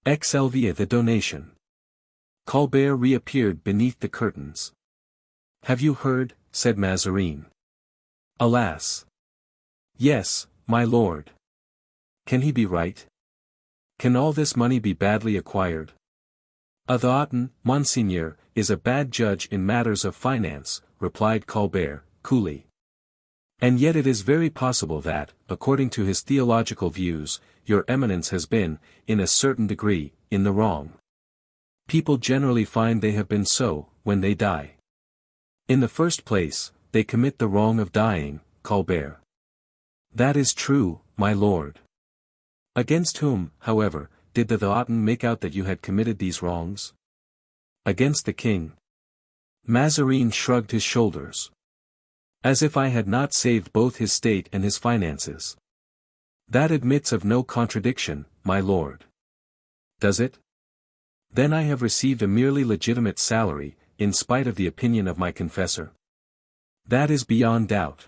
XLVia the donation. Colbert reappeared beneath the curtains. Have you heard? Said Mazarin. Alas! Yes, my lord. Can he be right? Can all this money be badly acquired? Athos, Monseigneur, is a bad judge in matters of finance, replied Colbert, coolly. And yet it is very possible that, according to his theological views, your eminence has been, in a certain degree, in the wrong. People generally find they have been so, when they die. In the first place, they commit the wrong of dying, Colbert. That is true, my lord. Against whom, however, did the Theotin make out that you had committed these wrongs? Against the king. Mazarin shrugged his shoulders. As if I had not saved both his state and his finances. That admits of no contradiction, my lord. Does it? Then I have received a merely legitimate salary, in spite of the opinion of my confessor. That is beyond doubt.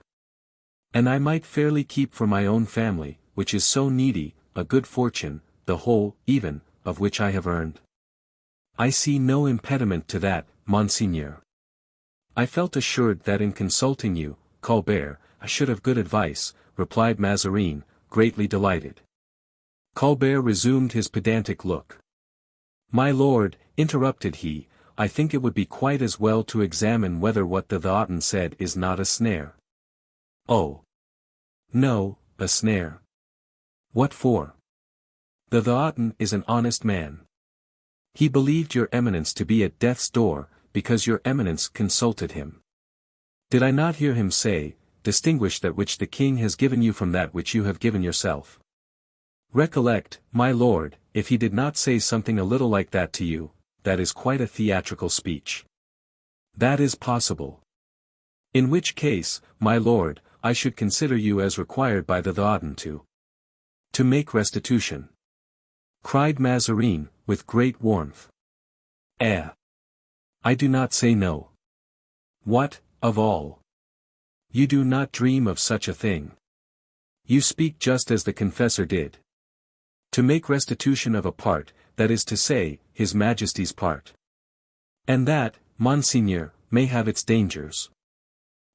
And I might fairly keep for my own family, which is so needy, a good fortune, the whole, even, of which I have earned. I see no impediment to that, Monseigneur. I felt assured that in consulting you, Colbert, I should have good advice, replied Mazarin, greatly delighted. Colbert resumed his pedantic look. My lord, interrupted he, I think it would be quite as well to examine whether what the Theotin said is not a snare. Oh. No, a snare. What for? The Theotin is an honest man. He believed your eminence to be at death's door, because your eminence consulted him. Did I not hear him say, distinguish that which the king has given you from that which you have given yourself? Recollect, my lord, if he did not say something a little like that to you, that is quite a theatrical speech. That is possible. In which case, my lord, I should consider you as required by the Theotin to make restitution. Cried Mazarin, with great warmth. I do not say no. What, of all? You do not dream of such a thing. You speak just as the confessor did. To make restitution of a part, that is to say, His Majesty's part. And that, Monseigneur, may have its dangers.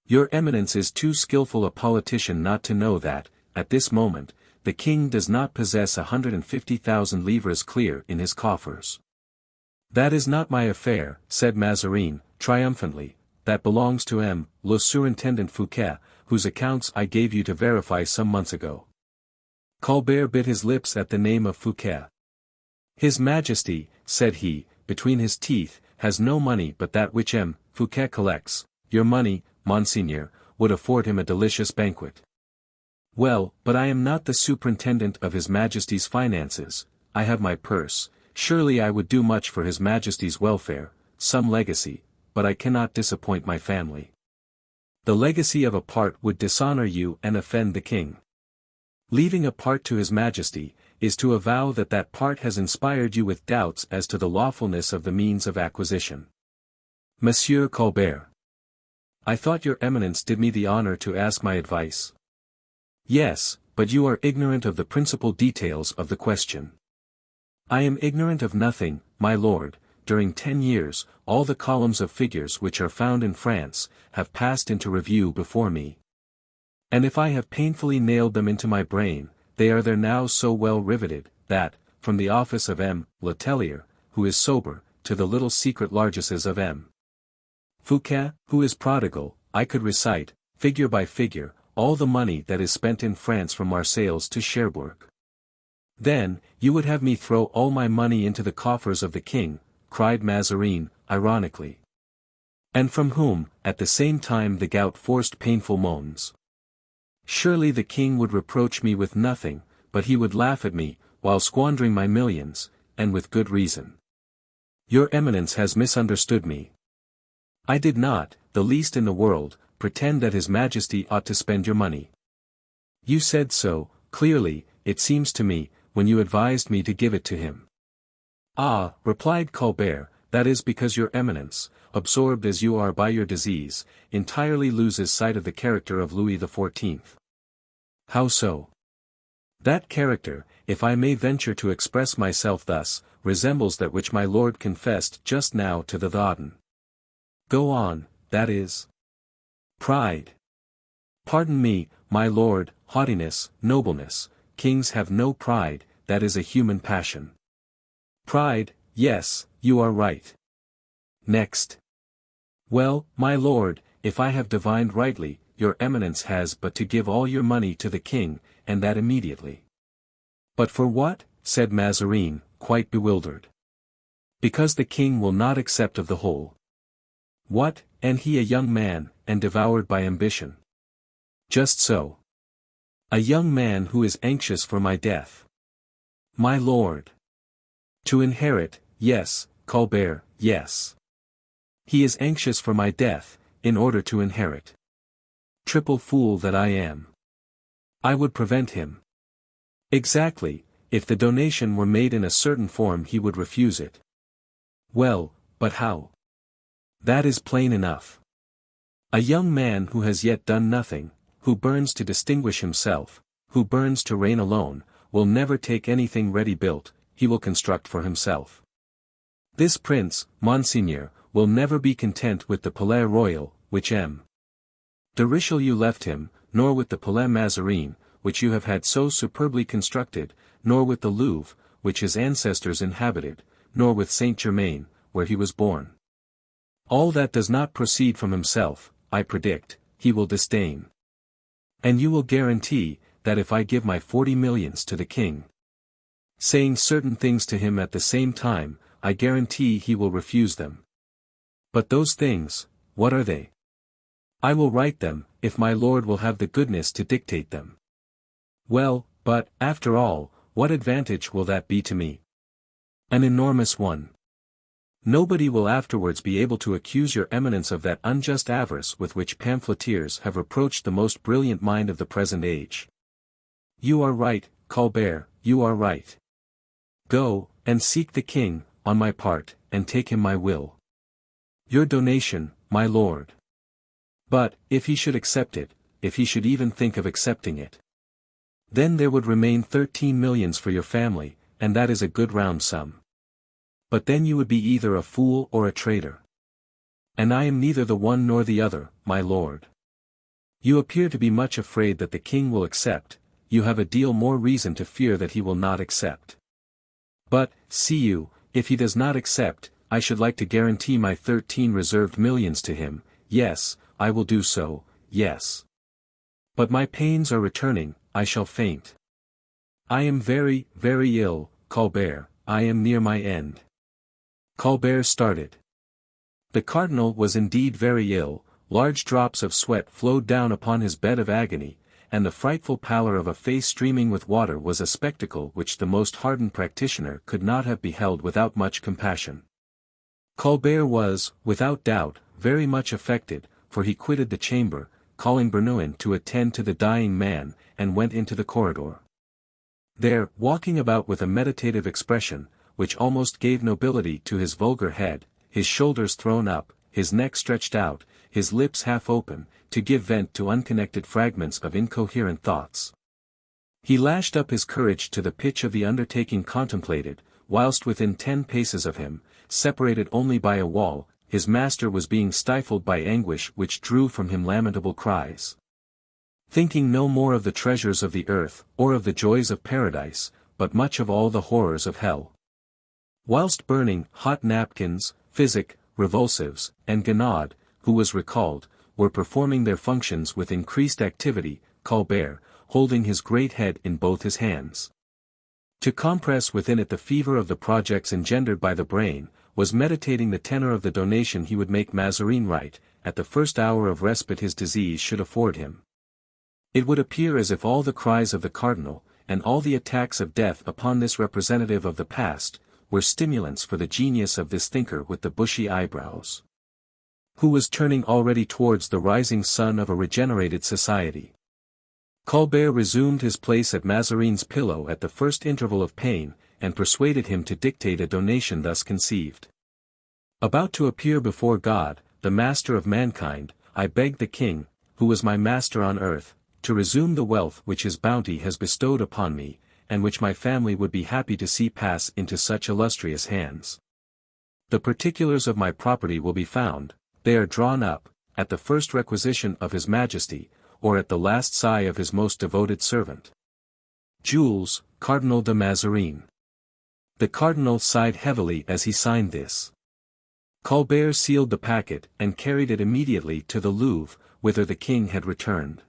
Your eminence is too skilful a politician not to know that, at this moment, the king does not possess 150,000 livres clear in his coffers. That is not my affair, said Mazarin, triumphantly, that belongs to le Surintendant Fouquet, whose accounts I gave you to verify some months ago. Colbert bit his lips at the name of Fouquet. His Majesty, said he, between his teeth, has no money but that which Fouquet collects. Your money, Monseigneur, would afford him a delicious banquet. Well, but I am not the superintendent of His Majesty's finances, I have my purse, surely I would do much for His Majesty's welfare, some legacy, but I cannot disappoint my family. The legacy of a part would dishonor you and offend the king. Leaving a part to His Majesty, is to avow that that part has inspired you with doubts as to the lawfulness of the means of acquisition. Monsieur Colbert. I thought your eminence did me the honor to ask my advice. Yes, but you are ignorant of the principal details of the question. I am ignorant of nothing, my lord. During 10 years, all the columns of figures which are found in France, have passed into review before me. And if I have painfully nailed them into my brain, they are there now so well riveted, that, from the office of Letellier, who is sober, to the little secret largesses of Fouquet, who is prodigal, I could recite, figure by figure, all the money that is spent in France from Marseilles to Cherbourg. Then, you would have me throw all my money into the coffers of the king, cried Mazarin, ironically. And from whom, at the same time the gout forced painful moans. Surely the king would reproach me with nothing, but he would laugh at me, while squandering my millions, and with good reason. Your eminence has misunderstood me. I did not, the least in the world, pretend that His Majesty ought to spend your money. You said so, clearly, it seems to me, when you advised me to give it to him. Ah, replied Colbert, that is because your eminence, absorbed as you are by your disease, entirely loses sight of the character of Louis XIV. How so? That character, if I may venture to express myself thus, resembles that which my lord confessed just now to the Vauden. Go on, that is. Pride. Pardon me, my lord, haughtiness, nobleness, kings have no pride, that is a human passion. Pride, yes, you are right. Next. Well, my lord, if I have divined rightly, your eminence has but to give all your money to the king, and that immediately. But for what? Said Mazarin, quite bewildered. Because the king will not accept of the whole. What, and he a young man, and devoured by ambition? Just so. A young man who is anxious for my death. My lord. To inherit, yes, Colbert, yes. He is anxious for my death, in order to inherit. Triple fool that I am. I would prevent him. Exactly, if the donation were made in a certain form he would refuse it. Well, but how? That is plain enough. A young man who has yet done nothing, who burns to distinguish himself, who burns to reign alone, will never take anything ready-built, he will construct for himself. This prince, Monseigneur, will never be content with the Palais Royal, which M. de Richelieu left him, nor with the Palais Mazarin, which you have had so superbly constructed, nor with the Louvre, which his ancestors inhabited, nor with Saint-Germain, where he was born. All that does not proceed from himself, I predict, he will disdain. And you will guarantee, that if I give my 40 millions to the king, saying certain things to him at the same time, I guarantee he will refuse them. But those things, what are they? I will write them, if my lord will have the goodness to dictate them. Well, but, after all, what advantage will that be to me? An enormous one. Nobody will afterwards be able to accuse your eminence of that unjust avarice with which pamphleteers have reproached the most brilliant mind of the present age. You are right, Colbert, you are right. Go, and seek the king, on my part, and take him my will. Your donation, my lord. But, if he should accept it, if he should even think of accepting it, then there would remain 13 millions for your family, and that is a good round sum. But then you would be either a fool or a traitor. And I am neither the one nor the other, my lord. You appear to be much afraid that the king will accept, you have a deal more reason to fear that he will not accept. But, see you, if he does not accept, I should like to guarantee my 13 reserved millions to him, yes, I will do so, yes. But my pains are returning, I shall faint. I am very, very ill, Colbert, I am near my end. Colbert started. The cardinal was indeed very ill, large drops of sweat flowed down upon his bed of agony, and the frightful pallor of a face streaming with water was a spectacle which the most hardened practitioner could not have beheld without much compassion. Colbert was, without doubt, very much affected, for he quitted the chamber, calling Bernouin to attend to the dying man, and went into the corridor. There, walking about with a meditative expression, which almost gave nobility to his vulgar head, his shoulders thrown up, his neck stretched out, his lips half open, to give vent to unconnected fragments of incoherent thoughts. He lashed up his courage to the pitch of the undertaking contemplated, whilst within 10 paces of him, separated only by a wall, his master was being stifled by anguish which drew from him lamentable cries. Thinking no more of the treasures of the earth, or of the joys of paradise, but much of all the horrors of hell. Whilst burning, hot napkins, physic, revulsives, and Guinaud, who was recalled, were performing their functions with increased activity, Colbert, holding his great head in both his hands, to compress within it the fever of the projects engendered by the brain, was meditating the tenor of the donation he would make Mazarin write, at the first hour of respite his disease should afford him. It would appear as if all the cries of the cardinal, and all the attacks of death upon this representative of the past, were stimulants for the genius of this thinker with the bushy eyebrows, who was turning already towards the rising sun of a regenerated society. Colbert resumed his place at Mazarin's pillow at the first interval of pain, and persuaded him to dictate a donation thus conceived. About to appear before God, the master of mankind, I begged the king, who was my master on earth, to resume the wealth which his bounty has bestowed upon me, and which my family would be happy to see pass into such illustrious hands. The particulars of my property will be found, they are drawn up, at the first requisition of his Majesty, or at the last sigh of his most devoted servant. Jules, Cardinal de Mazarin. The cardinal sighed heavily as he signed this. Colbert sealed the packet and carried it immediately to the Louvre, whither the king had returned.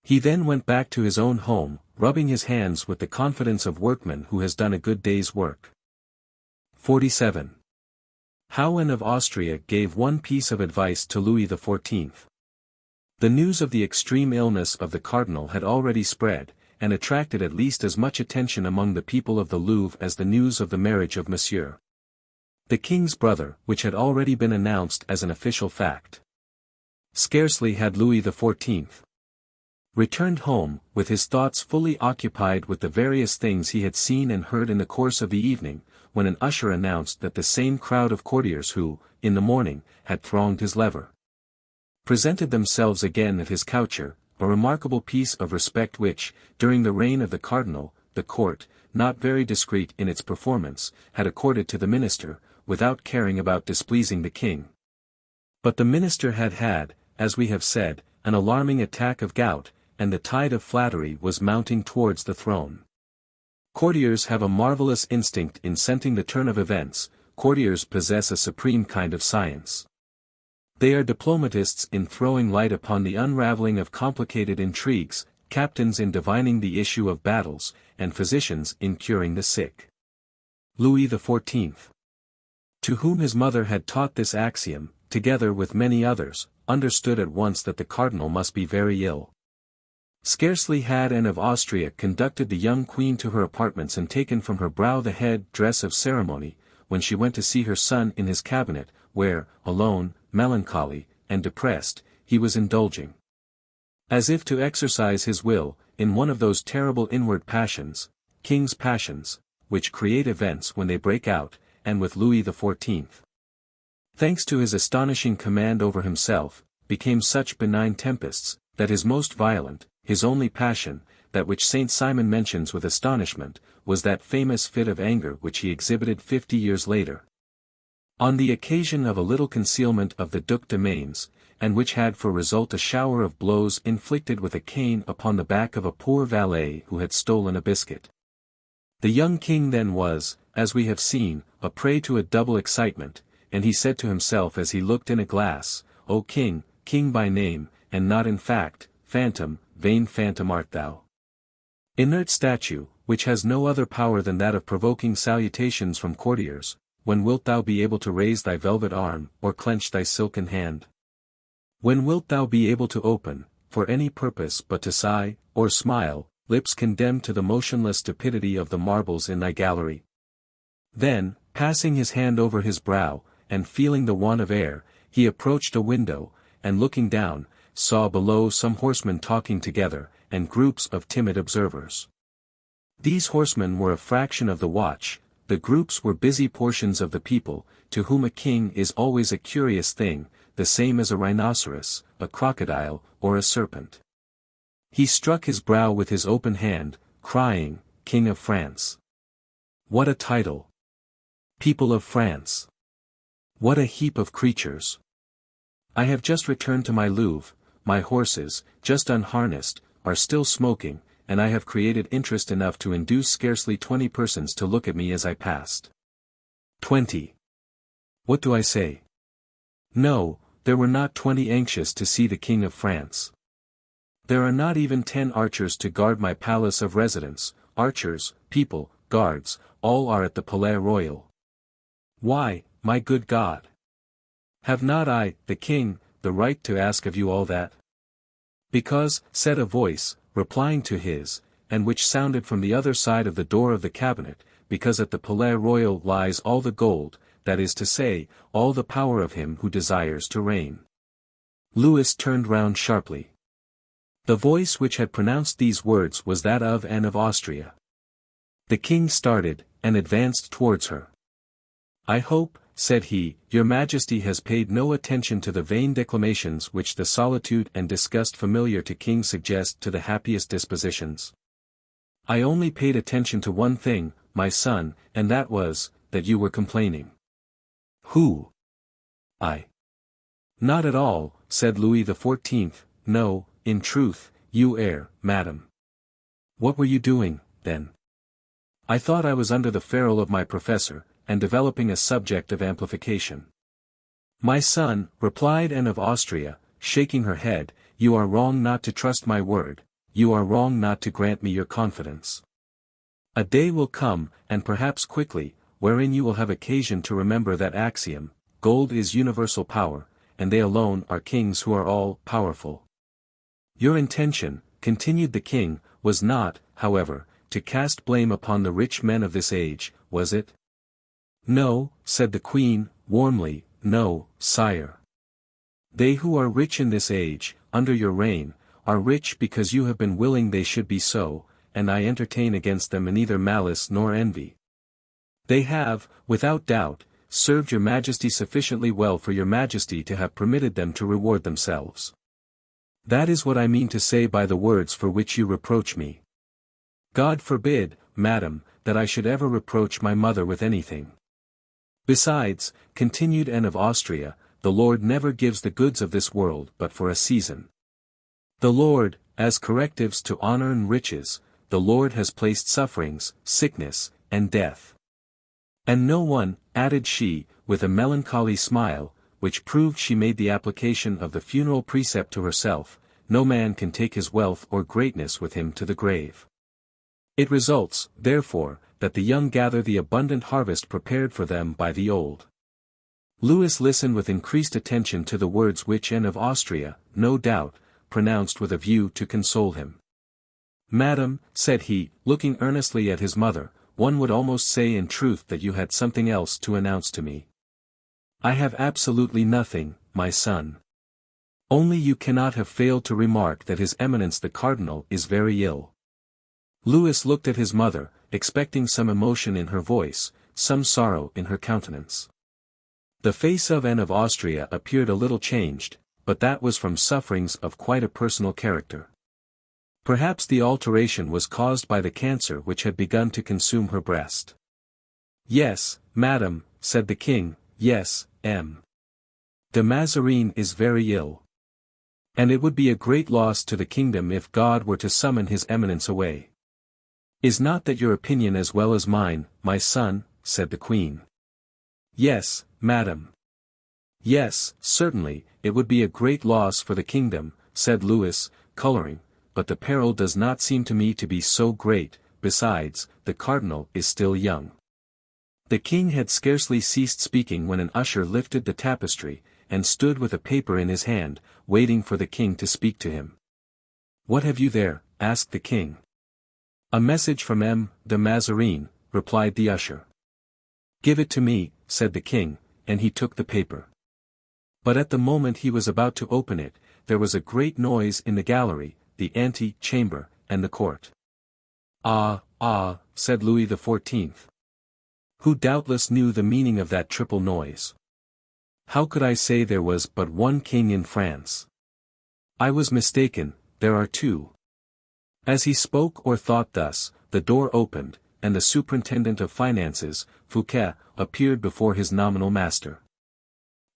He then went back to his own home, rubbing his hands with the confidence of workman who has done a good day's work. 47. How Anne of Austria gave one piece of advice to Louis XIV. The news of the extreme illness of the cardinal had already spread, and attracted at least as much attention among the people of the Louvre as the news of the marriage of Monsieur, the king's brother, which had already been announced as an official fact. Scarcely had Louis XIV. Returned home, with his thoughts fully occupied with the various things he had seen and heard in the course of the evening, when an usher announced that the same crowd of courtiers who, in the morning, had thronged his lever, presented themselves again at his coucher, a remarkable piece of respect which, during the reign of the cardinal, the court, not very discreet in its performance, had accorded to the minister, without caring about displeasing the king. But the minister had, as we have said, an alarming attack of gout, and the tide of flattery was mounting towards the throne. Courtiers have a marvelous instinct in scenting the turn of events, courtiers possess a supreme kind of science. They are diplomatists in throwing light upon the unraveling of complicated intrigues, captains in divining the issue of battles, and physicians in curing the sick. Louis XIV, to whom his mother had taught this axiom, together with many others, understood at once that the cardinal must be very ill. Scarcely had Anne of Austria conducted the young queen to her apartments and taken from her brow the head dress of ceremony, when she went to see her son in his cabinet, where, alone, melancholy, and depressed, he was indulging, as if to exercise his will, in one of those terrible inward passions, king's passions, which create events when they break out, and with Louis XIV, thanks to his astonishing command over himself, became such benign tempests, that his most violent, his only passion, that which Saint Simon mentions with astonishment, was that famous fit of anger which he exhibited 50 years later, on the occasion of a little concealment of the Duc de Mainz, and which had for result a shower of blows inflicted with a cane upon the back of a poor valet who had stolen a biscuit. The young king then was, as we have seen, a prey to a double excitement, and he said to himself as he looked in a glass, "O king, king by name, and not in fact, phantom, vain phantom art thou. Inert statue, which has no other power than that of provoking salutations from courtiers, when wilt thou be able to raise thy velvet arm, or clench thy silken hand? When wilt thou be able to open, for any purpose but to sigh, or smile, lips condemned to the motionless stupidity of the marbles in thy gallery?" Then, passing his hand over his brow, and feeling the want of air, he approached a window, and looking down, saw below some horsemen talking together, and groups of timid observers. These horsemen were a fraction of the watch, the groups were busy portions of the people, to whom a king is always a curious thing, the same as a rhinoceros, a crocodile, or a serpent. He struck his brow with his open hand, crying, "King of France! What a title! People of France! What a heap of creatures! I have just returned to my Louvre, my horses, just unharnessed, are still smoking, and I have created interest enough to induce scarcely 20 persons to look at me as I passed." 20. What do I say? No, there were not 20 anxious to see the King of France. There are not even 10 archers to guard my palace of residence, archers, people, guards, all are at the Palais Royal. Why, my good God? Have not I, the king, the right to ask of you all that? Because, said a voice, replying to his, and which sounded from the other side of the door of the cabinet, because at the Palais Royal lies all the gold, that is to say, all the power of him who desires to reign. Louis turned round sharply. The voice which had pronounced these words was that of Anne of Austria. The king started, and advanced towards her. "I hope," said he, your majesty has paid no attention to the vain declamations which the solitude and disgust familiar to kings suggest to the happiest dispositions. I only paid attention to one thing, my son, and that was, that you were complaining. Who? I. Not at all, said Louis XIV, no, in truth, you err, madam. What were you doing, then? I thought I was under the ferule of my professor, and developing a subject of amplification. My son, replied Anne of Austria, shaking her head, you are wrong not to trust my word, you are wrong not to grant me your confidence. A day will come, and perhaps quickly, wherein you will have occasion to remember that axiom, gold is universal power, and they alone are kings who are all powerful. Your intention, continued the king, was not, however, to cast blame upon the rich men of this age, was it? No, said the queen, warmly, no, sire. They who are rich in this age, under your reign, are rich because you have been willing they should be so, and I entertain against them neither malice nor envy. They have, without doubt, served your majesty sufficiently well for your majesty to have permitted them to reward themselves. That is what I mean to say by the words for which you reproach me. God forbid, madam, that I should ever reproach my mother with anything. Besides, continued Anne of Austria, the Lord never gives the goods of this world but for a season. The Lord, as correctives to honor and riches, the Lord has placed sufferings, sickness, and death. And no one, added she, with a melancholy smile, which proved she made the application of the funeral precept to herself, no man can take his wealth or greatness with him to the grave. It results, therefore, that the young gather the abundant harvest prepared for them by the old. Louis listened with increased attention to the words which Anne of Austria, no doubt, pronounced with a view to console him. Madam, said he, looking earnestly at his mother, one would almost say in truth that you had something else to announce to me. I have absolutely nothing, my son. Only you cannot have failed to remark that His Eminence the Cardinal is very ill. Louis looked at his mother, expecting some emotion in her voice, some sorrow in her countenance. The face of Anne of Austria appeared a little changed, but that was from sufferings of quite a personal character. Perhaps the alteration was caused by the cancer which had begun to consume her breast. Yes, madam, said the king, yes, M. De Mazarin is very ill. And it would be a great loss to the kingdom if God were to summon His Eminence away. Is not that your opinion as well as mine, my son? Said the queen. Yes, madam. Yes, certainly, it would be a great loss for the kingdom, said Louis, coloring, but the peril does not seem to me to be so great, besides, the cardinal is still young. The king had scarcely ceased speaking when an usher lifted the tapestry, and stood with a paper in his hand, waiting for the king to speak to him. What have you there? Asked the king. A message from M. de Mazarin, replied the usher. Give it to me, said the king, and he took the paper. But at the moment he was about to open it, there was a great noise in the gallery, the ante-chamber, and the court. Ah, said Louis XIV. Who doubtless knew the meaning of that triple noise. How could I say there was but one king in France? I was mistaken, there are two. As he spoke or thought thus, the door opened, and the superintendent of finances, Fouquet, appeared before his nominal master.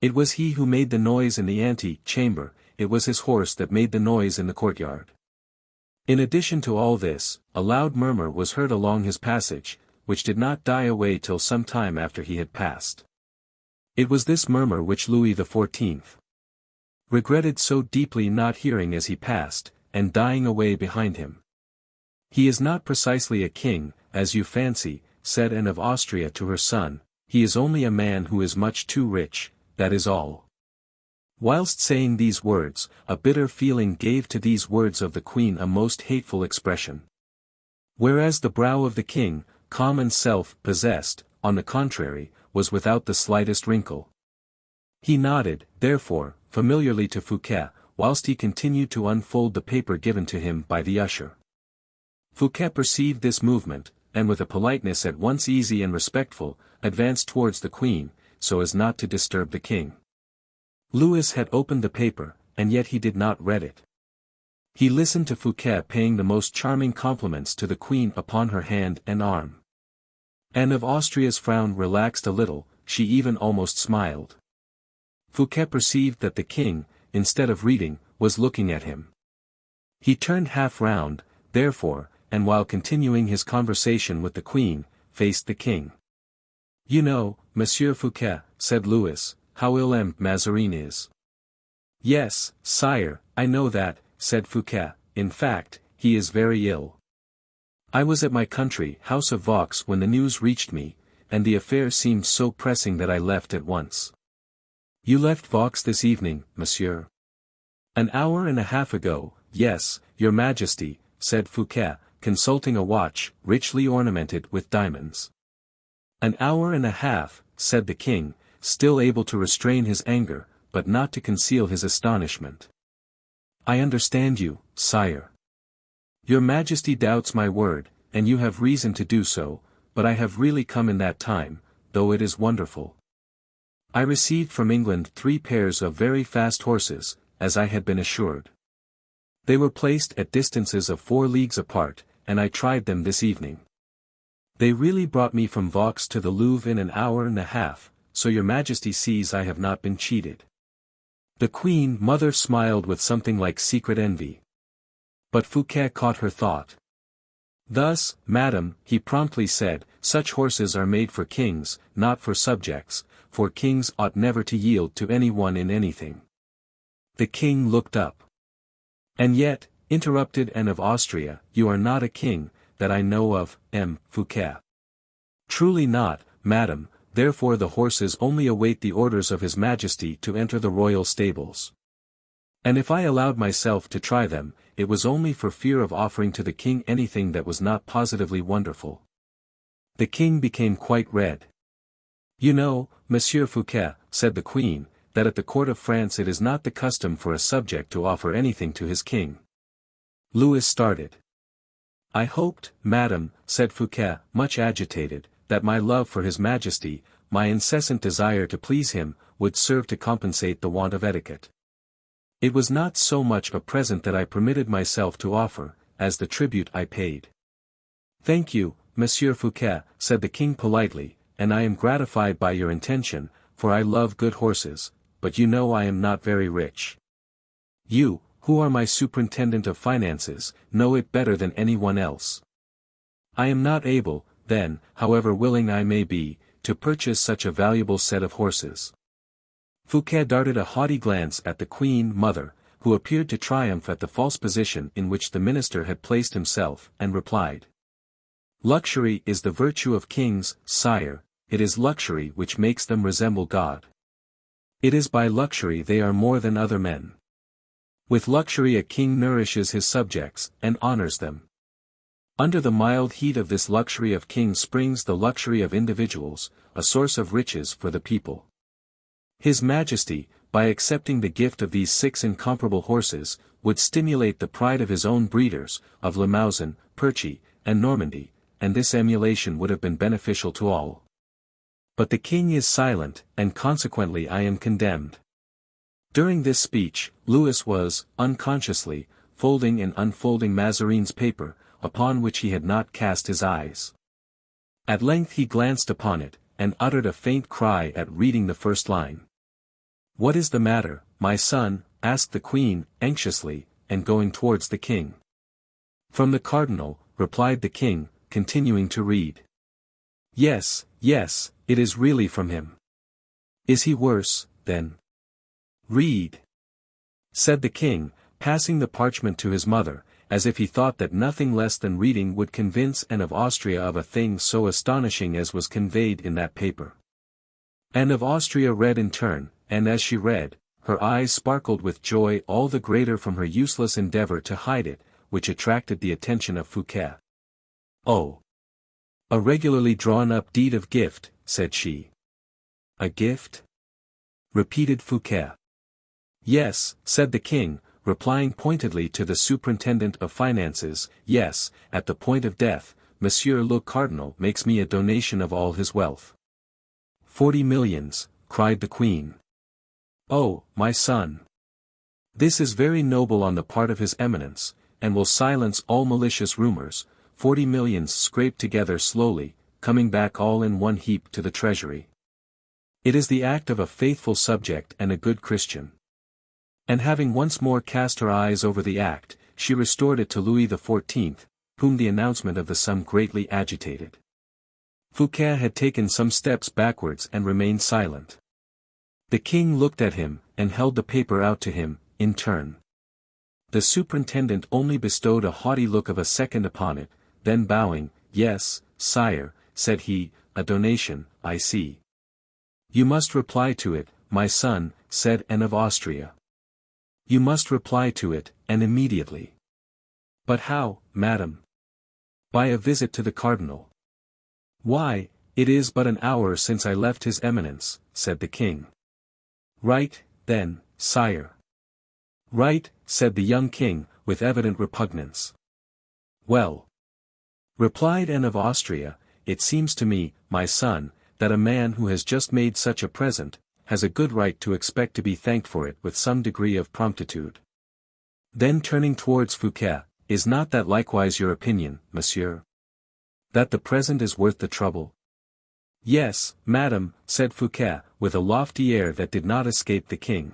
It was he who made the noise in the ante-chamber, it was his horse that made the noise in the courtyard. In addition to all this, a loud murmur was heard along his passage, which did not die away till some time after he had passed. It was this murmur which Louis XIV regretted so deeply not hearing as he passed, and dying away behind him. He is not precisely a king, as you fancy, said Anne of Austria to her son, he is only a man who is much too rich, that is all. Whilst saying these words, a bitter feeling gave to these words of the queen a most hateful expression. Whereas the brow of the king, calm and self-possessed, on the contrary, was without the slightest wrinkle. He nodded, therefore, familiarly to Fouquet, whilst he continued to unfold the paper given to him by the usher. Fouquet perceived this movement, and with a politeness at once easy and respectful, advanced towards the queen, so as not to disturb the king. Louis had opened the paper, and yet he did not read it. He listened to Fouquet paying the most charming compliments to the queen upon her hand and arm. Anne of Austria's frown relaxed a little, she even almost smiled. Fouquet perceived that the king, instead of reading, was looking at him. He turned half round, therefore, and while continuing his conversation with the queen, faced the king. "You know, Monsieur Fouquet," said Louis, "how ill Mazarin is." "Yes, sire, I know that," said Fouquet, "in fact, he is very ill. I was at my country house of Vaux when the news reached me, and the affair seemed so pressing that I left at once." "You left Vaux this evening, monsieur?" "An hour and a half ago, yes, your majesty," said Fouquet, consulting a watch, richly ornamented with diamonds. "An hour and a half," said the king, still able to restrain his anger, but not to conceal his astonishment. "I understand you, sire. Your majesty doubts my word, and you have reason to do so, but I have really come in that time, though it is wonderful. I received from England 3 pairs of very fast horses, as I had been assured. They were placed at distances of 4 leagues apart, and I tried them this evening. They really brought me from Vaux to the Louvre in an hour and a half, so your majesty sees I have not been cheated." The queen mother smiled with something like secret envy. But Fouquet caught her thought. "Thus, madam," he promptly said, "such horses are made for kings, not for subjects, for kings ought never to yield to anyone in anything." The king looked up. "And yet," interrupted Anne of Austria, "you are not a king, that I know of, Fouquet." "Truly not, madam, therefore the horses only await the orders of his majesty to enter the royal stables. And if I allowed myself to try them, it was only for fear of offering to the king anything that was not positively wonderful." The king became quite red. "You know, Monsieur Fouquet," said the queen, "that at the court of France it is not the custom for a subject to offer anything to his king." Louis started. "I hoped, madam," said Fouquet, much agitated, "that my love for his majesty, my incessant desire to please him, would serve to compensate the want of etiquette. It was not so much a present that I permitted myself to offer, as the tribute I paid." "Thank you, Monsieur Fouquet," said the king politely, "and I am gratified by your intention, for I love good horses, but you know I am not very rich. You, who are my superintendent of finances, know it better than anyone else. I am not able, then, however willing I may be, to purchase such a valuable set of horses." Fouquet darted a haughty glance at the queen mother, who appeared to triumph at the false position in which the minister had placed himself, and replied. "Luxury is the virtue of kings, sire, it is luxury which makes them resemble God. It is by luxury they are more than other men. With luxury a king nourishes his subjects, and honors them. Under the mild heat of this luxury of kings springs the luxury of individuals, a source of riches for the people. His Majesty, by accepting the gift of these 6 incomparable horses, would stimulate the pride of his own breeders, of Limousin, Perchy, and Normandy, and this emulation would have been beneficial to all. But the king is silent, and consequently I am condemned." During this speech, Louis was, unconsciously, folding and unfolding Mazarin's paper, upon which he had not cast his eyes. At length he glanced upon it, and uttered a faint cry at reading the first line. "What is the matter, my son?" asked the queen, anxiously, and going towards the king. "From the cardinal," replied the king, continuing to read. Yes, it is really from him." "Is he worse, then?" "Read," said the king, passing the parchment to his mother, as if he thought that nothing less than reading would convince Anne of Austria of a thing so astonishing as was conveyed in that paper. Anne of Austria read in turn, and as she read, her eyes sparkled with joy all the greater from her useless endeavor to hide it, which attracted the attention of Fouquet. "Oh! A regularly drawn-up deed of gift," said she. "A gift?" repeated Fouquet. "Yes," said the king, replying pointedly to the superintendent of finances, "yes, at the point of death, Monsieur le Cardinal makes me a donation of all his wealth." 40 millions, cried the queen. Oh, my son! This is very noble on the part of his eminence, and will silence all malicious rumors. 40 millions scraped together slowly, coming back all in one heap to the treasury. It is the act of a faithful subject and a good Christian. And having once more cast her eyes over the act, she restored it to Louis XIV, whom the announcement of the sum greatly agitated. Fouquet had taken some steps backwards and remained silent. The king looked at him, and held the paper out to him, in turn. The superintendent only bestowed a haughty look of a second upon it, then bowing, "Yes, sire," said he, "a donation, I see." "You must reply to it, my son," said Anne of Austria. "You must reply to it, and immediately." "But how, madam?" "By a visit to the cardinal." "Why, it is but an hour since I left his eminence," said the king. "Right, then, sire." "Right," said the young king, with evident repugnance. "Well," replied Anne of Austria, "it seems to me, my son, that a man who has just made such a present, has a good right to expect to be thanked for it with some degree of promptitude." Then turning towards Fouquet, "Is not that likewise your opinion, monsieur? That the present is worth the trouble?" "Yes, madam," said Fouquet, with a lofty air that did not escape the king.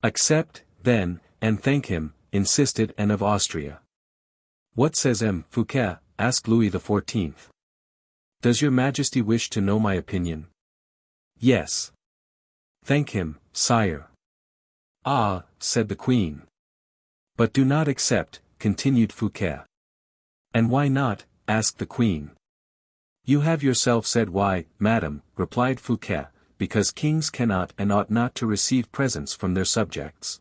"Accept, then, and thank him," insisted Anne of Austria. "What says M. Fouquet?" asked Louis XIV. "Does your majesty wish to know my opinion?" "Yes." "Thank him, sire." "Ah," said the queen. "But do not accept," continued Fouquet. "And why not?" asked the queen. "You have yourself said why, madam," replied Fouquet, "because kings cannot and ought not to receive presents from their subjects."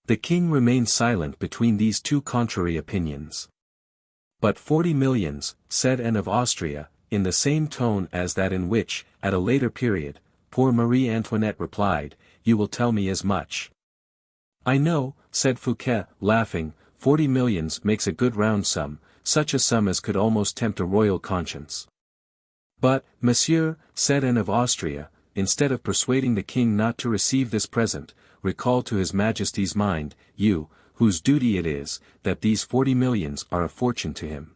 The king remained silent between these two contrary opinions. "But 40 millions, said Anne of Austria, in the same tone as that in which, at a later period, poor Marie Antoinette replied, "You will tell me as much." "I know," said Fouquet, laughing, 40 millions makes a good round sum, such a sum as could almost tempt a royal conscience." "But, monsieur," said Anne of Austria, "instead of persuading the king not to receive this present, recall to his majesty's mind, you, whose duty it is, that these 40 millions are a fortune to him."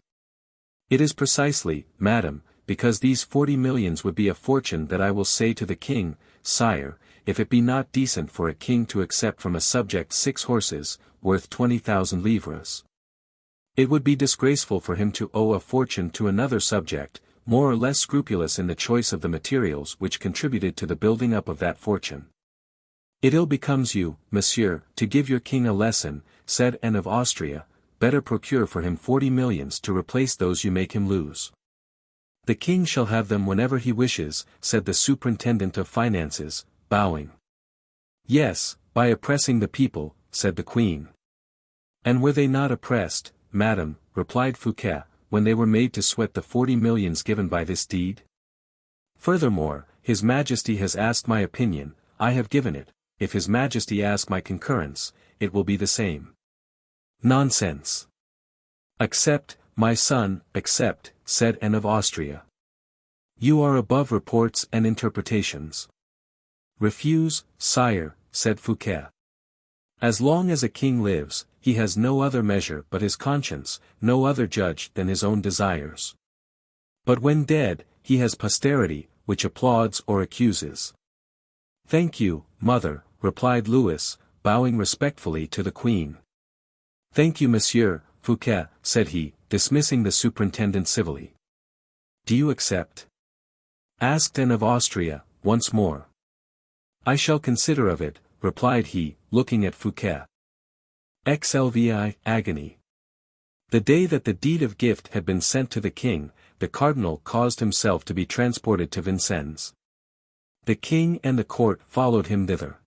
"It is precisely, madam, because these 40 millions would be a fortune that I will say to the king, sire, if it be not decent for a king to accept from a subject 6 horses, worth 20,000 livres. It would be disgraceful for him to owe a fortune to another subject, more or less scrupulous in the choice of the materials which contributed to the building up of that fortune." "It ill becomes you, monsieur, to give your king a lesson," said Anne of Austria. "Better procure for him 40 millions to replace those you make him lose." "The king shall have them whenever he wishes," said the superintendent of finances, bowing. "Yes, by oppressing the people," said the queen. "And were they not oppressed, madam," replied Fouquet, "when they were made to sweat the 40 millions given by this deed? Furthermore, his majesty has asked my opinion, I have given it. If his majesty ask my concurrence, it will be the same." "Nonsense." "Accept, my son, accept," said Anne of Austria. "You are above reports and interpretations." "Refuse, sire," said Fouquet. "As long as a king lives, he has no other measure but his conscience, no other judge than his own desires. But when dead, he has posterity, which applauds or accuses." "Thank you, mother," replied Louis, bowing respectfully to the queen. "Thank you, Monsieur Fouquet," said he, dismissing the superintendent civilly. "Do you accept?" asked Anne of Austria, once more. "I shall consider of it," replied he, looking at Fouquet. XLVI agony. The day that the deed of gift had been sent to the king, the cardinal caused himself to be transported to Vincennes. The king and the court followed him thither.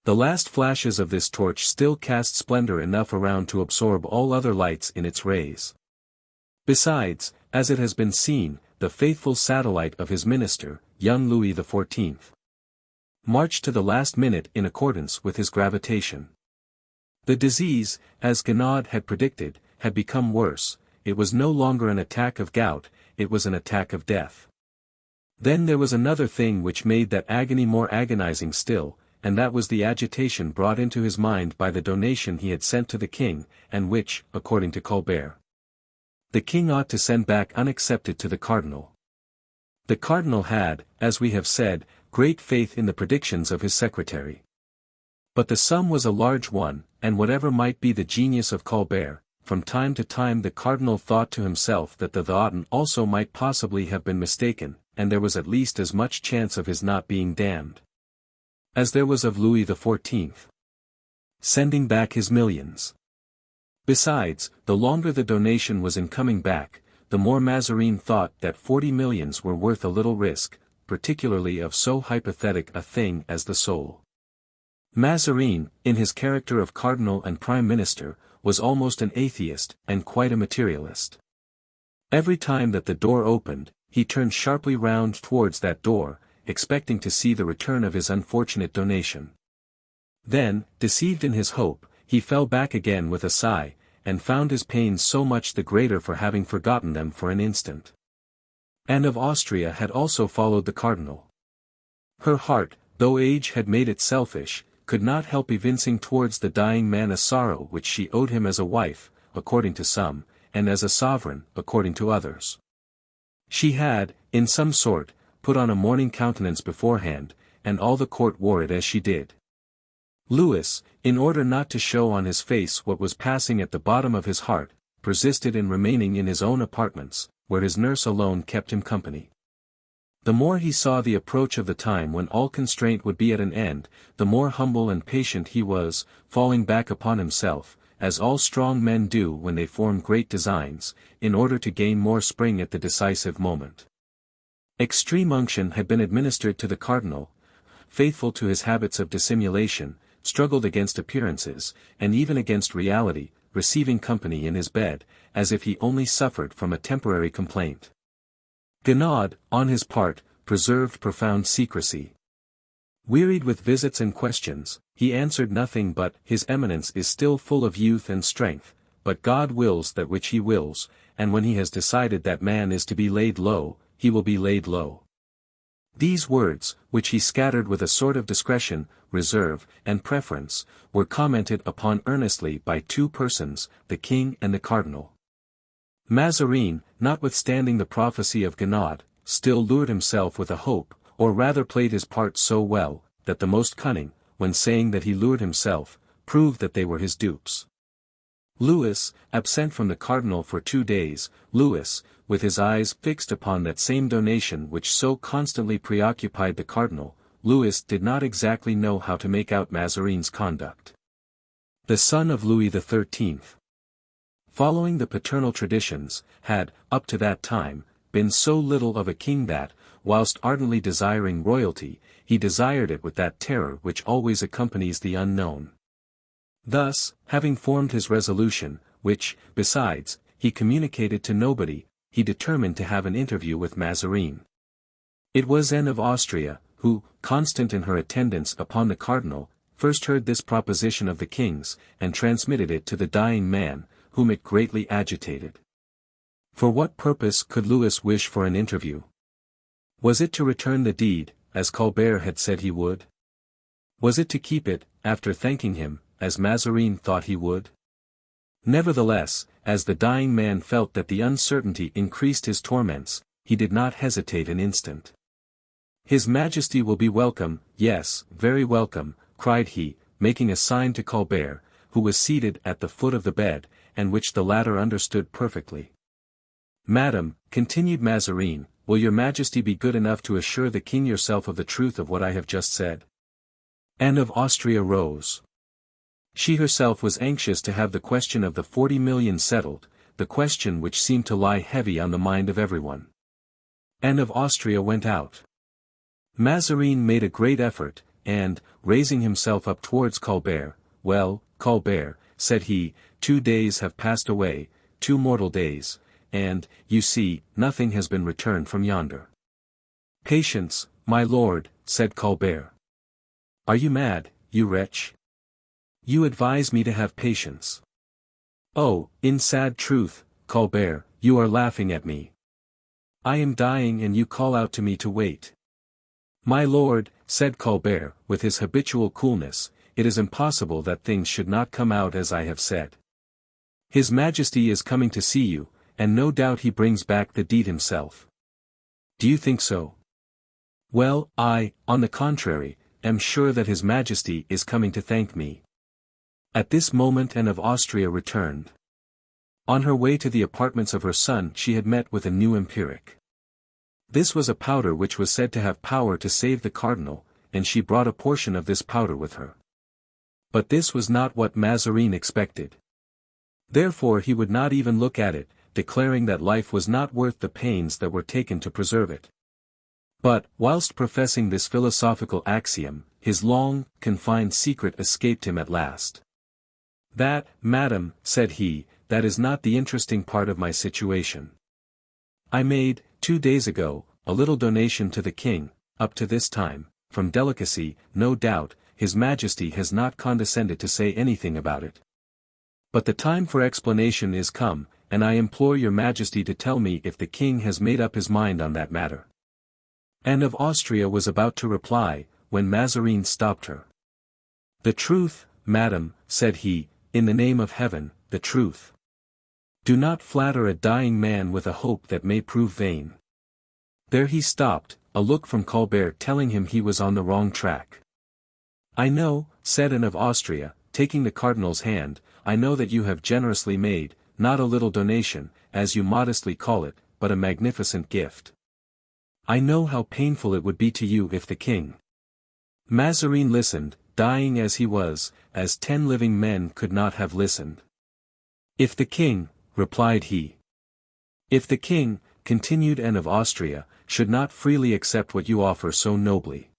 The last flashes of this torch still cast splendor enough around to absorb all other lights in its rays. Besides, as it has been seen, the faithful satellite of his minister, young Louis XIV, marched to the last minute in accordance with his gravitation. The disease, as Gonaud had predicted, had become worse. It was no longer an attack of gout, it was an attack of death. Then there was another thing which made that agony more agonizing still, and that was the agitation brought into his mind by the donation he had sent to the king, and which, according to Colbert, the king ought to send back unaccepted to the cardinal. The cardinal had, as we have said, great faith in the predictions of his secretary. But the sum was a large one, and whatever might be the genius of Colbert, from time to time the cardinal thought to himself that the Theotin also might possibly have been mistaken, and there was at least as much chance of his not being damned as there was of Louis XIV sending back his millions. Besides, the longer the donation was in coming back, the more Mazarin thought that 40 millions were worth a little risk, particularly of so hypothetic a thing as the soul. Mazarin, in his character of cardinal and prime minister, was almost an atheist, and quite a materialist. Every time that the door opened, he turned sharply round towards that door, expecting to see the return of his unfortunate donation. Then, deceived in his hope, he fell back again with a sigh, and found his pains so much the greater for having forgotten them for an instant. Anne of Austria had also followed the cardinal. Her heart, though age had made it selfish, could not help evincing towards the dying man a sorrow which she owed him as a wife, according to some, and as a sovereign, according to others. She had, in some sort, put on a mourning countenance beforehand, and all the court wore it as she did. Louis, in order not to show on his face what was passing at the bottom of his heart, persisted in remaining in his own apartments, where his nurse alone kept him company. The more he saw the approach of the time when all constraint would be at an end, the more humble and patient he was, falling back upon himself, as all strong men do when they form great designs, in order to gain more spring at the decisive moment. Extreme unction had been administered to the cardinal, faithful to his habits of dissimulation, struggled against appearances, and even against reality, receiving company in his bed, as if he only suffered from a temporary complaint. Guinaud, on his part, preserved profound secrecy. Wearied with visits and questions, he answered nothing but, "His Eminence is still full of youth and strength, but God wills that which he wills, and when he has decided that man is to be laid low, he will be laid low." These words, which he scattered with a sort of discretion, reserve, and preference, were commented upon earnestly by two persons, the king and the cardinal. Mazarin, notwithstanding the prophecy of Guinaud, still lured himself with a hope, or rather played his part so well, that the most cunning, when saying that he lured himself, proved that they were his dupes. Louis, absent from the cardinal for 2 days, Louis, with his eyes fixed upon that same donation which so constantly preoccupied the cardinal, Louis did not exactly know how to make out Mazarin's conduct. The son of Louis XIII, following the paternal traditions, had, up to that time, been so little of a king that, whilst ardently desiring royalty, he desired it with that terror which always accompanies the unknown. Thus, having formed his resolution, which, besides, he communicated to nobody, he determined to have an interview with Mazarin. It was Anne of Austria, who, constant in her attendance upon the cardinal, first heard this proposition of the king's, and transmitted it to the dying man, whom it greatly agitated. For what purpose could Louis wish for an interview? Was it to return the deed, as Colbert had said he would? Was it to keep it, after thanking him, as Mazarin thought he would? Nevertheless, as the dying man felt that the uncertainty increased his torments, he did not hesitate an instant. "His Majesty will be welcome, yes, very welcome," cried he, making a sign to Colbert, who was seated at the foot of the bed, and which the latter understood perfectly. "Madam," continued Mazarin, "will your Majesty be good enough to assure the king yourself of the truth of what I have just said?" Anne of Austria rose. She herself was anxious to have the question of the 40 millions settled, the question which seemed to lie heavy on the mind of everyone. Anne of Austria went out. Mazarin made a great effort, and, raising himself up towards Colbert, "Well, Colbert," said he, 2 days have passed away, 2 mortal days, and, you see, nothing has been returned from yonder." "Patience, my lord," said Colbert. "Are you mad, you wretch? You advise me to have patience. Oh, in sad truth, Colbert, you are laughing at me. I am dying and you call out to me to wait. My lord, said Colbert, with his habitual coolness, it is impossible that things should not come out as I have said. His Majesty is coming to see you, and no doubt he brings back the deed himself. Do you think so? Well, I, on the contrary, am sure that His Majesty is coming to thank me. At this moment Anne of Austria returned. On her way to the apartments of her son she had met with a new empiric. This was a powder which was said to have power to save the cardinal, and she brought a portion of this powder with her. But this was not what Mazarin expected. Therefore he would not even look at it, declaring that life was not worth the pains that were taken to preserve it. But, whilst professing this philosophical axiom, his long, confined secret escaped him at last. That, madam, said he, that is not the interesting part of my situation. I made, 2 days ago, a little donation to the king. Up to this time, from delicacy, no doubt, His Majesty has not condescended to say anything about it. But the time for explanation is come, and I implore your Majesty to tell me if the king has made up his mind on that matter. Anne of Austria was about to reply, when Mazarin stopped her. The truth, madam, said he, in the name of heaven, the truth. Do not flatter a dying man with a hope that may prove vain. There he stopped, a look from Colbert telling him he was on the wrong track. I know, said Anne of Austria, taking the cardinal's hand, I know that you have generously made, not a little donation, as you modestly call it, but a magnificent gift. I know how painful it would be to you if the king. Mazarin listened, dying as he was, as 10 living men could not have listened. If the king, replied he. If the king, continued Anne of Austria, should not freely accept what you offer so nobly.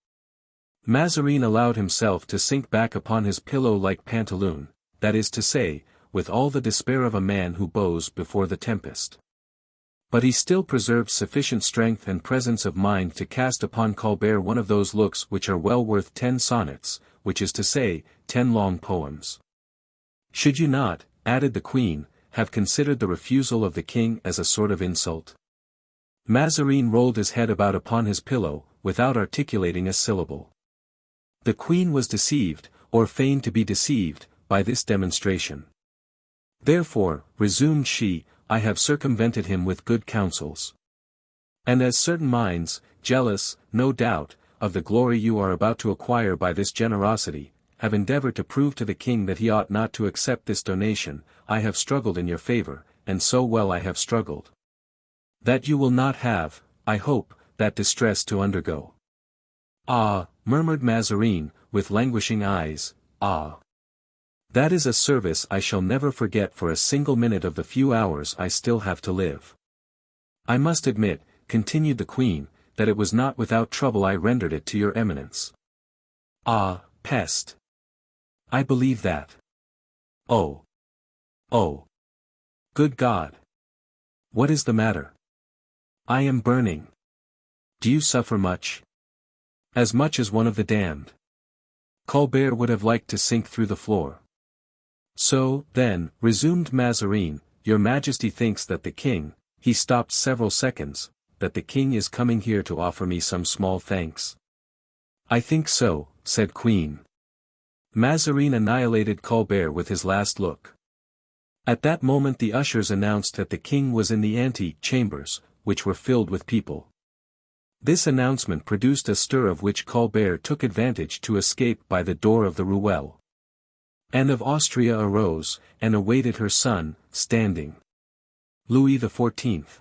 Mazarin allowed himself to sink back upon his pillow like Pantaloon, that is to say, with all the despair of a man who bows before the tempest. But he still preserved sufficient strength and presence of mind to cast upon Colbert one of those looks which are well worth 10 sonnets, which is to say, 10 long poems. Should you not, added the queen, have considered the refusal of the king as a sort of insult? Mazarin rolled his head about upon his pillow, without articulating a syllable. The queen was deceived, or feigned to be deceived, by this demonstration. Therefore, resumed she, I have circumvented him with good counsels. And as certain minds, jealous, no doubt, of the glory you are about to acquire by this generosity, have endeavored to prove to the king that he ought not to accept this donation, I have struggled in your favor, and so well I have struggled. That you will not have, I hope, that distress to undergo. Ah, murmured Mazarin, with languishing eyes, ah. That is a service I shall never forget for a single minute of the few hours I still have to live. I must admit, continued the queen, that it was not without trouble I rendered it to your eminence. Ah, peste! I believe that. Oh! Oh! Good God! What is the matter? I am burning. Do you suffer much? As much as one of the damned. Colbert would have liked to sink through the floor. So, then, resumed Mazarin, your Majesty thinks that the king, he stopped several seconds, that the king is coming here to offer me some small thanks. I think so, said Queen. Mazarin annihilated Colbert with his last look. At that moment the ushers announced that the king was in the ante-chambers, which were filled with people. This announcement produced a stir of which Colbert took advantage to escape by the door of the ruelle. Anne of Austria arose, and awaited her son, standing. Louis XIV.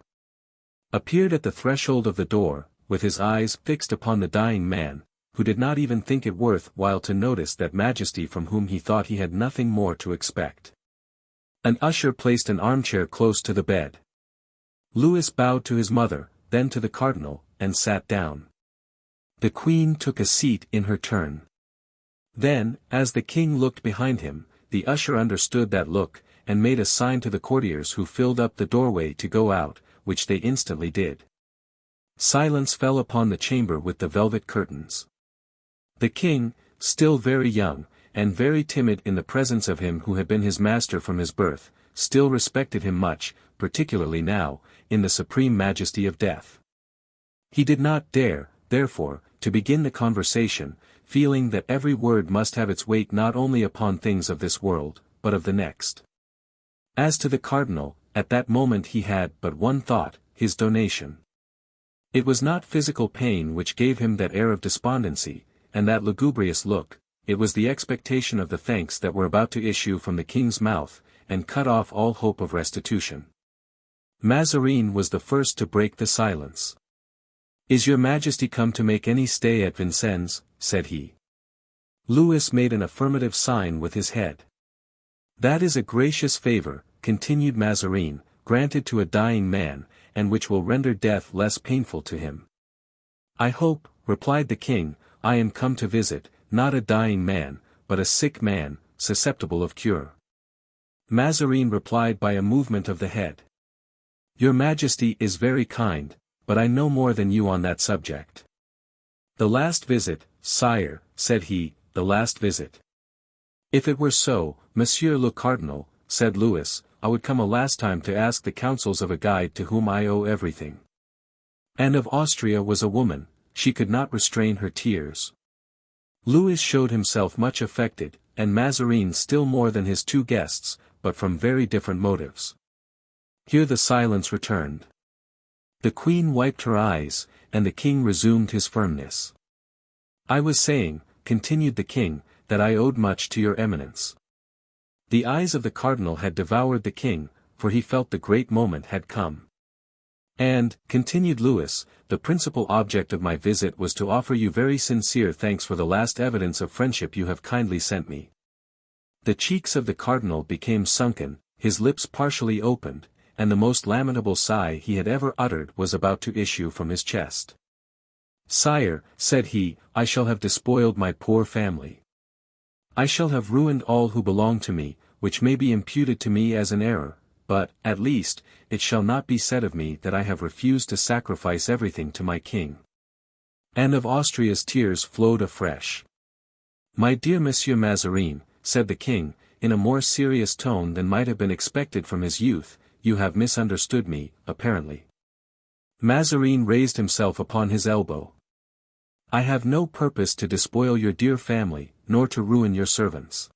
Appeared at the threshold of the door, with his eyes fixed upon the dying man, who did not even think it worth while to notice that Majesty from whom he thought he had nothing more to expect. An usher placed an armchair close to the bed. Louis bowed to his mother, then to the cardinal, and sat down. The queen took a seat in her turn. Then, as the king looked behind him, the usher understood that look, and made a sign to the courtiers who filled up the doorway to go out, which they instantly did. Silence fell upon the chamber with the velvet curtains. The king, still very young, and very timid in the presence of him who had been his master from his birth, still respected him much, particularly now, in the supreme majesty of death. He did not dare, therefore, to begin the conversation, feeling that every word must have its weight not only upon things of this world, but of the next. As to the cardinal, at that moment he had but one thought, his donation. It was not physical pain which gave him that air of despondency, and that lugubrious look, it was the expectation of the thanks that were about to issue from the king's mouth, and cut off all hope of restitution. Mazarin was the first to break the silence. "Is your majesty come to make any stay at Vincennes?" said he. Louis made an affirmative sign with his head. "That is a gracious favor," continued Mazarin, "granted to a dying man, and which will render death less painful to him." "I hope," replied the king, "I am come to visit, not a dying man, but a sick man, susceptible of cure." Mazarin replied by a movement of the head. "Your majesty is very kind, but I know more than you on that subject." "The last visit, sire," said he, "the last visit." "If it were so, monsieur le cardinal," said Louis, "I would come a last time to ask the counsels of a guide to whom I owe everything." Anne of Austria was a woman, she could not restrain her tears. Louis showed himself much affected, and Mazarin still more than his two guests, but from very different motives. Here the silence returned. The queen wiped her eyes, and the king resumed his firmness. "I was saying," continued the king, "that I owed much to your eminence." The eyes of the cardinal had devoured the king, for he felt the great moment had come. "And," continued Louis, "the principal object of my visit was to offer you very sincere thanks for the last evidence of friendship you have kindly sent me." The cheeks of the cardinal became sunken, his lips partially opened, and the most lamentable sigh he had ever uttered was about to issue from his chest. "Sire," said he, "I shall have despoiled my poor family. I shall have ruined all who belong to me, which may be imputed to me as an error, but, at least, it shall not be said of me that I have refused to sacrifice everything to my king." Anne of Austria's tears flowed afresh. "My dear Monsieur Mazarin," said the king, in a more serious tone than might have been expected from his youth, "you have misunderstood me, apparently." Mazarin raised himself upon his elbow. "I have no purpose to despoil your dear family, nor to ruin your servants."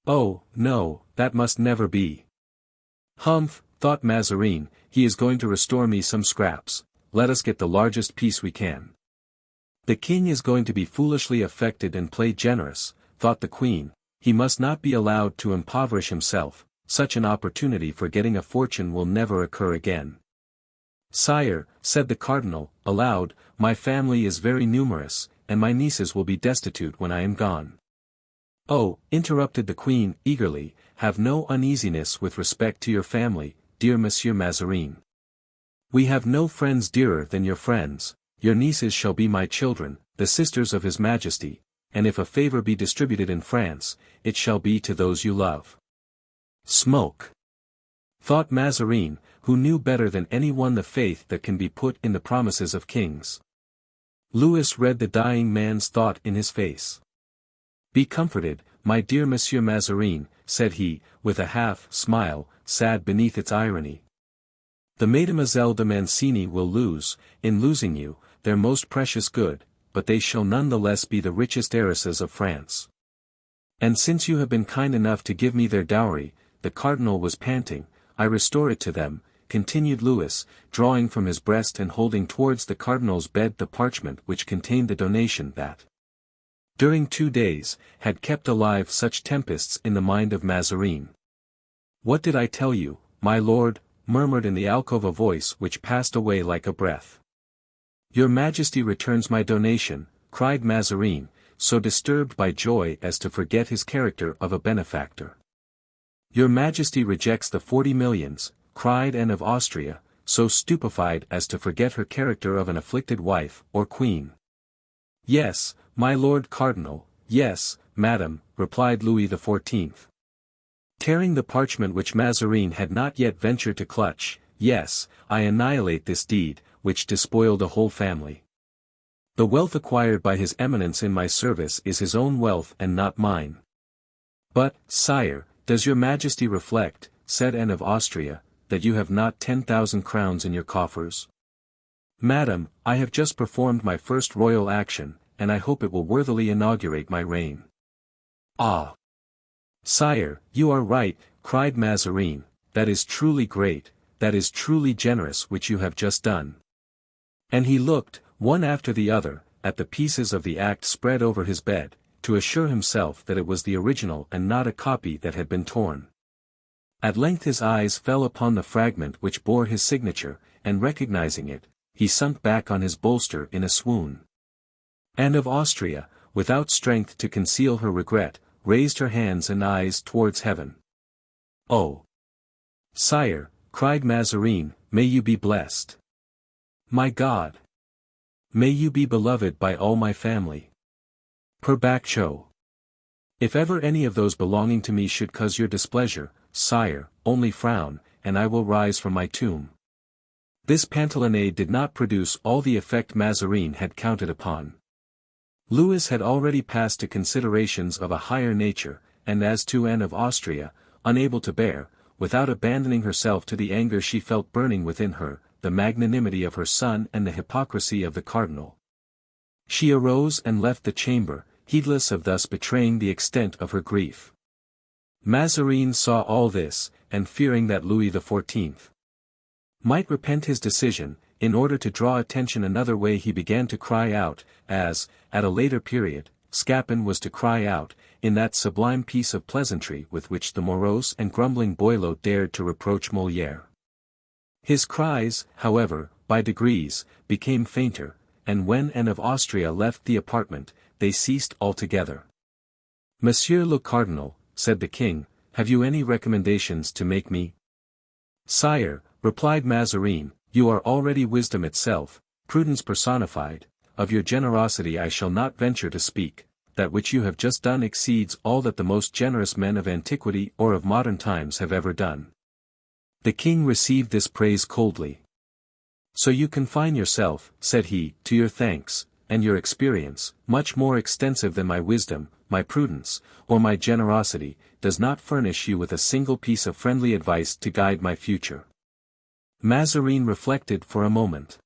"Oh, no, that must never be." "Humph," thought Mazarin, "he is going to restore me some scraps, let us get the largest piece we can." "The king is going to be foolishly affected and play generous," thought the queen, "he must not be allowed to impoverish himself, such an opportunity for getting a fortune will never occur again." "Sire," said the cardinal, aloud, "my family is very numerous, and my nieces will be destitute when I am gone." "Oh," interrupted the queen, eagerly, "have no uneasiness with respect to your family, dear Monsieur Mazarin. We have no friends dearer than your friends, your nieces shall be my children, the sisters of His Majesty, and if a favor be distributed in France, it shall be to those you love." "Smoke!" thought Mazarin, who knew better than any one the faith that can be put in the promises of kings. Louis read the dying man's thought in his face. "Be comforted, my dear Monsieur Mazarin," said he, with a half-smile, sad beneath its irony. "The Mesdemoiselles de Mancini will lose, in losing you, their most precious good, but they shall none the less be the richest heiresses of France. And since you have been kind enough to give me their dowry," the cardinal was panting, "I restore it to them," continued Louis, drawing from his breast and holding towards the cardinal's bed the parchment which contained the donation that, during 2 days, had kept alive such tempests in the mind of Mazarin. "What did I tell you, my lord?" murmured in the alcove a voice which passed away like a breath. "Your Majesty returns my donation," cried Mazarin, so disturbed by joy as to forget his character of a benefactor. "Your Majesty rejects the 40 millions, cried Anne of Austria, so stupefied as to forget her character of an afflicted wife, or queen. "Yes, my lord cardinal, yes, madam," replied Louis XIV. Tearing the parchment which Mazarin had not yet ventured to clutch, "Yes, I annihilate this deed, which despoiled a whole family. The wealth acquired by his eminence in my service is his own wealth and not mine." "But, sire, does your Majesty reflect," said Anne of Austria, that you have not 10,000 crowns in your coffers? Madam, I have just performed my first royal action, and I hope it will worthily inaugurate my reign. Ah! Sire, you are right, cried Mazarin, that is truly great, that is truly generous which you have just done. And he looked, one after the other, at the pieces of the act spread over his bed, to assure himself that it was the original and not a copy that had been torn. At length his eyes fell upon the fragment which bore his signature, and recognizing it, he sunk back on his bolster in a swoon. Anne of Austria, without strength to conceal her regret, raised her hands and eyes towards heaven. "Oh! Sire," cried Mazarin, "may you be blessed. My God! May you be beloved by all my family. Per Baccho. If ever any of those belonging to me should cause your displeasure, sire, only frown, and I will rise from my tomb." This pantalonnade did not produce all the effect Mazarin had counted upon. Louis had already passed to considerations of a higher nature, and as to Anne of Austria, unable to bear, without abandoning herself to the anger she felt burning within her, the magnanimity of her son and the hypocrisy of the cardinal. She arose and left the chamber, heedless of thus betraying the extent of her grief. Mazarin saw all this, and fearing that Louis XIV might repent his decision, in order to draw attention another way he began to cry out, as, at a later period, Scapin was to cry out, in that sublime piece of pleasantry with which the morose and grumbling Boileau dared to reproach Molière. His cries, however, by degrees, became fainter, and when Anne of Austria left the apartment, they ceased altogether. "Monsieur le Cardinal," said the king, "have you any recommendations to make me?" "Sire," replied Mazarin, "you are already wisdom itself, prudence personified. Of your generosity I shall not venture to speak. That which you have just done exceeds all that the most generous men of antiquity or of modern times have ever done." The king received this praise coldly. "So you confine yourself," said he, "to your thanks, and your experience, much more extensive than my wisdom, my prudence, or my generosity, does not furnish you with a single piece of friendly advice to guide my future." Mazarin reflected for a moment.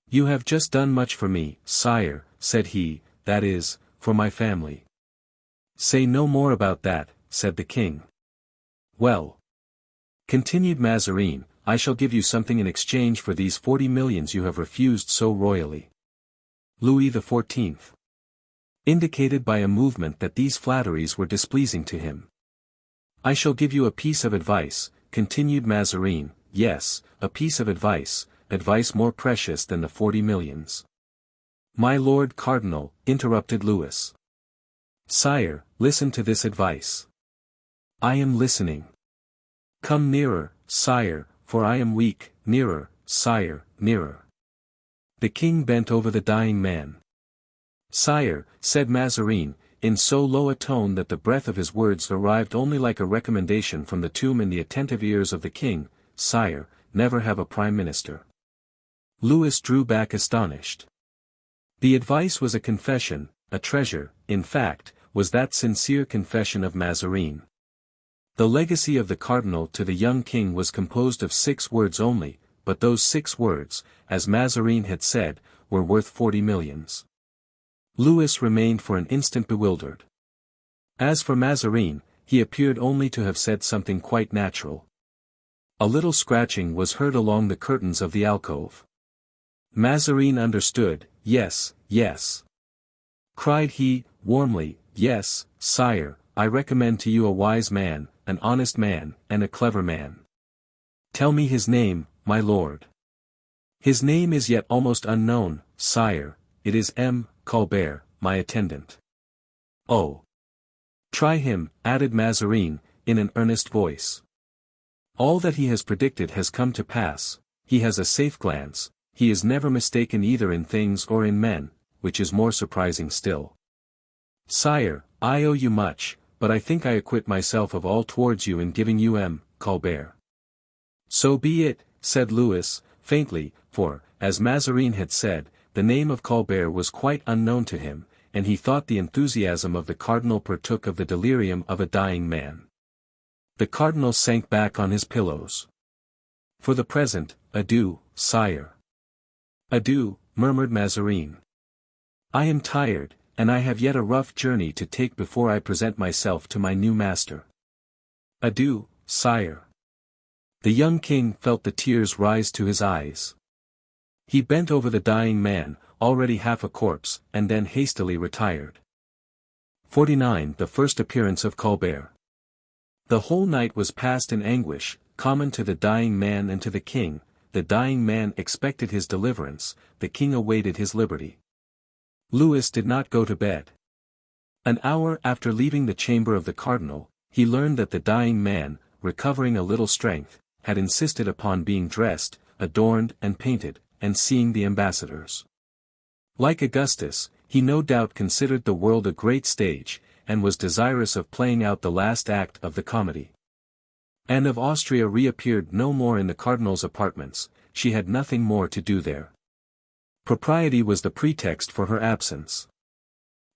"You have just done much for me, sire," said he, "that is, for my family." "Say no more about that," said the king. "Well," continued Mazarin, "I shall give you something in exchange for these 40 millions you have refused so royally." Louis XIV indicated by a movement that these flatteries were displeasing to him. "I shall give you a piece of advice," continued Mazarin, "yes, a piece of advice, advice more precious than the 40 millions. "My lord cardinal," interrupted Louis. "Sire, listen to this advice." "I am listening." "Come nearer, sire, for I am weak, nearer, sire, nearer." The king bent over the dying man. "Sire," said Mazarin, in so low a tone that the breath of his words arrived only like a recommendation from the tomb in the attentive ears of the king, "Sire, never have a prime minister." Louis drew back astonished. The advice was a confession, a treasure, in fact, was that sincere confession of Mazarin. The legacy of the cardinal to the young king was composed of 6 words only, but those 6 words, as Mazarin had said, were worth 40 millions. Louis remained for an instant bewildered. As for Mazarin, he appeared only to have said something quite natural. A little scratching was heard along the curtains of the alcove. Mazarin understood. "Yes, yes," cried he, warmly, "yes, sire, I recommend to you a wise man, an honest man, and a clever man." "Tell me his name, my lord." "His name is yet almost unknown, sire, it is M. Colbert, my attendant." "Oh! Try him," added Mazarin, in an earnest voice. "All that he has predicted has come to pass, he has a safe glance, he is never mistaken either in things or in men, which is more surprising still. Sire, I owe you much, but I think I acquit myself of all towards you in giving you M. Colbert." "So be it," said Louis, faintly, for, as Mazarin had said, the name of Colbert was quite unknown to him, and he thought the enthusiasm of the cardinal partook of the delirium of a dying man. The cardinal sank back on his pillows. For the present, adieu, sire. Adieu, murmured Mazarin. I am tired, and I have yet a rough journey to take before I present myself to my new master. Adieu, sire. The young king felt the tears rise to his eyes. He bent over the dying man, already half a corpse, and then hastily retired. 49. The first appearance of Colbert. The whole night was passed in anguish, common to the dying man and to the king. The dying man expected his deliverance, the king awaited his liberty. Louis did not go to bed. An hour after leaving the chamber of the cardinal, he learned that the dying man, recovering a little strength, had insisted upon being dressed, adorned and painted, and seeing the ambassadors. Like Augustus, he no doubt considered the world a great stage, and was desirous of playing out the last act of the comedy. Anne of Austria reappeared no more in the cardinal's apartments, she had nothing more to do there. Propriety was the pretext for her absence.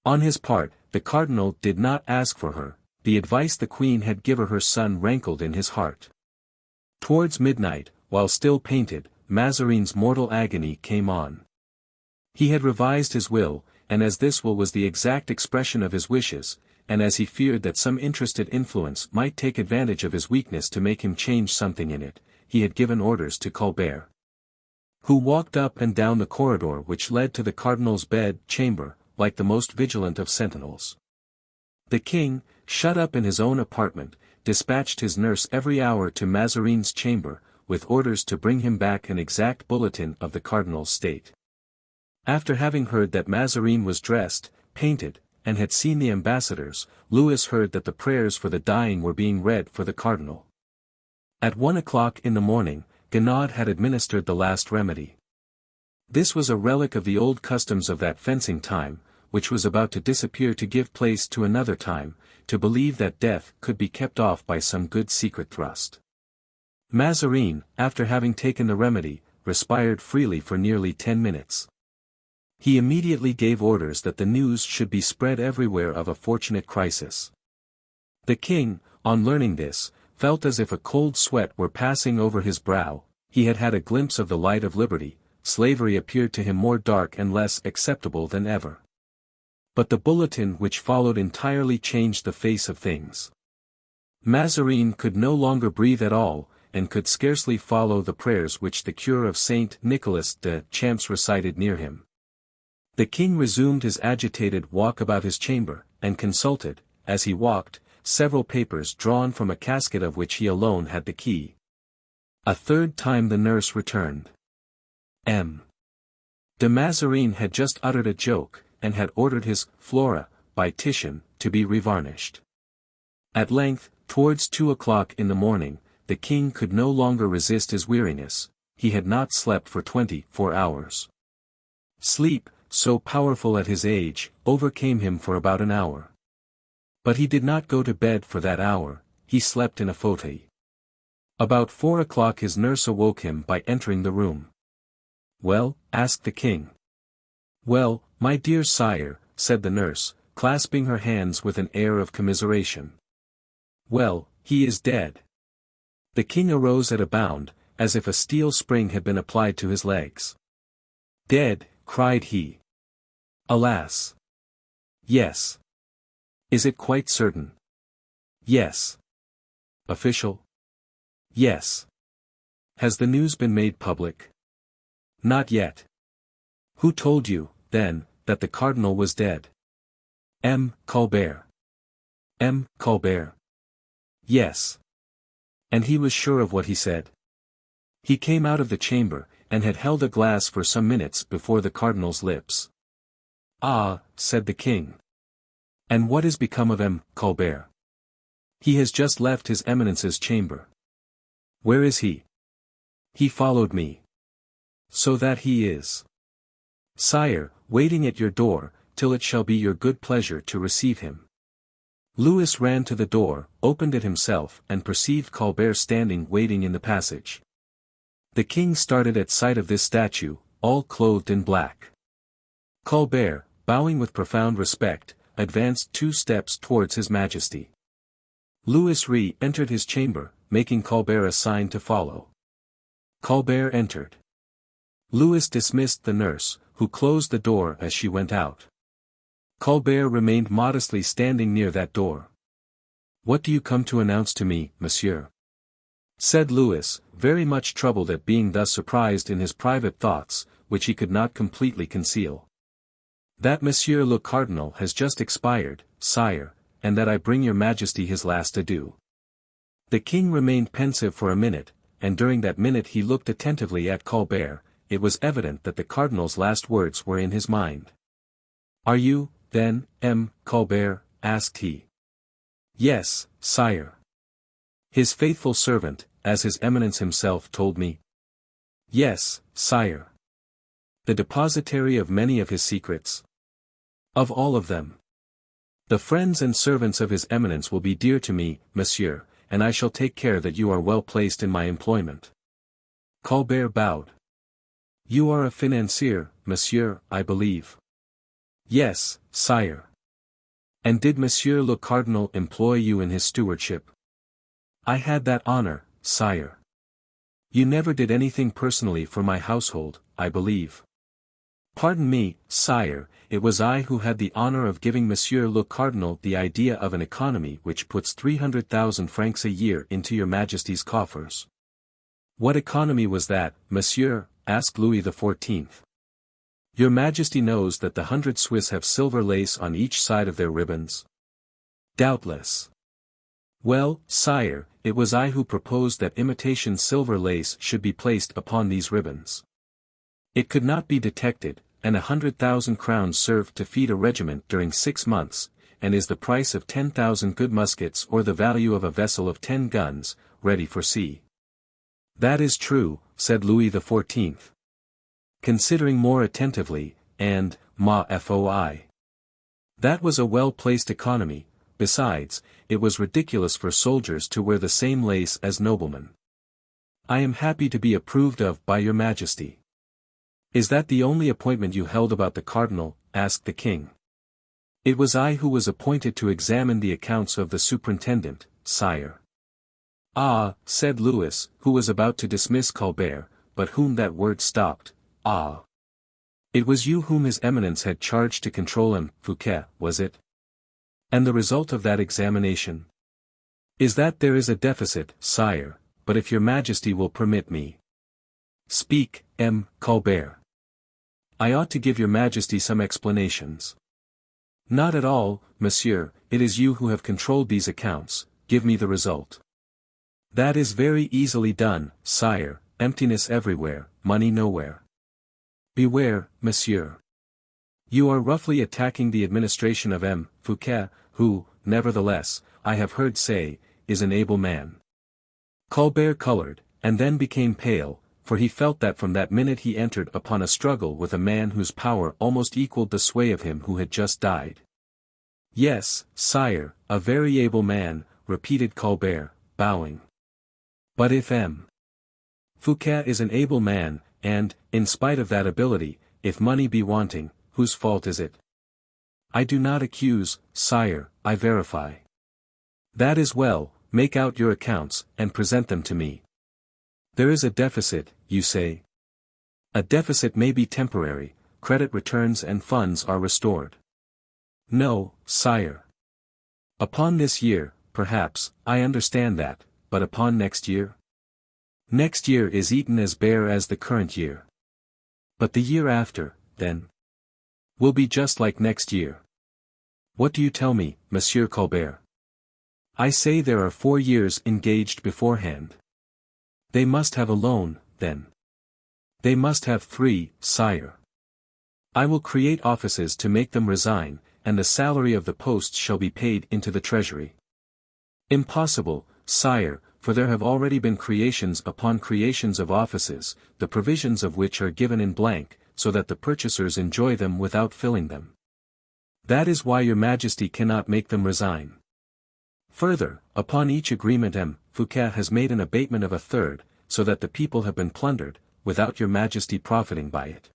On his part, the cardinal did not ask for her, the advice the queen had given her son rankled in his heart. Towards midnight, while still painted, Mazarin's mortal agony came on. He had revised his will, and as this will was the exact expression of his wishes, and as he feared that some interested influence might take advantage of his weakness to make him change something in it, he had given orders to Colbert, who walked up and down the corridor which led to the cardinal's bed-chamber, like the most vigilant of sentinels. The king, shut up in his own apartment, dispatched his nurse every hour to Mazarin's chamber, with orders to bring him back an exact bulletin of the cardinal's state. After having heard that Mazarin was dressed, painted, and had seen the ambassadors, Louis heard that the prayers for the dying were being read for the cardinal. At 1 o'clock in the morning, Guinaud had administered the last remedy. This was a relic of the old customs of that fencing time, which was about to disappear to give place to another time, to believe that death could be kept off by some good secret thrust. Mazarin, after having taken the remedy, respired freely for nearly 10 minutes. He immediately gave orders that the news should be spread everywhere of a fortunate crisis. The king, on learning this, felt as if a cold sweat were passing over his brow. He had had a glimpse of the light of liberty, slavery appeared to him more dark and less acceptable than ever. But the bulletin which followed entirely changed the face of things. Mazarin could no longer breathe at all, and could scarcely follow the prayers which the cure of Saint Nicholas de Champs recited near him. The king resumed his agitated walk about his chamber, and consulted, as he walked, several papers drawn from a casket of which he alone had the key. A third time the nurse returned. M. de Mazarin had just uttered a joke, and had ordered his Flora, by Titian, to be revarnished. At length, towards 2 o'clock in the morning, the king could no longer resist his weariness, he had not slept for 24 hours. Sleep, so powerful at his age, overcame him for about an hour. But he did not go to bed for that hour, he slept in a fauteuil. About 4 o'clock his nurse awoke him by entering the room. "Well?" asked the king. "Well, my dear sire," said the nurse, clasping her hands with an air of commiseration. "Well, he is dead." The king arose at a bound, as if a steel spring had been applied to his legs. "Dead," cried he. "Alas!" "Yes." "Is it quite certain?" "Yes." "Official?" "Yes." "Has the news been made public?" "Not yet." "Who told you, then, that the cardinal was dead?" M. Colbert." M. Colbert. "Yes." "And he was sure of what he said?" "He came out of the chamber, and had held a glass for some minutes before the cardinal's lips." "Ah," said the king. "And what is become of M. Colbert?" "He has just left his eminence's chamber." "Where is he?" "He followed me." "So that he is, sire, waiting at your door, till it shall be your good pleasure to receive him." Louis ran to the door, opened it himself, and perceived Colbert standing waiting in the passage. The king started at sight of this statue, all clothed in black. Colbert, bowing with profound respect, advanced 2 steps towards his majesty. Louis re-entered his chamber, making Colbert a sign to follow. Colbert entered. Louis dismissed the nurse, who closed the door as she went out. Colbert remained modestly standing near that door. "What do you come to announce to me, monsieur?" said Louis, very much troubled at being thus surprised in his private thoughts, which he could not completely conceal. "That Monsieur le Cardinal has just expired, sire, and that I bring your Majesty his last adieu." The king remained pensive for a minute, and during that minute he looked attentively at Colbert. It was evident that the cardinal's last words were in his mind. "Are you, then, M. Colbert?" asked he. "Yes, sire. His faithful servant, as his eminence himself told me." "Yes, sire." "The depositary of many of his secrets?" "Of all of them." "The friends and servants of his eminence will be dear to me, monsieur, and I shall take care that you are well placed in my employment." Colbert bowed. "You are a financier, monsieur, I believe." "Yes, sire." "And did Monsieur le Cardinal employ you in his stewardship?" "I had that honor, sire." "You never did anything personally for my household, I believe." "Pardon me, sire, it was I who had the honor of giving Monsieur le Cardinal the idea of an economy which puts 300,000 francs a year into your Majesty's coffers." "What economy was that, monsieur?" asked Louis XIV. "Your Majesty knows that the 100 Swiss have silver lace on each side of their ribbons?" "Doubtless." "Well, sire, it was I who proposed that imitation silver lace should be placed upon these ribbons. It could not be detected, and 100,000 crowns served to feed a regiment during 6 months, and is the price of 10,000 good muskets or the value of a vessel of 10 guns, ready for sea." "That is true," said Louis XIV. Considering more attentively, and, ma foi. That was a well-placed economy. Besides, it was ridiculous for soldiers to wear the same lace as noblemen. "I am happy to be approved of by your Majesty." "Is that the only appointment you held about the cardinal?" asked the king. "It was I who was appointed to examine the accounts of the superintendent, sire." "Ah," said Louis, who was about to dismiss Colbert, but whom that word stopped. "Ah. It was you whom his eminence had charged to control him, Fouquet, was it? And the result of that examination?" "Is that there is a deficit, sire, but if your Majesty will permit me." "Speak, M. Colbert." "I ought to give your Majesty some explanations." "Not at all, monsieur, it is you who have controlled these accounts, give me the result." "That is very easily done, sire, emptiness everywhere, money nowhere." "Beware, monsieur. You are roughly attacking the administration of M. Fouquet, who, nevertheless, I have heard say, is an able man." Colbert colored, and then became pale, for he felt that from that minute he entered upon a struggle with a man whose power almost equaled the sway of him who had just died. "Yes, sire, a very able man," repeated Colbert, bowing. "But if M. Fouquet is an able man, and, in spite of that ability, if money be wanting, whose fault is it?" "I do not accuse, sire, I verify." "That is well, make out your accounts, and present them to me." "There is a deficit, you say?" "A deficit may be temporary, credit returns and funds are restored." "No, sire." "Upon this year, perhaps, I understand that, but upon next year?" "Next year is eaten as bare as the current year." "But the year after, then?" "Will be just like next year." "What do you tell me, Monsieur Colbert?" "I say there are 4 years engaged beforehand." "They must have a loan, then." "They must have 3, sire." "I will create offices to make them resign, and the salary of the posts shall be paid into the treasury." "Impossible, sire, for there have already been creations upon creations of offices, the provisions of which are given in blank, so that the purchasers enjoy them without filling them. That is why your Majesty cannot make them resign. Further, upon each agreement M. Fouquet has made an abatement of 1/3, so that the people have been plundered, without your Majesty profiting by it."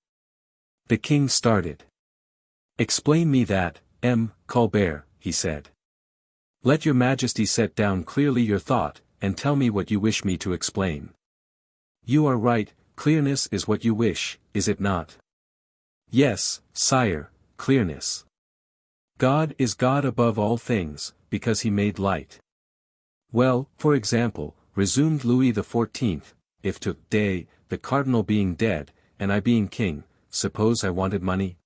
The king started. "Explain me that, M. Colbert," he said. "Let your Majesty set down clearly your thought, and tell me what you wish me to explain." You are right, clearness is what you wish, is it not? Yes, sire, clearness. God is God above all things, because he made light. Well, for example, resumed Louis XIV, if today, the cardinal being dead, and I being king, suppose I wanted money?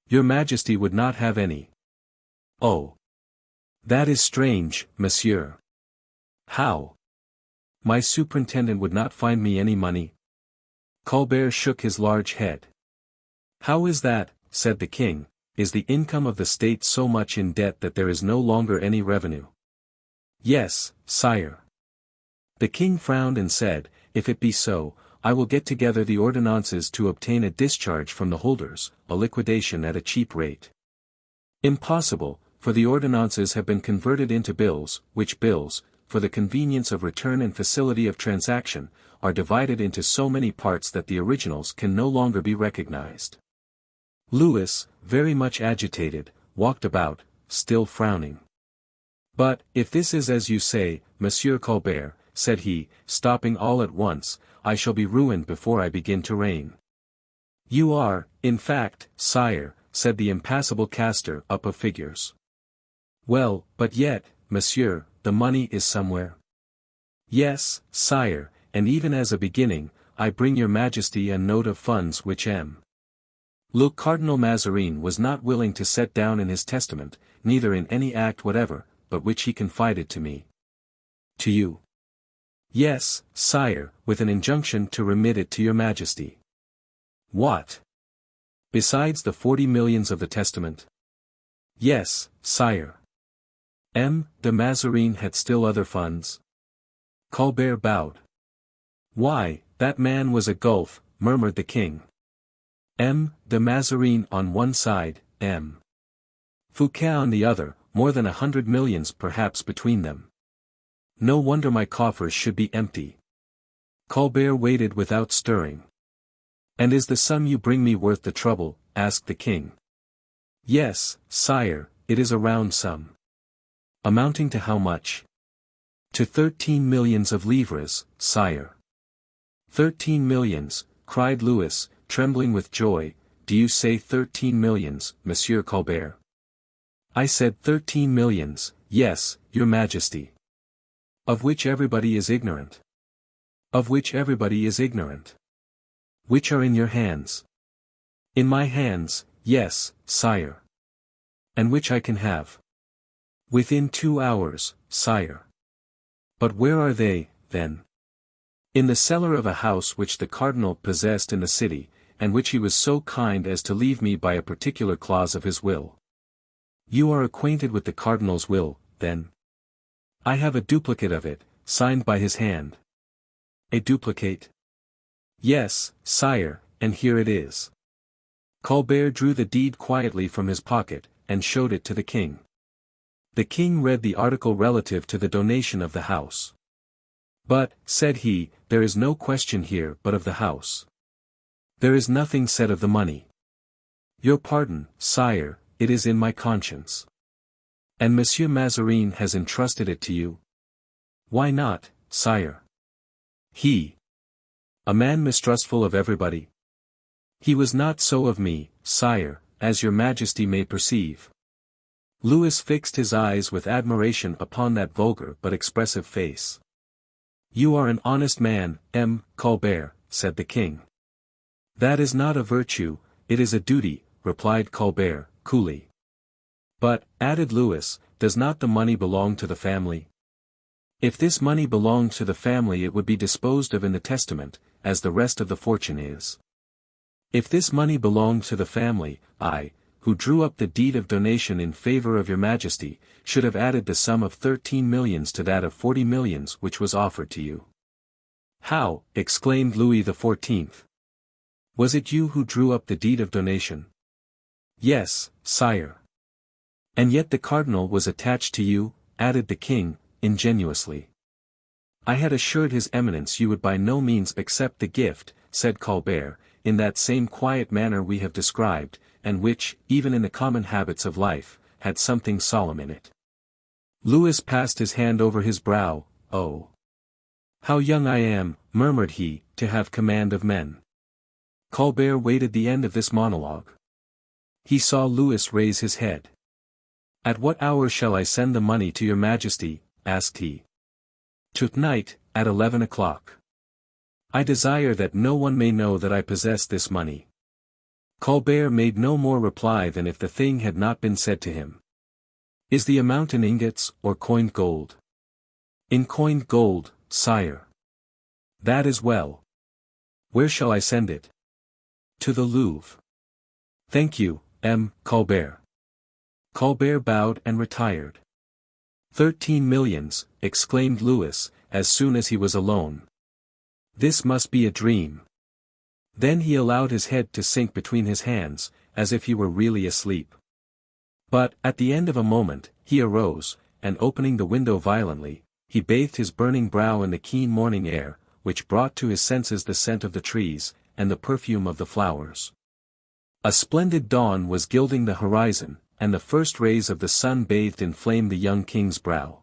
Your Majesty would not have any. Oh. That is strange, monsieur. How? My superintendent would not find me any money? Colbert shook his large head. How is that, said the king, is the income of the state so much in debt that there is no longer any revenue? Yes, sire. The king frowned and said, if it be so, I will get together the ordinances to obtain a discharge from the holders, a liquidation at a cheap rate. Impossible, for the ordinances have been converted into bills, which bills, for the convenience of return and facility of transaction, are divided into so many parts that the originals can no longer be recognized. Louis, very much agitated, walked about, still frowning. But, if this is as you say, Monsieur Colbert, said he, stopping all at once, I shall be ruined before I begin to reign. You are, in fact, sire, said the impassible caster up of figures. Well, but yet, monsieur, the money is somewhere. Yes, sire, and even as a beginning, I bring your Majesty a note of funds which Look, Cardinal Mazarin was not willing to set down in his testament, neither in any act whatever, but which he confided to me. To you. Yes, sire, with an injunction to remit it to your Majesty. What? Besides the 40 millions of the testament? Yes, sire. De Mazarin had still other funds? Colbert bowed. Why, that man was a gulf, murmured the king. De Mazarin on one side, Fouquet on the other, more than 100 millions perhaps between them. No wonder my coffers should be empty. Colbert waited without stirring. And is the sum you bring me worth the trouble? Asked the king. Yes, sire, it is a round sum. Amounting to how much? To 13 millions of livres, sire. 13 millions, cried Louis, trembling with joy, do you say 13 millions, Monsieur Colbert? I said 13 millions, yes, your Majesty. Of which everybody is ignorant. Of which everybody is ignorant. Which are in your hands. In my hands, yes, sire. And which I can have. Within 2 hours, sire. But where are they, then? In the cellar of a house which the cardinal possessed in the city, and which he was so kind as to leave me by a particular clause of his will. You are acquainted with the cardinal's will, then? I have a duplicate of it, signed by his hand. A duplicate? Yes, sire, and here it is. Colbert drew the deed quietly from his pocket, and showed it to the king. The king read the article relative to the donation of the house. But, said he, there is no question here but of the house. There is nothing said of the money. Your pardon, sire, it is in my conscience. And Monsieur Mazarin has entrusted it to you? Why not, sire? He. A man mistrustful of everybody? He was not so of me, sire, as your Majesty may perceive. Louis fixed his eyes with admiration upon that vulgar but expressive face. You are an honest man, Colbert, said the king. That is not a virtue, it is a duty, replied Colbert, coolly. But, added Louis, does not the money belong to the family? If this money belonged to the family it would be disposed of in the testament, as the rest of the fortune is. If this money belonged to the family, I, who drew up the deed of donation in favor of your Majesty, should have added the sum of 13 millions to that of 40 millions which was offered to you. How, exclaimed Louis XIV. Was it you who drew up the deed of donation? Yes, sire. And yet the cardinal was attached to you, added the king, ingenuously. I had assured his eminence you would by no means accept the gift, said Colbert, in that same quiet manner we have described, and which, even in the common habits of life, had something solemn in it. Louis passed his hand over his brow, oh. How young I am, murmured he, to have command of men. Colbert waited the end of this monologue. He saw Louis raise his head. At what hour shall I send the money to your majesty? Asked he. Tonight, at 11 o'clock. I desire that no one may know that I possess this money. Colbert made no more reply than if the thing had not been said to him. Is the amount in ingots, or coined gold? In coined gold, sire. That is well. Where shall I send it? To the Louvre. Thank you, M. Colbert. Colbert bowed and retired. 13 millions, exclaimed Louis, as soon as he was alone. This must be a dream. Then he allowed his head to sink between his hands, as if he were really asleep. But, at the end of a moment, he arose, and opening the window violently, he bathed his burning brow in the keen morning air, which brought to his senses the scent of the trees, and the perfume of the flowers. A splendid dawn was gilding the horizon, and the first rays of the sun bathed in flame the young king's brow.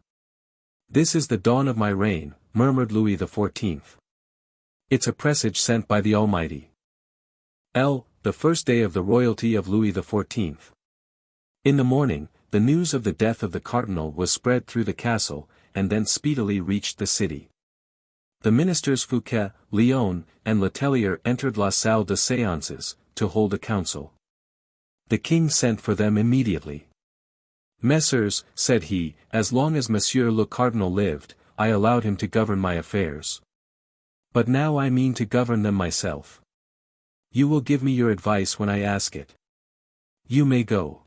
This is the dawn of my reign, murmured Louis XIV. It's a presage sent by the Almighty. The first day of the royalty of Louis XIV. In the morning, the news of the death of the cardinal was spread through the castle, and then speedily reached the city. The ministers Fouquet, Lyon, and Letellier entered la salle de séances, to hold a council. The king sent for them immediately. Messieurs, said he, as long as Monsieur le Cardinal lived, I allowed him to govern my affairs. But now I mean to govern them myself. You will give me your advice when I ask it. You may go.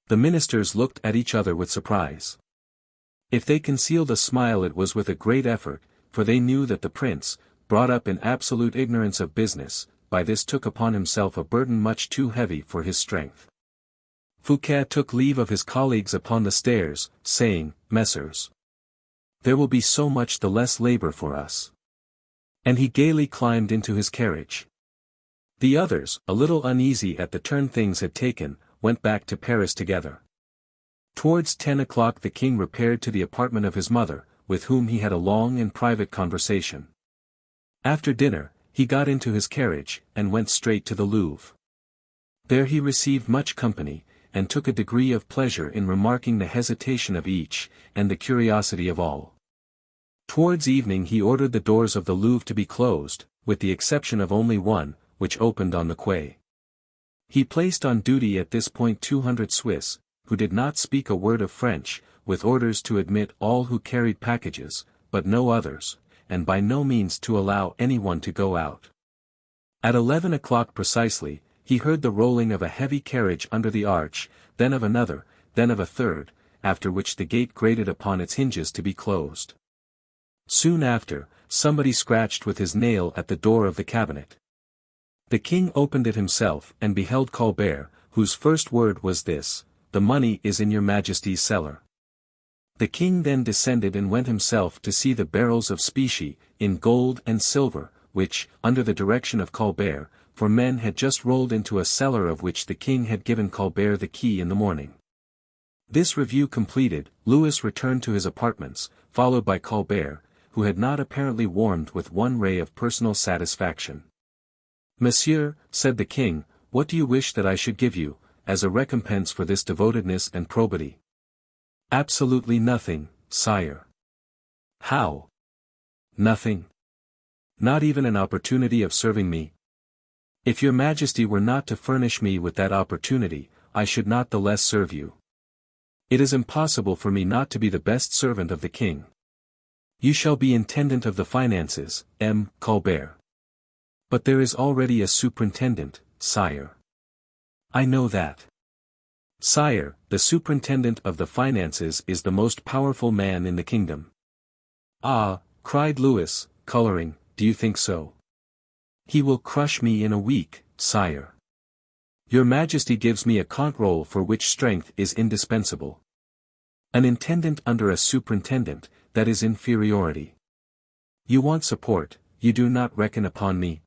The ministers looked at each other with surprise. If they concealed a smile it was with a great effort, for they knew that the prince, brought up in absolute ignorance of business, by this took upon himself a burden much too heavy for his strength. Fouquet took leave of his colleagues upon the stairs, saying, Messieurs, there will be so much the less labor for us. And he gaily climbed into his carriage. The others, a little uneasy at the turn things had taken, went back to Paris together. Towards 10 o'clock the king repaired to the apartment of his mother, with whom he had a long and private conversation. After dinner, he got into his carriage, and went straight to the Louvre. There he received much company, and took a degree of pleasure in remarking the hesitation of each, and the curiosity of all. Towards evening he ordered the doors of the Louvre to be closed, with the exception of only one, which opened on the quay. He placed on duty at this point 200 Swiss, who did not speak a word of French, with orders to admit all who carried packages, but no others, and by no means to allow anyone to go out. At 11 o'clock precisely, he heard the rolling of a heavy carriage under the arch, then of another, then of a third, after which the gate grated upon its hinges to be closed. Soon after, somebody scratched with his nail at the door of the cabinet. The king opened it himself and beheld Colbert, whose first word was this, "The money is in your majesty's cellar." The king then descended and went himself to see the barrels of specie, in gold and silver, which, under the direction of Colbert, for men had just rolled into a cellar of which the king had given Colbert the key in the morning. This review completed, Louis returned to his apartments, followed by Colbert, who had not apparently warmed with one ray of personal satisfaction. "Monsieur," said the king, "what do you wish that I should give you, as a recompense for this devotedness and probity?" "Absolutely nothing, sire." "How? Nothing? Not even an opportunity of serving me?" "If your majesty were not to furnish me with that opportunity, I should not the less serve you. It is impossible for me not to be the best servant of the king." "You shall be intendant of the finances, M. Colbert." "But there is already a superintendent, sire." "I know that." "Sire, the superintendent of the finances is the most powerful man in the kingdom." "Ah," cried Louis, coloring, "do you think so?" "He will crush me in a week, sire." "Your majesty gives me a cant roll for which strength is indispensable. An intendant under a superintendent, that is inferiority. You want support, you do not reckon upon me.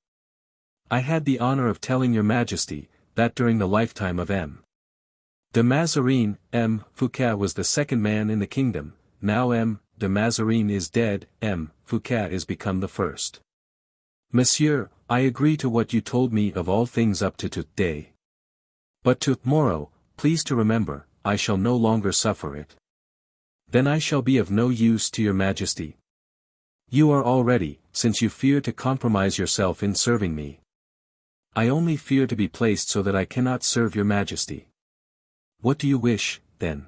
I had the honor of telling your majesty, that during the lifetime of M. de Mazarin, M. Fouquet was the second man in the kingdom, now M. de Mazarin is dead, M. Fouquet is become the first. Monsieur, I agree to what you told me of all things up to today. But tomorrow, please to remember, I shall no longer suffer it. Then I shall be of no use to your majesty. You are already, since you fear to compromise yourself in serving me. I only fear to be placed so that I cannot serve your majesty. What do you wish, then?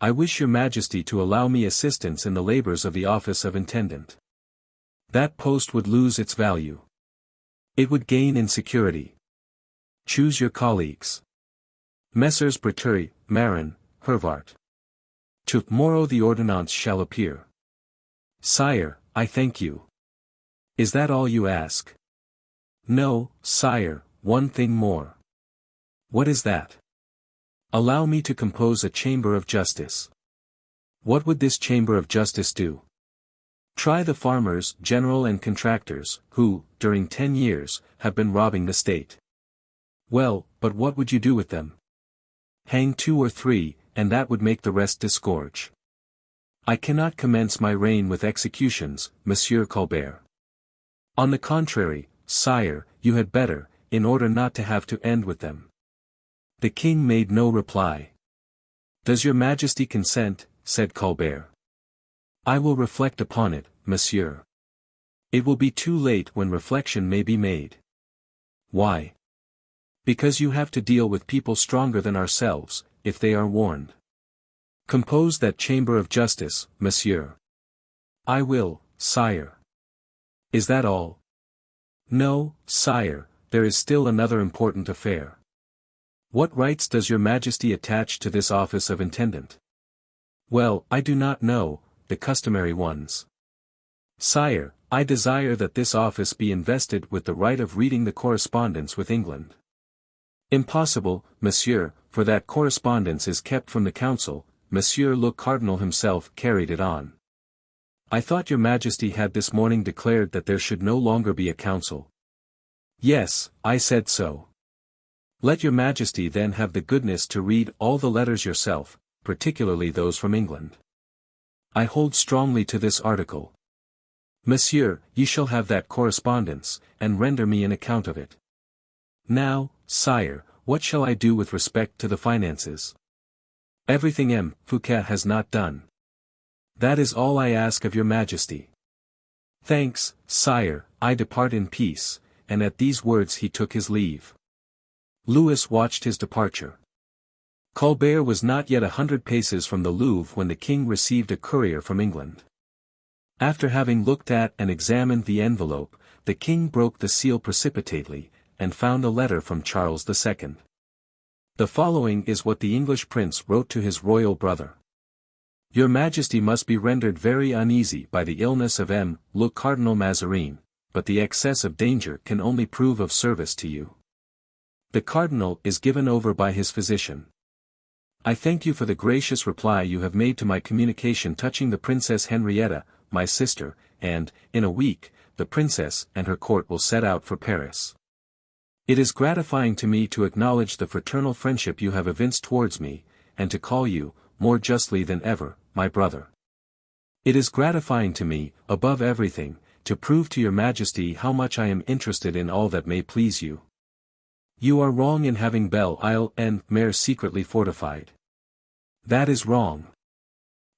I wish your majesty to allow me assistance in the labors of the office of intendant. That post would lose its value. It would gain in security. Choose your colleagues. Messrs. Breteuil, Marin, Hervart. Tomorrow the ordonnance shall appear. Sire, I thank you. Is that all you ask? No, sire, one thing more. What is that? Allow me to compose a chamber of justice. What would this chamber of justice do? Try the farmers, general and contractors, who, during 10 years, have been robbing the state. Well, but what would you do with them? Hang 2 or 3, and that would make the rest disgorge. I cannot commence my reign with executions, Monsieur Colbert. On the contrary, sire, you had better, in order not to have to end with them. The king made no reply. Does your majesty consent? Said Colbert. I will reflect upon it, monsieur. It will be too late when reflection may be made. Why? Because you have to deal with people stronger than ourselves, if they are warned. Compose that chamber of justice, monsieur. I will, sire. Is that all? No, sire, there is still another important affair. What rights does your majesty attach to this office of intendant? Well, I do not know, the customary ones. Sire, I desire that this office be invested with the right of reading the correspondence with England. Impossible, monsieur, for that correspondence is kept from the council, Monsieur le Cardinal himself carried it on. I thought your majesty had this morning declared that there should no longer be a council. Yes, I said so. Let your majesty then have the goodness to read all the letters yourself, particularly those from England. I hold strongly to this article. Monsieur, you shall have that correspondence, and render me an account of it. Now, sire, what shall I do with respect to the finances? Everything M. Fouquet has not done. That is all I ask of your majesty. Thanks, sire, I depart in peace, and at these words he took his leave. Louis watched his departure. Colbert was not yet 100 paces from the Louvre when the king received a courier from England. After having looked at and examined the envelope, the king broke the seal precipitately, and found a letter from Charles II. The following is what the English prince wrote to his royal brother. Your majesty must be rendered very uneasy by the illness of M. le Cardinal Mazarin, but the excess of danger can only prove of service to you. The cardinal is given over by his physician. I thank you for the gracious reply you have made to my communication touching the Princess Henrietta, my sister, and, in a week, the princess and her court will set out for Paris. It is gratifying to me to acknowledge the fraternal friendship you have evinced towards me, and to call you, more justly than ever, my brother. It is gratifying to me, above everything, to prove to your majesty how much I am interested in all that may please you. You are wrong in having Belle Isle and Mere secretly fortified. That is wrong.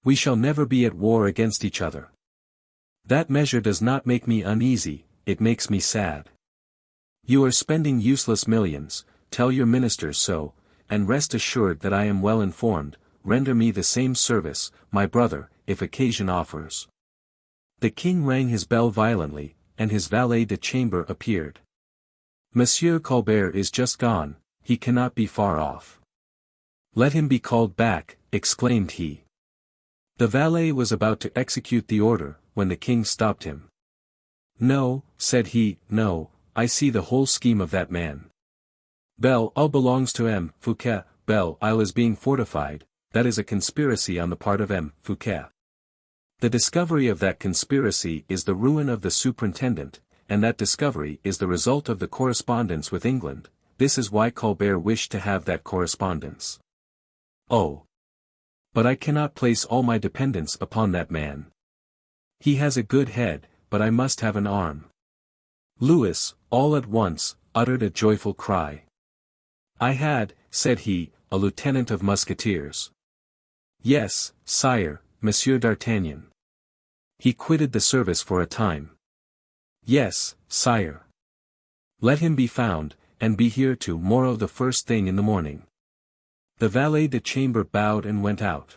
We shall never be at war against each other. That measure does not make me uneasy, it makes me sad. You are spending useless millions, tell your ministers so, and rest assured that I am well informed, render me the same service, my brother, if occasion offers. The king rang his bell violently, and his valet de chambre appeared. Monsieur Colbert is just gone, he cannot be far off. Let him be called back, exclaimed he. The valet was about to execute the order, when the king stopped him. No, said he, no, I see the whole scheme of that man. Belle Isle belongs to M. Fouquet, Belle Isle is being fortified, that is a conspiracy on the part of M. Fouquet. The discovery of that conspiracy is the ruin of the superintendent, and that discovery is the result of the correspondence with England. This is why Colbert wished to have that correspondence. Oh! But I cannot place all my dependence upon that man. He has a good head, but I must have an arm. Louis, all at once, uttered a joyful cry. I had, said he, a lieutenant of musketeers. Yes, sire, Monsieur d'Artagnan. He quitted the service for a time. Yes, sire. Let him be found, and be here to-morrow the first thing in the morning. The valet de chambre bowed and went out.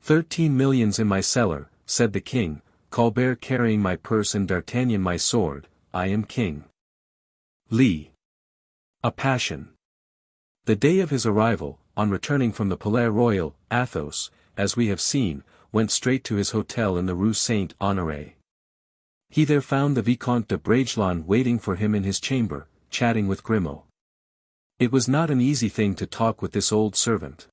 13 millions in my cellar, said the king, Colbert carrying my purse and D'Artagnan my sword, I am king. Lee. A passion. The day of his arrival, on returning from the Palais Royal, Athos, as we have seen, went straight to his hotel in the Rue Saint-Honoré. He there found the Vicomte de Bragelonne waiting for him in his chamber, chatting with Grimaud. It was not an easy thing to talk with this old servant.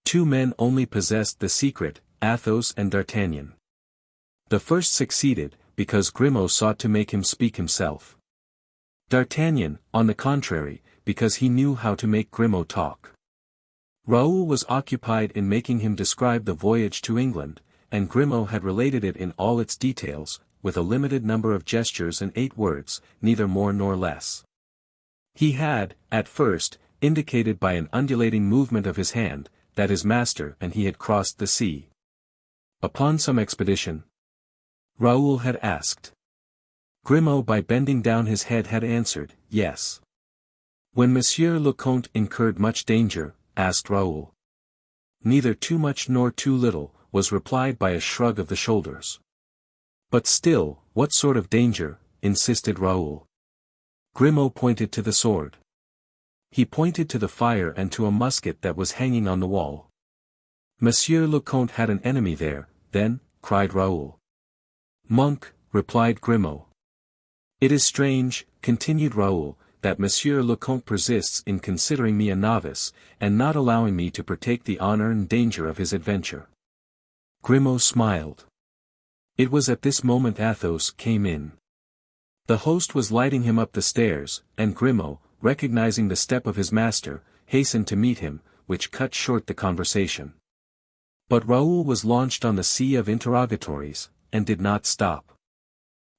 Two men only possessed the secret, Athos and D'Artagnan. The first succeeded, because Grimaud sought to make him speak himself. D'Artagnan, on the contrary, because he knew how to make Grimaud talk. Raoul was occupied in making him describe the voyage to England, and Grimaud had related it in all its details, with a limited number of gestures and 8 words, neither more nor less. He had, at first, indicated by an undulating movement of his hand, that his master and he had crossed the sea. Upon some expedition? Raoul had asked. Grimaud by bending down his head had answered, yes. When Monsieur le Comte incurred much danger, asked Raoul. Neither too much nor too little, was replied by a shrug of the shoulders. But still, what sort of danger, insisted Raoul. Grimaud pointed to the sword. He pointed to the fire and to a musket that was hanging on the wall. Monsieur le Comte had an enemy there, then, cried Raoul. Monk, replied Grimaud. It is strange, continued Raoul, that Monsieur le Comte persists in considering me a novice, and not allowing me to partake the honor and danger of his adventure. Grimaud smiled. It was at this moment Athos came in. The host was lighting him up the stairs, and Grimaud, recognizing the step of his master, hastened to meet him, which cut short the conversation. But Raoul was launched on the sea of interrogatories, and did not stop.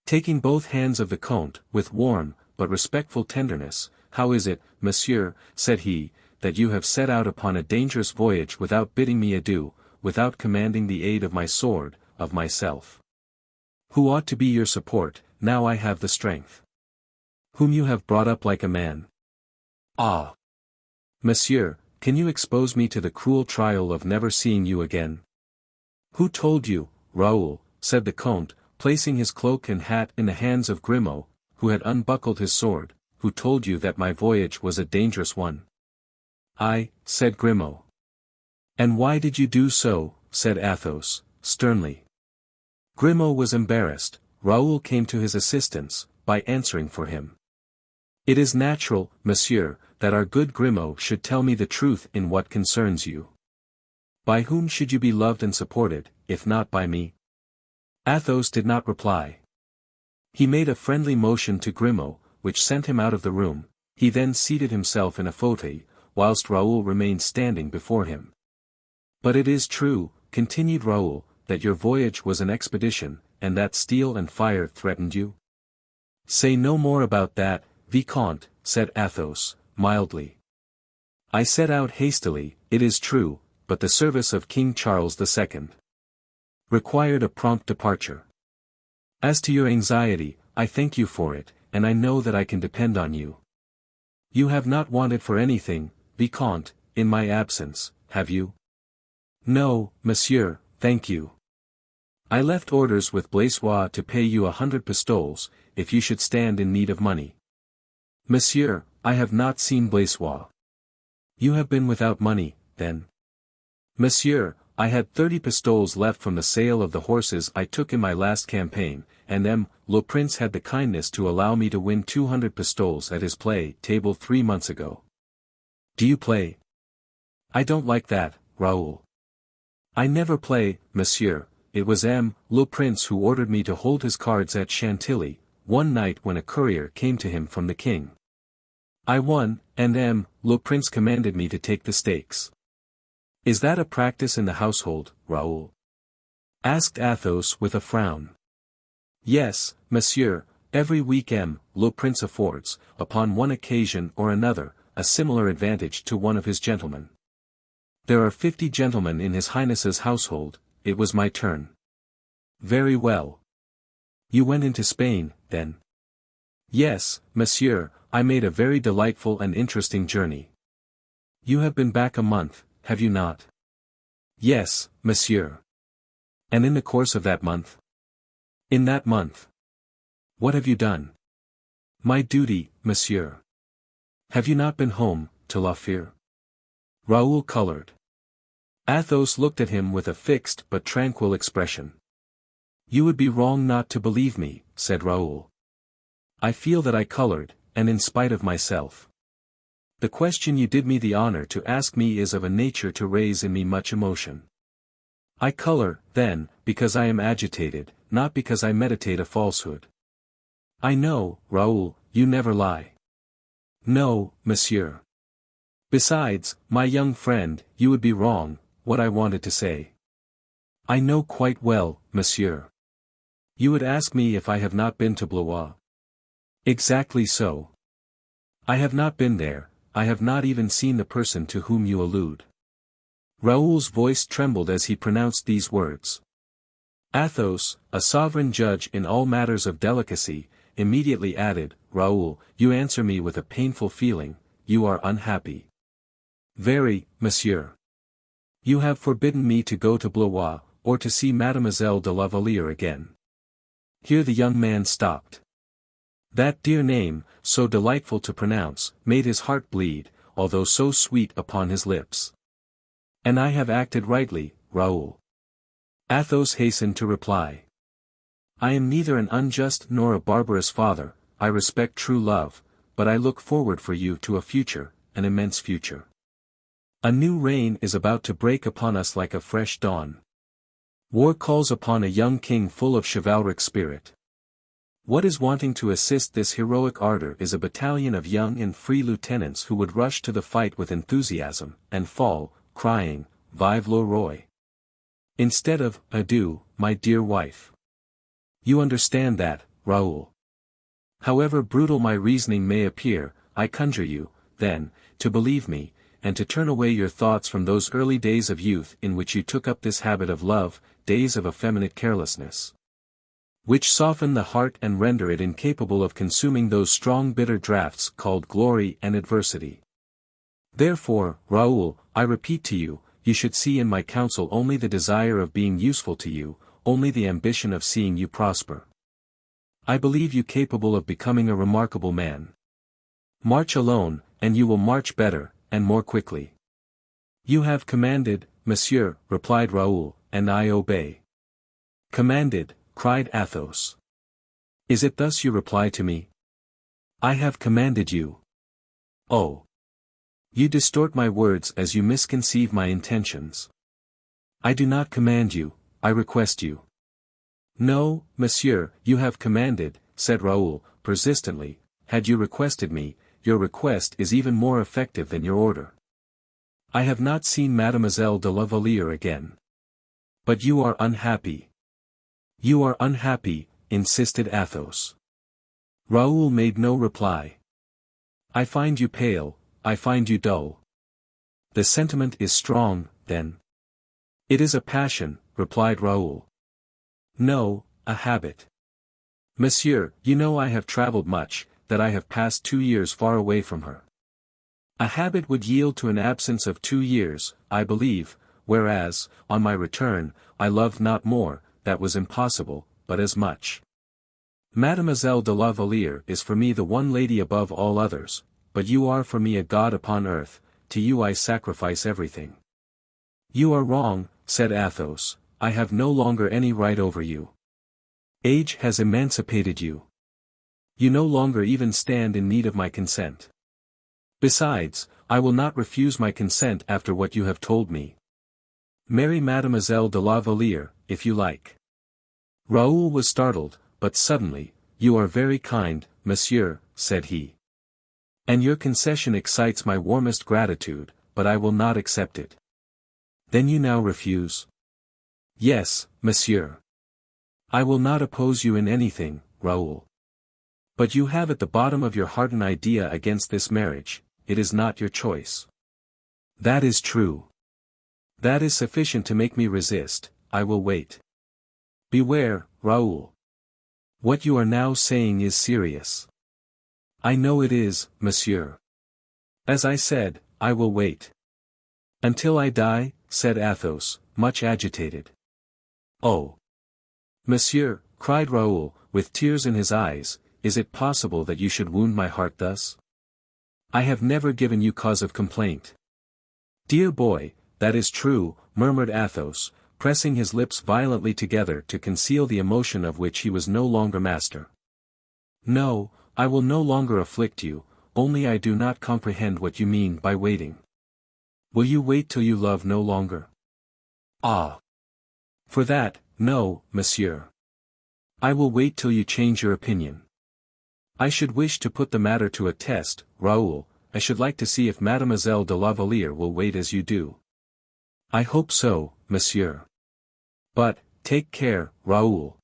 Taking both hands of the Comte, with warm, but respectful tenderness, "How is it, monsieur," said he, "that you have set out upon a dangerous voyage without bidding me adieu, without commanding the aid of my sword, of myself? Who ought to be your support, now I have the strength? Whom you have brought up like a man? Ah! Monsieur, can you expose me to the cruel trial of never seeing you again?" "Who told you, Raoul," said the Comte, placing his cloak and hat in the hands of Grimaud, who had unbuckled his sword, "who told you that my voyage was a dangerous one?" "I," said Grimaud. "And why did you do so?" said Athos, sternly. Grimaud was embarrassed. Raoul came to his assistance, by answering for him. "It is natural, monsieur, that our good Grimaud should tell me the truth in what concerns you. By whom should you be loved and supported, if not by me?" Athos did not reply. He made a friendly motion to Grimaud, which sent him out of the room. He then seated himself in a fauteuil, whilst Raoul remained standing before him. "But it is true," continued Raoul, "that your voyage was an expedition, and that steel and fire threatened you?" "Say no more about that, Vicomte," said Athos, mildly. "I set out hastily, it is true, but the service of King Charles II required a prompt departure. As to your anxiety, I thank you for it, and I know that I can depend on you. You have not wanted for anything, Vicomte, in my absence, have you?" "No, monsieur, thank you. I left orders with Blaisois to pay you 100 pistoles, if you should stand in need of money." "Monsieur, I have not seen Blaisois." "You have been without money, then?" "Monsieur, I had 30 pistoles left from the sale of the horses I took in my last campaign, and le Prince had the kindness to allow me to win 200 pistoles at his play table 3 months ago." "Do you play?" "I don't like that, Raoul." "I never play, monsieur. It was le Prince who ordered me to hold his cards at Chantilly, one night when a courier came to him from the king. I won, and le Prince commanded me to take the stakes." Is that a practice in the household, Raoul? Asked Athos with a frown. Yes, monsieur, every week le prince affords, upon one occasion or another, a similar advantage to one of his gentlemen. There are 50 gentlemen in his highness's household, it was my turn. Very well. You went into Spain, then? Yes, monsieur, I made a very delightful and interesting journey. You have been back a month, have you not? Yes, monsieur. And in the course of that month? In that month. What have you done? My duty, monsieur. Have you not been home, to La Fere? Raoul colored. Athos looked at him with a fixed but tranquil expression. You would be wrong not to believe me, said Raoul. I feel that I colored, and in spite of myself. The question you did me the honor to ask me is of a nature to raise in me much emotion. I color, then, because I am agitated, not because I meditate a falsehood. I know, Raoul, you never lie. No, monsieur. Besides, my young friend, you would be wrong, what I wanted to say. I know quite well, monsieur. You would ask me if I have not been to Blois. Exactly so. I have not been there, I have not even seen the person to whom you allude. Raoul's voice trembled as he pronounced these words. Athos, a sovereign judge in all matters of delicacy, immediately added, Raoul, you answer me with a painful feeling, you are unhappy. Very, monsieur. You have forbidden me to go to Blois, or to see Mademoiselle de la Valliere again. Here the young man stopped. That dear name, so delightful to pronounce, made his heart bleed, although so sweet upon his lips. And I have acted rightly, Raoul. Athos hastened to reply. I am neither an unjust nor a barbarous father, I respect true love, but I look forward for you to a future, an immense future. A new reign is about to break upon us like a fresh dawn. War calls upon a young king full of chivalric spirit. What is wanting to assist this heroic ardor is a battalion of young and free lieutenants who would rush to the fight with enthusiasm, and fall, crying, Vive le roi! Instead of, Adieu, my dear wife. You understand that, Raoul. However brutal my reasoning may appear, I conjure you, then, to believe me, and to turn away your thoughts from those early days of youth in which you took up this habit of love, days of effeminate carelessness, which soften the heart and render it incapable of consuming those strong bitter draughts called glory and adversity. Therefore, Raoul, I repeat to you, you should see in my counsel only the desire of being useful to you, only the ambition of seeing you prosper. I believe you capable of becoming a remarkable man. March alone, and you will march better, and more quickly. You have commanded, monsieur, replied Raoul, and I obey. Commanded, cried Athos. Is it thus you reply to me? I have commanded you. Oh! You distort my words as you misconceive my intentions. I do not command you, I request you. No, monsieur, you have commanded, said Raoul, persistently, had you requested me, your request is even more effective than your order. I have not seen Mademoiselle de la Valliere again. But you are unhappy. You are unhappy, insisted Athos. Raoul made no reply. I find you pale, I find you dull. The sentiment is strong, then. It is a passion, replied Raoul. No, a habit. Monsieur, you know I have traveled much, that I have passed 2 years far away from her. A habit would yield to an absence of 2 years, I believe, whereas, on my return, I loved not more, that was impossible, but as much. Mademoiselle de la Valliere is for me the one lady above all others, but you are for me a god upon earth, to you I sacrifice everything. You are wrong, said Athos, I have no longer any right over you. Age has emancipated you. You no longer even stand in need of my consent. Besides, I will not refuse my consent after what you have told me. Marry Mademoiselle de la Valliere, if you like. Raoul was startled, but suddenly, you are very kind, monsieur, said he. And your concession excites my warmest gratitude, but I will not accept it. Then you now refuse? Yes, monsieur. I will not oppose you in anything, Raoul. But you have at the bottom of your heart an idea against this marriage, it is not your choice. That is true. That is sufficient to make me resist, I will wait. Beware, Raoul. What you are now saying is serious. I know it is, monsieur. As I said, I will wait. Until I die, said Athos, much agitated. Oh! Monsieur, cried Raoul, with tears in his eyes, is it possible that you should wound my heart thus? I have never given you cause of complaint. Dear boy, that is true, murmured Athos, pressing his lips violently together to conceal the emotion of which he was no longer master. No, I will no longer afflict you, only I do not comprehend what you mean by waiting. Will you wait till you love no longer? Ah! For that, no, monsieur. I will wait till you change your opinion. I should wish to put the matter to a test, Raoul, I should like to see if Mademoiselle de la Valliere will wait as you do. I hope so, monsieur. But, take care, Raoul.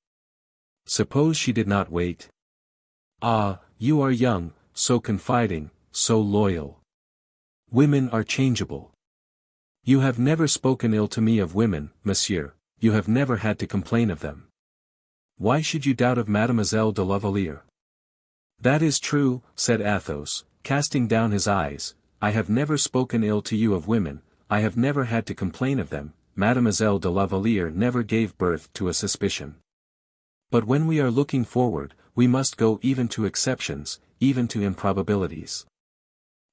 Suppose she did not wait? Ah, you are young, so confiding, so loyal. Women are changeable. You have never spoken ill to me of women, monsieur, you have never had to complain of them. Why should you doubt of Mademoiselle de la Valliere? That is true, said Athos, casting down his eyes, I have never spoken ill to you of women, I have never had to complain of them, Mademoiselle de la Valliere never gave birth to a suspicion. But when we are looking forward, we must go even to exceptions, even to improbabilities.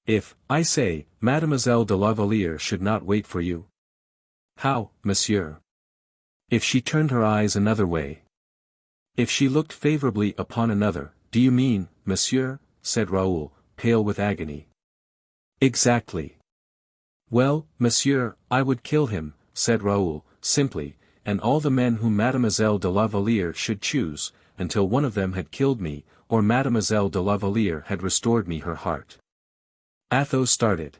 If, I say, Mademoiselle de la Valliere should not wait for you? How, monsieur? If she turned her eyes another way? If she looked favorably upon another, do you mean, monsieur? Said Raoul, pale with agony. Exactly. Well, monsieur, I would kill him, said Raoul, simply, and all the men whom Mademoiselle de la Valliere should choose, until one of them had killed me, or Mademoiselle de la Valliere had restored me her heart. Athos started.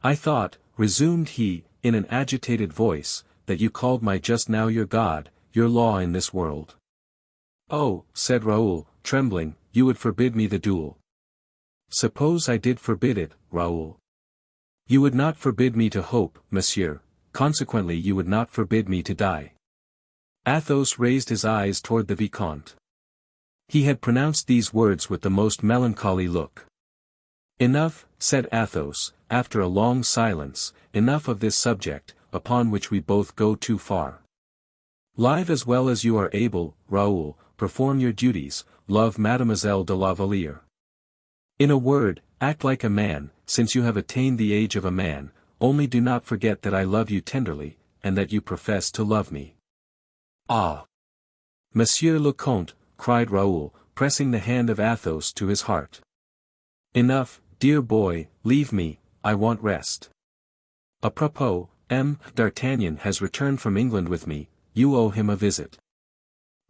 I thought, resumed he, in an agitated voice, that you called my just now your God, your law in this world. Oh, said Raoul, trembling, you would forbid me the duel. Suppose I did forbid it, Raoul. You would not forbid me to hope, monsieur, consequently you would not forbid me to die. Athos raised his eyes toward the Vicomte. He had pronounced these words with the most melancholy look. Enough, said Athos, after a long silence, enough of this subject, upon which we both go too far. Live as well as you are able, Raoul, perform your duties, love Mademoiselle de la Valliere. In a word, act like a man, since you have attained the age of a man, only do not forget that I love you tenderly, and that you profess to love me. Ah! Monsieur le Comte, cried Raoul, pressing the hand of Athos to his heart. Enough, dear boy, leave me, I want rest. A propos, D'Artagnan has returned from England with me, you owe him a visit.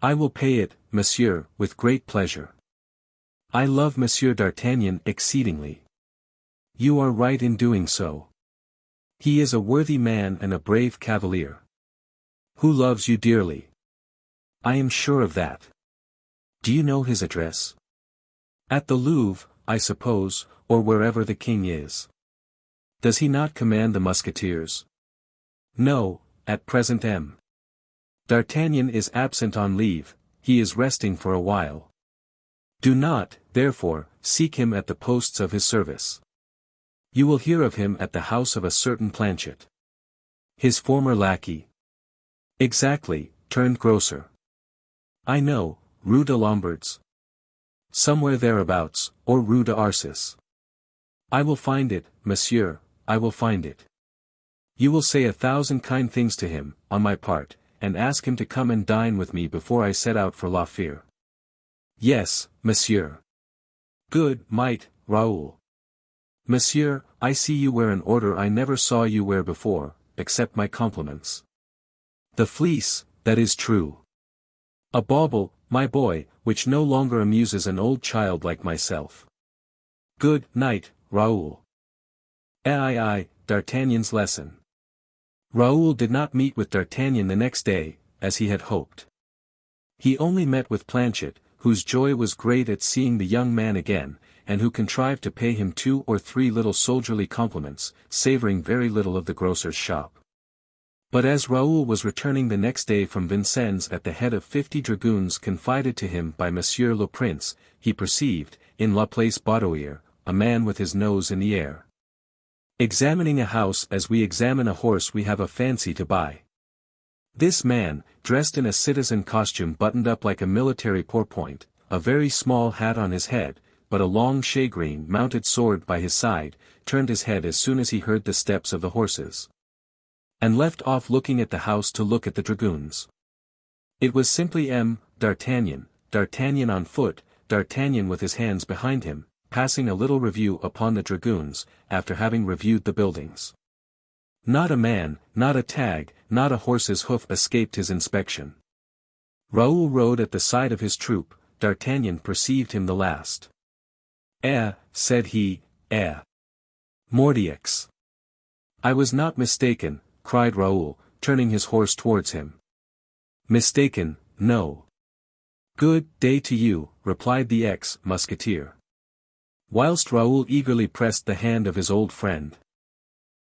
I will pay it, monsieur, with great pleasure. I love Monsieur d'Artagnan exceedingly. You are right in doing so. He is a worthy man and a brave cavalier. Who loves you dearly. I am sure of that. Do you know his address? At the Louvre, I suppose, or wherever the king is. Does he not command the musketeers? No, at present D'Artagnan is absent on leave, he is resting for a while. Do not, therefore, seek him at the posts of his service. You will hear of him at the house of a certain Planchet. His former lackey. Exactly, turned grocer. I know, Rue de Lombards. Somewhere thereabouts, or Rue de Arcis. I will find it, monsieur, I will find it. You will say 1,000 kind things to him, on my part, and ask him to come and dine with me before I set out for La Fere. Yes, monsieur. Good night, Raoul. Monsieur, I see you wear an order I never saw you wear before, accept my compliments. The fleece, that is true. A bauble, my boy, which no longer amuses an old child like myself. Good night, Raoul. D'Artagnan's lesson. Raoul did not meet with D'Artagnan the next day, as he had hoped. He only met with Planchet, whose joy was great at seeing the young man again, and who contrived to pay him 2 or 3 little soldierly compliments, savouring very little of the grocer's shop. But as Raoul was returning the next day from Vincennes at the head of 50 dragoons confided to him by Monsieur le Prince, he perceived, in La Place Baudoyer, a man with his nose in the air. Examining a house as we examine a horse we have a fancy to buy. This man, dressed in a citizen costume buttoned up like a military pourpoint, a very small hat on his head, but a long shagreen mounted sword by his side, turned his head as soon as he heard the steps of the horses. And left off looking at the house to look at the dragoons. It was simply D'Artagnan on foot, D'Artagnan with his hands behind him, passing a little review upon the dragoons, after having reviewed the buildings. Not a man, not a tag, not a horse's hoof escaped his inspection. Raoul rode at the side of his troop, D'Artagnan perceived him the last. Said he, Mordioux. I was not mistaken, cried Raoul, turning his horse towards him. Mistaken, no. Good day to you, replied the ex-musketeer. Whilst Raoul eagerly pressed the hand of his old friend.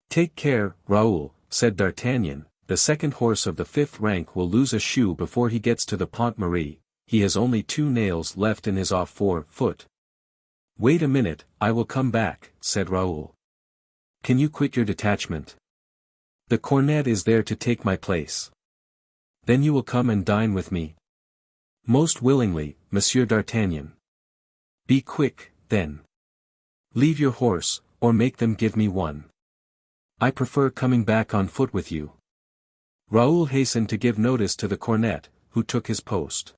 Take care, Raoul, said D'Artagnan, the second horse of the 5th rank will lose a shoe before he gets to the Pont Marie, he has only 2 nails left in his off-fore-foot. Wait a minute, I will come back, said Raoul. Can you quit your detachment? The cornet is there to take my place. Then you will come and dine with me? Most willingly, Monsieur D'Artagnan. Be quick, then. Leave your horse, or make them give me one. I prefer coming back on foot with you. Raoul hastened to give notice to the cornet, who took his post.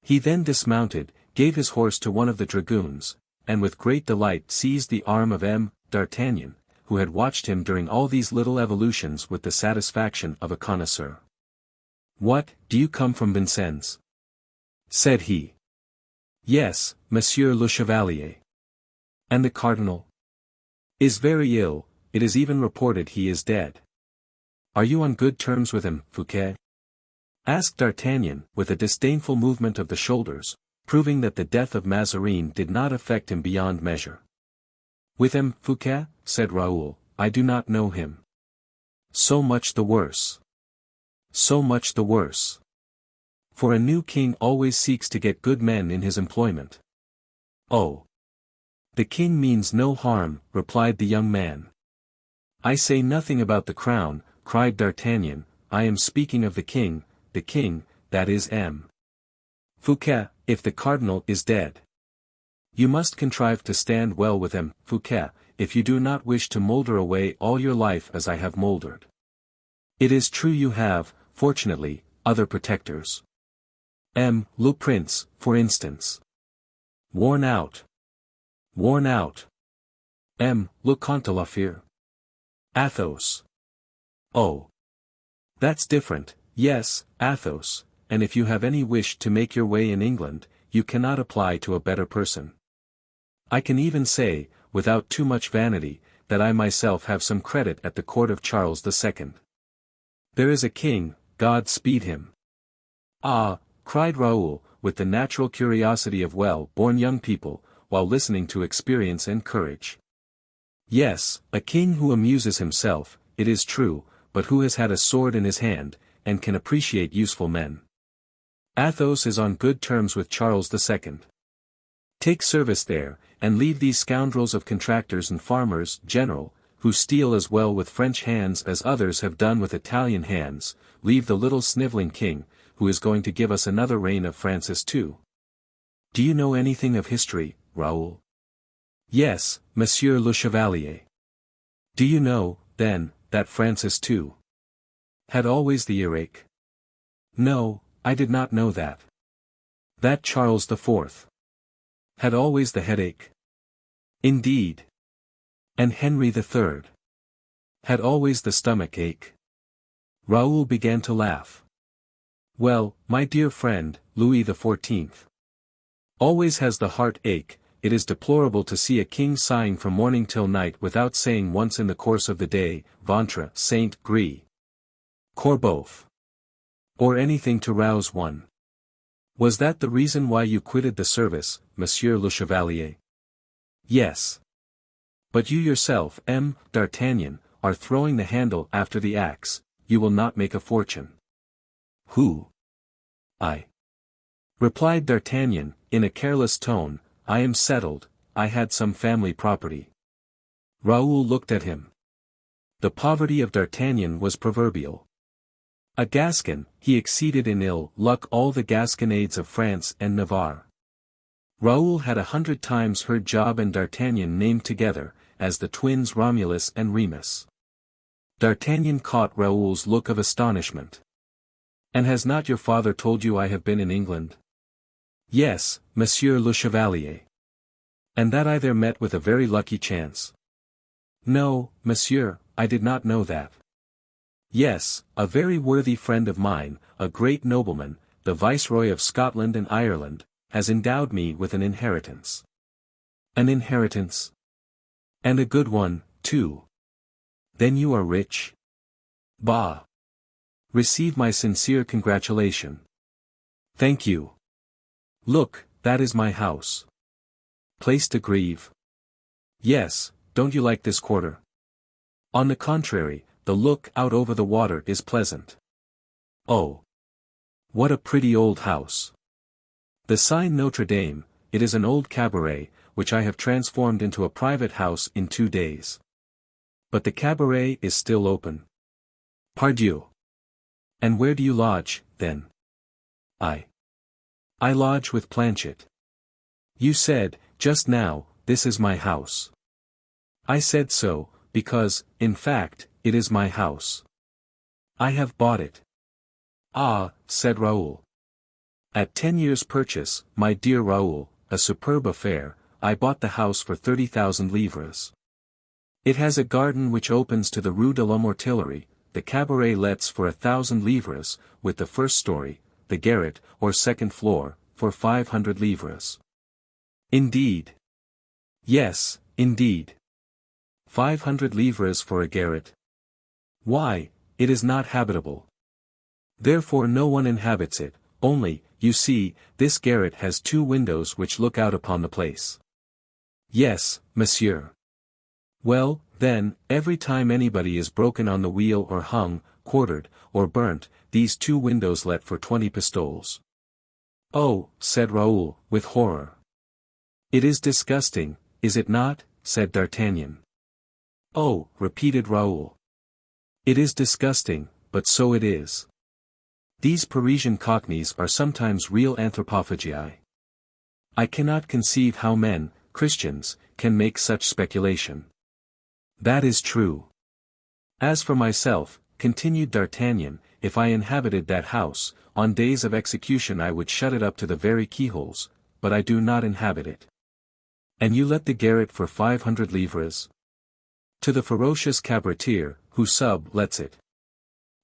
He then dismounted, gave his horse to one of the dragoons, and with great delight seized the arm of D'Artagnan, who had watched him during all these little evolutions with the satisfaction of a connoisseur. What, do you come from Vincennes? Said he. Yes, Monsieur le Chevalier. And the Cardinal? Is very ill, it is even reported he is dead. Are you on good terms with him, Fouquet? Asked D'Artagnan, with a disdainful movement of the shoulders, proving that the death of Mazarin did not affect him beyond measure. With him, Fouquet, said Raoul, I do not know him. So much the worse. So much the worse. For a new king always seeks to get good men in his employment. Oh. The king means no harm, replied the young man. I say nothing about the crown, cried D'Artagnan, I am speaking of the king, that is Fouquet, if the cardinal is dead. You must contrive to stand well with him, Fouquet, if you do not wish to moulder away all your life as I have mouldered. It is true you have, fortunately, other protectors. Le Prince, for instance. Worn out. Worn out. Le Comte de la Fere. Athos. Oh. That's different, yes, Athos, and if you have any wish to make your way in England, you cannot apply to a better person. I can even say, without too much vanity, that I myself have some credit at the court of Charles II. There is a king, God speed him. Ah, cried Raoul, with the natural curiosity of well-born young people, while listening to experience and courage. Yes, a king who amuses himself, it is true, but who has had a sword in his hand, and can appreciate useful men. Athos is on good terms with Charles II. Take service there, and leave these scoundrels of contractors and farmers, general, who steal as well with French hands as others have done with Italian hands, leave the little snivelling king, who is going to give us another reign of Francis II. Do you know anything of history, Raoul? Yes, Monsieur le Chevalier. Do you know, then, that Francis II had always the earache? No, I did not know that. That Charles IV had always the headache? Indeed. And Henry III had always the stomach ache? Raoul began to laugh. Well, my dear friend, Louis XIV always has the heart ache. It is deplorable to see a king sighing from morning till night without saying once in the course of the day, Ventre Saint Gris, Corboeuf. Or anything to rouse one. Was that the reason why you quitted the service, Monsieur le Chevalier? Yes. But you yourself, D'Artagnan, are throwing the handle after the axe, you will not make a fortune. Who? I. Replied D'Artagnan, in a careless tone, I am settled, I had some family property. Raoul looked at him. The poverty of D'Artagnan was proverbial. A Gascon, he exceeded in ill luck all the Gasconades of France and Navarre. Raoul had 100 times heard Job and D'Artagnan named together, as the twins Romulus and Remus. D'Artagnan caught Raoul's look of astonishment. And has not your father told you I have been in England? Yes, Monsieur le Chevalier. And that I there met with a very lucky chance. No, monsieur, I did not know that. Yes, a very worthy friend of mine, a great nobleman, the Viceroy of Scotland and Ireland, has endowed me with an inheritance. An inheritance? And a good one, too. Then you are rich? Bah! Receive my sincere congratulation. Thank you. Look, that is my house. Place de Grève. Yes, don't you like this quarter? On the contrary, the look out over the water is pleasant. Oh! What a pretty old house. The Saint-Notre-Dame, it is an old cabaret, which I have transformed into a private house in 2 days. But the cabaret is still open. Pardieu! And where do you lodge, then? I lodge with Planchet. You said, just now, this is my house. I said so, because, in fact, it is my house. I have bought it. Ah, said Raoul. At 10 years' purchase, my dear Raoul, a superb affair, I bought the house for 30,000 livres. It has a garden which opens to the Rue de la Mortillerie, the cabaret lets for 1,000 livres, with the first story, the garret, or second floor, for 500 livres. Indeed. Yes, indeed. 500 livres for a garret. Why, it is not habitable. Therefore no one inhabits it, only, you see, this garret has 2 windows which look out upon the place. Yes, monsieur. Well, then, every time anybody is broken on the wheel or hung, quartered, or burnt, these 2 windows let for 20 pistoles. Oh, said Raoul, with horror. It is disgusting, is it not? Said D'Artagnan. Oh, repeated Raoul. It is disgusting, but so it is. These Parisian cockneys are sometimes real anthropophagi. I cannot conceive how men, Christians, can make such speculation. That is true. As for myself, continued D'Artagnan, if I inhabited that house, on days of execution I would shut it up to the very keyholes, but I do not inhabit it. And you let the garret for 500 livres? To the ferocious cabaretier, who sub-lets it.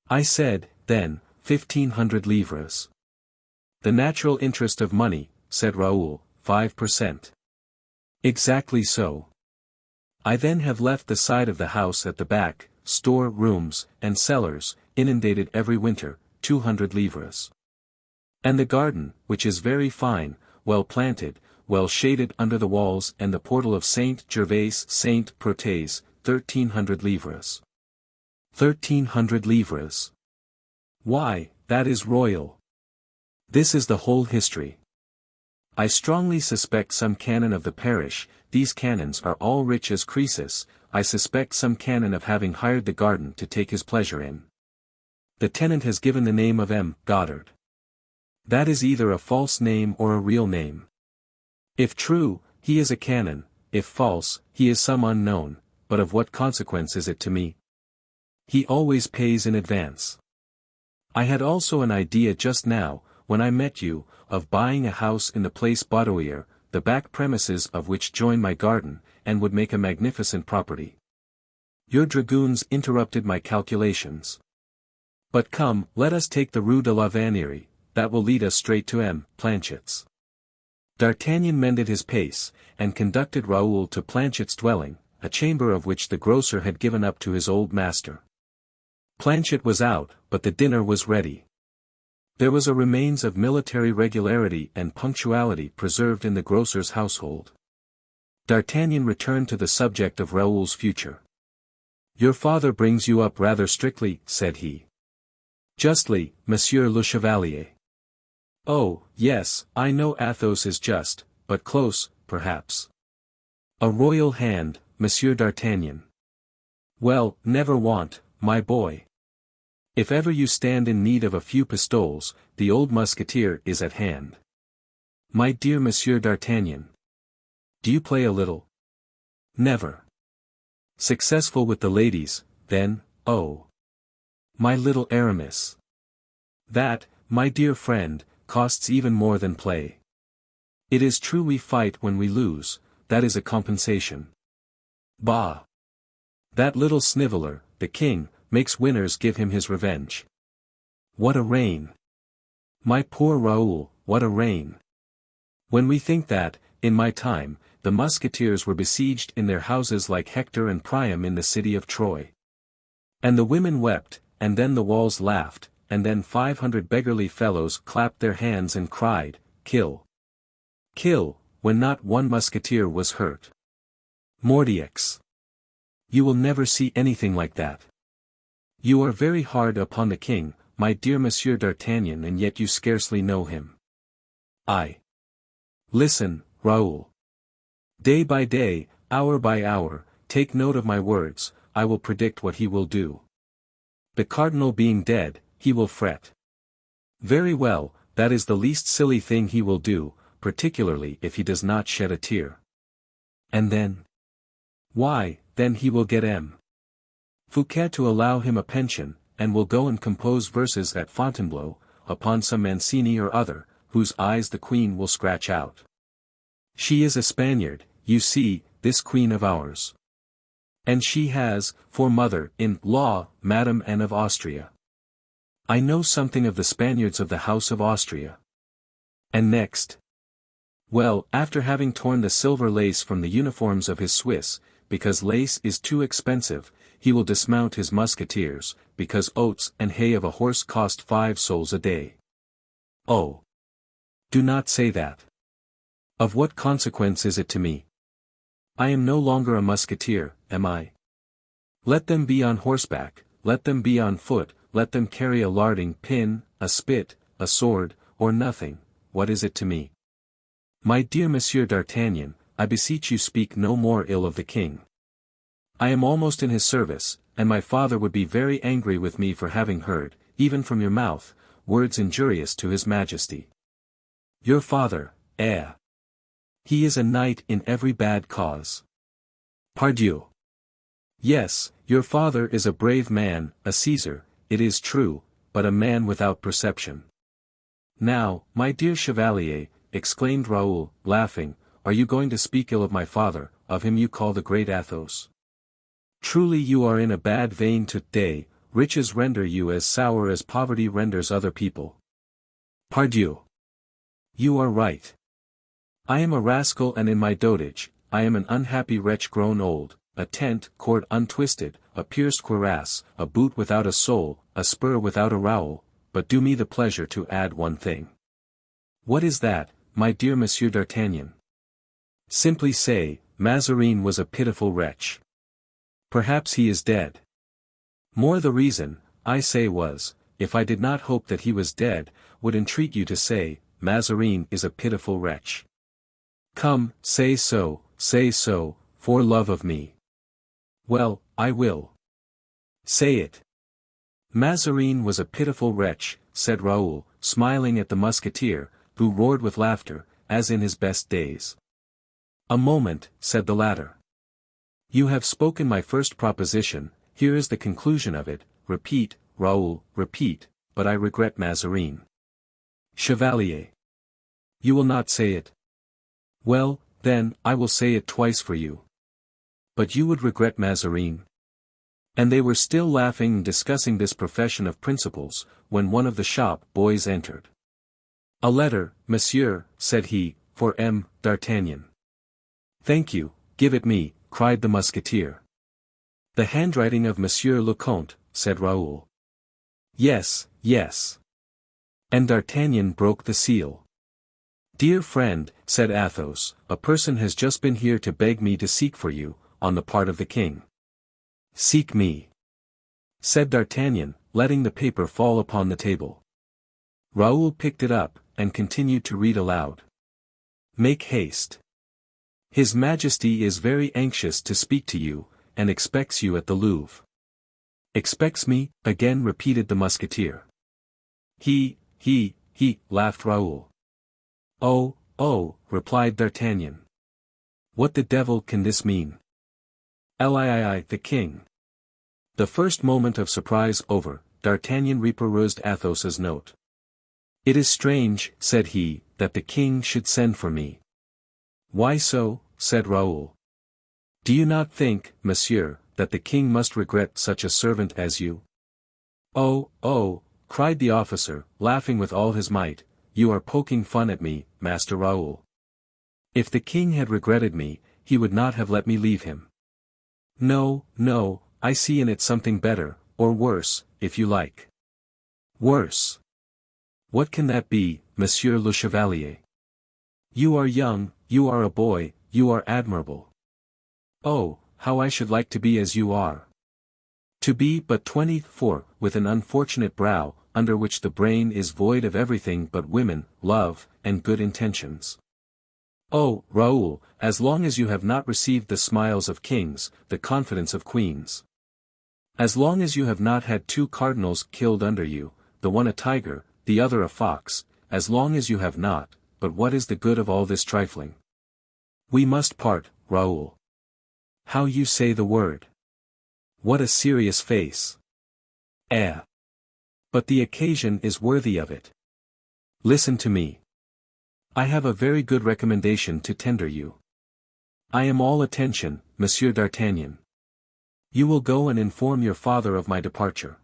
I said, then, 1,500 livres. The natural interest of money, said Raoul, 5%. Exactly so. I then have left the side of the house at the back, store rooms, and cellars, inundated every winter, 200 livres. And the garden, which is very fine, well planted, well shaded under the walls and the portal of Saint-Gervais Saint-Protais, 1,300 livres. 1,300 livres. Why, that is royal. This is the whole history. I strongly suspect some canon of the parish, these canons are all rich as Croesus, I suspect some canon of having hired the garden to take his pleasure in. The tenant has given the name of M. Goddard. That is either a false name or a real name. If true, he is a canon, if false, he is some unknown, but of what consequence is it to me? He always pays in advance. I had also an idea just now, when I met you, of buying a house in the Place Baudoyer, the back premises of which join my garden, and would make a magnificent property. Your dragoons interrupted my calculations. But come, let us take the Rue de la Vannerie, that will lead us straight to M. Planchet's. D'Artagnan mended his pace, and conducted Raoul to Planchet's dwelling, a chamber of which the grocer had given up to his old master. planchet was out, but the dinner was ready. There was a remains of military regularity and punctuality preserved in the grocer's household. D'Artagnan returned to the subject of Raoul's future. "Your father brings you up rather strictly," said he. "Justly, Monsieur le Chevalier." "Oh, yes, I know Athos is just, but close, perhaps. A royal hand, Monsieur d'Artagnan. Well, never want, my boy. If ever you stand in need of a few pistoles, the old musketeer is at hand. My dear Monsieur d'Artagnan. Do you play a little?" "Never." "Successful with the ladies, then, oh. My little Aramis. That, my dear friend, costs even more than play. It is true we fight when we lose, that is a compensation. Bah! That little sniveller, the king, makes winners give him his revenge. What a reign! My poor Raoul, what a reign! When we think that, in my time, the musketeers were besieged in their houses like Hector and Priam in the city of Troy. And the women wept, and then the walls laughed, and then 500 beggarly fellows clapped their hands and cried, 'Kill! Kill!' when not one musketeer was hurt. Mordioux! You will never see anything like that. You are very hard upon the king, my dear Monsieur d'Artagnan, and yet you scarcely know him. Listen, Raoul. Day by day, hour by hour, take note of my words, I will predict what he will do. The cardinal being dead, he will fret. Very well, that is the least silly thing he will do, particularly if he does not shed a tear. And then? Why, then he will get M. Fouquet to allow him a pension, and will go and compose verses at Fontainebleau, upon some Mancini or other, whose eyes the queen will scratch out. She is a Spaniard, you see, this queen of ours. And she has, for mother, in law, Madame Anne of Austria. I know something of the Spaniards of the House of Austria. And next? Well, after having torn the silver lace from the uniforms of his Swiss, because lace is too expensive, he will dismount his musketeers, because oats and hay of a horse cost 5 sols a day. Oh! Do not say that. Of what consequence is it to me? I am no longer a musketeer, am I? Let them be on horseback, let them be on foot, let them carry a larding pin, a spit, a sword, or nothing, what is it to me? My dear Monsieur d'Artagnan, I beseech you speak no more ill of the king. I am almost in his service, and my father would be very angry with me for having heard, even from your mouth, words injurious to his majesty. Your father, eh? He is a knight in every bad cause. Pardieu. Yes, your father is a brave man, a Caesar, it is true, but a man without perception. Now, my dear chevalier, exclaimed Raoul, laughing, are you going to speak ill of my father, of him you call the great Athos? Truly you are in a bad vein to-day, riches render you as sour as poverty renders other people. Pardieu. You are right. I am a rascal, and in my dotage, I am an unhappy wretch grown old, a tent cord untwisted, a pierced cuirass, a boot without a sole, a spur without a rowel, but do me the pleasure to add one thing. What is that, my dear Monsieur d'Artagnan? Simply say, Mazarin was a pitiful wretch. Perhaps he is dead. More the reason, I say was, if I did not hope that he was dead, would entreat you to say, Mazarin is a pitiful wretch. Come, say so, for love of me. Well, I will. Say it. Mazarin was a pitiful wretch, said Raoul, smiling at the musketeer, who roared with laughter, as in his best days. A moment, said the latter. You have spoken my first proposition, here is the conclusion of it, repeat, Raoul, repeat, but I regret Mazarin. Chevalier. You will not say it? Well, then, I will say it twice for you. But you would regret Mazarin? And they were still laughing and discussing this profession of principles, when one of the shop boys entered. A letter, monsieur, said he, for M. d'Artagnan. Thank you, give it me, cried the musketeer. The handwriting of Monsieur le Comte, said Raoul. Yes, yes. And D'Artagnan broke the seal. Dear friend, said Athos, a person has just been here to beg me to seek for you, on the part of the king. Seek me, said D'Artagnan, letting the paper fall upon the table. Raoul picked it up, and continued to read aloud. Make haste. His Majesty is very anxious to speak to you, and expects you at the Louvre. Expects me, again repeated the musketeer. He, laughed Raoul. Oh, replied D'Artagnan. What the devil can this mean? Lii, the king. The first moment of surprise over, D'Artagnan reperused Athos's note. It is strange, said he, that the king should send for me. Why so? Said Raoul. Do you not think, monsieur, that the king must regret such a servant as you? Oh, cried the officer, laughing with all his might, you are poking fun at me, Master Raoul. If the king had regretted me, he would not have let me leave him. No, I see in it something better, or worse, if you like. Worse. What can that be, Monsieur le Chevalier? You are young, you are a boy, you are admirable. Oh, how I should like to be as you are. To be but 24, with an unfortunate brow, under which the brain is void of everything but women, love, and good intentions. Oh, Raoul, as long as you have not received the smiles of kings, the confidence of queens. As long as you have not had 2 cardinals killed under you, the one a tiger, the other a fox, as long as you have not, but what is the good of all this trifling? We must part, Raoul. How you say the word. What a serious face. But the occasion is worthy of it. Listen to me. I have a very good recommendation to tender you. I am all attention, Monsieur d'Artagnan. You will go and inform your father of my departure.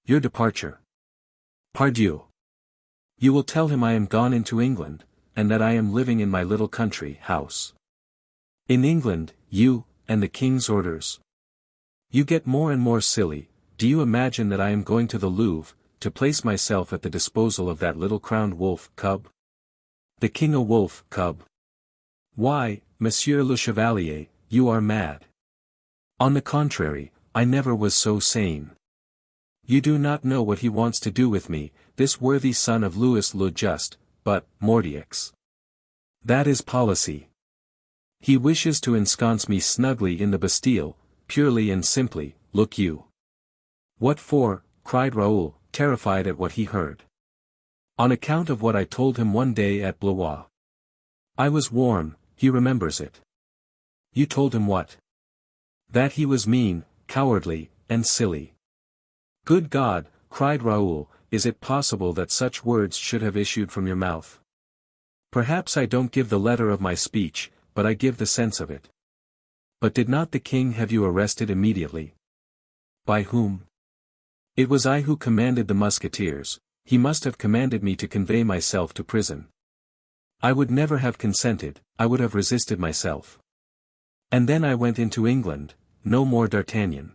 Your departure? Pardieu. You will tell him I am gone into England, and that I am living in my little country house. In England, you, and the king's orders. You get more and more silly. Do you imagine that I am going to the Louvre, to place myself at the disposal of that little crowned wolf cub? The king a wolf cub? Why, Monsieur le Chevalier, you are mad. On the contrary, I never was so sane. You do not know what he wants to do with me, this worthy son of Louis le Just, but, Mordioux. That is policy. He wishes to ensconce me snugly in the Bastille, purely and simply, look you. What for? Cried Raoul, terrified at what he heard. On account of what I told him one day at Blois. I was warm, he remembers it. You told him what? That he was mean, cowardly, and silly. Good God, cried Raoul, is it possible that such words should have issued from your mouth? Perhaps I don't give the letter of my speech, but I give the sense of it. But did not the king have you arrested immediately? By whom? It was I who commanded the musketeers. He must have commanded me to convey myself to prison. I would never have consented, I would have resisted myself. And then I went into England, no more D'Artagnan.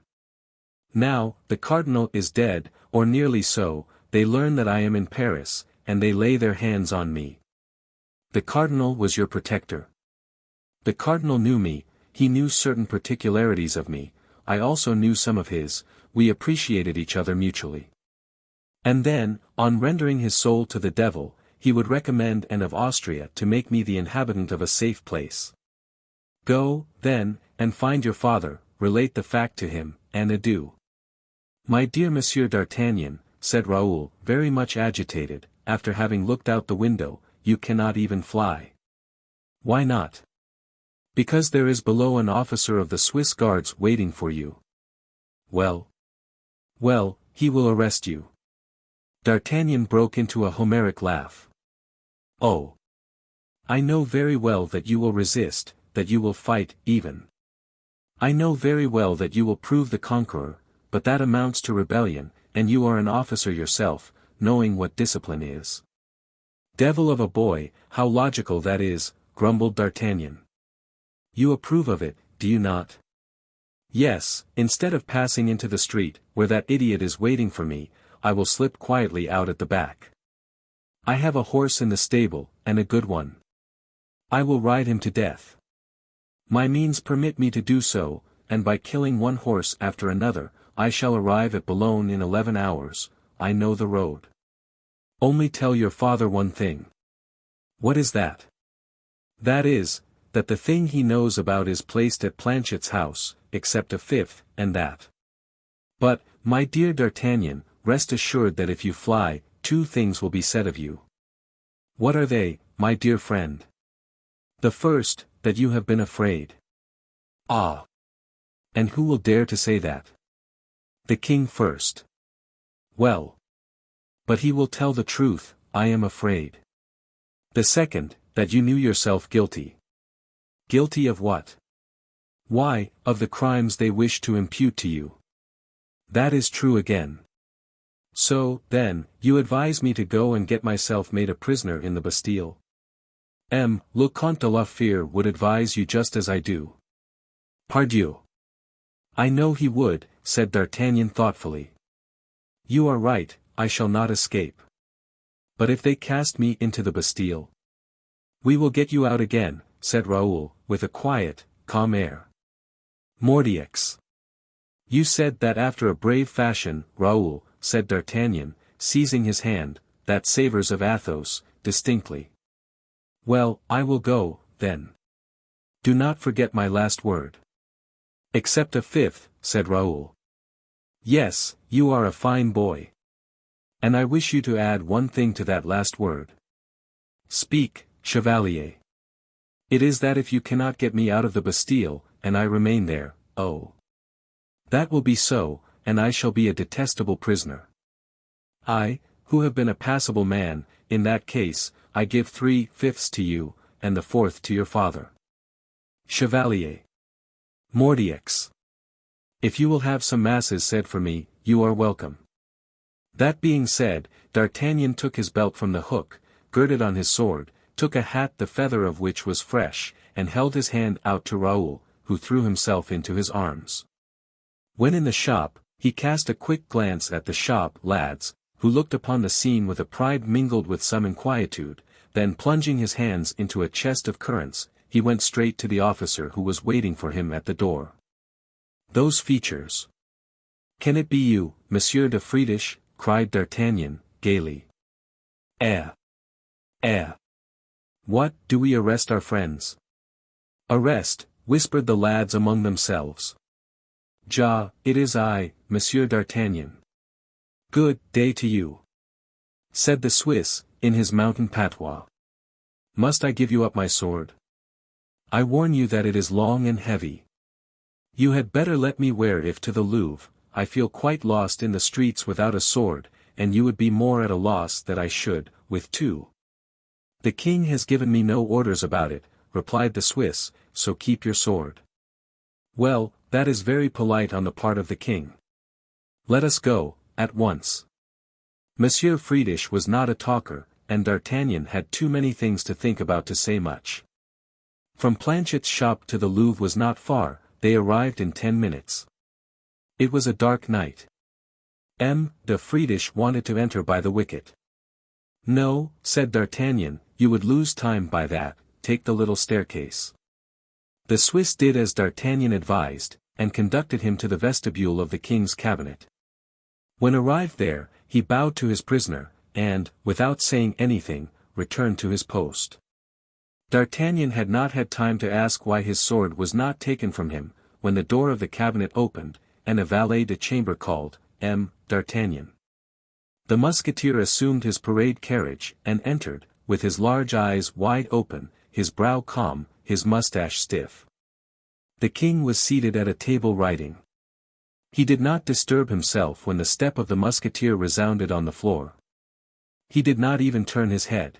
Now, the cardinal is dead, or nearly so, they learn that I am in Paris, and they lay their hands on me. The cardinal was your protector. The cardinal knew me, he knew certain particularities of me, I also knew some of his, we appreciated each other mutually. And then, on rendering his soul to the devil, he would recommend Anne of Austria to make me the inhabitant of a safe place. Go, then, and find your father, relate the fact to him, and adieu. My dear Monsieur d'Artagnan, said Raoul, very much agitated, after having looked out the window, you cannot even fly. Why not? Because there is below an officer of the Swiss Guards waiting for you. Well, he will arrest you. D'Artagnan broke into a Homeric laugh. Oh! I know very well that you will resist, that you will fight, even. I know very well that you will prove the conqueror, but that amounts to rebellion, and you are an officer yourself, knowing what discipline is. Devil of a boy, how logical that is, grumbled D'Artagnan. You approve of it, do you not? Yes, instead of passing into the street, where that idiot is waiting for me, I will slip quietly out at the back. I have a horse in the stable, and a good one. I will ride him to death. My means permit me to do so, and by killing one horse after another, I shall arrive at Boulogne in 11 hours, I know the road. Only tell your father one thing. What is that? That is, that the thing he knows about is placed at Planchet's house, except a fifth, and that. But, my dear D'Artagnan, rest assured that if you fly, 2 things will be said of you. What are they, my dear friend? The first, that you have been afraid. Ah! And who will dare to say that? The king first. Well. But he will tell the truth, I am afraid. The second, that you knew yourself guilty. Guilty of what? Why, of the crimes they wish to impute to you. That is true again. So, then, you advise me to go and get myself made a prisoner in the Bastille? Le Comte de la Fere would advise you just as I do. Pardieu. I know he would, said D'Artagnan thoughtfully. You are right, I shall not escape. But if they cast me into the Bastille? We will get you out again, said Raoul, with a quiet, calm air. Mordioux. You said that after a brave fashion, Raoul, said D'Artagnan, seizing his hand, that savours of Athos, distinctly. Well, I will go, then. Do not forget my last word. Except a fifth, said Raoul. Yes, you are a fine boy. And I wish you to add one thing to that last word. Speak, Chevalier. It is that if you cannot get me out of the Bastille, and I remain there, oh. That will be so, and I shall be a detestable prisoner. I, who have been a passable man, in that case, I give 3/5 to you, and the 4th to your father. Chevalier. Mordioux. If you will have some masses said for me, you are welcome. That being said, D'Artagnan took his belt from the hook, girded on his sword, took a hat the feather of which was fresh, and held his hand out to Raoul, who threw himself into his arms. When in the shop, he cast a quick glance at the shop lads, who looked upon the scene with a pride mingled with some inquietude, then plunging his hands into a chest of currants, he went straight to the officer who was waiting for him at the door. Those features. Can it be you, Monsieur de Friedisch? Cried D'Artagnan, gaily. What, do we arrest our friends? Arrest, whispered the lads among themselves. Ja, it is I, Monsieur D'Artagnan. Good day to you, said the Swiss, in his mountain patois. Must I give you up my sword? I warn you that it is long and heavy. You had better let me wear it to the Louvre. I feel quite lost in the streets without a sword, and you would be more at a loss that I should, with 2. The king has given me no orders about it, replied the Swiss, so keep your sword. Well, that is very polite on the part of the king. Let us go, at once. Monsieur Friedisch was not a talker, and D'Artagnan had too many things to think about to say much. From Planchet's shop to the Louvre was not far, they arrived in 10 minutes. It was a dark night. De Friedisch wanted to enter by the wicket. No, said D'Artagnan, you would lose time by that, take the little staircase. The Swiss did as D'Artagnan advised, and conducted him to the vestibule of the king's cabinet. When arrived there, he bowed to his prisoner, and, without saying anything, returned to his post. D'Artagnan had not had time to ask why his sword was not taken from him, when the door of the cabinet opened, and a valet de chambre called, D'Artagnan. The musketeer assumed his parade carriage, and entered, with his large eyes wide open, his brow calm, his mustache stiff. The king was seated at a table writing. He did not disturb himself when the step of the musketeer resounded on the floor. He did not even turn his head.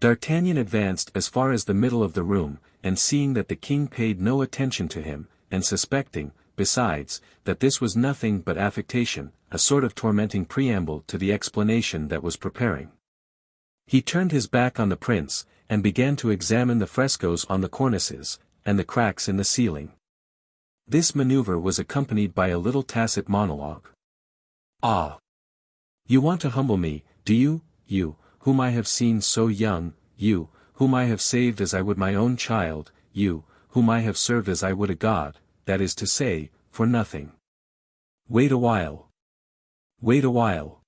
D'Artagnan advanced as far as the middle of the room, and seeing that the king paid no attention to him, and suspecting, besides, that this was nothing but affectation, a sort of tormenting preamble to the explanation that was preparing. He turned his back on the prince, and began to examine the frescoes on the cornices, and the cracks in the ceiling. This maneuver was accompanied by a little tacit monologue. Ah! You want to humble me, do you, you, whom I have seen so young, you, whom I have saved as I would my own child, you, whom I have served as I would a god, that is to say, for nothing. Wait a while. Wait a while.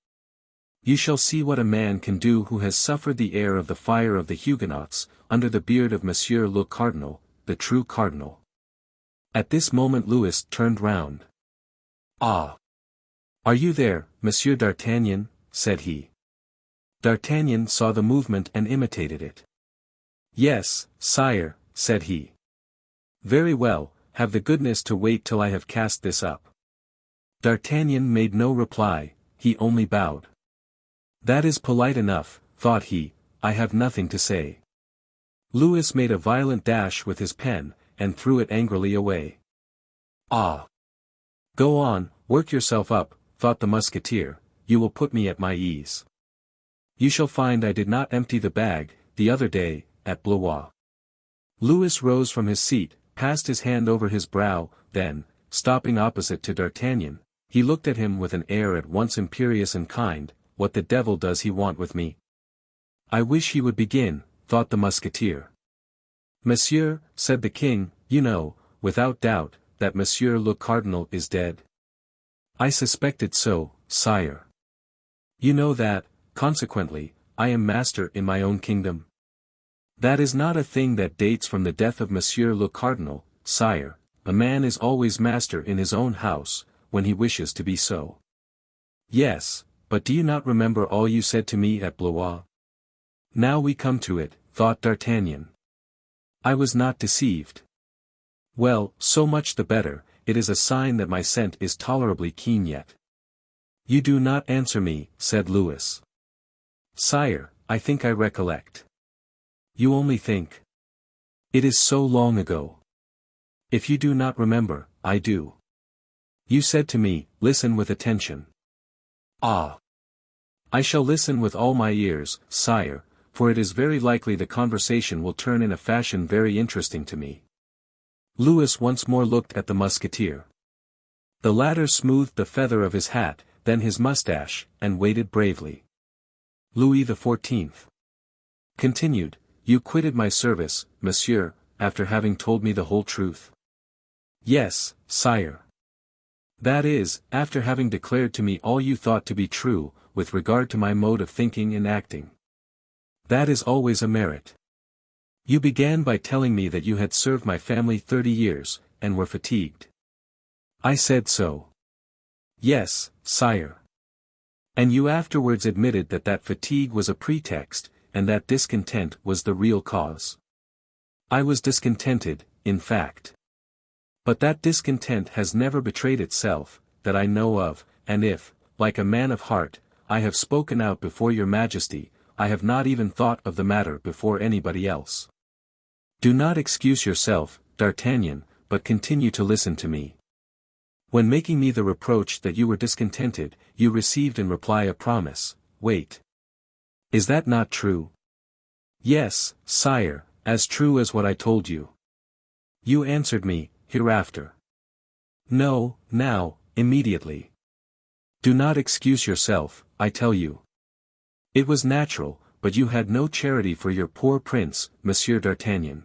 You shall see what a man can do who has suffered the air of the fire of the Huguenots, under the beard of Monsieur le Cardinal, the true cardinal. At this moment Louis turned round. Ah! Are you there, Monsieur d'Artagnan? Said he. D'Artagnan saw the movement and imitated it. Yes, sire, said he. Very well, have the goodness to wait till I have cast this up. D'Artagnan made no reply, he only bowed. That is polite enough, thought he, I have nothing to say. Louis made a violent dash with his pen, and threw it angrily away. Ah! Go on, work yourself up, thought the musketeer, you will put me at my ease. You shall find I did not empty the bag, the other day, at Blois. Louis rose from his seat, passed his hand over his brow, then, stopping opposite to D'Artagnan, he looked at him with an air at once imperious and kind. What the devil does he want with me? I wish he would begin, thought the musketeer. Monsieur, said the king, you know, without doubt, that Monsieur le Cardinal is dead. I suspected so, sire. You know that, consequently, I am master in my own kingdom. That is not a thing that dates from the death of Monsieur le Cardinal, sire. A man is always master in his own house, when he wishes to be so. Yes, but do you not remember all you said to me at Blois? Now we come to it, thought D'Artagnan. I was not deceived. Well, so much the better, it is a sign that my scent is tolerably keen yet. You do not answer me, said Louis. Sire, I think I recollect. You only think. It is so long ago. If you do not remember, I do. You said to me, listen with attention. Ah! I shall listen with all my ears, sire, for it is very likely the conversation will turn in a fashion very interesting to me. Louis once more looked at the musketeer. The latter smoothed the feather of his hat, then his mustache, and waited bravely. Louis XIV. Continued, you quitted my service, monsieur, after having told me the whole truth. Yes, sire. That is, after having declared to me all you thought to be true, with regard to my mode of thinking and acting. That is always a merit. You began by telling me that you had served my family 30 years, and were fatigued. I said so. Yes, sire. And you afterwards admitted that that fatigue was a pretext, and that discontent was the real cause. I was discontented, in fact. But that discontent has never betrayed itself, that I know of, and if, like a man of heart, I have spoken out before your majesty, I have not even thought of the matter before anybody else. Do not excuse yourself, D'Artagnan, but continue to listen to me. When making me the reproach that you were discontented, you received in reply a promise, wait. Is that not true? Yes, sire, as true as what I told you. You answered me, hereafter. No, now, immediately. Do not excuse yourself, I tell you. It was natural, but you had no charity for your poor prince, Monsieur d'Artagnan.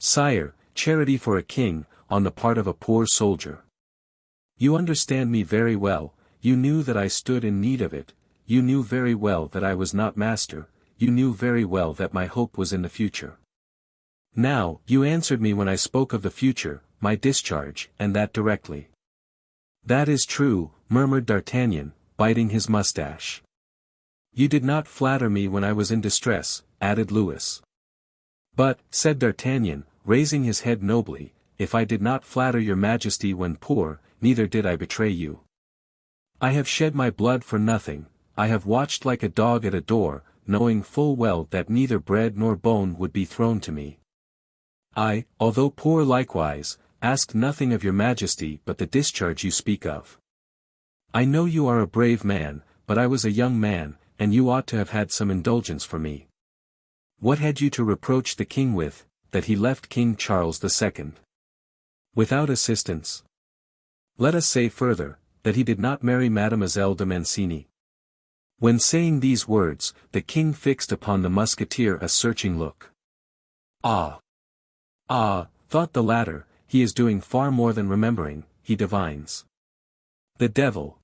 Sire, charity for a king, on the part of a poor soldier. You understand me very well, you knew that I stood in need of it, you knew very well that I was not master, you knew very well that my hope was in the future. Now, you answered me when I spoke of the future, my discharge, and that directly. That is true, murmured D'Artagnan, biting his mustache. You did not flatter me when I was in distress, added Louis. But, said D'Artagnan, raising his head nobly, if I did not flatter your majesty when poor, neither did I betray you. I have shed my blood for nothing, I have watched like a dog at a door, knowing full well that neither bread nor bone would be thrown to me. I, although poor likewise, asked nothing of your majesty but the discharge you speak of. I know you are a brave man, but I was a young man, and you ought to have had some indulgence for me. What had you to reproach the king with, that he left King Charles II? Without assistance? Let us say further, that he did not marry Mademoiselle de Mancini. When saying these words, the king fixed upon the musketeer a searching look. Ah! Ah, thought the latter, he is doing far more than remembering, he divines. The devil!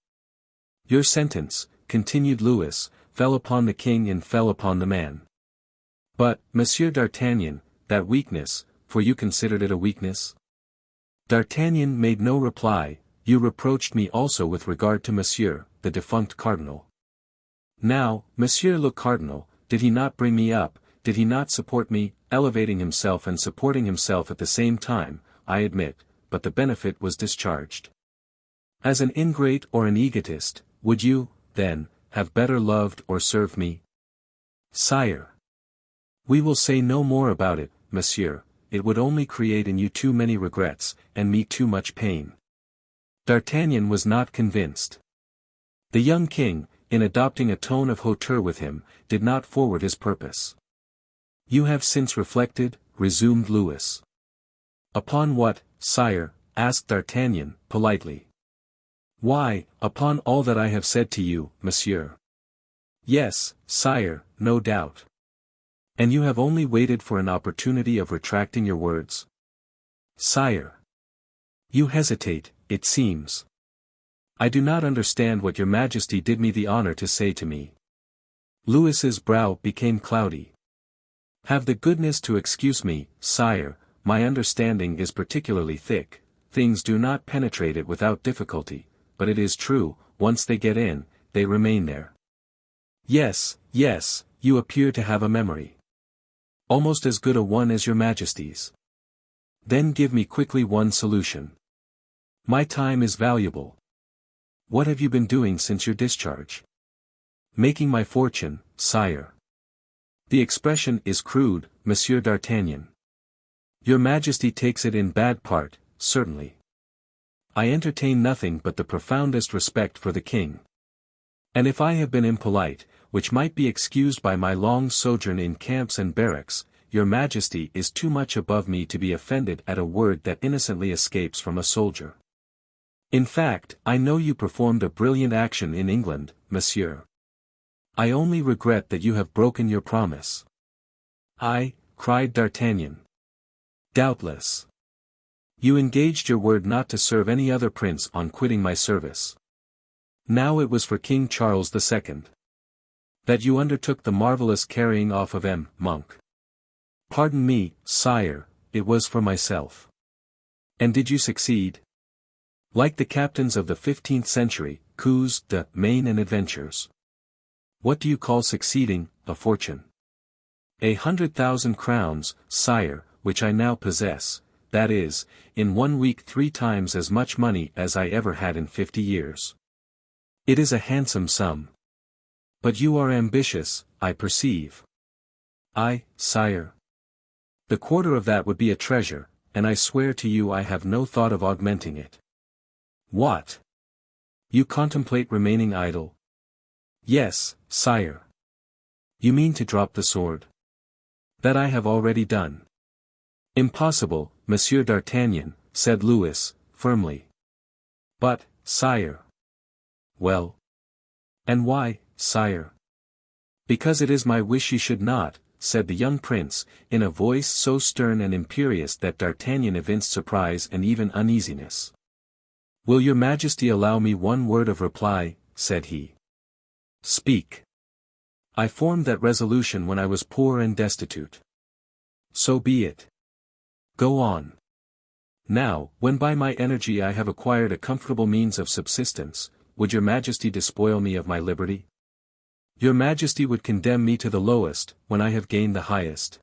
Your sentence, continued Louis, fell upon the king and fell upon the man. But, Monsieur d'Artagnan, that weakness, for you considered it a weakness? D'Artagnan made no reply. You reproached me also with regard to Monsieur, the defunct cardinal. Now, Monsieur le Cardinal, did he not bring me up, did he not support me, elevating himself and supporting himself at the same time, I admit, but the benefit was discharged. As an ingrate or an egotist, would you, then, have better loved or served me? Sire. We will say no more about it, Monsieur, it would only create in you too many regrets, and me too much pain. D'Artagnan was not convinced. The young king, in adopting a tone of hauteur with him, did not forward his purpose. You have since reflected, resumed Louis. Upon what, sire? Asked D'Artagnan, politely. Why, upon all that I have said to you, monsieur. Yes, sire, no doubt. And you have only waited for an opportunity of retracting your words? Sire. You hesitate, it seems. I do not understand what your majesty did me the honor to say to me. Louis's brow became cloudy. Have the goodness to excuse me, sire, my understanding is particularly thick, things do not penetrate it without difficulty, but it is true, once they get in, they remain there. Yes, yes, you appear to have a memory. Almost as good a one as your majesty's. Then give me quickly one solution. My time is valuable. What have you been doing since your discharge? Making my fortune, sire. The expression is crude, Monsieur d'Artagnan. Your majesty takes it in bad part, certainly. I entertain nothing but the profoundest respect for the king. And if I have been impolite, which might be excused by my long sojourn in camps and barracks, your majesty is too much above me to be offended at a word that innocently escapes from a soldier. In fact, I know you performed a brilliant action in England, monsieur. I only regret that you have broken your promise. I, cried D'Artagnan. Doubtless. You engaged your word not to serve any other prince on quitting my service. Now it was for King Charles II. That you undertook the marvelous carrying off of M. Monk. Pardon me, sire, it was for myself. And did you succeed? Like the captains of the 15th century, coups de main and adventures. What do you call succeeding, a fortune? 100,000 crowns, sire, which I now possess, that is, in 1 week 3 times as much money as I ever had in 50 years. It is a handsome sum. But you are ambitious, I perceive. I, sire. The quarter of that would be a treasure, and I swear to you I have no thought of augmenting it. What? You contemplate remaining idle? Yes, sire. You mean to drop the sword? That I have already done. Impossible, Monsieur d'Artagnan, said Louis, firmly. But, sire. Well. And why, sire? Because it is my wish you should not, said the young prince, in a voice so stern and imperious that D'Artagnan evinced surprise and even uneasiness. Will your majesty allow me one word of reply, said he. Speak. I formed that resolution when I was poor and destitute. So be it. Go on. Now, when by my energy I have acquired a comfortable means of subsistence, would your majesty despoil me of my liberty? Your majesty would condemn me to the lowest, when I have gained the highest.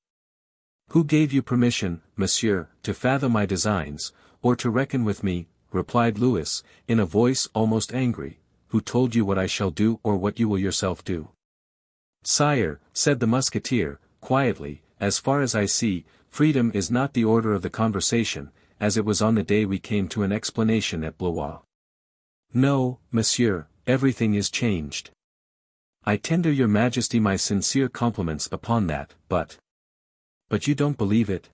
Who gave you permission, monsieur, to fathom my designs, or to reckon with me, replied Louis, in a voice almost angry, who told you what I shall do or what you will yourself do? Sire, said the musketeer, quietly, as far as I see, freedom is not the order of the conversation, as it was on the day we came to an explanation at Blois. No, monsieur, everything is changed. I tender your majesty my sincere compliments upon that, but you don't believe it?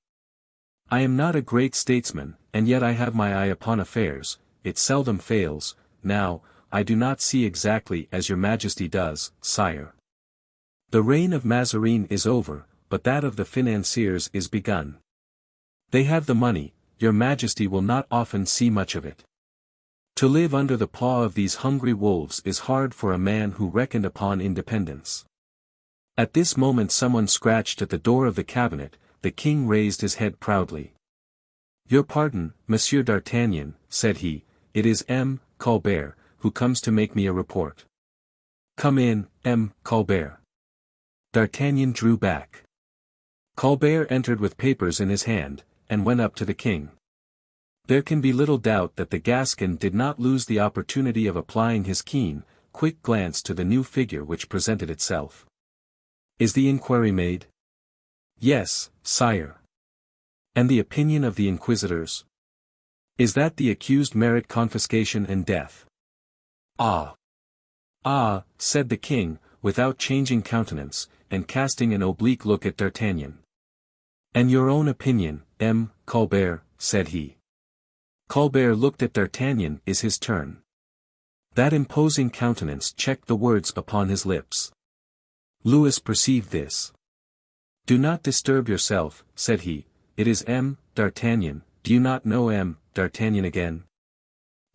I am not a great statesman, and yet I have my eye upon affairs, it seldom fails, now, I do not see exactly as your majesty does, sire. The reign of Mazarin is over, but that of the financiers is begun. They have the money, your majesty will not often see much of it. To live under the paw of these hungry wolves is hard for a man who reckoned upon independence. At this moment someone scratched at the door of the cabinet. The king raised his head proudly. Your pardon, Monsieur d'Artagnan, said he, it is M. Colbert, who comes to make me a report. Come in, M. Colbert. D'Artagnan drew back. Colbert entered with papers in his hand, and went up to the king. There can be little doubt that the Gascon did not lose the opportunity of applying his keen, quick glance to the new figure which presented itself. Is the inquiry made? Yes, sire. And the opinion of the inquisitors? Is that the accused merit confiscation and death? Ah! Ah, said the king, without changing countenance, and casting an oblique look at D'Artagnan. And your own opinion, M. Colbert, said he. Colbert looked at D'Artagnan. Is his turn. That imposing countenance checked the words upon his lips. Louis perceived this. Do not disturb yourself, said he, it is M. D'Artagnan. Do you not know M. D'Artagnan again?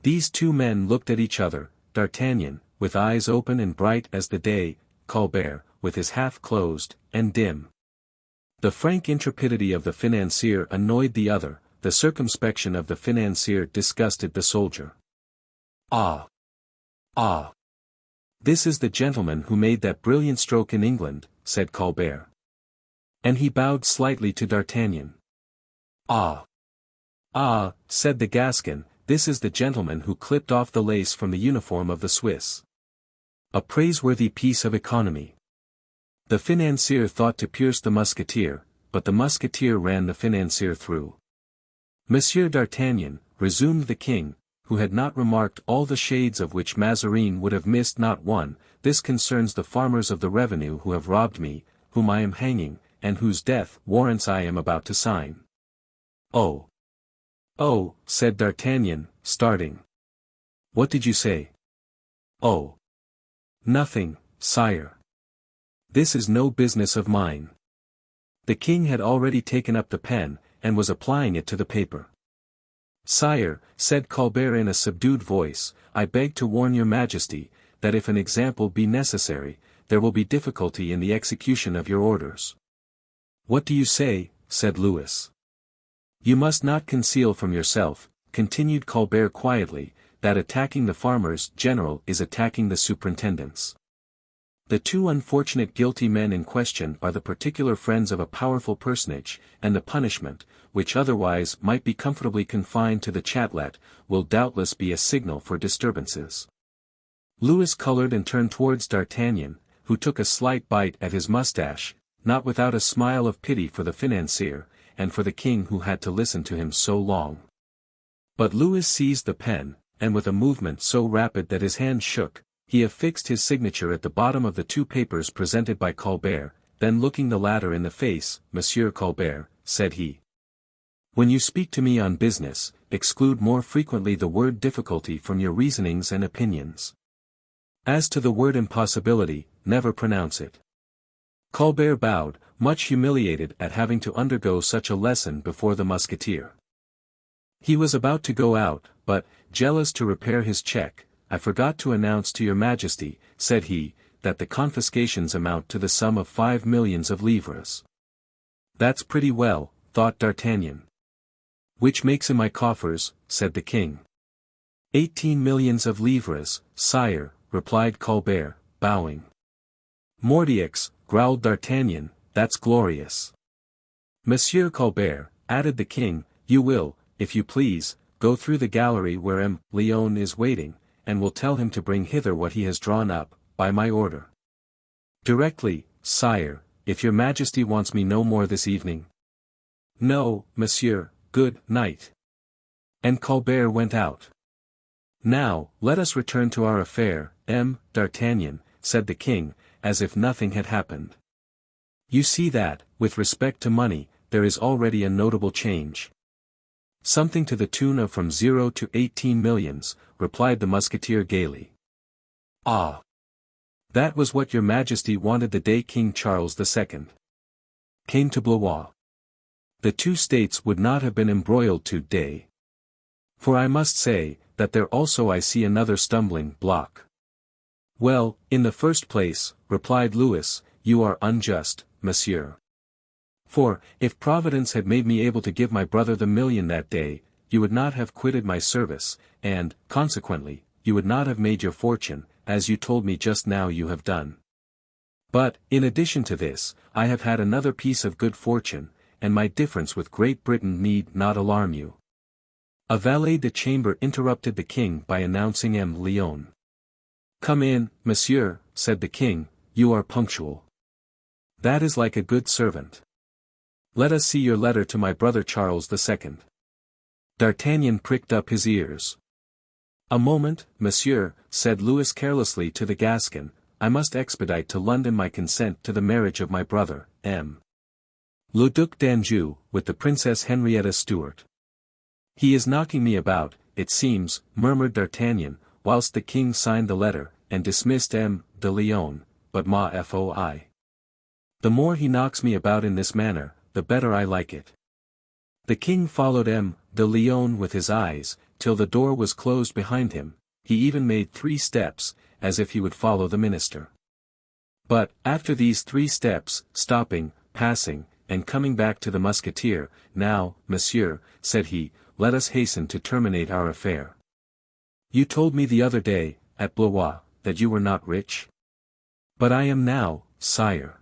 These two men looked at each other, D'Artagnan, with eyes open and bright as the day, Colbert, with his half closed, and dim. The frank intrepidity of the financier annoyed the other, the circumspection of the financier disgusted the soldier. Ah! Ah! This is the gentleman who made that brilliant stroke in England, said Colbert. And he bowed slightly to D'Artagnan. Ah! Ah, said the Gascon, this is the gentleman who clipped off the lace from the uniform of the Swiss. A praiseworthy piece of economy. The financier thought to pierce the musketeer, but the musketeer ran the financier through. Monsieur d'Artagnan, resumed the king, who had not remarked all the shades of which Mazarin would have missed not one, this concerns the farmers of the revenue who have robbed me, whom I am hanging, and whose death warrants I am about to sign. Oh! Oh, said D'Artagnan, starting. What did you say? Oh! Nothing, sire. This is no business of mine. The king had already taken up the pen, and was applying it to the paper. Sire, said Colbert in a subdued voice, I beg to warn your majesty, that if an example be necessary, there will be difficulty in the execution of your orders. What do you say? Said Louis. You must not conceal from yourself, continued Colbert quietly, that attacking the farmers general is attacking the superintendents. The two unfortunate guilty men in question are the particular friends of a powerful personage, and the punishment, which otherwise might be comfortably confined to the chatelet, will doubtless be a signal for disturbances. Louis colored and turned towards D'Artagnan, who took a slight bite at his moustache, not without a smile of pity for the financier, and for the king who had to listen to him so long. But Louis seized the pen, and with a movement so rapid that his hand shook, he affixed his signature at the bottom of the two papers presented by Colbert, then looking the latter in the face, Monsieur Colbert, said he. When you speak to me on business, exclude more frequently the word difficulty from your reasonings and opinions. As to the word impossibility, never pronounce it. Colbert bowed, much humiliated at having to undergo such a lesson before the musketeer. He was about to go out, but, jealous to repair his check, I forgot to announce to your majesty, said he, that the confiscations amount to the sum of 5 millions of livres. That's pretty well, thought D'Artagnan. Which makes in my coffers, said the king. 18 millions of livres, sire, replied Colbert, bowing. Mordioux, growled D'Artagnan, that's glorious. Monsieur Colbert, added the king, you will, if you please, go through the gallery where M. Léon is waiting, and will tell him to bring hither what he has drawn up, by my order. Directly, sire, if your majesty wants me no more this evening. No, monsieur, good night. And Colbert went out. Now, let us return to our affair, M. D'Artagnan, said the king, as if nothing had happened. You see that, with respect to money, there is already a notable change. Something to the tune of from 0 to 18 millions, replied the musketeer gaily. Ah! That was what your Majesty wanted the day King Charles II came to Blois. The two states would not have been embroiled today. For I must say, that there also I see another stumbling block. Well, in the first place, replied Louis, you are unjust, monsieur. For, if Providence had made me able to give my brother the million that day, you would not have quitted my service, and, consequently, you would not have made your fortune, as you told me just now you have done. But, in addition to this, I have had another piece of good fortune, and my difference with Great Britain need not alarm you. A valet de chamber interrupted the king by announcing M. Lyon. Come in, monsieur, said the king, you are punctual. That is like a good servant. Let us see your letter to my brother Charles II. D'Artagnan pricked up his ears. A moment, monsieur, said Louis carelessly to the Gascon, I must expedite to London my consent to the marriage of my brother, M. Le Duc d'Anjou, with the Princess Henrietta Stuart. He is knocking me about, it seems, murmured D'Artagnan, whilst the king signed the letter, and dismissed M. de Lyon, but ma foi. The more he knocks me about in this manner, the better I like it. The king followed M. de Lyon with his eyes, till the door was closed behind him, he even made 3 steps, as if he would follow the minister. But, after these 3 steps, stopping, passing, and coming back to the musketeer, now, monsieur, said he, let us hasten to terminate our affair. You told me the other day, at Blois, that you were not rich? But I am now, sire.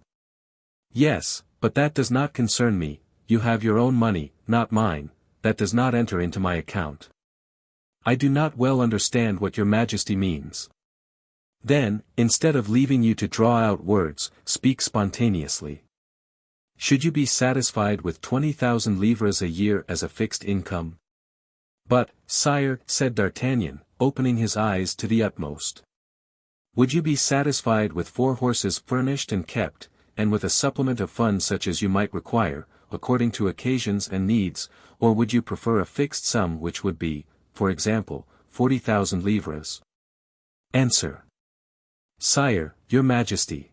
Yes, but that does not concern me, you have your own money, not mine, that does not enter into my account. I do not well understand what your Majesty means. Then, instead of leaving you to draw out words, speak spontaneously. Should you be satisfied with 20,000 livres a year as a fixed income? But, sire, said D'Artagnan, opening his eyes to the utmost. Would you be satisfied with 4 horses furnished and kept, and with a supplement of funds such as you might require, according to occasions and needs, or would you prefer a fixed sum which would be, for example, 40,000 livres? Answer. Sire, your Majesty.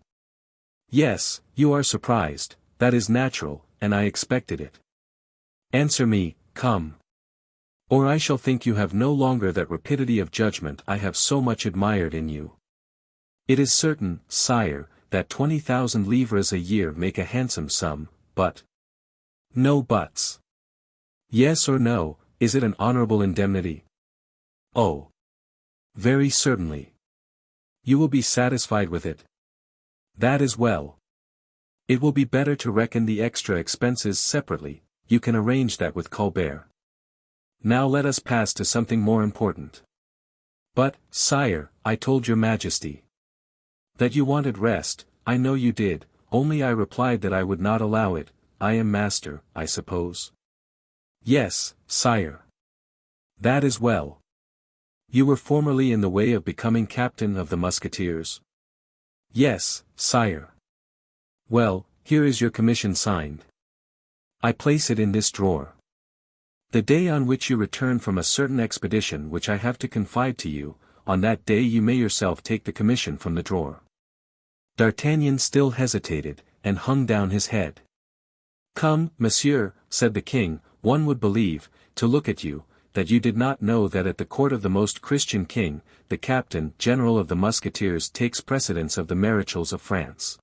Yes, you are surprised, that is natural, and I expected it. Answer me, come. Or I shall think you have no longer that rapidity of judgment I have so much admired in you. It is certain, sire, that 20,000 livres a year make a handsome sum, but... No buts. Yes or no, is it an honorable indemnity? Oh. Very certainly. You will be satisfied with it. That is well. It will be better to reckon the extra expenses separately, you can arrange that with Colbert. Now let us pass to something more important. But, sire, I told your Majesty that you wanted rest, I know you did, only I replied that I would not allow it, I am master, I suppose. Yes, sire. That is well. You were formerly in the way of becoming captain of the musketeers? Yes, sire. Well, here is your commission signed. I place it in this drawer. The day on which you return from a certain expedition which I have to confide to you, on that day you may yourself take the commission from the drawer. D'Artagnan still hesitated, and hung down his head. Come, monsieur, said the king, one would believe, to look at you, that you did not know that at the court of the most Christian king, the captain general of the musketeers takes precedence of the maréchals of France.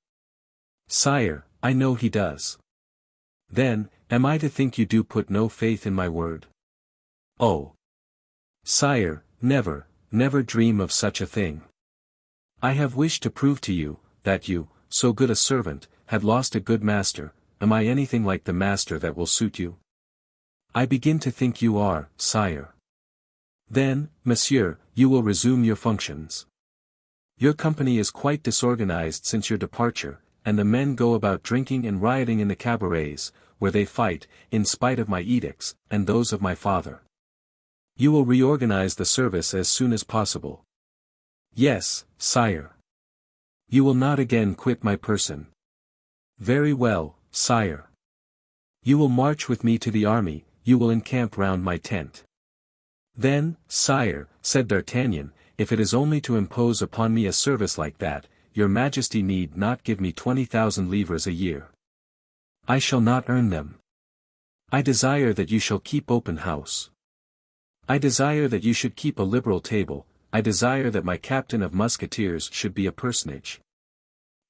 Sire, I know he does. Then, am I to think you do put no faith in my word? Oh! Sire, never, never dream of such a thing. I have wished to prove to you, that you, so good a servant, had lost a good master. Am I anything like the master that will suit you? I begin to think you are, sire. Then, monsieur, you will resume your functions. Your company is quite disorganized since your departure, and the men go about drinking and rioting in the cabarets, where they fight, in spite of my edicts, and those of my father. You will reorganize the service as soon as possible. Yes, sire. You will not again quit my person. Very well, sire. You will march with me to the army, you will encamp round my tent. Then, sire, said D'Artagnan, if it is only to impose upon me a service like that, your majesty need not give me 20,000 livres a year. I shall not earn them. I desire that you shall keep open house. I desire that you should keep a liberal table, I desire that my captain of musketeers should be a personage.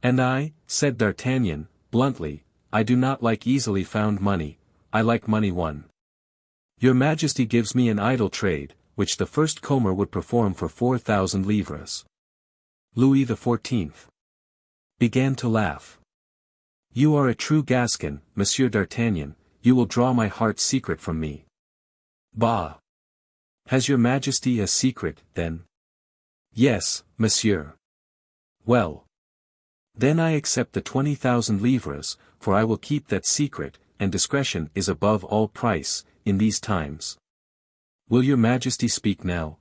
And I, said D'Artagnan, bluntly, I do not like easily found money, I like money won. Your majesty gives me an idle trade, which the first comber would perform for 4,000 livres. Louis XIV began to laugh. You are a true Gascon, Monsieur d'Artagnan, you will draw my heart's secret from me. Bah! Has your majesty a secret, then? Yes, monsieur. Well. Then I accept the 20,000 livres, for I will keep that secret, and discretion is above all price, in these times. Will your majesty speak now?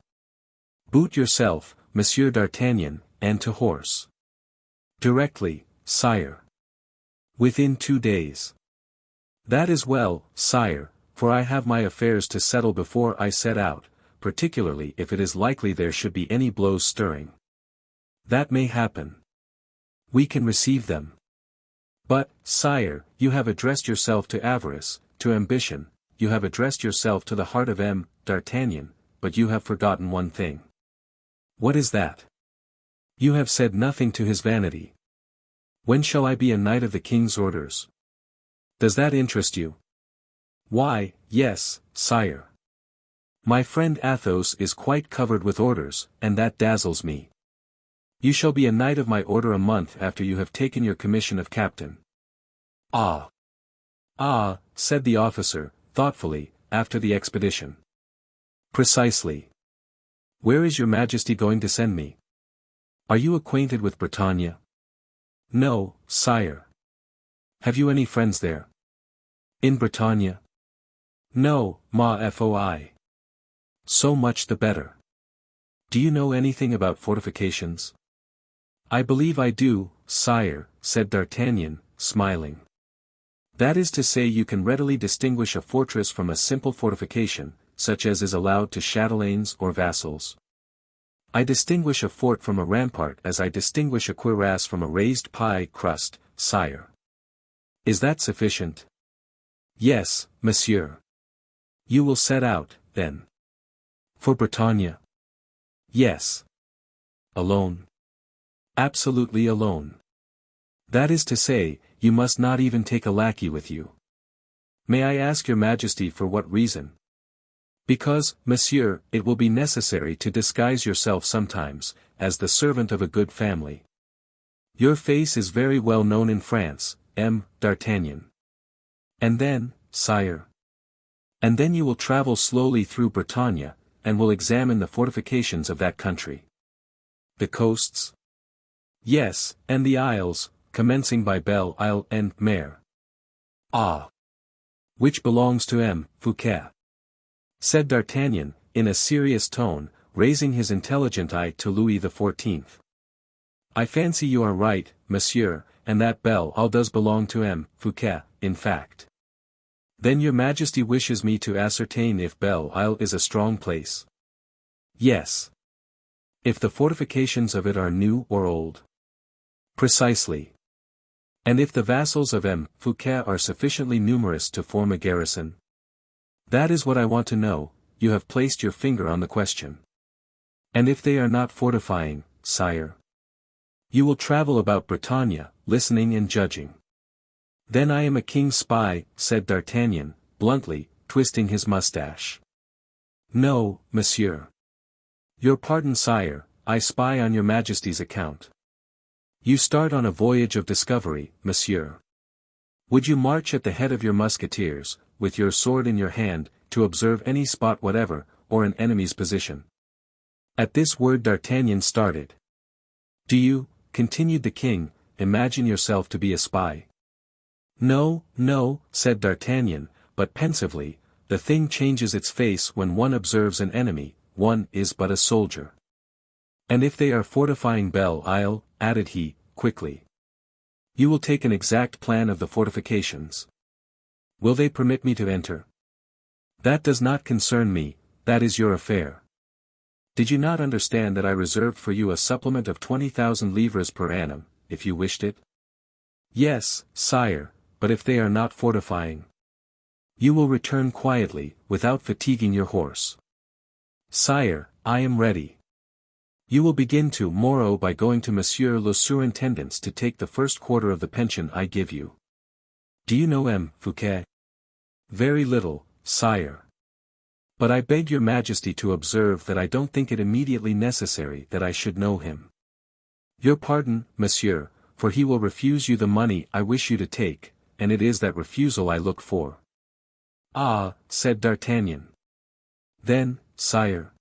Boot yourself, Monsieur d'Artagnan, and to horse. Directly, sire. Within 2 days. That is well, sire, for I have my affairs to settle before I set out, particularly if it is likely there should be any blows stirring. That may happen. We can receive them. But, sire, you have addressed yourself to avarice, to ambition, you have addressed yourself to the heart of M. d'Artagnan, but you have forgotten one thing. What is that? You have said nothing to his vanity. When shall I be a knight of the king's orders? Does that interest you? Why, yes, sire. My friend Athos is quite covered with orders, and that dazzles me. You shall be a knight of my order a month after you have taken your commission of captain. Ah! Ah, said the officer, thoughtfully, after the expedition. Precisely. Where is your majesty going to send me? Are you acquainted with Bretagne? No, sire. Have you any friends there? In Bretagne? No, ma foi. So much the better. Do you know anything about fortifications? I believe I do, sire, said D'Artagnan, smiling. That is to say you can readily distinguish a fortress from a simple fortification, such as is allowed to chatelains or vassals. I distinguish a fort from a rampart as I distinguish a cuirass from a raised pie crust, sire. Is that sufficient? Yes, monsieur. You will set out, then. For Bretagne? Yes. Alone? Absolutely alone. That is to say, you must not even take a lackey with you. May I ask your majesty for what reason? Because, monsieur, it will be necessary to disguise yourself sometimes, as the servant of a good family. Your face is very well known in France, M. d'Artagnan. And then, sire. And then you will travel slowly through Bretagne, and will examine the fortifications of that country. The coasts? Yes, and the isles, commencing by Belle Isle and Mer. Ah! Which belongs to M. Fouquet. Said D'Artagnan, in a serious tone, raising his intelligent eye to Louis XIV. I fancy you are right, monsieur, and that Belle Isle does belong to M. Fouquet, in fact. Then your majesty wishes me to ascertain if Belle Isle is a strong place. Yes. If the fortifications of it are new or old. Precisely. And if the vassals of M. Fouquet are sufficiently numerous to form a garrison? That is what I want to know, you have placed your finger on the question. And if they are not fortifying, sire? You will travel about Bretagne, listening and judging. Then I am a king's spy, said D'Artagnan, bluntly, twisting his moustache. No, monsieur. Your pardon, sire, I spy on your majesty's account. You start on a voyage of discovery, monsieur. Would you march at the head of your musketeers, with your sword in your hand, to observe any spot whatever, or an enemy's position? At this word D'Artagnan started. Do you, continued the king, imagine yourself to be a spy? No, no, said D'Artagnan, but pensively, the thing changes its face when one observes an enemy, one is but a soldier. And if they are fortifying Belle Isle, added he, quickly. You will take an exact plan of the fortifications. Will they permit me to enter? That does not concern me, that is your affair. Did you not understand that I reserved for you a supplement of 20,000 livres per annum, if you wished it? Yes, sire, but if they are not fortifying, you will return quietly, without fatiguing your horse. Sire, I am ready. You will begin tomorrow by going to Monsieur le Surintendant's to take the first quarter of the pension I give you. Do you know M. Fouquet? Very little, sire. But I beg your Majesty to observe that I don't think it immediately necessary that I should know him. Your pardon, monsieur, for he will refuse you the money I wish you to take, and it is that refusal I look for. Ah, said D'Artagnan. Then, sire,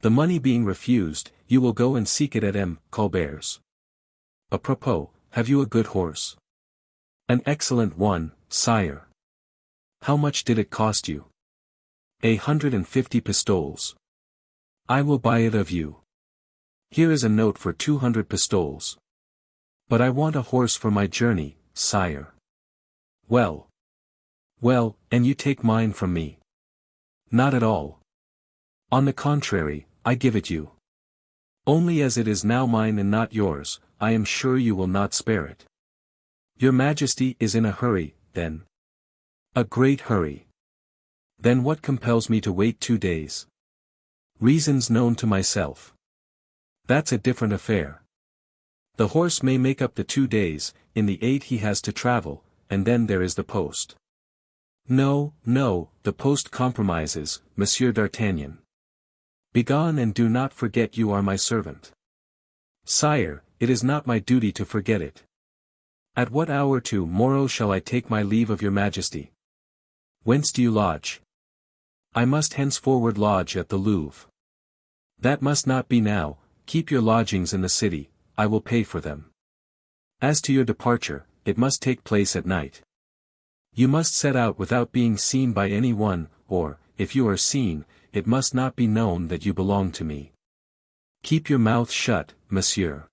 the money being refused, you will go and seek it at M. Colbert's. A propos, have you a good horse? An excellent one, sire. How much did it cost you? 150 pistoles. I will buy it of you. Here is a note for 200 pistoles. But I want a horse for my journey, sire. Well. Well, and you take mine from me. Not at all. On the contrary, I give it you. Only as it is now mine and not yours, I am sure you will not spare it. Your Majesty is in a hurry, then. A great hurry. Then what compels me to wait 2 days? Reasons known to myself. That's a different affair. The horse may make up the 2 days, in the 8 he has to travel, and then there is the post. No, no, the post compromises, Monsieur d'Artagnan. Begone and do not forget you are my servant. Sire, it is not my duty to forget it. At what hour tomorrow shall I take my leave of your Majesty? Whence do you lodge? I must henceforward lodge at the Louvre. That must not be now, keep your lodgings in the city, I will pay for them. As to your departure, it must take place at night. You must set out without being seen by any one, or, if you are seen, it must not be known that you belong to me. Keep your mouth shut, monsieur.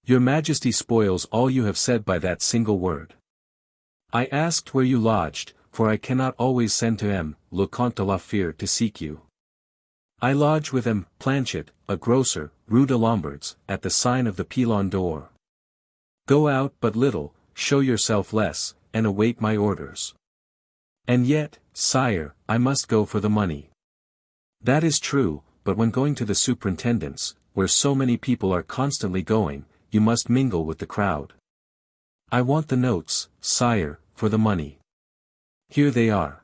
Your Majesty spoils all you have said by that single word. I asked where you lodged, for I cannot always send to M. le Comte de la Fere to seek you. I lodge with M. Planchet, a grocer, Rue de Lombards, at the sign of the Pilon d'Or. Go out but little, show yourself less, and await my orders. And yet, sire, I must go for the money. That is true, but when going to the superintendent's, where so many people are constantly going, you must mingle with the crowd. I want the notes, sire, for the money. Here they are.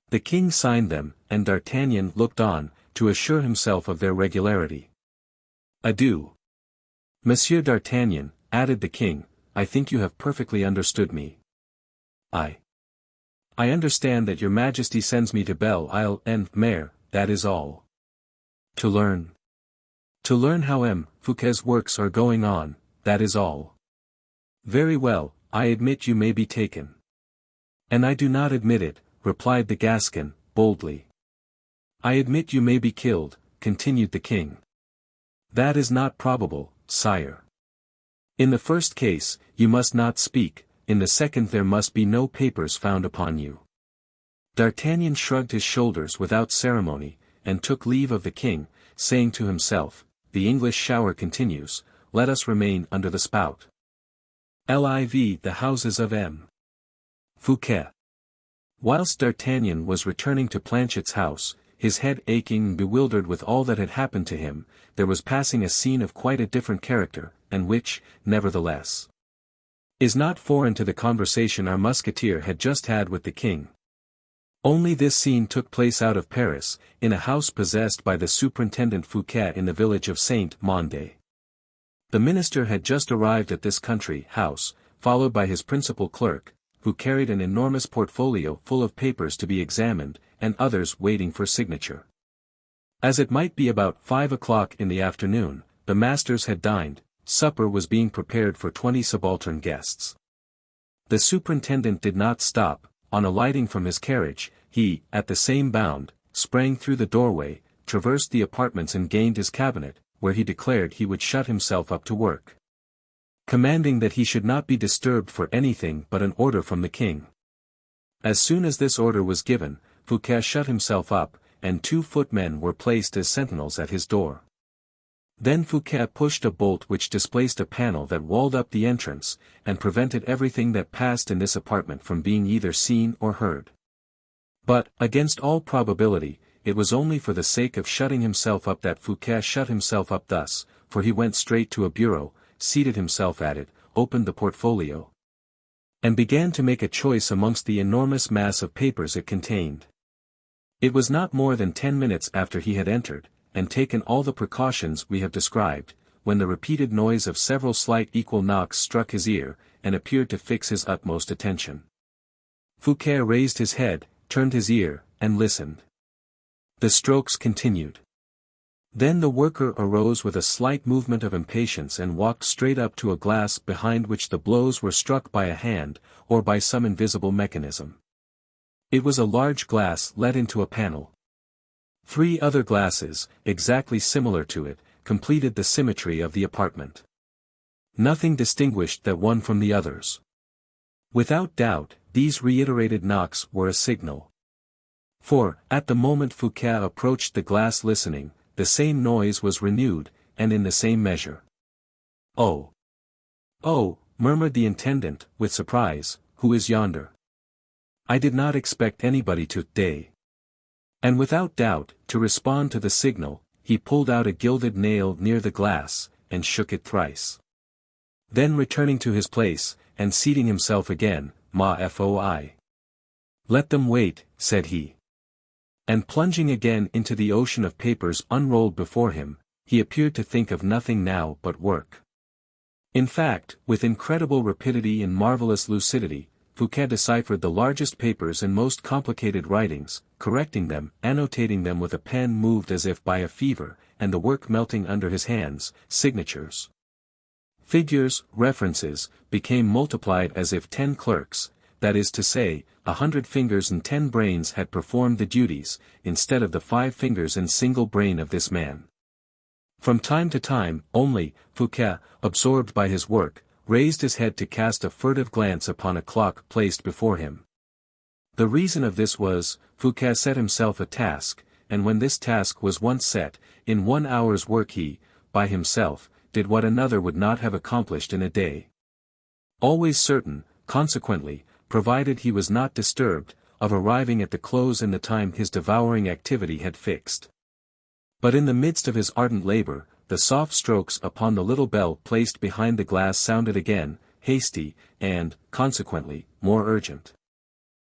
The king signed them, and D'Artagnan looked on, to assure himself of their regularity. Adieu. Monsieur d'Artagnan, added the king, I think you have perfectly understood me. I understand that your Majesty sends me to Belle Isle en Mer, that is all. To learn. To learn how M. Fouquet's works are going on, that is all. Very well, I admit you may be taken. And I do not admit it, replied the Gascon, boldly. I admit you may be killed, continued the king. That is not probable, sire. In the first case, you must not speak, in the second there must be no papers found upon you. D'Artagnan shrugged his shoulders without ceremony, and took leave of the king, saying to himself, the English shower continues, let us remain under the spout. Liv. The houses of M. Fouquet. Whilst D'Artagnan was returning to Planchet's house, his head aching and bewildered with all that had happened to him, there was passing a scene of quite a different character, and which, nevertheless, is not foreign to the conversation our musketeer had just had with the king. Only this scene took place out of Paris, in a house possessed by the superintendent Fouquet in the village of Saint-mande. The minister had just arrived at this country house, followed by his principal clerk, who carried an enormous portfolio full of papers to be examined, and others waiting for signature. As it might be about 5 o'clock in the afternoon, the masters had dined, supper was being prepared for 20 subaltern guests. The superintendent did not stop, on alighting from his carriage, he, at the same bound, sprang through the doorway, traversed the apartments and gained his cabinet, where he declared he would shut himself up to work, commanding that he should not be disturbed for anything but an order from the king. As soon as this order was given, Fouquet shut himself up, and 2 footmen were placed as sentinels at his door. Then Fouquet pushed a bolt which displaced a panel that walled up the entrance, and prevented everything that passed in this apartment from being either seen or heard. But, against all probability, it was only for the sake of shutting himself up that Fouquet shut himself up thus, for he went straight to a bureau, seated himself at it, opened the portfolio, and began to make a choice amongst the enormous mass of papers it contained. It was not more than 10 minutes after he had entered, and taken all the precautions we have described, when the repeated noise of several slight equal knocks struck his ear, and appeared to fix his utmost attention. Fouquet raised his head, turned his ear, and listened. The strokes continued. Then the worker arose with a slight movement of impatience and walked straight up to a glass behind which the blows were struck by a hand, or by some invisible mechanism. It was a large glass let into a panel. 3 other glasses, exactly similar to it, completed the symmetry of the apartment. Nothing distinguished that one from the others. Without doubt, these reiterated knocks were a signal. For, at the moment Fouquet approached the glass listening, the same noise was renewed, and in the same measure. "Oh! Oh!" murmured the intendant, with surprise, "who is yonder? I did not expect anybody to-day." And without doubt, to respond to the signal, he pulled out a gilded nail near the glass, and shook it thrice. Then returning to his place, and seating himself again, "Ma foi. Let them wait," said he. And plunging again into the ocean of papers unrolled before him, he appeared to think of nothing now but work. In fact, with incredible rapidity and marvelous lucidity, Fouquet deciphered the largest papers and most complicated writings, correcting them, annotating them with a pen moved as if by a fever, and the work melting under his hands, signatures, figures, references, became multiplied as if 10 clerks, that is to say, 100 fingers and 10 brains had performed the duties, instead of the 5 fingers and single brain of this man. From time to time, only, Fouquet, absorbed by his work, raised his head to cast a furtive glance upon a clock placed before him. The reason of this was, Fouquet set himself a task, and when this task was once set, in 1 hour's work he, by himself, did what another would not have accomplished in a day. Always certain, consequently, provided he was not disturbed, of arriving at the close in the time his devouring activity had fixed. But in the midst of his ardent labor, the soft strokes upon the little bell placed behind the glass sounded again, hasty, and, consequently, more urgent.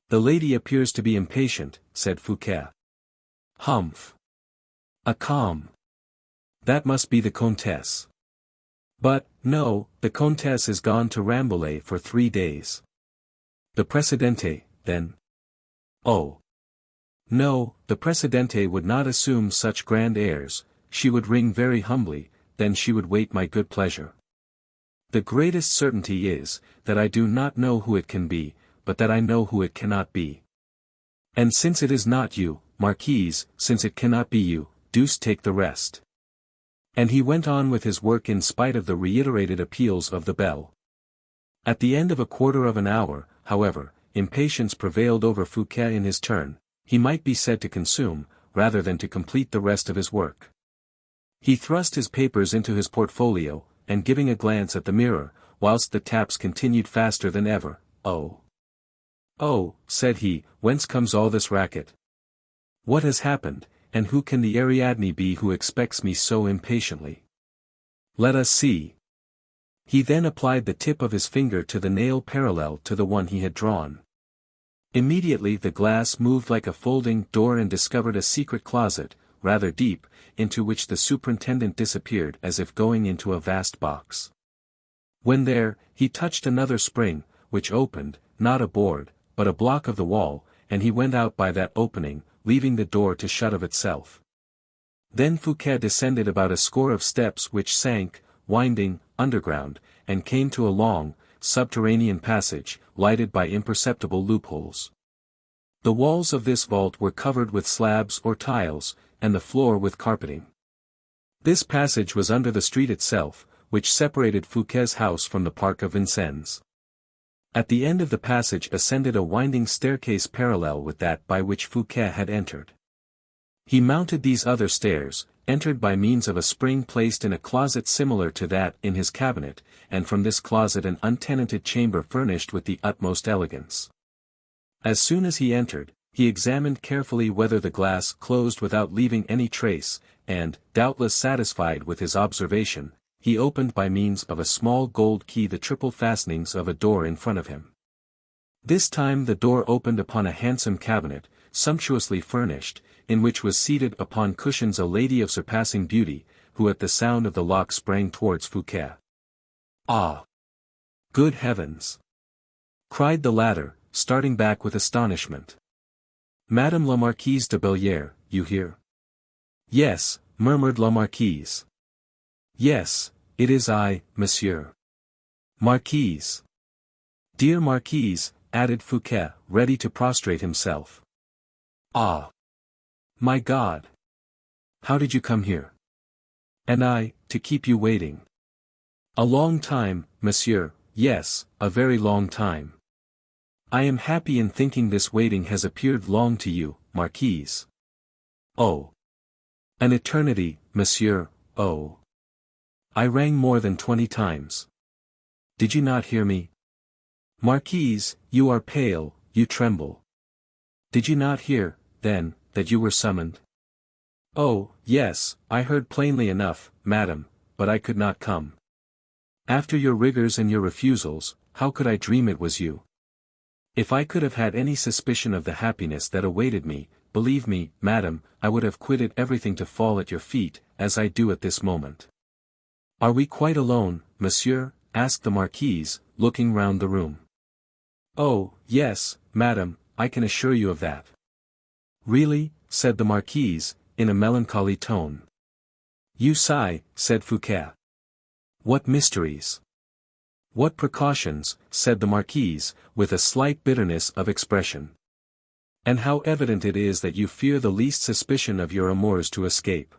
"The lady appears to be impatient," said Fouquet. "Humph! A calm. That must be the Comtesse. But, no, the Comtesse is gone to Rambouillet for 3 days. The Presidente, then? Oh! No, the Presidente would not assume such grand airs, she would ring very humbly, then she would wait my good pleasure. The greatest certainty is, that I do not know who it can be, but that I know who it cannot be. And since it is not you, Marquise, since it cannot be you, deuce take the rest." And he went on with his work in spite of the reiterated appeals of the bell. At the end of a quarter of an hour, however, impatience prevailed over Fouquet in his turn, he might be said to consume, rather than to complete the rest of his work. He thrust his papers into his portfolio, and giving a glance at the mirror, whilst the taps continued faster than ever, "Oh! Oh," said he, "whence comes all this racket? What has happened, and who can the Ariadne be who expects me so impatiently? Let us see." He then applied the tip of his finger to the nail parallel to the one he had drawn. Immediately the glass moved like a folding door and discovered a secret closet, rather deep, into which the superintendent disappeared as if going into a vast box. When there, he touched another spring, which opened, not a board, but a block of the wall, and he went out by that opening, leaving the door to shut of itself. Then Fouquet descended about a score of steps which sank, winding, underground, and came to a long, subterranean passage, lighted by imperceptible loopholes. The walls of this vault were covered with slabs or tiles, and the floor with carpeting. This passage was under the street itself, which separated Fouquet's house from the park of Vincennes. At the end of the passage ascended a winding staircase parallel with that by which Fouquet had entered. He mounted these other stairs, entered by means of a spring placed in a closet similar to that in his cabinet, and from this closet an untenanted chamber furnished with the utmost elegance. As soon as he entered, he examined carefully whether the glass closed without leaving any trace, and, doubtless satisfied with his observation, he opened by means of a small gold key the triple fastenings of a door in front of him. This time the door opened upon a handsome cabinet, sumptuously furnished, in which was seated upon cushions a lady of surpassing beauty, who at the sound of the lock sprang towards Fouquet. "Ah! Good heavens!" cried the latter, starting back with astonishment. "Madame la Marquise de Valliere, you hear?" "Yes," murmured la Marquise. "Yes, it is I, monsieur." "Marquise." "Dear Marquise," added Fouquet, ready to prostrate himself. "Ah! My God! How did you come here?" "And I, to keep you waiting." "A long time, monsieur, yes, a very long time." "I am happy in thinking this waiting has appeared long to you, Marquise." "Oh! An eternity, monsieur, oh! I rang more than 20 times. Did you not hear me?" "Marquise, you are pale, you tremble. Did you not hear, then, that you were summoned?" "Oh, yes, I heard plainly enough, madam, but I could not come. After your rigors and your refusals, how could I dream it was you? If I could have had any suspicion of the happiness that awaited me, believe me, madam, I would have quitted everything to fall at your feet, as I do at this moment." "Are we quite alone, monsieur?" asked the marquise, looking round the room. "Oh, yes, madam, I can assure you of that." "Really?" said the marquise, in a melancholy tone. "You sigh," said Fouquet. "What mysteries! What precautions," said the marquise, with a slight bitterness of expression. "And how evident it is that you fear the least suspicion of your amours to escape.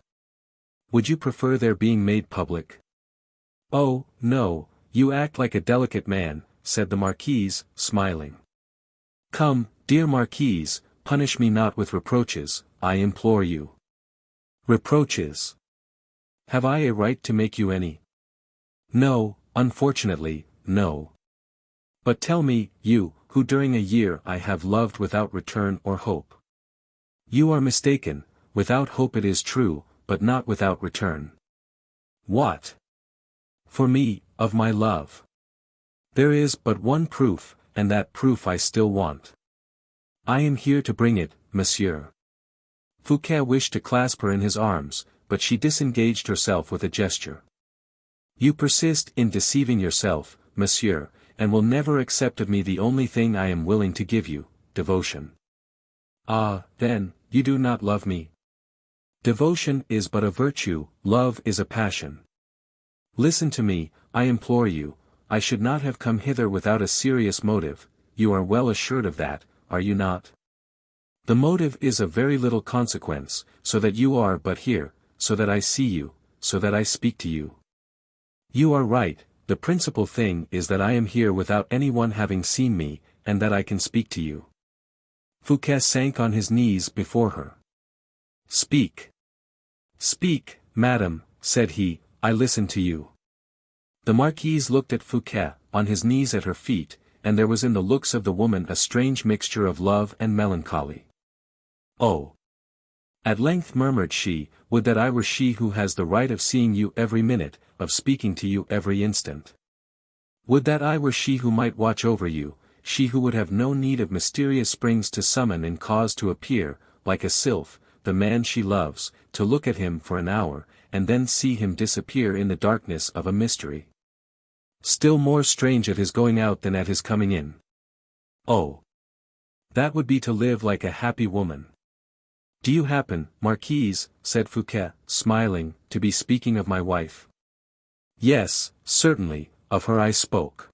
Would you prefer their being made public?" "Oh, no, you act like a delicate man," said the marquise, smiling. "Come, dear marquise, punish me not with reproaches, I implore you." "Reproaches? Have I a right to make you any?" "No, unfortunately, no. But tell me, you, who during a year I have loved without return or hope." "You are mistaken, without hope it is true, but not without return." "What?" "For me, of my love. There is but one proof, and that proof I still want. I am here to bring it, monsieur." Fouquet wished to clasp her in his arms, but she disengaged herself with a gesture. "You persist in deceiving yourself, monsieur, and will never accept of me the only thing I am willing to give you, devotion." "Ah, then, you do not love me?" "Devotion is but a virtue, love is a passion. Listen to me, I implore you, I should not have come hither without a serious motive, you are well assured of that, are you not? The motive is of very little consequence, so that you are but here, so that I see you, so that I speak to you. You are right, the principal thing is that I am here without anyone having seen me, and that I can speak to you." Fouquet sank on his knees before her. "Speak. Speak, madam," said he, "I listen to you." The marquise looked at Fouquet, on his knees at her feet, and there was in the looks of the woman a strange mixture of love and melancholy. "Oh!" at length murmured she, "would that I were she who has the right of seeing you every minute, of speaking to you every instant. Would that I were she who might watch over you, she who would have no need of mysterious springs to summon and cause to appear, like a sylph, the man she loves, to look at him for an hour, and then see him disappear in the darkness of a mystery. Still more strange at his going out than at his coming in. Oh! That would be to live like a happy woman." "Do you happen, marquise," said Fouquet, smiling, "to be speaking of my wife?" "Yes, certainly, of her I spoke."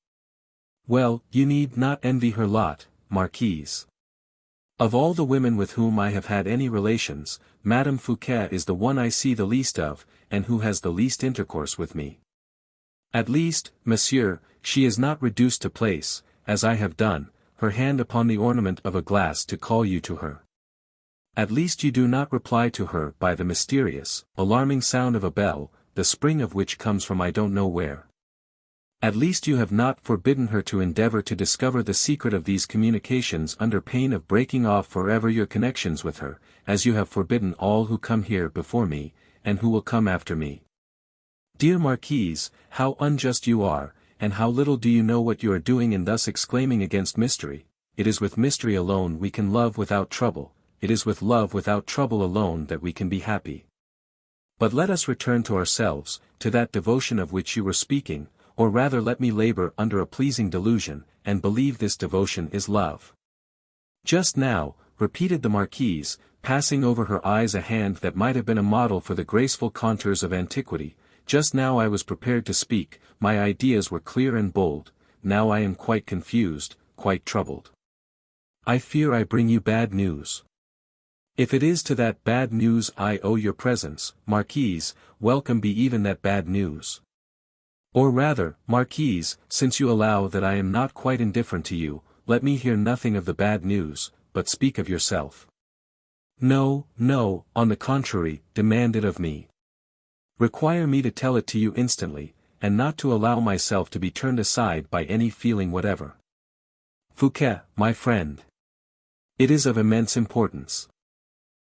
"Well, you need not envy her lot, marquise. Of all the women with whom I have had any relations, Madame Fouquet is the one I see the least of, and who has the least intercourse with me. At least, monsieur, she is not reduced to place, as I have done, her hand upon the ornament of a glass to call you to her. At least you do not reply to her by the mysterious, alarming sound of a bell, the spring of which comes from I don't know where. At least you have not forbidden her to endeavor to discover the secret of these communications under pain of breaking off forever your connections with her, as you have forbidden all who come here before me, and who will come after me. Dear Marquise, how unjust you are, and how little do you know what you are doing in thus exclaiming against mystery. It is with mystery alone we can love without trouble, it is with love without trouble alone that we can be happy. But let us return to ourselves, to that devotion of which you were speaking, or rather let me labor under a pleasing delusion, and believe this devotion is love. Just now, repeated the Marquise, passing over her eyes a hand that might have been a model for the graceful contours of antiquity, just now I was prepared to speak, my ideas were clear and bold, now I am quite confused, quite troubled. I fear I bring you bad news. If it is to that bad news I owe your presence, Marquise, welcome be even that bad news. Or rather, Marquise, since you allow that I am not quite indifferent to you, let me hear nothing of the bad news, but speak of yourself. No, no, on the contrary, demand it of me. Require me to tell it to you instantly, and not to allow myself to be turned aside by any feeling whatever. Fouquet, my friend. It is of immense importance.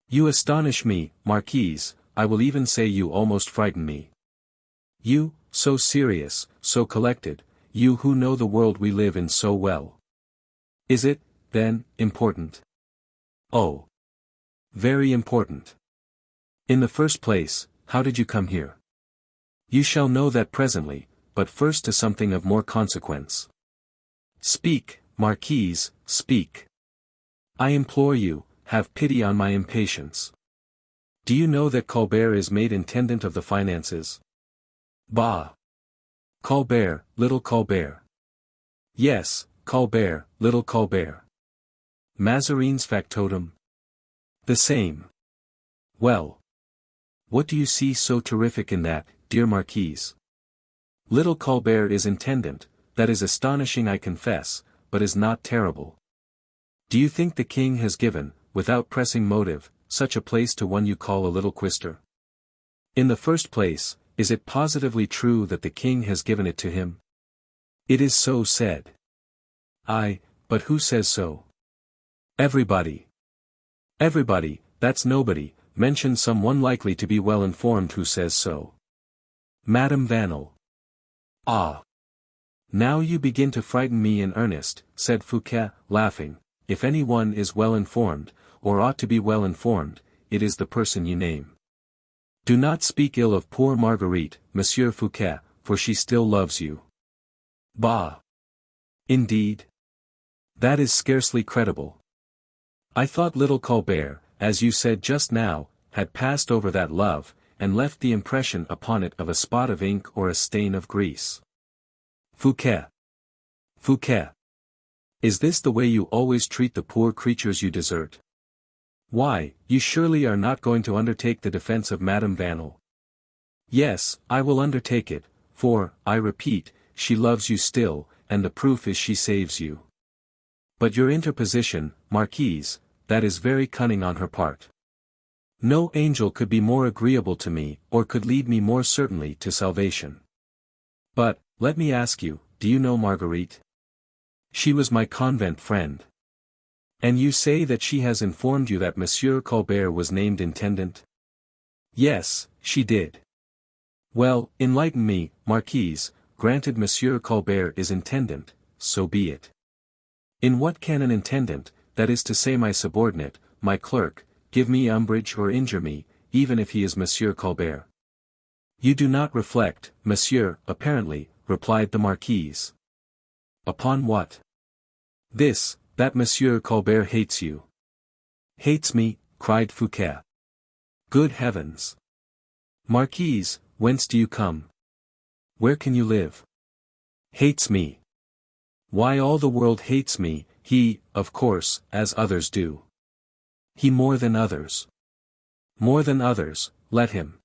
You astonish me, Marquise, I will even say you almost frighten me. You, so serious, so collected, you who know the world we live in so well. Is it, then, important? Oh. Very important. In the first place, how did you come here? You shall know that presently, but first to something of more consequence. Speak, Marquise, speak. I implore you, have pity on my impatience. Do you know that Colbert is made intendant of the finances? Bah! Colbert, little Colbert. Yes, Colbert, little Colbert. Mazarin's factotum? The same. Well. What do you see so terrific in that, dear Marquise? Little Colbert is intendant, that is astonishing I confess, but is not terrible. Do you think the king has given, without pressing motive, such a place to one you call a little quister? In the first place, is it positively true that the king has given it to him? It is so said. Aye, but who says so? Everybody. Everybody, that's nobody, mention some one likely to be well informed who says so. Madame Vanel. Ah! Now you begin to frighten me in earnest, said Fouquet, laughing. If any one is well informed, or ought to be well informed, it is the person you name. Do not speak ill of poor Marguerite, Monsieur Fouquet, for she still loves you. Bah! Indeed? That is scarcely credible. I thought little Colbert, as you said just now, had passed over that love, and left the impression upon it of a spot of ink or a stain of grease. Fouquet. Fouquet. Is this the way you always treat the poor creatures you desert? Why, you surely are not going to undertake the defense of Madame Vanel. Yes, I will undertake it, for, I repeat, she loves you still, and the proof is she saves you. But your interposition, Marquise, that is very cunning on her part. No angel could be more agreeable to me, or could lead me more certainly to salvation. But, let me ask you, do you know Marguerite? She was my convent friend. And you say that she has informed you that Monsieur Colbert was named intendant? Yes, she did. Well, enlighten me, Marquise, granted Monsieur Colbert is intendant, so be it. In what can an intendant, that is to say my subordinate, my clerk, give me umbrage or injure me, even if he is Monsieur Colbert? You do not reflect, Monsieur, apparently, replied the Marquise. Upon what? This, that Monsieur Colbert hates you. Hates me, cried Fouquet. Good heavens! Marquise, whence do you come? Where can you live? Hates me. Why all the world hates me, he, of course, as others do. He more than others. More than others, let him.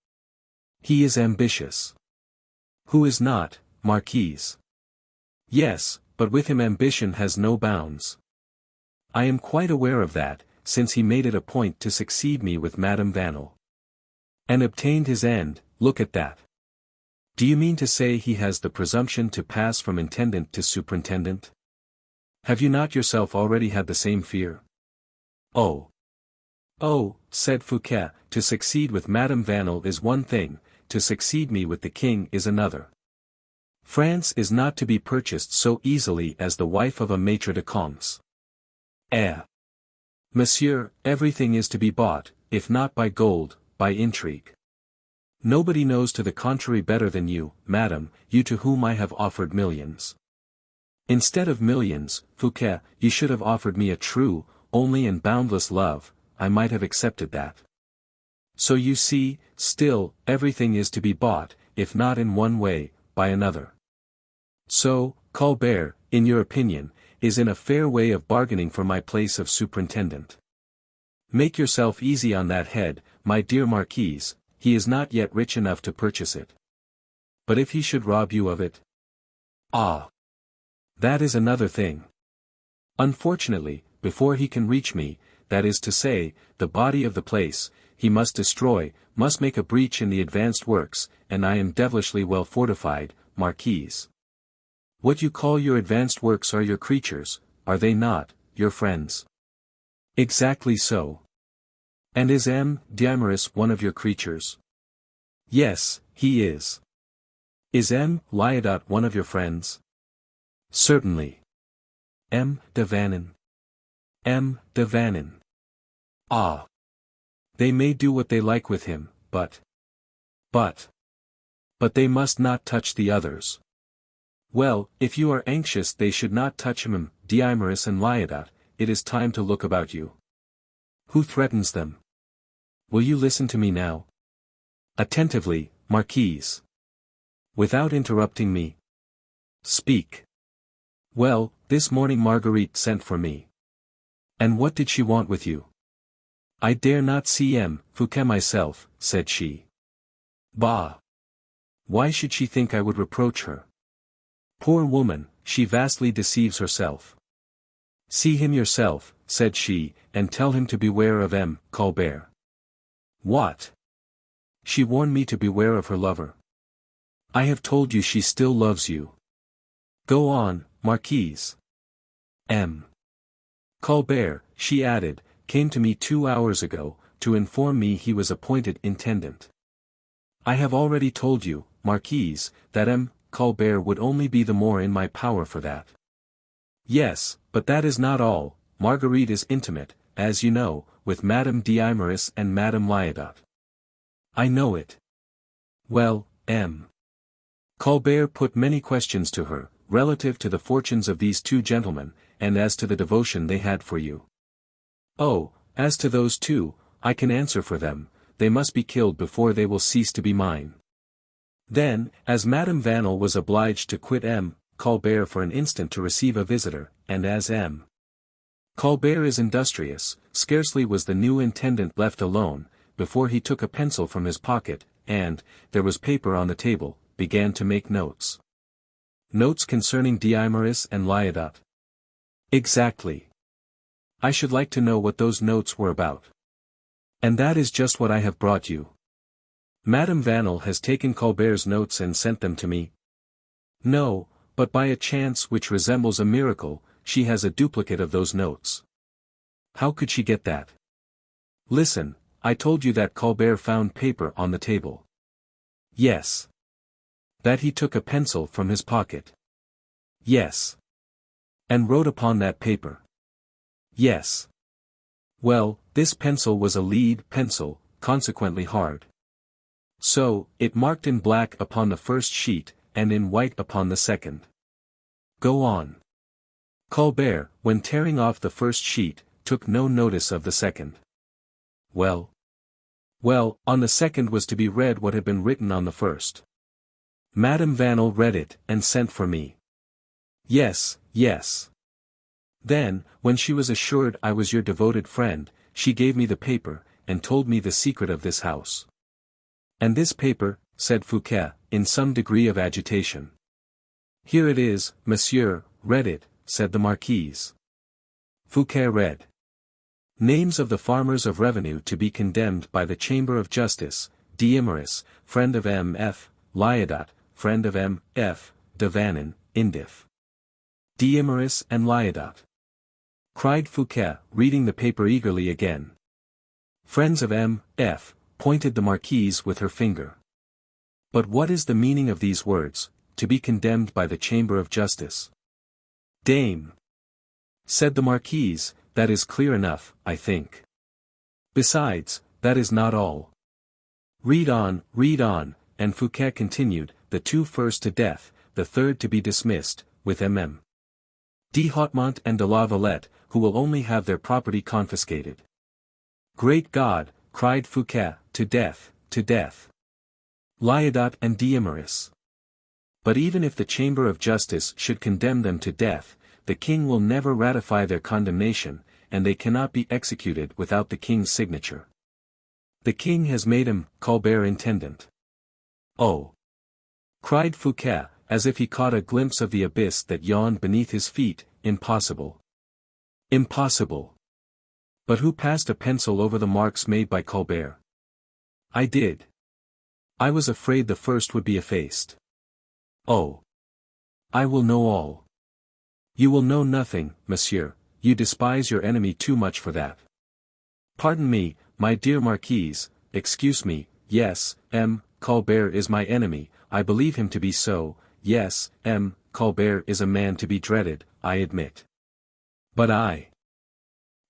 He is ambitious. Who is not, Marquise? Yes, but with him ambition has no bounds. I am quite aware of that, since he made it a point to succeed me with Madame Vanel. And obtained his end, look at that. Do you mean to say he has the presumption to pass from intendant to superintendent? Have you not yourself already had the same fear? Oh! Oh, said Fouquet, to succeed with Madame Vanel is one thing, to succeed me with the king is another. France is not to be purchased so easily as the wife of a maitre de camps. Monsieur, everything is to be bought, if not by gold, by intrigue. Nobody knows to the contrary better than you, madam, you to whom I have offered millions. Instead of millions, Fouquet, you should have offered me a true, only and boundless love, I might have accepted that. So you see, still, everything is to be bought, if not in one way, by another. So, Colbert, in your opinion, is in a fair way of bargaining for my place of superintendent. Make yourself easy on that head, my dear Marquise, he is not yet rich enough to purchase it. But if he should rob you of it? Ah! That is another thing. Unfortunately, before he can reach me, that is to say, the body of the place, he must destroy, must make a breach in the advanced works, and I am devilishly well fortified, Marquise. What you call your advanced works are your creatures, are they not, your friends? Exactly so. And is M. d'Eymeris one of your creatures? Yes, he is. Is M. Lyodot one of your friends? Certainly. M. de Vannes. M. de Vannes. Ah! They may do what they like with him, but they must not touch the others. Well, if you are anxious they should not touch him, d'Eymeris and Lyodot, it is time to look about you. Who threatens them? Will you listen to me now? Attentively, Marquise. Without interrupting me. Speak. Well, this morning Marguerite sent for me. And what did she want with you? I dare not see M. Fouquet myself, said she. Bah! Why should she think I would reproach her? Poor woman, she vastly deceives herself. See him yourself, said she, and tell him to beware of M. Colbert. What? She warned me to beware of her lover. I have told you she still loves you. Go on, Marquise. M. Colbert, she added, came to me 2 hours ago, to inform me he was appointed intendant. I have already told you, Marquise, that M. Colbert would only be the more in my power for that. Yes, but that is not all, Marguerite is intimate, as you know, with Madame d'Eymeris and Madame Lyodot. I know it. Well, M. Colbert put many questions to her, relative to the fortunes of these two gentlemen, and as to the devotion they had for you. Oh, as to those two, I can answer for them, they must be killed before they will cease to be mine. Then, as Madame Vanel was obliged to quit M. Colbert for an instant to receive a visitor, and as M. Colbert is industrious, scarcely was the new intendant left alone, before he took a pencil from his pocket, and, there was paper on the table, began to make notes. Notes concerning d'Eymeris and Lyodot. Exactly. I should like to know what those notes were about. And that is just what I have brought you. Madame Vanel has taken Colbert's notes and sent them to me. No, but by a chance which resembles a miracle, she has a duplicate of those notes. How could she get that? Listen, I told you that Colbert found paper on the table. Yes. That he took a pencil from his pocket. Yes. And wrote upon that paper. Yes. Well, this pencil was a lead pencil, consequently hard. So, it marked in black upon the first sheet, and in white upon the second. Go on. Colbert, when tearing off the first sheet, took no notice of the second. Well. Well, on the second was to be read what had been written on the first. Madame Vanel read it, and sent for me. Yes, yes. Then, when she was assured I was your devoted friend, she gave me the paper, and told me the secret of this house. And this paper, said Fouquet, in some degree of agitation. Here it is, monsieur, read it, said the Marquise. Fouquet read. Names of the farmers of revenue to be condemned by the Chamber of Justice: Diemeris, friend of M.F., Lyodot, friend of M.F., de Vannin, Indif. Diemeris and Lyodot, cried Fouquet, reading the paper eagerly again. Friends of M.F., pointed the marquise with her finger. But what is the meaning of these words, to be condemned by the Chamber of Justice? Dame, said the marquise, that is clear enough, I think. Besides, that is not all. Read on, and Fouquet continued, the two first to death, the third to be dismissed, with M.M. de Hautmont and de la Valette, who will only have their property confiscated. Great God, cried Fouquet, to death, to death. Lyodot and Diemeris. But even if the Chamber of Justice should condemn them to death, the king will never ratify their condemnation, and they cannot be executed without the king's signature. The king has made him Colbert intendant. Oh! cried Fouquet, as if he caught a glimpse of the abyss that yawned beneath his feet. Impossible. Impossible. But who passed a pencil over the marks made by Colbert? I did. I was afraid the first would be effaced. Oh! I will know all. You will know nothing, monsieur, you despise your enemy too much for that. Pardon me, my dear marquise, excuse me, yes, M. Colbert is my enemy, I believe him to be so, yes, M. Colbert is a man to be dreaded, I admit. But I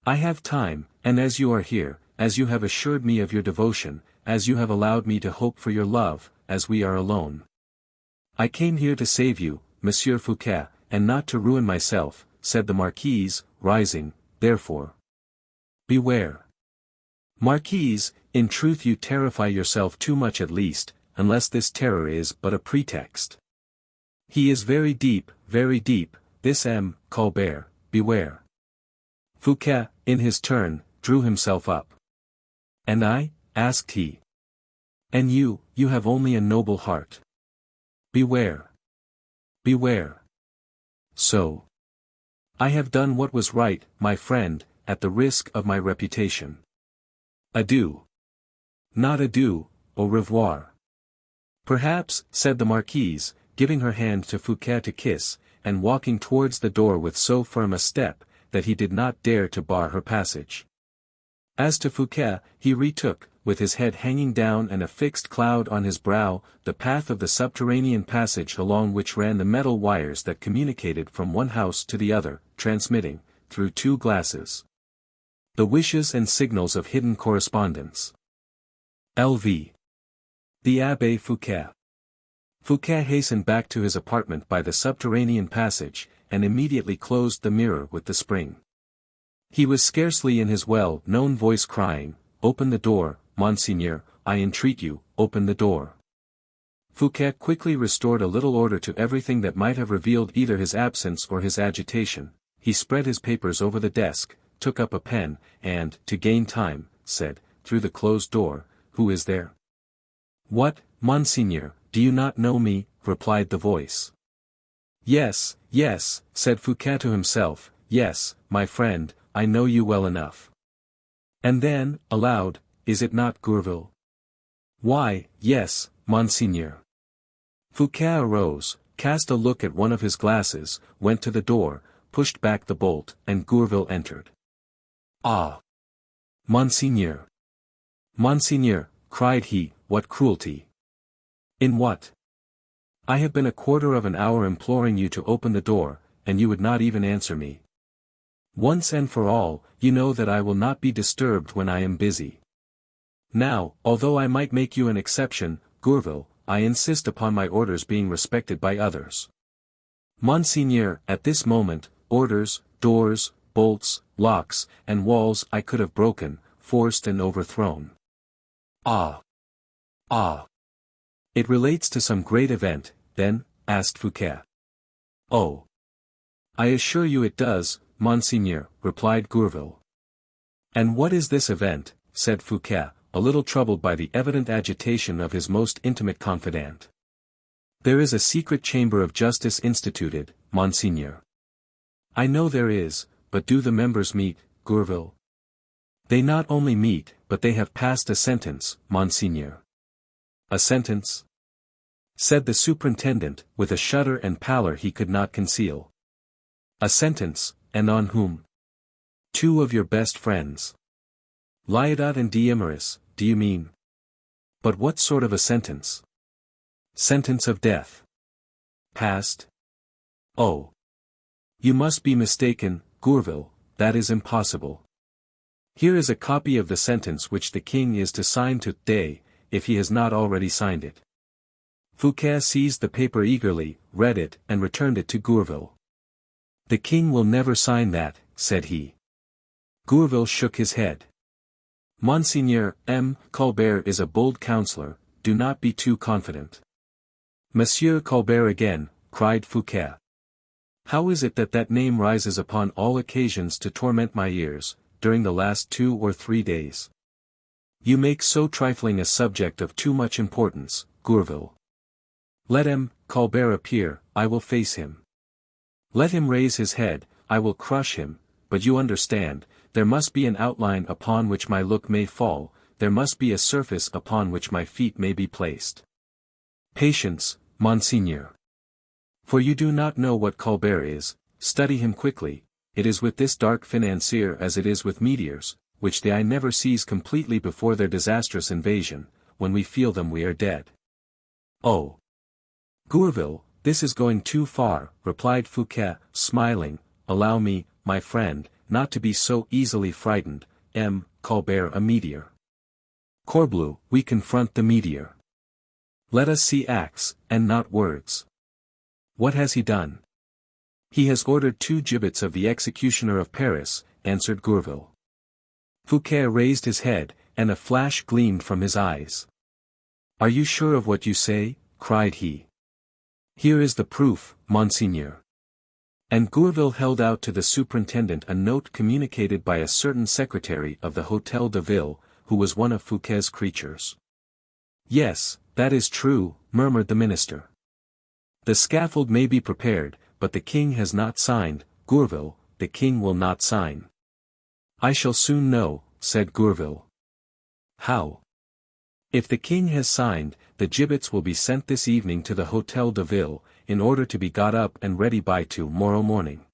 have time, and as you are here, as you have assured me of your devotion, as you have allowed me to hope for your love, as we are alone. I came here to save you, Monsieur Fouquet, and not to ruin myself, said the marquise, rising, therefore. Beware. Marquise, in truth you terrify yourself too much at least, unless this terror is but a pretext. He is very deep, this M. Colbert, beware. Fouquet, in his turn, drew himself up. And I? asked he. And you have only a noble heart. Beware. Beware. So. I have done what was right, my friend, at the risk of my reputation. Adieu. Not adieu, au revoir. Perhaps, said the marquise, giving her hand to Fouquet to kiss, and walking towards the door with so firm a step, that he did not dare to bar her passage. As to Fouquet, he retook, with his head hanging down and a fixed cloud on his brow, the path of the subterranean passage along which ran the metal wires that communicated from one house to the other, transmitting, through two glasses, the wishes and signals of hidden correspondence. L.V. The Abbe Fouquet. Fouquet hastened back to his apartment by the subterranean passage, and immediately closed the mirror with the spring. He was scarcely in his well-known voice crying, "Open the door, Monseigneur, I entreat you, open the door." Fouquet quickly restored a little order to everything that might have revealed either his absence or his agitation. He spread his papers over the desk, took up a pen, and, to gain time, said, through the closed door, "Who is there?" "What, Monseigneur, do you not know me?" replied the voice. Yes, said Fouquet to himself, "yes, my friend, I know you well enough." And then, aloud, "Is it not Gourville?" "Why, yes, Monseigneur." Fouquet arose, cast a look at one of his glasses, went to the door, pushed back the bolt, and Gourville entered. "Ah! Monseigneur! Monseigneur!" cried he, "what cruelty!" "In what?" "I have been a quarter of an hour imploring you to open the door, and you would not even answer me. Once and for all, you know that I will not be disturbed when I am busy. Now, although I might make you an exception, Gourville, I insist upon my orders being respected by others. Monseigneur, at this moment, orders, doors, bolts, locks, and walls I could have broken, forced and overthrown." "Ah! Ah! It relates to some great event, then?" asked Fouquet. "Oh! I assure you it does, Monseigneur," replied Gourville. "And what is this event?" said Fouquet, a little troubled by the evident agitation of his most intimate confidant. "There is a secret chamber of justice instituted, Monseigneur." "I know there is, but do the members meet, Gourville?" They not only meet, but they have passed a sentence, Monseigneur. A sentence? Said the superintendent, with a shudder and pallor he could not conceal. A sentence, and on whom? Two of your best friends. Lyodot and Diemeris, do you mean? But what sort of a sentence? Sentence of death. Passed? Oh. You must be mistaken, Gourville, that is impossible. Here is a copy of the sentence which the king is to sign today, if he has not already signed it. Fouquet seized the paper eagerly, read it, and returned it to Gourville. The king will never sign that, said he. Gourville shook his head. Monseigneur M. Colbert is a bold counsellor, do not be too confident. Monsieur Colbert again, cried Fouquet. How is it that that name rises upon all occasions to torment my ears, during the last 2 or 3 days? You make so trifling a subject of too much importance, Gourville. Let M. Colbert appear, I will face him. Let him raise his head, I will crush him, but you understand, there must be an outline upon which my look may fall, there must be a surface upon which my feet may be placed. Patience, Monseigneur. For you do not know what Colbert is, study him quickly, it is with this dark financier as it is with meteors, which the eye never sees completely before their disastrous invasion, when we feel them we are dead. Oh! Gourville, this is going too far, replied Fouquet, smiling, allow me, my friend, not to be so easily frightened, M. Colbert a meteor. Corbleu, we confront the meteor. Let us see acts, and not words. What has he done? He has ordered 2 gibbets of the executioner of Paris, answered Gourville. Fouquet raised his head, and a flash gleamed from his eyes. Are you sure of what you say? Cried he. Here is the proof, Monseigneur. And Gourville held out to the superintendent a note communicated by a certain secretary of the Hôtel de Ville, who was one of Fouquet's creatures. Yes, that is true, murmured the minister. The scaffold may be prepared, but the king has not signed, Gourville, the king will not sign. I shall soon know, said Gourville. How? If the king has signed, the gibbets will be sent this evening to the Hôtel de Ville, in order to be got up and ready by tomorrow morning.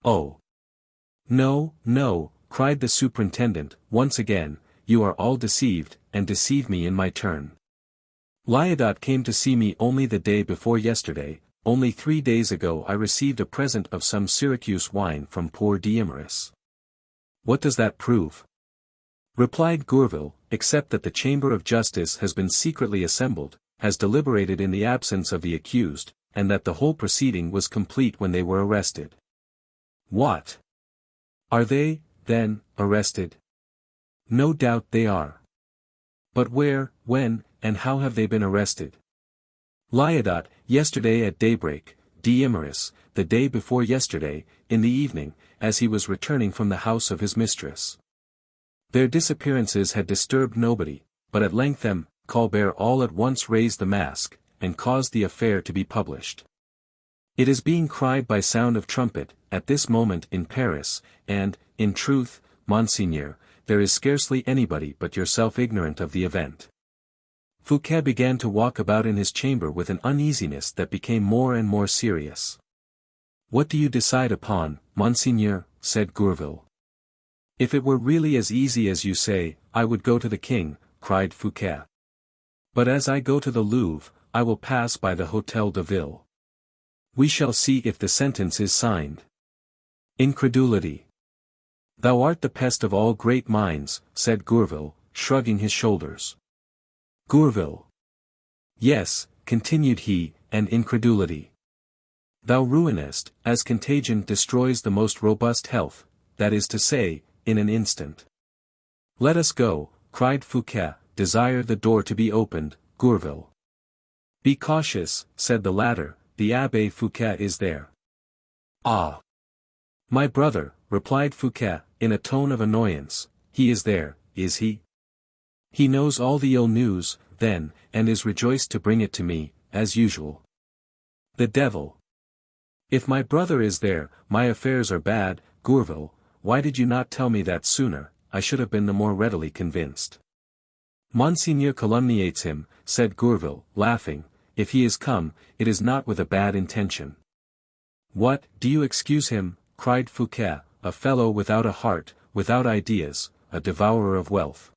Oh! No, no, cried the superintendent, once again, you are all deceived, and deceive me in my turn. Lyodot came to see me only the day before yesterday, only 3 days ago I received a present of some Syracuse wine from poor Diemeris. What does that prove? Replied Gourville, except that the Chamber of Justice has been secretly assembled, has deliberated in the absence of the accused, and that the whole proceeding was complete when they were arrested. What? Are they, then, arrested? No doubt they are. But where, when, and how have they been arrested? Lyodot, yesterday at daybreak, Diemeris, the day before yesterday, in the evening, as he was returning from the house of his mistress. Their disappearances had disturbed nobody, but at length M. Colbert all at once raised the mask, and caused the affair to be published. It is being cried by sound of trumpet, at this moment in Paris, and, in truth, Monseigneur, there is scarcely anybody but yourself ignorant of the event. Fouquet began to walk about in his chamber with an uneasiness that became more and more serious. What do you decide upon, Monseigneur? Said Gourville. If it were really as easy as you say, I would go to the king, cried Fouquet. But as I go to the Louvre, I will pass by the Hôtel de Ville. We shall see if the sentence is signed. Incredulity. Thou art the pest of all great minds, said Gourville, shrugging his shoulders. Gourville. Yes, continued he, and incredulity. Thou ruinest, as contagion destroys the most robust health, that is to say, in an instant. Let us go, cried Fouquet, desire the door to be opened, Gourville. Be cautious, said the latter, the Abbe Fouquet is there. Ah! My brother, replied Fouquet, in a tone of annoyance, he is there, is he? He knows all the ill news, then, and is rejoiced to bring it to me, as usual. The devil! If my brother is there, my affairs are bad, Gourville, why did you not tell me that sooner, I should have been the more readily convinced. Monseigneur calumniates him, said Gourville, laughing. If he is come, it is not with a bad intention. What, do you excuse him? Cried Fouquet, a fellow without a heart, without ideas, a devourer of wealth.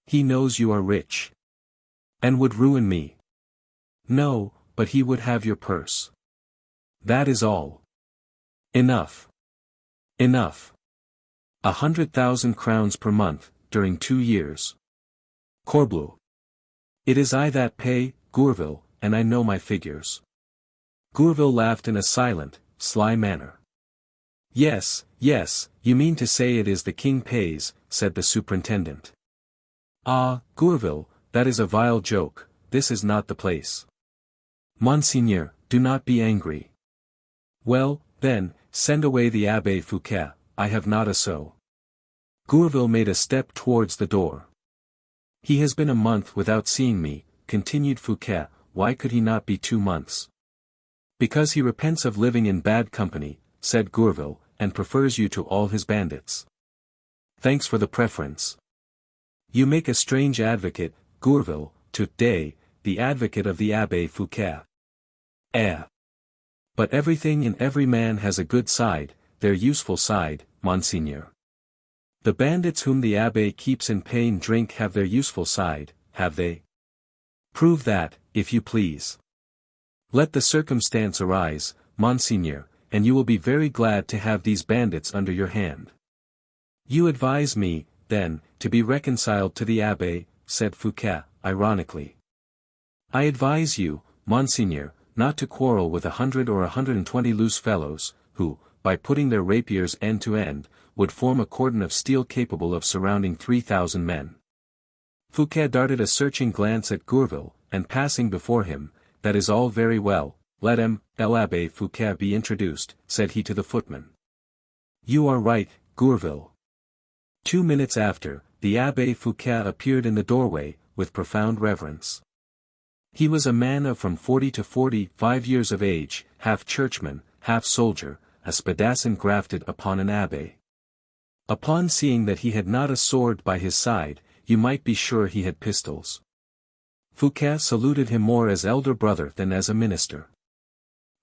He knows you are rich. And would ruin me. No, but he would have your purse. That is all. Enough. Enough. 100,000 crowns per month, during 2 years. Corbleu. It is I that pay, Gourville, and I know my figures. Gourville laughed in a silent, sly manner. Yes, yes, you mean to say it is the king pays, said the superintendent. Ah, Gourville, that is a vile joke, this is not the place. Monseigneur, do not be angry. Well, then, send away the Abbe Fouquet, I have not a sou. Gourville made a step towards the door. He has been a month without seeing me, continued Fouquet, why could he not be 2 months? Because he repents of living in bad company, said Gourville, and prefers you to all his bandits. Thanks for the preference. You make a strange advocate, Gourville, to-day, the advocate of the Abbe Fouquet. But everything and every man has a good side, their useful side, Monseigneur. The bandits whom the Abbe keeps in pay and drink have their useful side, have they? Prove that, if you please. Let the circumstance arise, Monseigneur, and you will be very glad to have these bandits under your hand. You advise me, then, to be reconciled to the Abbe, said Fouquet, ironically. I advise you, Monseigneur, not to quarrel with 100 or 120 loose fellows, who, by putting their rapiers end to end, would form a cordon of steel capable of surrounding 3,000 men. Fouquet darted a searching glance at Gourville, and passing before him, that is all very well, let l'Abbe Fouquet be introduced, said he to the footman. You are right, Gourville. 2 minutes after, the Abbe Fouquet appeared in the doorway, with profound reverence. He was a man of from 40 to 45 years of age, half churchman, half soldier, a spadassin grafted upon an abbé. Upon seeing that he had not a sword by his side, you might be sure he had pistols. Fouquet saluted him more as elder brother than as a minister.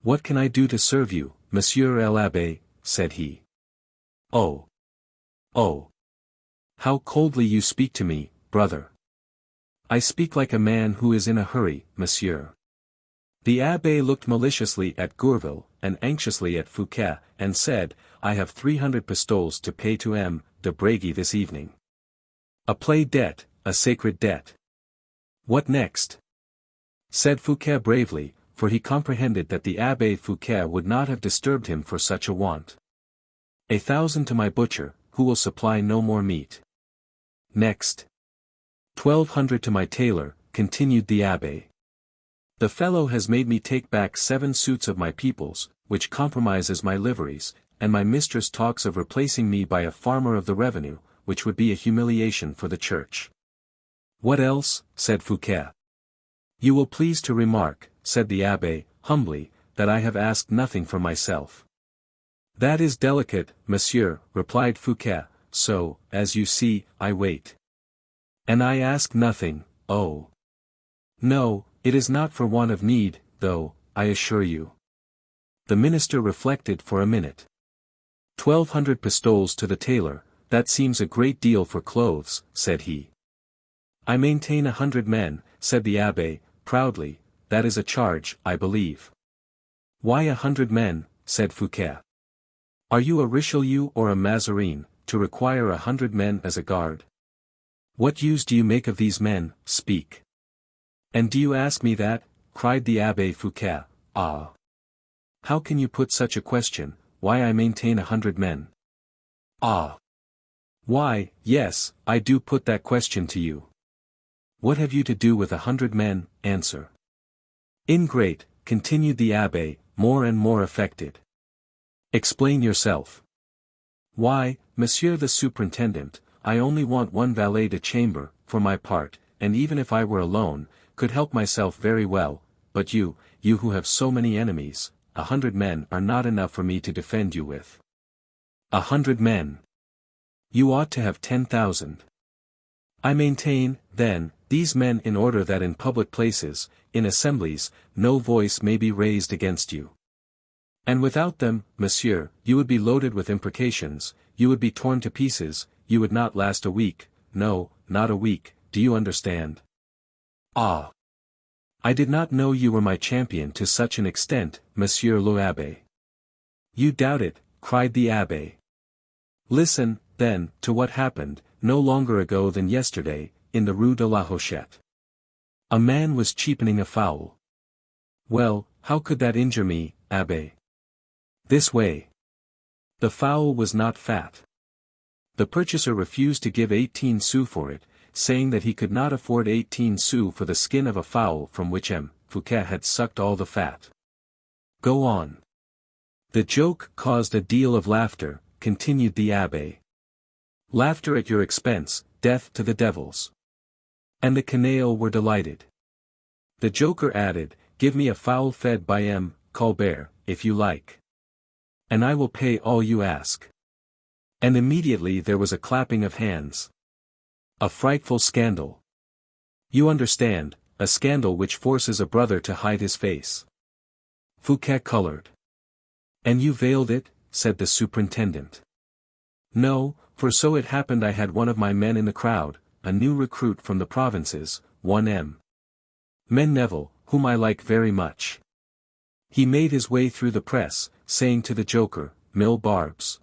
What can I do to serve you, Monsieur l'Abbé? Said he. Oh! Oh! How coldly you speak to me, brother! I speak like a man who is in a hurry, monsieur. The Abbé looked maliciously at Gourville, and anxiously at Fouquet, and said, I have 300 pistoles to pay to M. de Bragelonne this evening. A play debt, a sacred debt. What next? Said Fouquet bravely, for he comprehended that the Abbé Fouquet would not have disturbed him for such a want. 1,000 to my butcher, who will supply no more meat. Next. 1,200 to my tailor, continued the Abbé. The fellow has made me take back 7 suits of my people's, which compromises my liveries, and my mistress talks of replacing me by a farmer of the revenue, which would be a humiliation for the church. What else? Said Fouquet. You will please to remark, said the Abbé, humbly, that I have asked nothing for myself. That is delicate, monsieur, replied Fouquet, so, as you see, I wait. And I ask nothing, oh. No, it is not for want of need, though, I assure you. The minister reflected for a minute. 1,200 pistoles to the tailor, that seems a great deal for clothes, said he. I maintain 100 men, said the Abbé, proudly, that is a charge, I believe. Why 100 men, said Fouquet. Are you a Richelieu or a Mazarin, to require 100 men as a guard? What use do you make of these men, speak? And do you ask me that? Cried the Abbé Fouquet, ah. How can you put such a question, why I maintain 100 men? Ah. Why, yes, I do put that question to you. What have you to do with 100 men, answer. Ingrate, continued the Abbé, more and more affected. Explain yourself. Why, monsieur the superintendent, I only want 1 valet de chambre, for my part, and even if I were alone, could help myself very well, but you who have so many enemies, 100 men are not enough for me to defend you with. 100 men. You ought to have 10,000. I maintain, then, these men in order that in public places, in assemblies, no voice may be raised against you. And without them, monsieur, you would be loaded with imprecations, you would be torn to pieces, you would not last a week, no, not a week, do you understand? Ah! I did not know you were my champion to such an extent, monsieur l'Abbé. You doubt it, cried the Abbé. Listen, then, to what happened, no longer ago than yesterday, in the Rue de la Hochette. A man was cheapening a fowl. Well, how could that injure me, Abbé? This way. The fowl was not fat. The purchaser refused to give 18 sous for it, saying that he could not afford 18 sous for the skin of a fowl from which M. Fouquet had sucked all the fat. Go on. The joke caused a deal of laughter, continued the Abbé. Laughter at your expense, death to the devils. And the canaille were delighted. The joker added, give me a fowl fed by M. Colbert, if you like. And I will pay all you ask. And immediately there was a clapping of hands. A frightful scandal. You understand, a scandal which forces a brother to hide his face. Fouquet colored. And you veiled it, said the superintendent. No, for so it happened I had one of my men in the crowd, a new recruit from the provinces, one M. Neville, whom I like very much. He made his way through the press, saying to the joker, Mille barbes.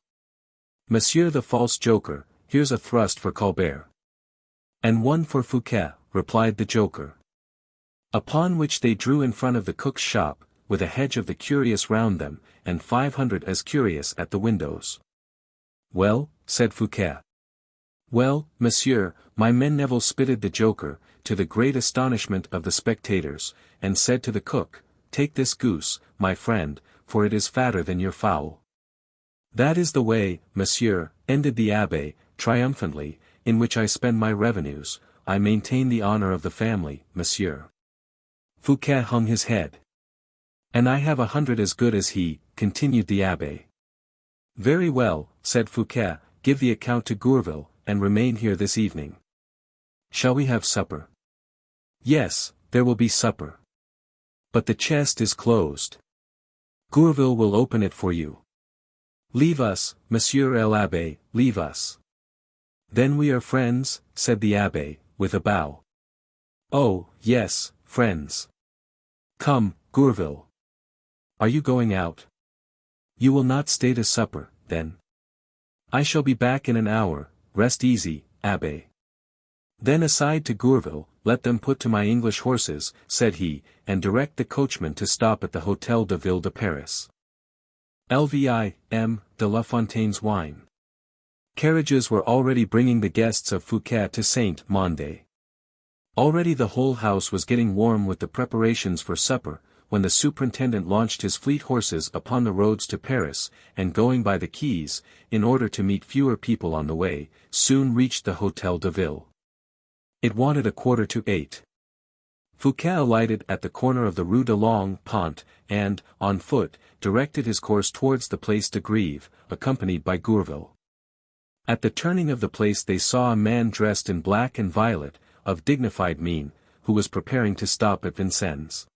Monsieur the false joker, here's a thrust for Colbert. And one for Fouquet, replied the joker. Upon which they drew in front of the cook's shop, with a hedge of the curious round them, and 500 as curious at the windows. Well, said Fouquet. Well, monsieur, my men Neville spitted the joker, to the great astonishment of the spectators, and said to the cook, take this goose, my friend, for it is fatter than your fowl. That is the way, monsieur, ended the Abbé, triumphantly, in which I spend my revenues, I maintain the honor of the family, monsieur. Fouquet hung his head. And I have 100 as good as he, continued the Abbé. Very well, said Fouquet, give the account to Gourville, and remain here this evening. Shall we have supper? Yes, there will be supper. But the chest is closed. Gourville will open it for you. Leave us, Monsieur l'Abbé, leave us. Then we are friends, said the Abbé, with a bow. Oh, yes, friends. Come, Gourville. Are you going out? You will not stay to supper, then? I shall be back in an hour, rest easy, Abbé. Then aside to Gourville, let them put to my English horses, said he, and direct the coachman to stop at the Hôtel de Ville de Paris. Lvi, M. de La Fontaine's wine. Carriages were already bringing the guests of Fouquet to Saint-Mande. Already the whole house was getting warm with the preparations for supper, when the superintendent launched his fleet horses upon the roads to Paris, and going by the quays, in order to meet fewer people on the way, soon reached the Hôtel de Ville. It wanted 7:45. Fouquet alighted at the corner of the Rue de Long Pont, and, on foot, directed his course towards the Place de Grève, accompanied by Gourville. At the turning of the place they saw a man dressed in black and violet, of dignified mien, who was preparing to stop at Vincennes.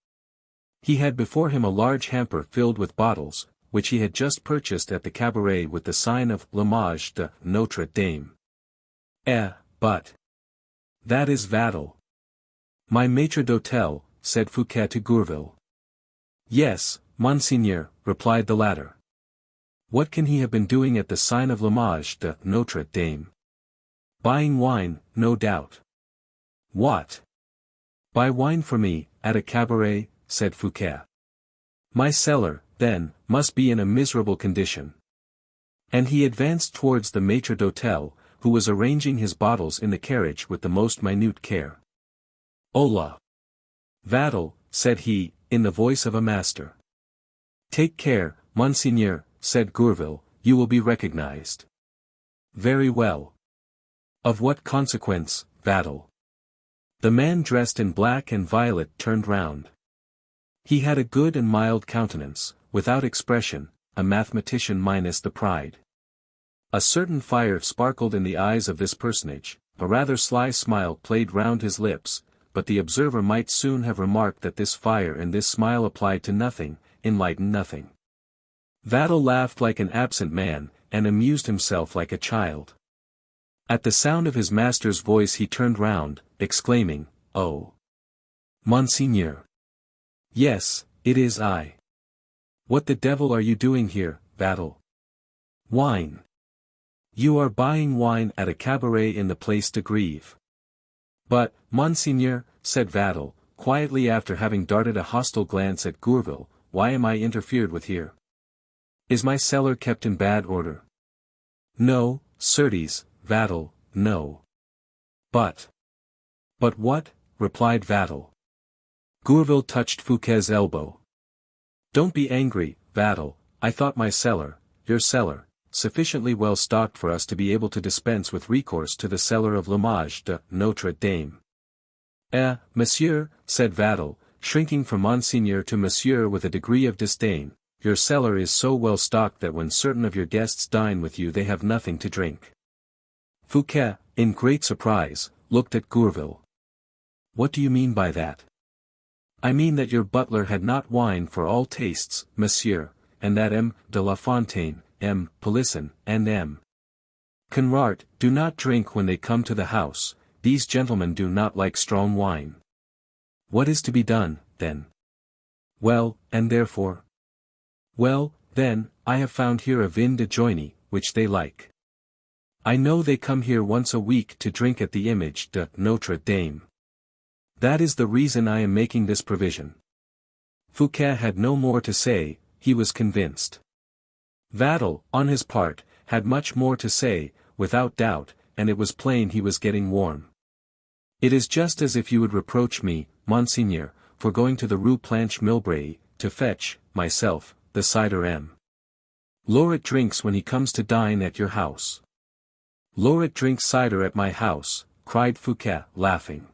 He had before him a large hamper filled with bottles, which he had just purchased at the cabaret with the sign of Image-de-notre-dame. But that is Vattel. My maître d'hôtel, said Fouquet to Gourville. Yes, monseigneur, replied the latter. What can he have been doing at the sign of Image-de-notre-dame? Buying wine, no doubt. What? Buy wine for me, at a cabaret, said Fouquet. My cellar, then, must be in a miserable condition. And he advanced towards the maître d'hôtel, who was arranging his bottles in the carriage with the most minute care. Hola! Vattel, said he, in the voice of a master. Take care, monseigneur, said Gourville, you will be recognized. Very well. Of what consequence, Vattel? The man dressed in black and violet turned round. He had a good and mild countenance, without expression, a mathematician minus the pride. A certain fire sparkled in the eyes of this personage, a rather sly smile played round his lips, but the observer might soon have remarked that this fire and this smile applied to nothing, enlightened nothing. Vattel laughed like an absent man, and amused himself like a child. At the sound of his master's voice he turned round, exclaiming, "Oh! Monseigneur! Yes, it is I. What the devil are you doing here, Vattel? Wine! You are buying wine at a cabaret in the Place de Grève." "But, Monseigneur," said Vattel, quietly after having darted a hostile glance at Gourville, "why am I interfered with here? Is my cellar kept in bad order?" "No, certes, Vattel, no." But what?" replied Vattel. Gourville touched Fouquet's elbow. "Don't be angry, Vattel, I thought my cellar, your cellar, sufficiently well stocked for us to be able to dispense with recourse to the cellar of Image-de-notre-dame." Monsieur," said Vattel, shrinking from Monseigneur to Monsieur with a degree of disdain, "your cellar is so well stocked that when certain of your guests dine with you they have nothing to drink." Fouquet, in great surprise, looked at Gourville. "What do you mean by that?" "I mean that your butler had not wine for all tastes, monsieur, and that M. de la Fontaine, M. Polisson, and M. Conrart do not drink when they come to the house. These gentlemen do not like strong wine." "What is to be done, then?" "Well, and therefore?" "Well, then, I have found here a vin de Joigny, which they like. I know they come here once a week to drink at the Image-de-notre-dame. That is the reason I am making this provision." Fouquet had no more to say, he was convinced. Vattel, on his part, had much more to say, without doubt, and it was plain he was getting warm. "It is just as if you would reproach me, Monseigneur, for going to the Rue Planche Milbrae, to fetch, myself, the cider M. Lauret drinks when he comes to dine at your house." "Lauret drinks cider at my house," cried Fouquet, laughing.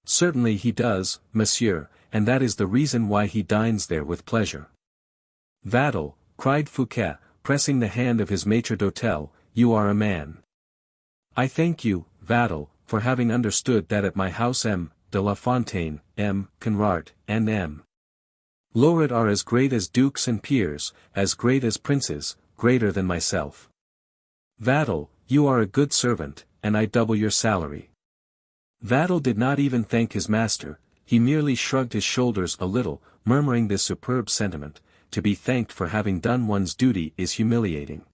"Certainly he does, monsieur, and that is the reason why he dines there with pleasure." "Vattel," cried Fouquet, pressing the hand of his maître d'hôtel, "you are a man. I thank you, Vattel, for having understood that at my house M. de la Fontaine, M. Conrart, and M. Lauret are as great as dukes and peers, as great as princes, greater than myself. Vattel, you are a good servant, and I double your salary." Vattel did not even thank his master, he merely shrugged his shoulders a little, murmuring this superb sentiment, "To be thanked for having done one's duty is humiliating."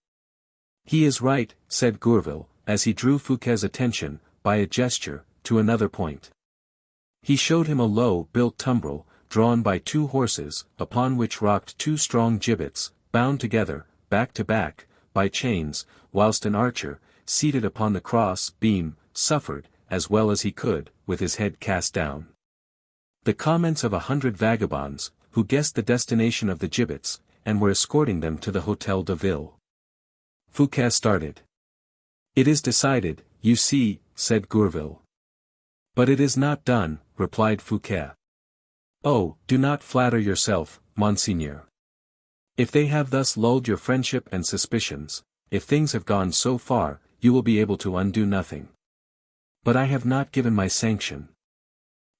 "He is right," said Gourville, as he drew Fouquet's attention, by a gesture, to another point. He showed him a low-built tumbrel, drawn by 2 horses, upon which rocked 2 strong gibbets, bound together, back to back, by chains, whilst an archer, seated upon the cross beam, suffered, as well as he could, with his head cast down. The comments of 100 vagabonds, who guessed the destination of the gibbets, and were escorting them to the Hôtel de Ville. Fouquet started. "It is decided, you see," said Gourville. "But it is not done," replied Fouquet. "Oh, do not flatter yourself, Monseigneur. If they have thus lulled your friendship and suspicions, if things have gone so far, you will be able to undo nothing. But I have not given my sanction.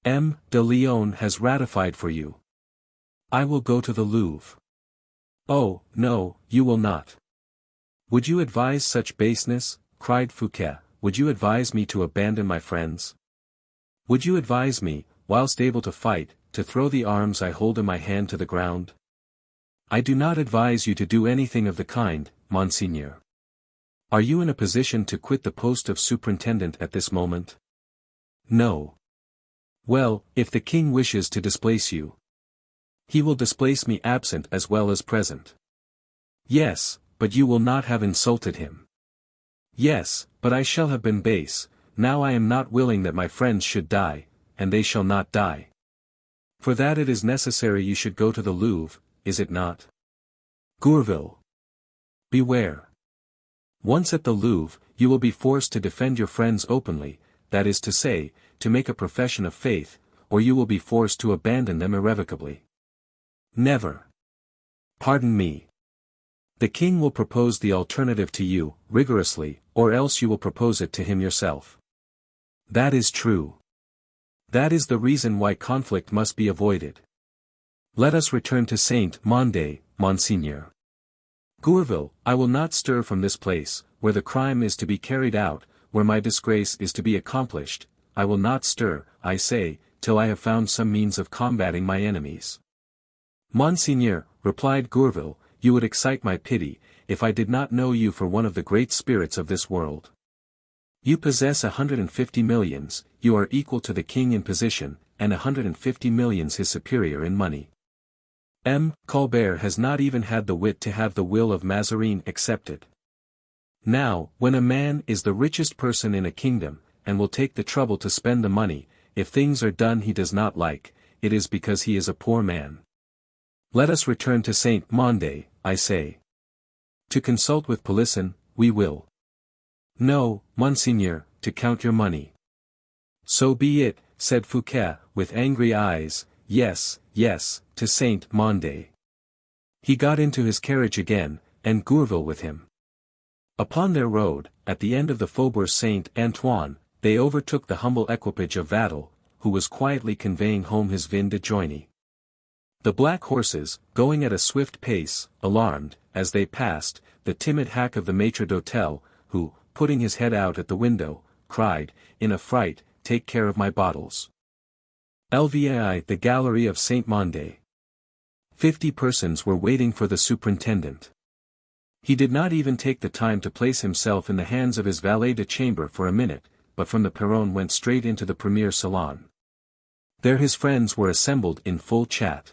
M. de Lyon has ratified for you. I will go to the Louvre." "Oh, no, you will not." "Would you advise such baseness?" cried Fouquet. "Would you advise me to abandon my friends? Would you advise me, whilst able to fight, to throw the arms I hold in my hand to the ground? I do not advise you to do anything of the kind, Monseigneur. Are you in a position to quit the post of superintendent at this moment?" "No." "Well, if the king wishes to displace you, he will displace me absent as well as present." "Yes, but you will not have insulted him." "Yes, but I shall have been base. Now I am not willing that my friends should die, and they shall not die. For that it is necessary you should go to the Louvre, is it not?" "Gourville, beware. Once at the Louvre, you will be forced to defend your friends openly, that is to say, to make a profession of faith, or you will be forced to abandon them irrevocably." "Never." "Pardon me. The king will propose the alternative to you, rigorously, or else you will propose it to him yourself. That is true. That is the reason why conflict must be avoided. Let us return to Saint-Mande, Monseigneur. Gourville, I will not stir from this place, where the crime is to be carried out, where my disgrace is to be accomplished. I will not stir, I say, till I have found some means of combating my enemies. Monseigneur, replied Gourville, you would excite my pity, if I did not know you for one of the great spirits of this world. You possess 150 millions, you are equal to the king in position, and 150 millions his superior in money. Colbert has not even had the wit to have the will of Mazarin accepted. Now, when a man is the richest person in a kingdom, and will take the trouble to spend the money, if things are done he does not like, it is because he is a poor man. Let us return to Saint-Mande, I say. To consult with Polisson, we will. No, Monseigneur, to count your money. So be it, said Fouquet, with angry eyes, yes, yes, to Saint-Mande. He got into his carriage again, and Gourville with him. Upon their road, at the end of the Faubourg Saint-Antoine, they overtook the humble equipage of Vattel, who was quietly conveying home his vin de Joigny. The black horses, going at a swift pace, alarmed, as they passed, the timid hack of the maître d'hôtel, who, putting his head out at the window, cried, in a fright, take care of my bottles. LVAI the gallery of Saint-Mande. 50 persons were waiting for the superintendent. He did not even take the time to place himself in the hands of his valet de chambre for a minute, but from the perron went straight into the premier salon. There his friends were assembled in full chat.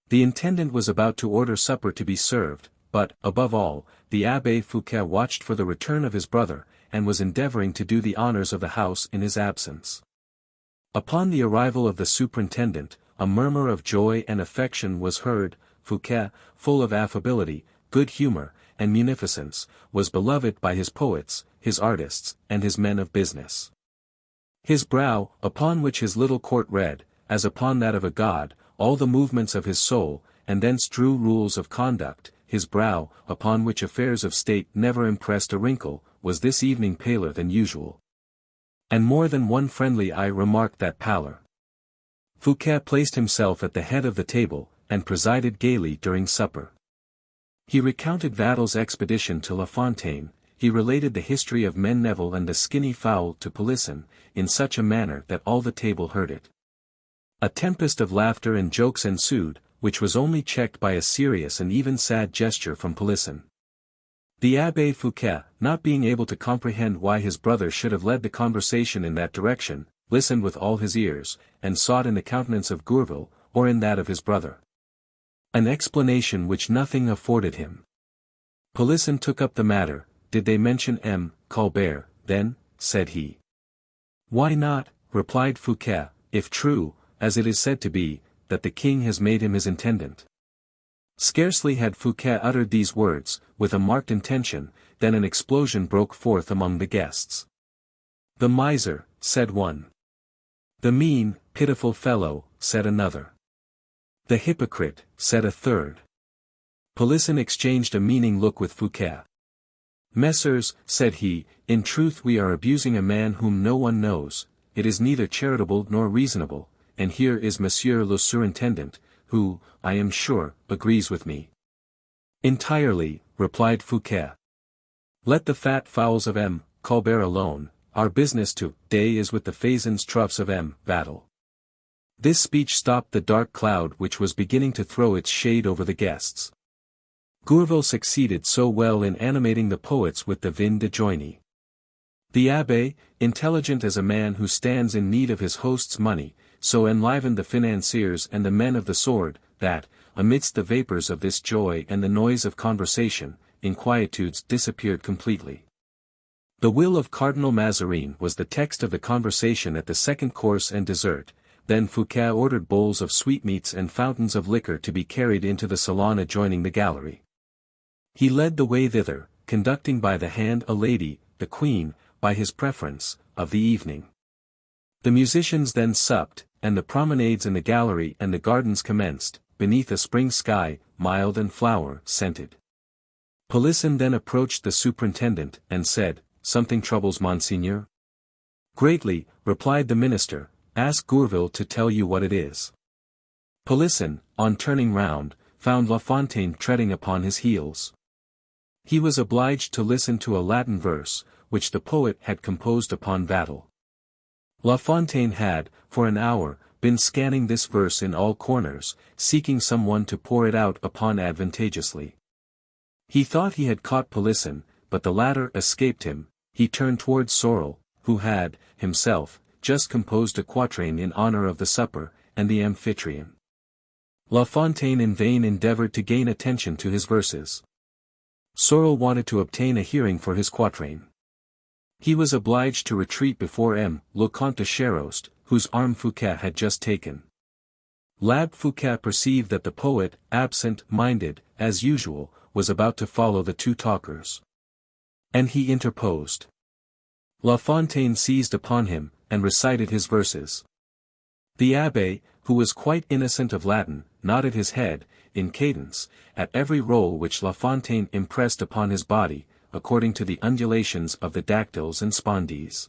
The intendant was about to order supper to be served, but, above all, the Abbe Fouquet watched for the return of his brother, and was endeavoring to do the honors of the house in his absence. Upon the arrival of the superintendent, a murmur of joy and affection was heard. Fouquet, full of affability, good humor, and munificence, was beloved by his poets, his artists, and his men of business. His brow, upon which his little court read, as upon that of a god, all the movements of his soul, and thence drew rules of conduct, his brow, upon which affairs of state never impressed a wrinkle, was this evening paler than usual. And more than one friendly eye remarked that pallor. Fouquet placed himself at the head of the table, and presided gaily during supper. He recounted Vattel's expedition to La Fontaine, he related the history of Menneville and the skinny fowl to Polisson, in such a manner that all the table heard it. A tempest of laughter and jokes ensued, which was only checked by a serious and even sad gesture from Polisson. The Abbe Fouquet, not being able to comprehend why his brother should have led the conversation in that direction, listened with all his ears, and sought in the countenance of Gourville, or in that of his brother, an explanation which nothing afforded him. Polisson took up the matter. Did they mention Colbert, then? Said he. Why not? Replied Fouquet, if true, as it is said to be, that the king has made him his intendant. Scarcely had Fouquet uttered these words, with a marked intention, than an explosion broke forth among the guests. The miser, said one. The mean, pitiful fellow, said another. The hypocrite, said a third. Polisson exchanged a meaning look with Fouquet. Messieurs, said he, in truth we are abusing a man whom no one knows, it is neither charitable nor reasonable, and here is Monsieur le Surintendant, who, I am sure, agrees with me. Entirely, replied Fouquet. Let the fat fowls of Colbert alone, our business to-day is with the faisans troughs of Vattel. This speech stopped the dark cloud which was beginning to throw its shade over the guests. Gourville succeeded so well in animating the poets with the vin de Joigny. The abbe, intelligent as a man who stands in need of his host's money, so enlivened the financiers and the men of the sword, that, amidst the vapors of this joy and the noise of conversation, inquietudes disappeared completely. The will of Cardinal Mazarin was the text of the conversation at the second course and dessert. Then Fouquet ordered bowls of sweetmeats and fountains of liquor to be carried into the salon adjoining the gallery. He led the way thither, conducting by the hand a lady, the queen, by his preference, of the evening. The musicians then supped, and the promenades in the gallery and the gardens commenced, beneath a spring sky, mild and flower-scented. Polisson then approached the superintendent, and said, "Something troubles Monseigneur?" "Greatly," replied the minister, "ask Gourville to tell you what it is." Polisson, on turning round, found La Fontaine treading upon his heels. He was obliged to listen to a Latin verse, which the poet had composed upon Vattel. La Fontaine had, for an hour, been scanning this verse in all corners, seeking some one to pour it out upon advantageously. He thought he had caught Polisson, but the latter escaped him. He turned towards Sorel, who had, himself, just composed a quatrain in honor of the supper, and the amphitryon. La Fontaine in vain endeavored to gain attention to his verses. Sorel wanted to obtain a hearing for his quatrain. He was obliged to retreat before le Comte de Charost, whose arm Fouquet had just taken. L'Abbe Fouquet perceived that the poet, absent-minded, as usual, was about to follow the two talkers. And he interposed. La Fontaine seized upon him, and recited his verses. The abbé, who was quite innocent of Latin, nodded his head, in cadence, at every roll which La Fontaine impressed upon his body, according to the undulations of the dactyls and spondees.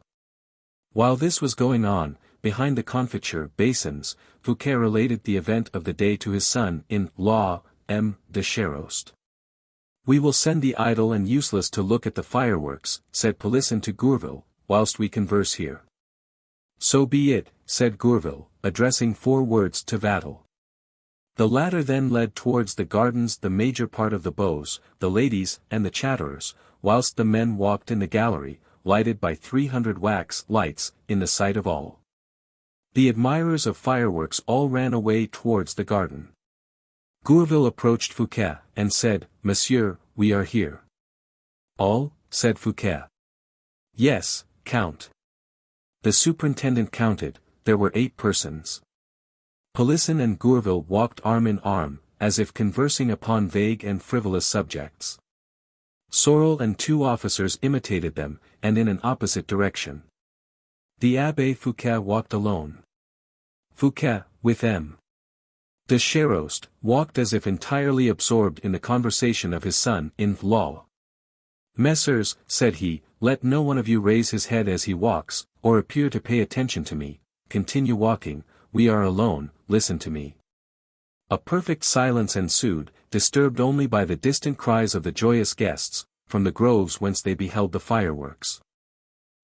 While this was going on, behind the confiture basins, Fouquet related the event of the day to his son in Law, de Charost. "We will send the idle and useless to look at the fireworks," said Polisson to Gourville, "whilst we converse here." "So be it," said Gourville, addressing 4 words to Vattel. The latter then led towards the gardens the major part of the beaux, the ladies, and the chatterers, whilst the men walked in the gallery, lighted by 300 wax lights, in the sight of all. The admirers of fireworks all ran away towards the garden. Gourville approached Fouquet, and said, "Monsieur, we are here." "All?" said Fouquet. "Yes, Count." The superintendent counted, there were 8 persons. Polisson and Gourville walked arm in arm, as if conversing upon vague and frivolous subjects. Sorel and 2 officers imitated them, and in an opposite direction. The Abbe Fouquet walked alone. Fouquet, with de Charost, walked as if entirely absorbed in the conversation of his son in law. "Messieurs," said he, "let no one of you raise his head as he walks, or appear to pay attention to me. Continue walking, we are alone, listen to me." A perfect silence ensued, disturbed only by the distant cries of the joyous guests, from the groves whence they beheld the fireworks.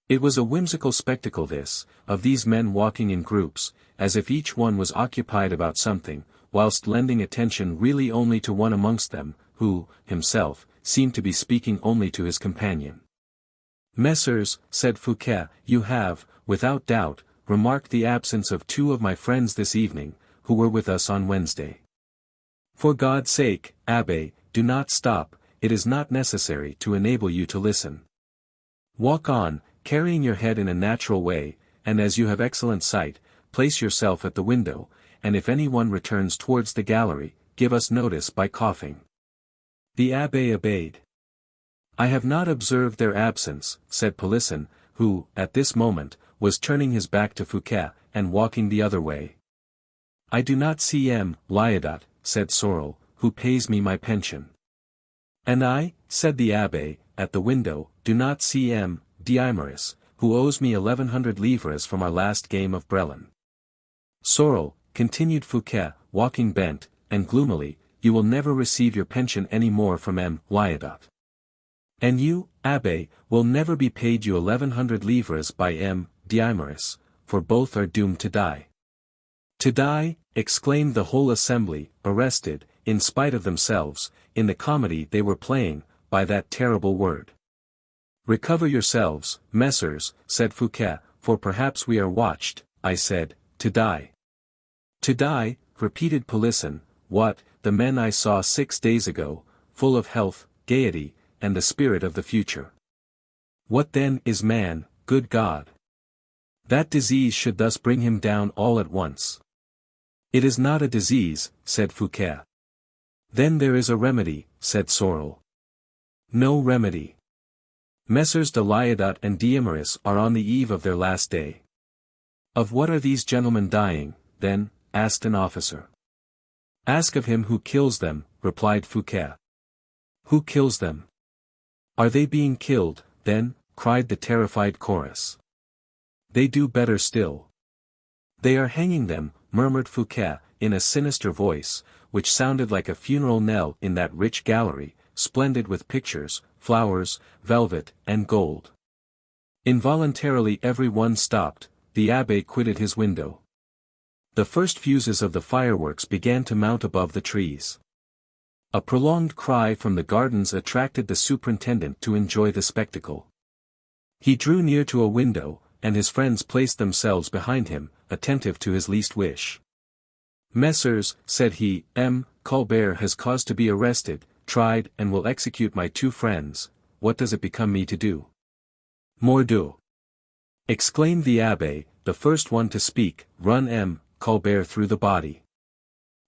It was a whimsical spectacle this, of these men walking in groups, as if each one was occupied about something, whilst lending attention really only to one amongst them, who, himself, seemed to be speaking only to his companion. "Messieurs," said Fouquet, "you have, without doubt, remarked the absence of 2 of my friends this evening, who were with us on Wednesday. For God's sake, Abbe, do not stop, it is not necessary to enable you to listen. Walk on, carrying your head in a natural way, and as you have excellent sight, place yourself at the window, and if any one returns towards the gallery, give us notice by coughing." The abbé obeyed. "I have not observed their absence," said Polisson, who, at this moment, was turning his back to Fouquet, and walking the other way. "I do not see Lyodot," said Sorel, "who pays me my pension." "And I," said the abbé, at the window, "do not see D'Eymeris, who owes me 1100 livres from our last game of Brelin." "Sorel," continued Fouquet, walking bent, and gloomily, "you will never receive your pension any more from Lyodot. And you, Abbe, will never be paid you 1100 livres by D'Eymeris, for both are doomed to die." "To die!" exclaimed the whole assembly, arrested, in spite of themselves, in the comedy they were playing, by that terrible word. "Recover yourselves, messieurs," said Fouquet, "for perhaps we are watched." "I said, to die." "To die," repeated Polisson. "What, the men I saw 6 days ago, full of health, gaiety, and the spirit of the future. What then is man, good God? That disease should thus bring him down all at once." "It is not a disease," said Fouquet. "Then there is a remedy," said Sorel. "No remedy. Messrs. de Lyodot and D'Eymeris are on the eve of their last day." "Of what are these gentlemen dying, then?" asked an officer. "Ask of him who kills them," replied Fouquet. Who kills them? Are they being killed, then? Cried the terrified chorus. They do better still. They are hanging them, murmured Fouquet, in a sinister voice, which sounded like a funeral knell in that rich gallery, splendid with pictures, flowers, velvet, and gold. Involuntarily every one stopped, the abbe quitted his window. The first fuses of the fireworks began to mount above the trees. A prolonged cry from the gardens attracted the superintendent to enjoy the spectacle. He drew near to a window, and his friends placed themselves behind him, attentive to his least wish. Messieurs, said he, M. Colbert has cause to be arrested, tried and will execute my two friends. What does it become me to do? Mordieu! Exclaimed the abbe, the first one to speak. Run M. Colbert through the body.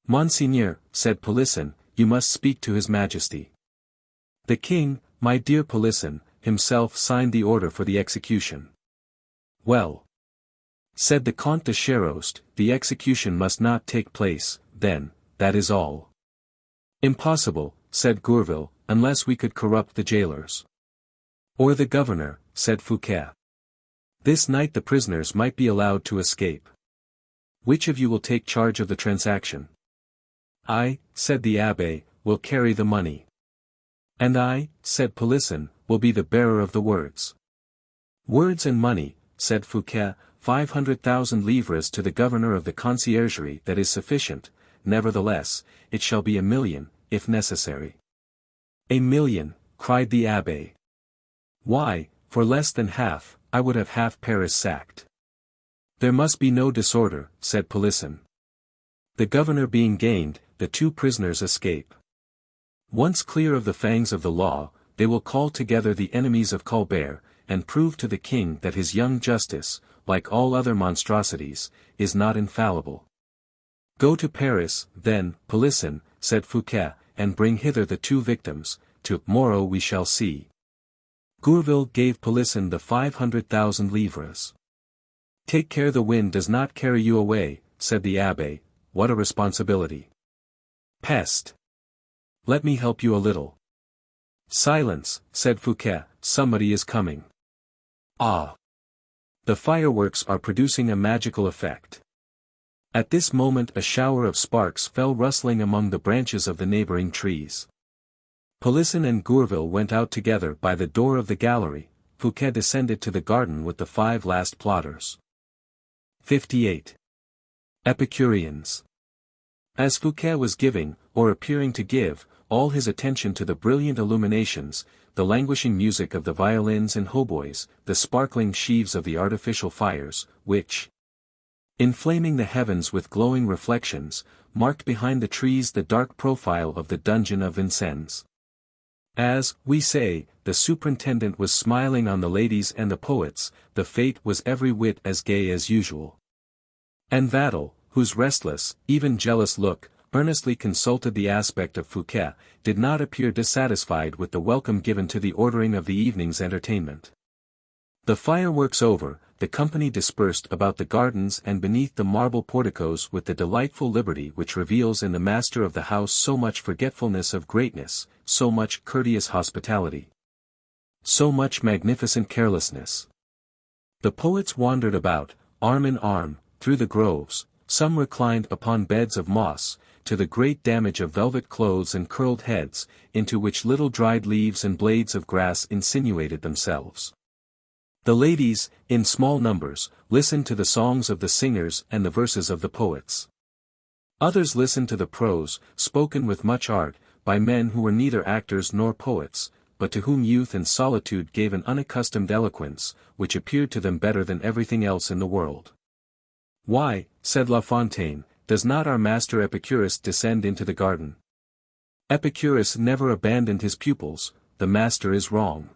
Monseigneur, said Polisson, you must speak to his majesty. The king, my dear Polisson, himself signed the order for the execution. Well, said the Comte de Charost, the execution must not take place, then, that is all. Impossible, said Gourville, unless we could corrupt the jailers. Or the governor, said Fouquet. This night the prisoners might be allowed to escape. Which of you will take charge of the transaction? I, said the abbe, will carry the money. And I, said Polisson, will be the bearer of the words. Words and money, said Fouquet, 500,000 livres to the governor of the conciergerie, that is sufficient. Nevertheless, it shall be 1,000,000, if necessary. 1,000,000, cried the abbe. Why, for less than half, I would have half Paris sacked. There must be no disorder, said Polisson. The governor being gained, the two prisoners escape. Once clear of the fangs of the law, they will call together the enemies of Colbert, and prove to the king that his young justice, like all other monstrosities, is not infallible. Go to Paris, then, Polisson, said Fouquet, and bring hither the two victims. To-morrow we shall see. Gourville gave Polisson the 500,000 livres. Take care the wind does not carry you away, said the abbe. What a responsibility. Peste! Let me help you a little. Silence, said Fouquet, somebody is coming. Ah! The fireworks are producing a magical effect. At this moment a shower of sparks fell rustling among the branches of the neighboring trees. Polisson and Gourville went out together by the door of the gallery. Fouquet descended to the garden with the 5 last plotters. 58. Epicureans. As Fouquet was giving, or appearing to give, all his attention to the brilliant illuminations, the languishing music of the violins and hautboys, the sparkling sheaves of the artificial fires, which, inflaming the heavens with glowing reflections, marked behind the trees the dark profile of the dungeon of Vincennes. As, we say, the superintendent was smiling on the ladies and the poets, the fete was every whit as gay as usual. And Vattel, whose restless, even jealous look, earnestly consulted the aspect of Fouquet, did not appear dissatisfied with the welcome given to the ordering of the evening's entertainment. The fireworks over, the company dispersed about the gardens and beneath the marble porticos with the delightful liberty which reveals in the master of the house so much forgetfulness of greatness, so much courteous hospitality, so much magnificent carelessness. The poets wandered about, arm in arm, through the groves, some reclined upon beds of moss, to the great damage of velvet clothes and curled heads, into which little dried leaves and blades of grass insinuated themselves. The ladies, in small numbers, listened to the songs of the singers and the verses of the poets. Others listened to the prose, spoken with much art, by men who were neither actors nor poets, but to whom youth and solitude gave an unaccustomed eloquence, which appeared to them better than everything else in the world. Why, said La Fontaine, does not our master Epicurus descend into the garden? Epicurus never abandoned his pupils. The master is wrong.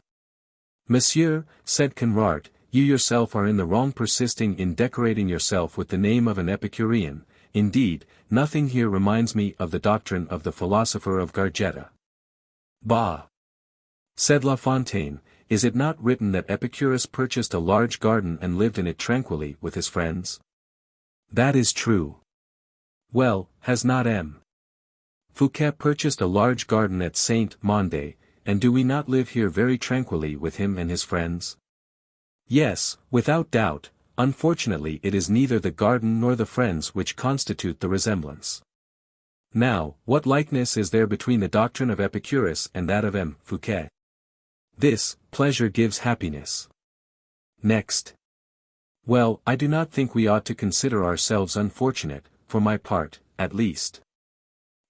Monsieur, said Conrart, you yourself are in the wrong persisting in decorating yourself with the name of an Epicurean. Indeed, nothing here reminds me of the doctrine of the philosopher of Gargetta. Bah! Said La Fontaine, is it not written that Epicurus purchased a large garden and lived in it tranquilly with his friends? That is true. Well, has not M. Fouquet purchased a large garden at Saint-Mande, and do we not live here very tranquilly with him and his friends? Yes, without doubt. Unfortunately it is neither the garden nor the friends which constitute the resemblance. Now, what likeness is there between the doctrine of Epicurus and that of M. Fouquet? This, pleasure gives happiness. Next. Well, I do not think we ought to consider ourselves unfortunate, for my part, at least.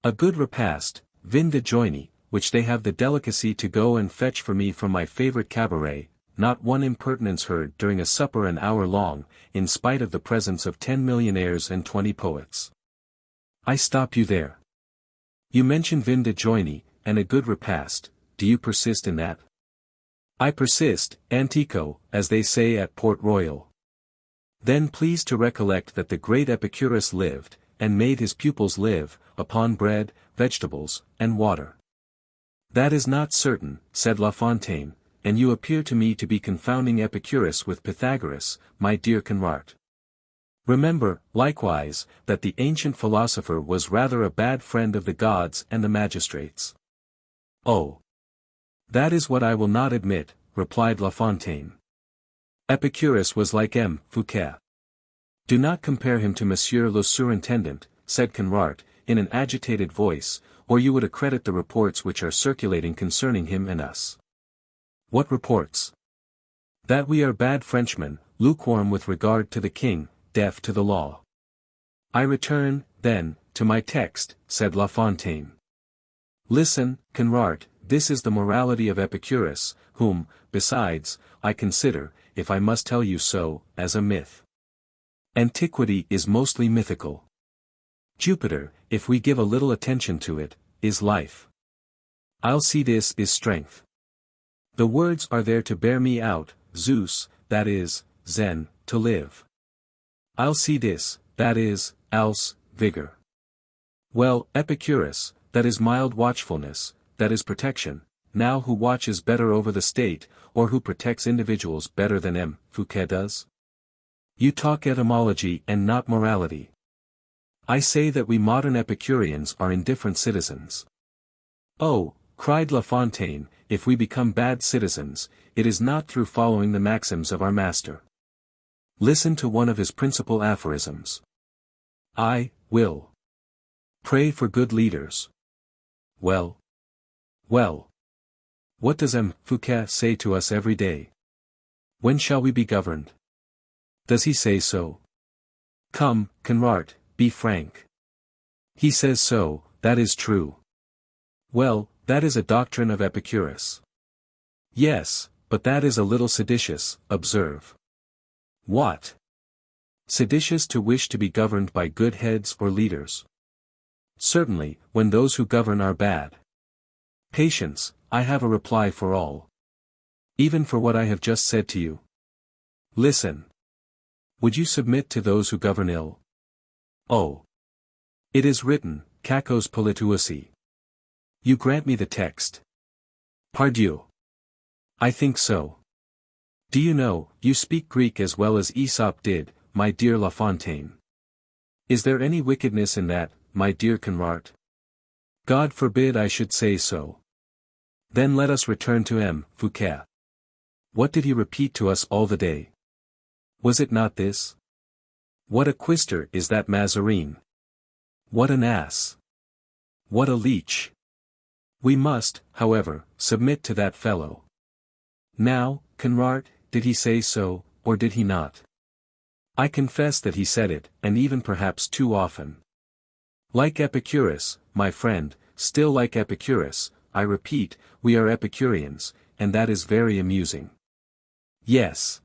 A good repast, vin de joigny, which they have the delicacy to go and fetch for me from my favorite cabaret, not one impertinence heard during a supper an hour long, in spite of the presence of 10 millionaires and 20 poets. I stop you there. You mention vin de joigny, and a good repast, do you persist in that? I persist, antico, as they say at Port Royal. Then please to recollect that the great Epicurus lived, and made his pupils live, upon bread, vegetables, and water. That is not certain, said La Fontaine, and you appear to me to be confounding Epicurus with Pythagoras, my dear Conrart. Remember, likewise, that the ancient philosopher was rather a bad friend of the gods and the magistrates. Oh! That is what I will not admit, replied La Fontaine. Epicurus was like M. Fouquet. Do not compare him to Monsieur le Surintendant, said Conrart, in an agitated voice, or you would accredit the reports which are circulating concerning him and us. What reports? That we are bad Frenchmen, lukewarm with regard to the king, deaf to the law. I return, then, to my text, said La Fontaine. Listen, Conrart, this is the morality of Epicurus, whom, besides, I consider, if I must tell you so, as a myth. Antiquity is mostly mythical. Jupiter, if we give a little attention to it, is life. Alcides is strength. The words are there to bear me out, Zeus, that is, Zen, to live. Alcides, that is, Alce, vigor. Well, Epicurus, that is mild watchfulness, that is protection, now who watches better over the state, or who protects individuals better than M. Fouquet does? You talk etymology and not morality. I say that we modern Epicureans are indifferent citizens. Oh, cried La Fontaine, if we become bad citizens, it is not through following the maxims of our master. Listen to one of his principal aphorisms. I will pray for good leaders. Well. Well. What does M. Fouquet say to us every day? When shall we be governed? Does he say so? Come, Conrart, be frank. He says so, that is true. Well, that is a doctrine of Epicurus. Yes, but that is a little seditious, observe. What? Seditious to wish to be governed by good heads or leaders. Certainly, when those who govern are bad. Patience, I have a reply for all. Even for what I have just said to you. Listen. Would you submit to those who govern ill? Oh. It is written, Cacos polituosi. You grant me the text. Pardieu. I think so. Do you know, you speak Greek as well as Aesop did, my dear La Fontaine. Is there any wickedness in that, my dear Conrart? God forbid I should say so. Then let us return to M. Fouquet. What did he repeat to us all the day? Was it not this? What a quister is that Mazarin! What an ass! What a leech! We must, however, submit to that fellow. Now, Conrart, did he say so, or did he not? I confess that he said it, and even perhaps too often. Like Epicurus, my friend, still like Epicurus, I repeat, we are Epicureans, and that is very amusing. Yes.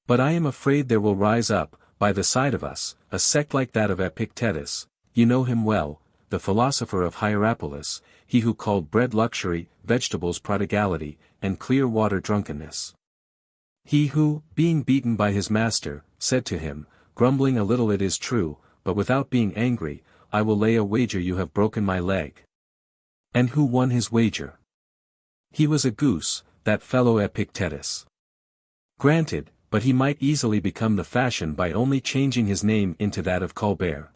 But I am afraid there will rise up, by the side of us, a sect like that of Epictetus, you know him well, the philosopher of Hierapolis, he who called bread luxury, vegetables prodigality, and clear water drunkenness. He who, being beaten by his master, said to him, grumbling a little it is true, but without being angry, I will lay a wager you have broken my leg. And who won his wager? He was a goose, that fellow Epictetus. Granted, but he might easily become the fashion by only changing his name into that of Colbert.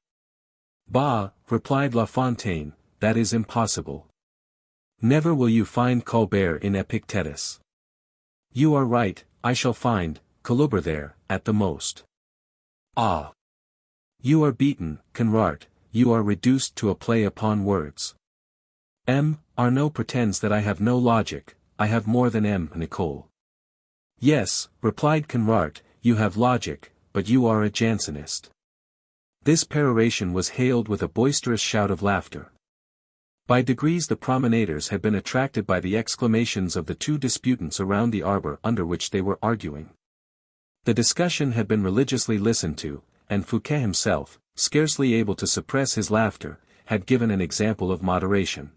Bah, replied La Fontaine, that is impossible. Never will you find Colbert in Epictetus. You are right, I shall find Colbert there, at the most. Ah! You are beaten, Conrart, you are reduced to a play upon words. M. Arnaud pretends that I have no logic, I have more than M. Nicole. Yes, replied Conrart, you have logic, but you are a Jansenist. This peroration was hailed with a boisterous shout of laughter. By degrees the promenaders had been attracted by the exclamations of the two disputants around the arbor under which they were arguing. The discussion had been religiously listened to, and Fouquet himself, scarcely able to suppress his laughter, had given an example of moderation.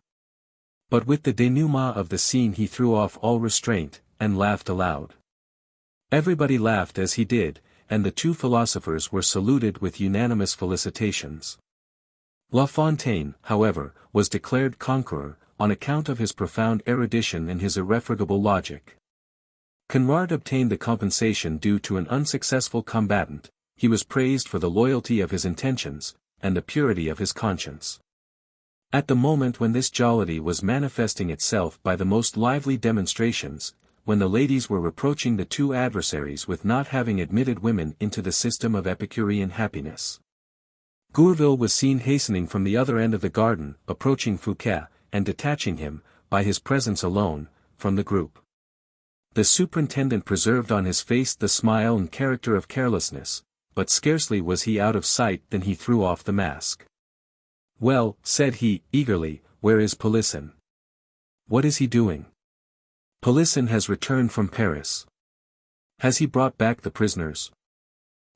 But with the denouement of the scene he threw off all restraint, and laughed aloud. Everybody laughed as he did, and the two philosophers were saluted with unanimous felicitations. La Fontaine, however, was declared conqueror, on account of his profound erudition and his irrefragable logic. Conrart obtained the compensation due to an unsuccessful combatant, he was praised for the loyalty of his intentions, and the purity of his conscience. At the moment when this jollity was manifesting itself by the most lively demonstrations, when the ladies were reproaching the two adversaries with not having admitted women into the system of Epicurean happiness, Gourville was seen hastening from the other end of the garden, approaching Fouquet, and detaching him, by his presence alone, from the group. The superintendent preserved on his face the smile and character of carelessness, but scarcely was he out of sight than he threw off the mask. Well, said he, eagerly, where is Polisson? What is he doing? Polisson has returned from Paris. Has he brought back the prisoners?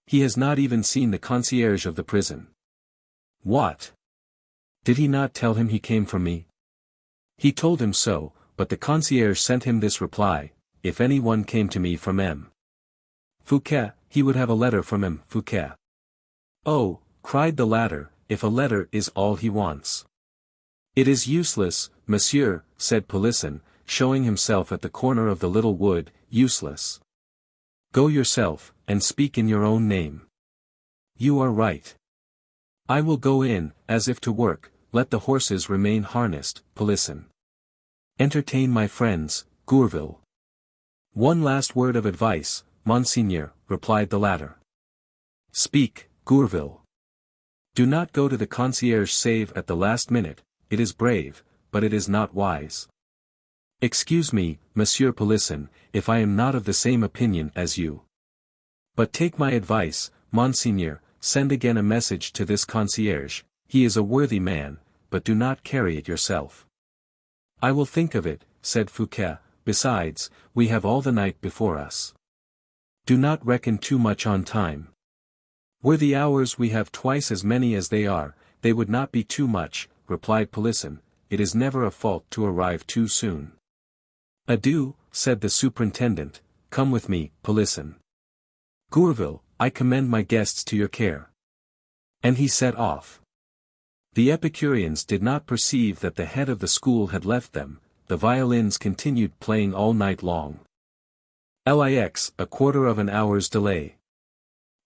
He has not even seen the concierge of the prison. What? Did he not tell him he came from me? He told him so, but the concierge sent him this reply, if any one came to me from M. Fouquet, he would have a letter from M. Fouquet. Oh, cried the latter, if a letter is all he wants. It is useless, monsieur, said Polisson, showing himself at the corner of the little wood, useless. Go yourself, and speak in your own name. You are right. I will go in, as if to work, let the horses remain harnessed, Polisson. Entertain my friends, Gourville. One last word of advice, Monseigneur, replied the latter. Speak, Gourville. Do not go to the concierge save at the last minute, it is brave, but it is not wise. Excuse me, Monsieur Polisson, if I am not of the same opinion as you. But take my advice, Monseigneur, send again a message to this concierge, he is a worthy man, but do not carry it yourself. I will think of it, said Fouquet, besides, we have all the night before us. Do not reckon too much on time. Were the hours we have twice as many as they are, they would not be too much, replied Polisson, it is never a fault to arrive too soon. Adieu, said the superintendent, come with me, Polisson. Gourville, I commend my guests to your care. And he set off. The Epicureans did not perceive that the head of the school had left them, the violins continued playing all night long. Lix, a quarter of an hour's delay.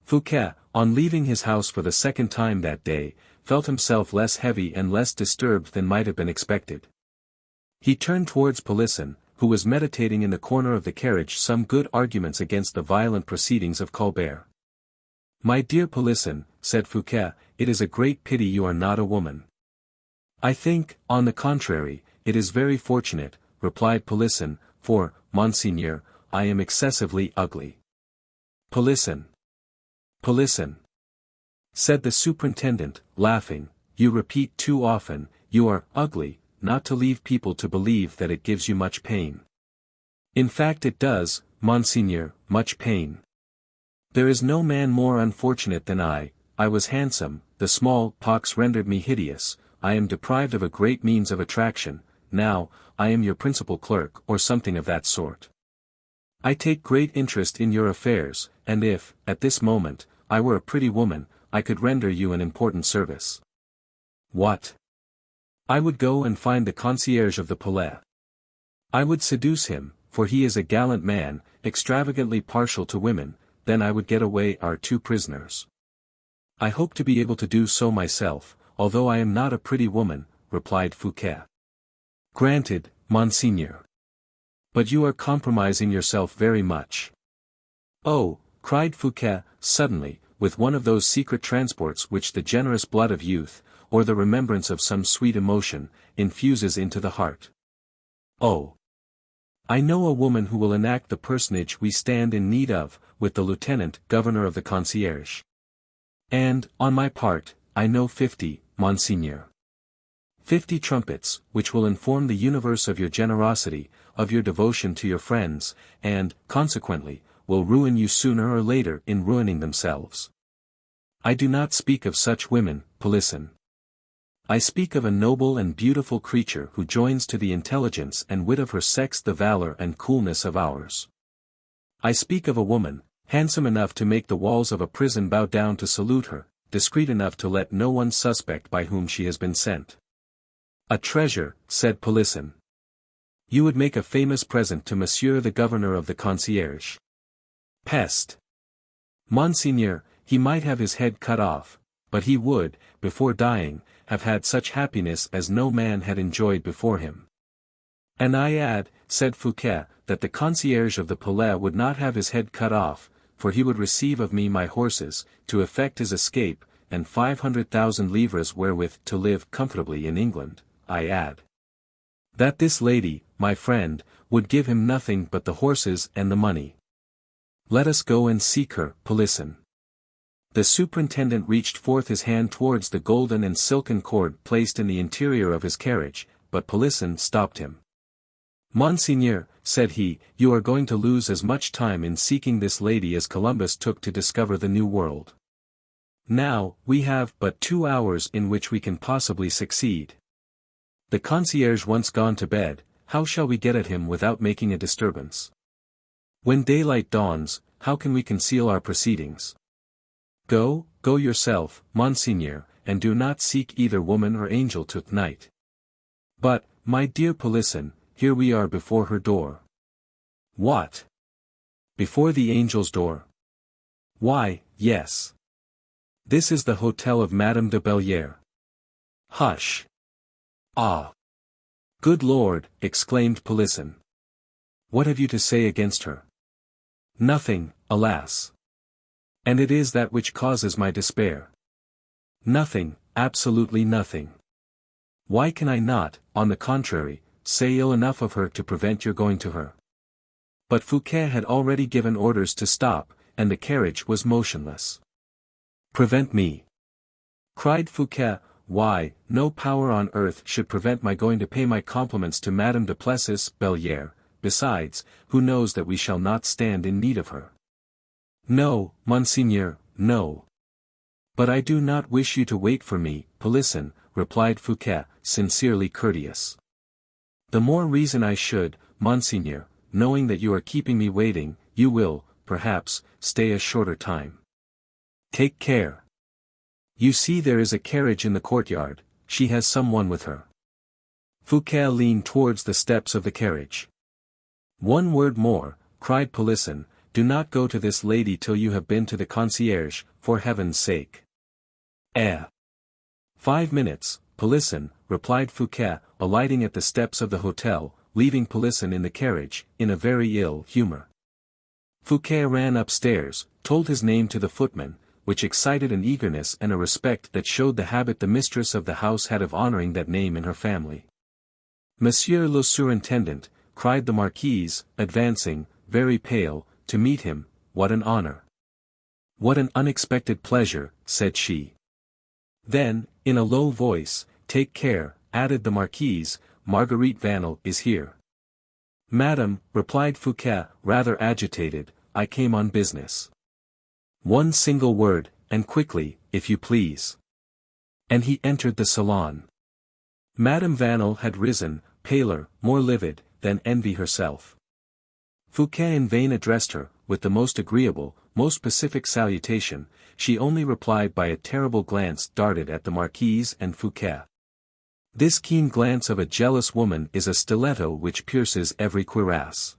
Fouquet, on leaving his house for the second time that day, felt himself less heavy and less disturbed than might have been expected. He turned towards Polisson, who was meditating in the corner of the carriage some good arguments against the violent proceedings of Colbert. My dear Polisson, said Fouquet, it is a great pity you are not a woman. I think, on the contrary, it is very fortunate, replied Polisson, for, Monseigneur, I am excessively ugly. Polisson. Polisson. Said the superintendent, laughing, you repeat too often, you are ugly, not to leave people to believe that it gives you much pain. In fact it does, Monseigneur, much pain. There is no man more unfortunate than I was handsome, the small pox rendered me hideous, I am deprived of a great means of attraction, now, I am your principal clerk or something of that sort. I take great interest in your affairs, and if, at this moment, I were a pretty woman, I could render you an important service. What? I would go and find the concierge of the Palais. I would seduce him, for he is a gallant man, extravagantly partial to women, then I would get away our two prisoners. I hope to be able to do so myself, although I am not a pretty woman, replied Fouquet. Granted, monseigneur. But you are compromising yourself very much. Oh, cried Fouquet, suddenly, with one of those secret transports which the generous blood of youth, or the remembrance of some sweet emotion, infuses into the heart. Oh! I know a woman who will enact the personage we stand in need of, with the lieutenant governor of the concierge. And, on my part, I know 50, monseigneur. 50 trumpets, which will inform the universe of your generosity, of your devotion to your friends, and, consequently, will ruin you sooner or later in ruining themselves. I do not speak of such women, Polisson. I speak of a noble and beautiful creature who joins to the intelligence and wit of her sex the valor and coolness of ours. I speak of a woman, handsome enough to make the walls of a prison bow down to salute her, discreet enough to let no one suspect by whom she has been sent. A treasure, said Polisson. You would make a famous present to Monsieur the Governor of the Concierge. Peste! Monseigneur, he might have his head cut off, but he would, before dying, have had such happiness as no man had enjoyed before him. And I add, said Fouquet, that the concierge of the Palais would not have his head cut off, for he would receive of me my horses, to effect his escape, and 500,000 livres wherewith to live comfortably in England, I add. That this lady, my friend, would give him nothing but the horses and the money. Let us go and seek her, Polisson. The superintendent reached forth his hand towards the golden and silken cord placed in the interior of his carriage, but Polisson stopped him. Monseigneur, said he, you are going to lose as much time in seeking this lady as Columbus took to discover the New World. Now, we have but 2 hours in which we can possibly succeed. The concierge once gone to bed, how shall we get at him without making a disturbance? When daylight dawns, how can we conceal our proceedings? Go yourself, monseigneur, and do not seek either woman or angel to-night. But, my dear Polisson, here we are before her door. What? Before the angel's door? Why, yes. This is the hotel of Madame de Valliere. Hush. Ah. Good Lord, exclaimed Polisson. What have you to say against her? Nothing, alas. And it is that which causes my despair. Nothing, absolutely nothing. Why can I not, on the contrary, say ill enough of her to prevent your going to her? But Fouquet had already given orders to stop, and the carriage was motionless. Prevent me! Cried Fouquet, why, no power on earth should prevent my going to pay my compliments to Madame de Valliere, besides, who knows that we shall not stand in need of her? No, monseigneur, no. But I do not wish you to wait for me, Polisson, replied Fouquet, sincerely courteous. The more reason I should, monseigneur, knowing that you are keeping me waiting, you will, perhaps, stay a shorter time. Take care. You see there is a carriage in the courtyard, she has someone with her. Fouquet leaned towards the steps of the carriage. One word more, cried Polisson, do not go to this lady till you have been to the concierge, for heaven's sake. 5 minutes, Polisson, replied Fouquet, alighting at the steps of the hotel, leaving Polisson in the carriage, in a very ill humor. Fouquet ran upstairs, told his name to the footman, which excited an eagerness and a respect that showed the habit the mistress of the house had of honoring that name in her family. Monsieur le Surintendant, cried the marquise, advancing, very pale, to meet him, what an honor. What an unexpected pleasure, said she. Then, in a low voice, take care, added the marquise, Marguerite Vanel is here. Madame, replied Fouquet, rather agitated, I came on business. One single word, and quickly, if you please. And he entered the salon. Madame Vanel had risen, paler, more livid, than envy herself. Fouquet in vain addressed her, with the most agreeable, most pacific salutation, she only replied by a terrible glance darted at the marquise and Fouquet. This keen glance of a jealous woman is a stiletto which pierces every cuirass.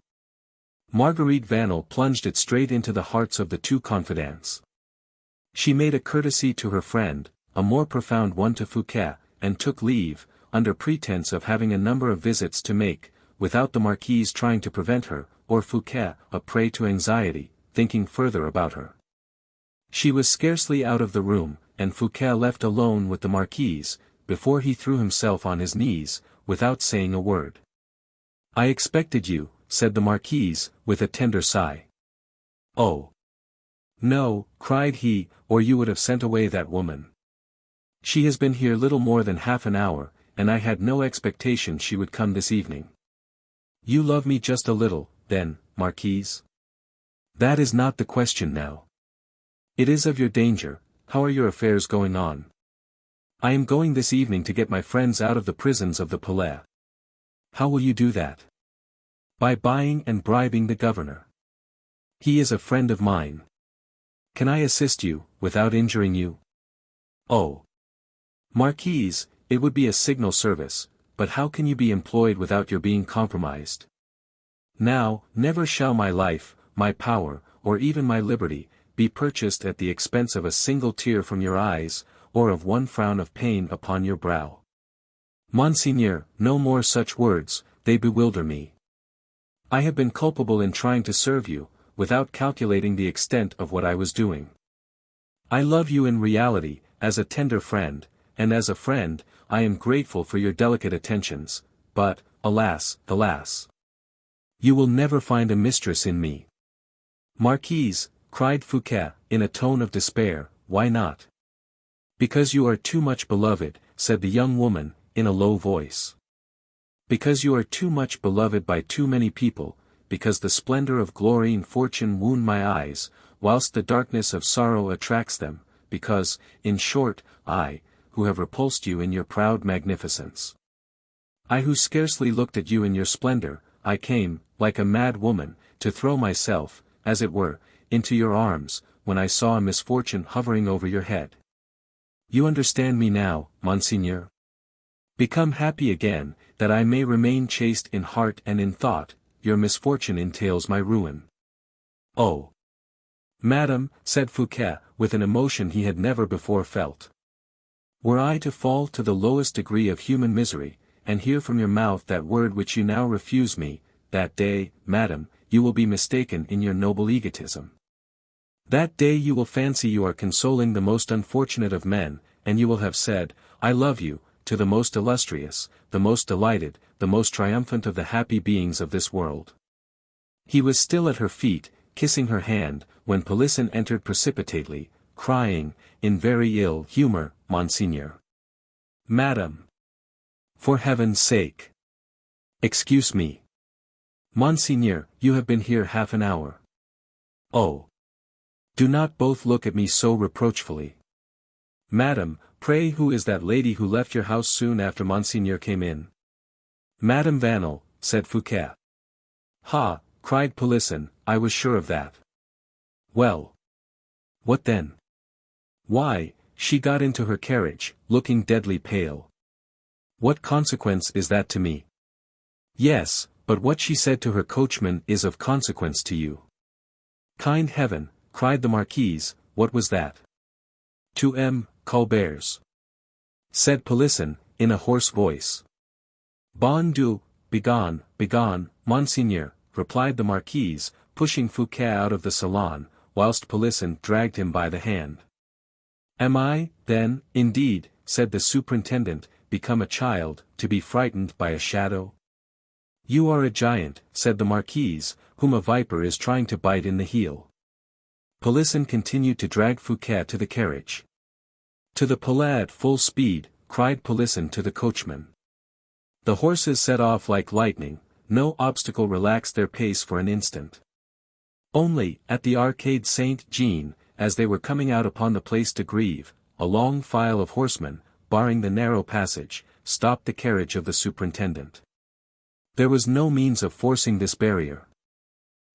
Marguerite Vanel plunged it straight into the hearts of the two confidants. She made a courtesy to her friend, a more profound one to Fouquet, and took leave, under pretense of having a number of visits to make, without the marquise trying to prevent her, or Fouquet, a prey to anxiety, thinking further about her. She was scarcely out of the room, and Fouquet left alone with the marquise, before he threw himself on his knees, without saying a word. "I expected you," said the marquise, with a tender sigh. "Oh! No," cried he, "or you would have sent away that woman. She has been here little more than half an hour, and I had no expectation she would come this evening." "You love me just a little, then, marquise?" "That is not the question now. It is of your danger. How are your affairs going on?" "I am going this evening to get my friends out of the prisons of the Palais." "How will you do that?" "By buying and bribing the governor. He is a friend of mine. Can I assist you, without injuring you?" "Oh! Marquise, it would be a signal service, but how can you be employed without your being compromised? Now, never shall my life, my power, or even my liberty, be purchased at the expense of a single tear from your eyes, or of one frown of pain upon your brow. Monseigneur, no more such words, they bewilder me. I have been culpable in trying to serve you, without calculating the extent of what I was doing. I love you in reality, as a tender friend, and as a friend, I am grateful for your delicate attentions, but, alas, alas! You will never find a mistress in me." "Marquise," cried Fouquet, in a tone of despair, "why not?" "Because you are too much beloved," said the young woman, in a low voice. "Because you are too much beloved by too many people, because the splendor of glory and fortune wound my eyes, whilst the darkness of sorrow attracts them, because, in short, I, who have repulsed you in your proud magnificence. I who scarcely looked at you in your splendor, I came, like a mad woman, to throw myself, as it were, into your arms, when I saw a misfortune hovering over your head. You understand me now, Monseigneur? Become happy again, that I may remain chaste in heart and in thought. Your misfortune entails my ruin." "Oh! Madame," said Fouquet, with an emotion he had never before felt. "Were I to fall to the lowest degree of human misery, and hear from your mouth that word which you now refuse me, that day, madame, you will be mistaken in your noble egotism. That day you will fancy you are consoling the most unfortunate of men, and you will have said, 'I love you,' to the most illustrious, the most delighted, the most triumphant of the happy beings of this world." He was still at her feet, kissing her hand, when Pelisson entered precipitately, crying, in very ill humor, "Monseigneur." "Madame! For heaven's sake! Excuse me. Monseigneur, you have been here half an hour. Oh! Do not both look at me so reproachfully. Madame, pray who is that lady who left your house soon after Monseigneur came in?" "Madame Vanel," said Fouquet. "Ha!" cried Pelisson, "I was sure of that." "Well? What then?" "Why, she got into her carriage, looking deadly pale." "What consequence is that to me?" "Yes, but what she said to her coachman is of consequence to you." "Kind heaven," cried the marquise, "what was that?" "To M. Colbert's," said Pelisson, in a hoarse voice. "Bon Dieu, begone, begone, Monseigneur," replied the marquise, pushing Fouquet out of the salon, whilst Pelisson dragged him by the hand. "Am I, then, indeed," said the superintendent, "become a child, to be frightened by a shadow?" "You are a giant," said the marquise, "whom a viper is trying to bite in the heel." Pelisson continued to drag Fouquet to the carriage. "To the Palais at full speed," cried Pelisson to the coachman. The horses set off like lightning, no obstacle relaxed their pace for an instant. Only, at the Arcade Saint-Jean, as they were coming out upon the Place de Grève, a long file of horsemen, barring the narrow passage, stopped the carriage of the superintendent. There was no means of forcing this barrier.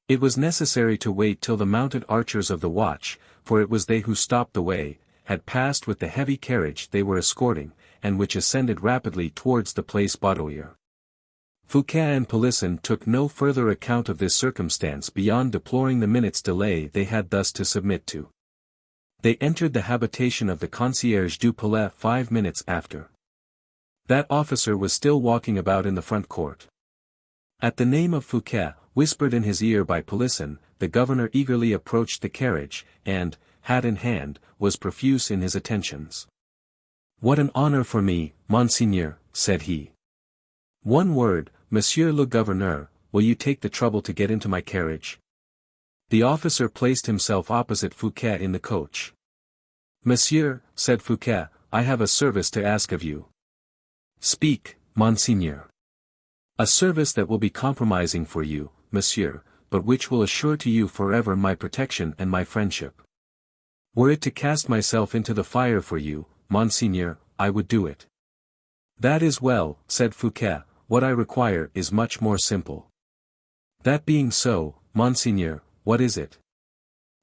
It was necessary to wait till the mounted archers of the watch, for it was they who stopped the way, had passed with the heavy carriage they were escorting, and which ascended rapidly towards the Place Baudoyer. Fouquet and Pelisson took no further account of this circumstance beyond deploring the minute's delay they had thus to submit to. They entered the habitation of the concierge du Palais 5 minutes after. That officer was still walking about in the front court. At the name of Fouquet, whispered in his ear by Polisson, the governor eagerly approached the carriage, and, hat in hand, was profuse in his attentions. "What an honor for me, monseigneur," said he. "One word, monsieur le gouverneur, will you take the trouble to get into my carriage?" The officer placed himself opposite Fouquet in the coach. "Monsieur," said Fouquet, "I have a service to ask of you." "Speak, monseigneur." "A service that will be compromising for you, monsieur, but which will assure to you forever my protection and my friendship. Were it to cast myself into the fire for you, monseigneur, I would do it." "That is well," said Fouquet, "what I require is much more simple." "That being so, monseigneur, what is it?"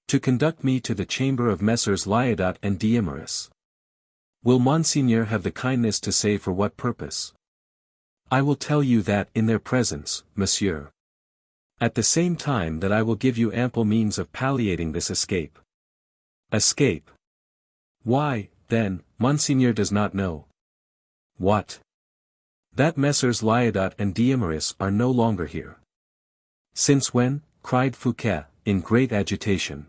"To conduct me to the chamber of Messrs. Liaudot and D'Eymeris." "Will monseigneur have the kindness to say for what purpose?" "I will tell you that in their presence, monsieur. At the same time that I will give you ample means of palliating this escape." "Escape? Why, then, monseigneur does not know." "What?" "That Messrs. Liaudot and D'Eymeris are no longer here." "Since when?" cried Fouquet, in great agitation.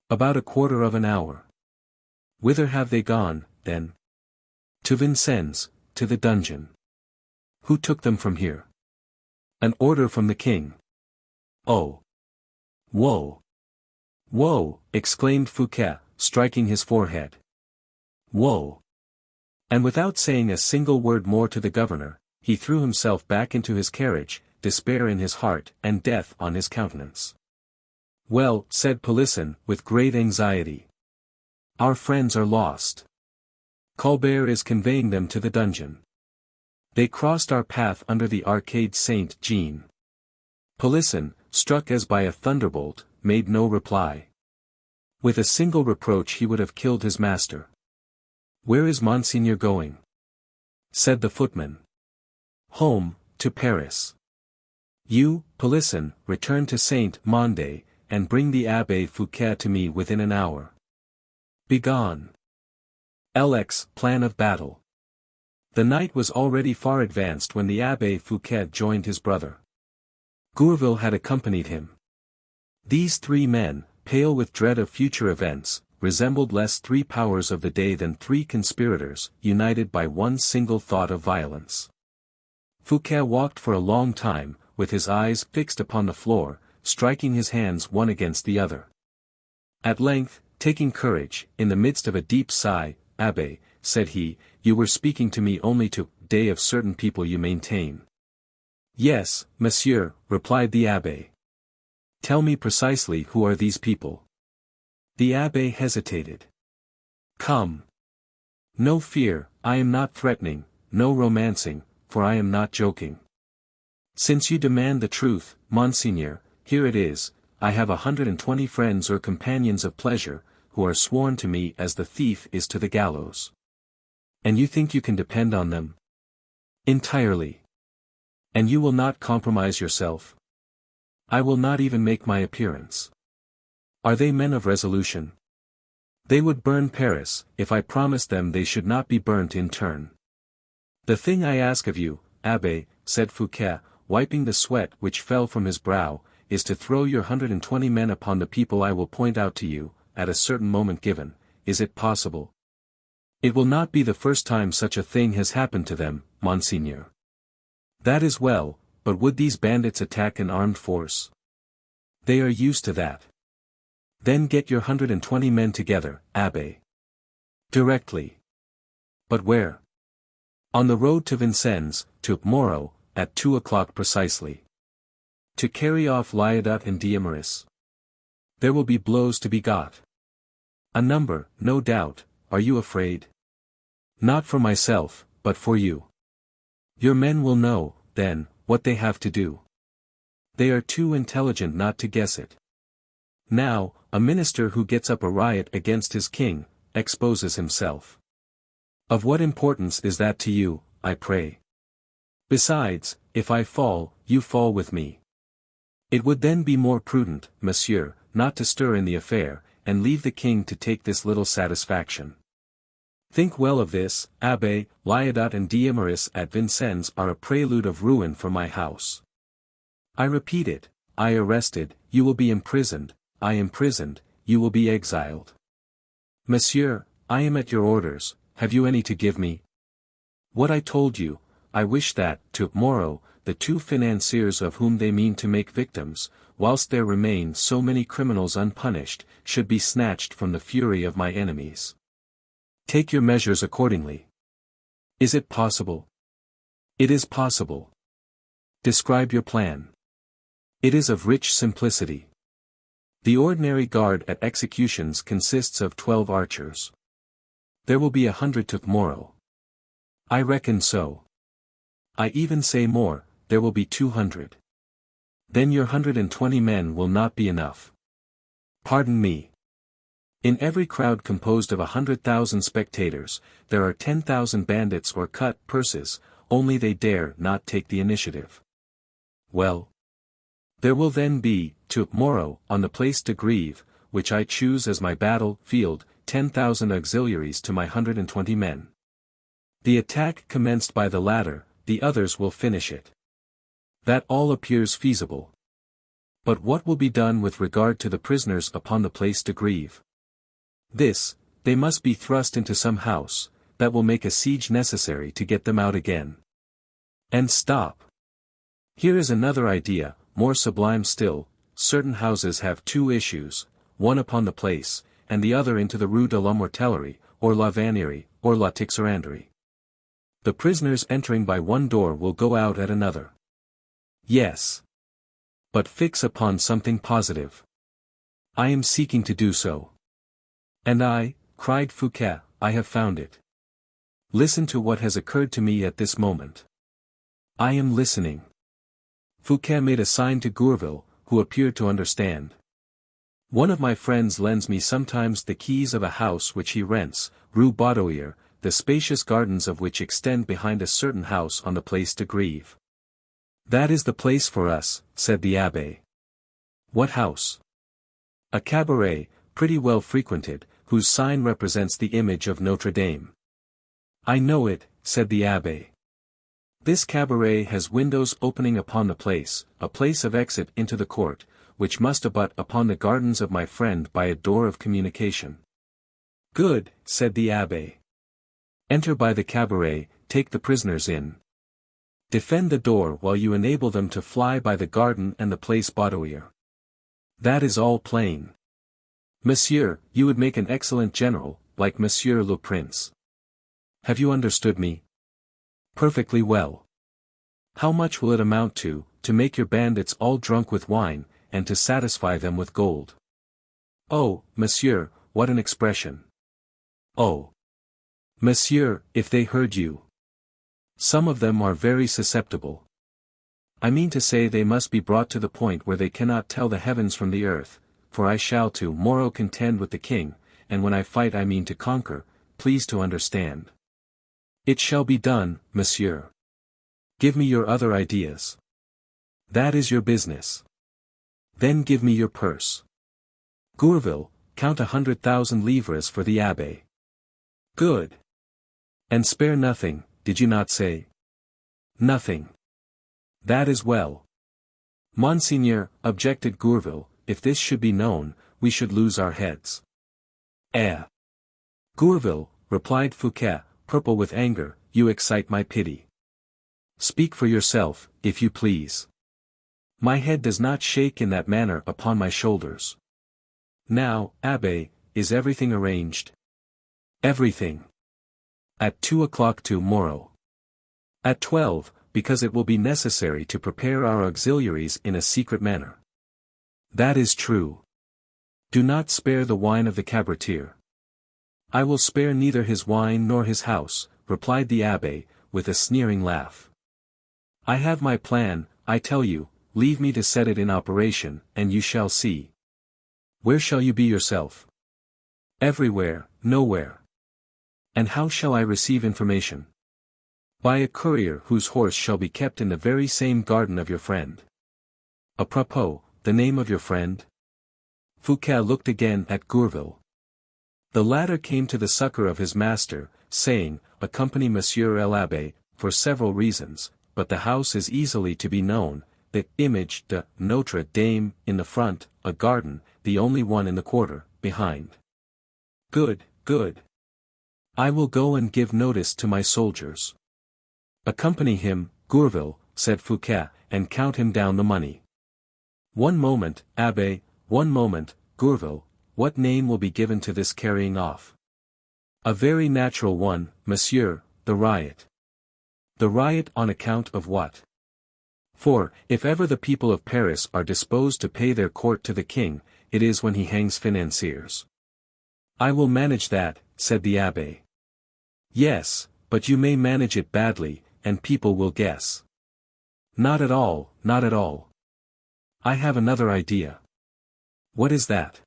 "About a quarter of an hour." "Whither have they gone, then?" "To Vincennes, to the dungeon." "Who took them from here?" "An order from the king." "Oh! Woe! Woe!" exclaimed Fouquet, striking his forehead. "Woe!" And without saying a single word more to the governor, he threw himself back into his carriage, despair in his heart and death on his countenance. "Well," said Polisson, with great anxiety. "Our friends are lost. Colbert is conveying them to the dungeon. They crossed our path under the Arcade Saint-Jean." Polisson, struck as by a thunderbolt, made no reply. With a single reproach he would have killed his master. "Where is monseigneur going?" said the footman. "Home, to Paris." "You, Polisson, return to Saint-Mande, and bring the Abbe Fouquet to me within an hour. Begone. LX Plan of Battle. The night was already far advanced when the Abbe Fouquet joined his brother. Gourville had accompanied him. These three men, pale with dread of future events, resembled less three powers of the day than three conspirators, united by one single thought of violence. Fouquet walked for a long time, with his eyes fixed upon the floor, striking his hands one against the other. At length, taking courage, in the midst of a deep sigh, "Abbe," said he, "you were speaking to me only to day of certain people you maintain." "Yes, monsieur," replied the abbe. "Tell me precisely who are these people." The abbe hesitated. "Come. No fear, I am not threatening, no romancing, for I am not joking. Since you demand the truth, monseigneur, here it is, I have 120 friends or companions of pleasure, who are sworn to me as the thief is to the gallows. And you think you can depend on them? Entirely. And you will not compromise yourself? I will not even make my appearance. Are they men of resolution? They would burn Paris, if I promised them they should not be burnt in turn. The thing I ask of you, Abbe, said Fouquet, wiping the sweat which fell from his brow, is to throw your 120 men upon the people I will point out to you, at a certain moment given. Is it possible? It will not be the first time such a thing has happened to them, monseigneur. That is well, but would these bandits attack an armed force? They are used to that. Then get your 120 men together, Abbe. Directly. But where? On the road to Vincennes, to-morrow, at 2 o'clock precisely. To carry off Liaudot and D'Eymeris. There will be blows to be got. A number, no doubt. Are you afraid? Not for myself, but for you. Your men will know, then, what they have to do. They are too intelligent not to guess it. Now, a minister who gets up a riot against his king, exposes himself. Of what importance is that to you, I pray? Besides, if I fall, you fall with me. It would then be more prudent, monsieur, not to stir in the affair, and leave the king to take this little satisfaction. Think well of this, Abbe. Lyodot and Diomeris at Vincennes are a prelude of ruin for my house. I repeat it, I arrested, you will be imprisoned, I imprisoned, you will be exiled. Monsieur, I am at your orders, have you any to give me? What I told you, I wish that, tomorrow, the two financiers of whom they mean to make victims, whilst there remain so many criminals unpunished, should be snatched from the fury of my enemies. Take your measures accordingly. Is it possible? It is possible. Describe your plan. It is of rich simplicity. The ordinary guard at executions consists of 12 archers. There will be 100 tomorrow. I reckon so. I even say more, there will be 200. Then your 120 men will not be enough. Pardon me. In every crowd composed of 100,000 spectators, there are 10,000 bandits or cut purses, only they dare not take the initiative. Well. There will then be, tomorrow, on the Place de Grève, which I choose as my battle field, 10,000 auxiliaries to my 120 men. The attack commenced by the latter, the others will finish it. That all appears feasible. But what will be done with regard to the prisoners upon the Place de Grève? This, they must be thrust into some house, that will make a siege necessary to get them out again. And stop. Here is another idea, more sublime still. Certain houses have two issues, one upon the place, and the other into the Rue de la Mortellerie, or la Vannerie, or la Tixeranderie. The prisoners entering by one door will go out at another. Yes. But fix upon something positive. I am seeking to do so. And I, cried Fouquet, I have found it. Listen to what has occurred to me at this moment. I am listening. Fouquet made a sign to Gourville, who appeared to understand. One of my friends lends me sometimes the keys of a house which he rents, Rue Baudoyer, the spacious gardens of which extend behind a certain house on the Place de Grève. That is the place for us, said the abbe. What house? A cabaret, pretty well frequented, whose sign represents the image of Notre-Dame. I know it, said the abbe. This cabaret has windows opening upon the place, a place of exit into the court, which must abut upon the gardens of my friend by a door of communication. Good, said the abbe. Enter by the cabaret, take the prisoners in. Defend the door while you enable them to fly by the garden and the Place Baudoyer. That is all plain. Monsieur, you would make an excellent general, like Monsieur le Prince. Have you understood me? Perfectly well. How much will it amount to make your bandits all drunk with wine, and to satisfy them with gold? Oh, monsieur, what an expression. Oh. Monsieur, if they heard you. Some of them are very susceptible. I mean to say they must be brought to the point where they cannot tell the heavens from the earth, for I shall tomorrow contend with the king, and when I fight I mean to conquer, please to understand. It shall be done, monsieur. Give me your other ideas. That is your business. Then give me your purse. Gourville, count 100,000 livres for the abbe. Good. And spare nothing, did you not say? Nothing. That is well. Monseigneur, objected Gourville, if this should be known, we should lose our heads. Eh. Gourville, replied Fouquet, purple with anger, you excite my pity. Speak for yourself, if you please. My head does not shake in that manner upon my shoulders. Now, abbe, is everything arranged? Everything. At 2 o'clock tomorrow. At 12, because it will be necessary to prepare our auxiliaries in a secret manner. That is true. Do not spare the wine of the cabaretier. I will spare neither his wine nor his house, replied the abbe, with a sneering laugh. I have my plan, I tell you, leave me to set it in operation, and you shall see. Where shall you be yourself? Everywhere, nowhere. And how shall I receive information? By a courier whose horse shall be kept in the very same garden of your friend. A propos, the name of your friend? Fouquet looked again at Gourville. The latter came to the succor of his master, saying, "Accompany Monsieur l'Abbé, for several reasons, but the house is easily to be known, the Image-de-notre-dame in the front, a garden, the only one in the quarter, behind." "Good, good. I will go and give notice to my soldiers." "Accompany him, Gourville," said Fouquet, "and count him down the money." "One moment, Abbé, one moment, Gourville, what name will be given to this carrying off?" "A very natural one, monsieur, the riot." "The riot on account of what?" "For, if ever the people of Paris are disposed to pay their court to the king, it is when he hangs financiers." "I will manage that," said the abbé. "Yes, but you may manage it badly, and people will guess." "Not at all, not at all. I have another idea." "What is that?"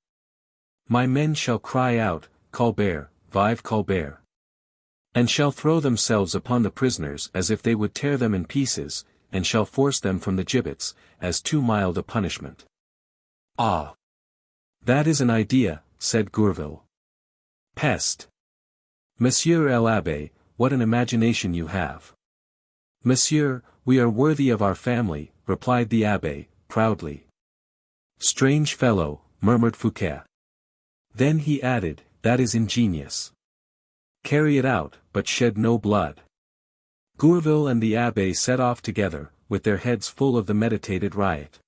"My men shall cry out, 'Colbert, vive Colbert!' and shall throw themselves upon the prisoners as if they would tear them in pieces, and shall force them from the gibbets, as too mild a punishment." "Ah! That is an idea," said Gourville. "Peste! Monsieur l'Abbé, what an imagination you have." "Monsieur, we are worthy of our family," replied the abbé, proudly. "Strange fellow," murmured Fouquet. Then he added, "That is ingenious. Carry it out, but shed no blood." Gourville and the abbé set off together, with their heads full of the meditated riot.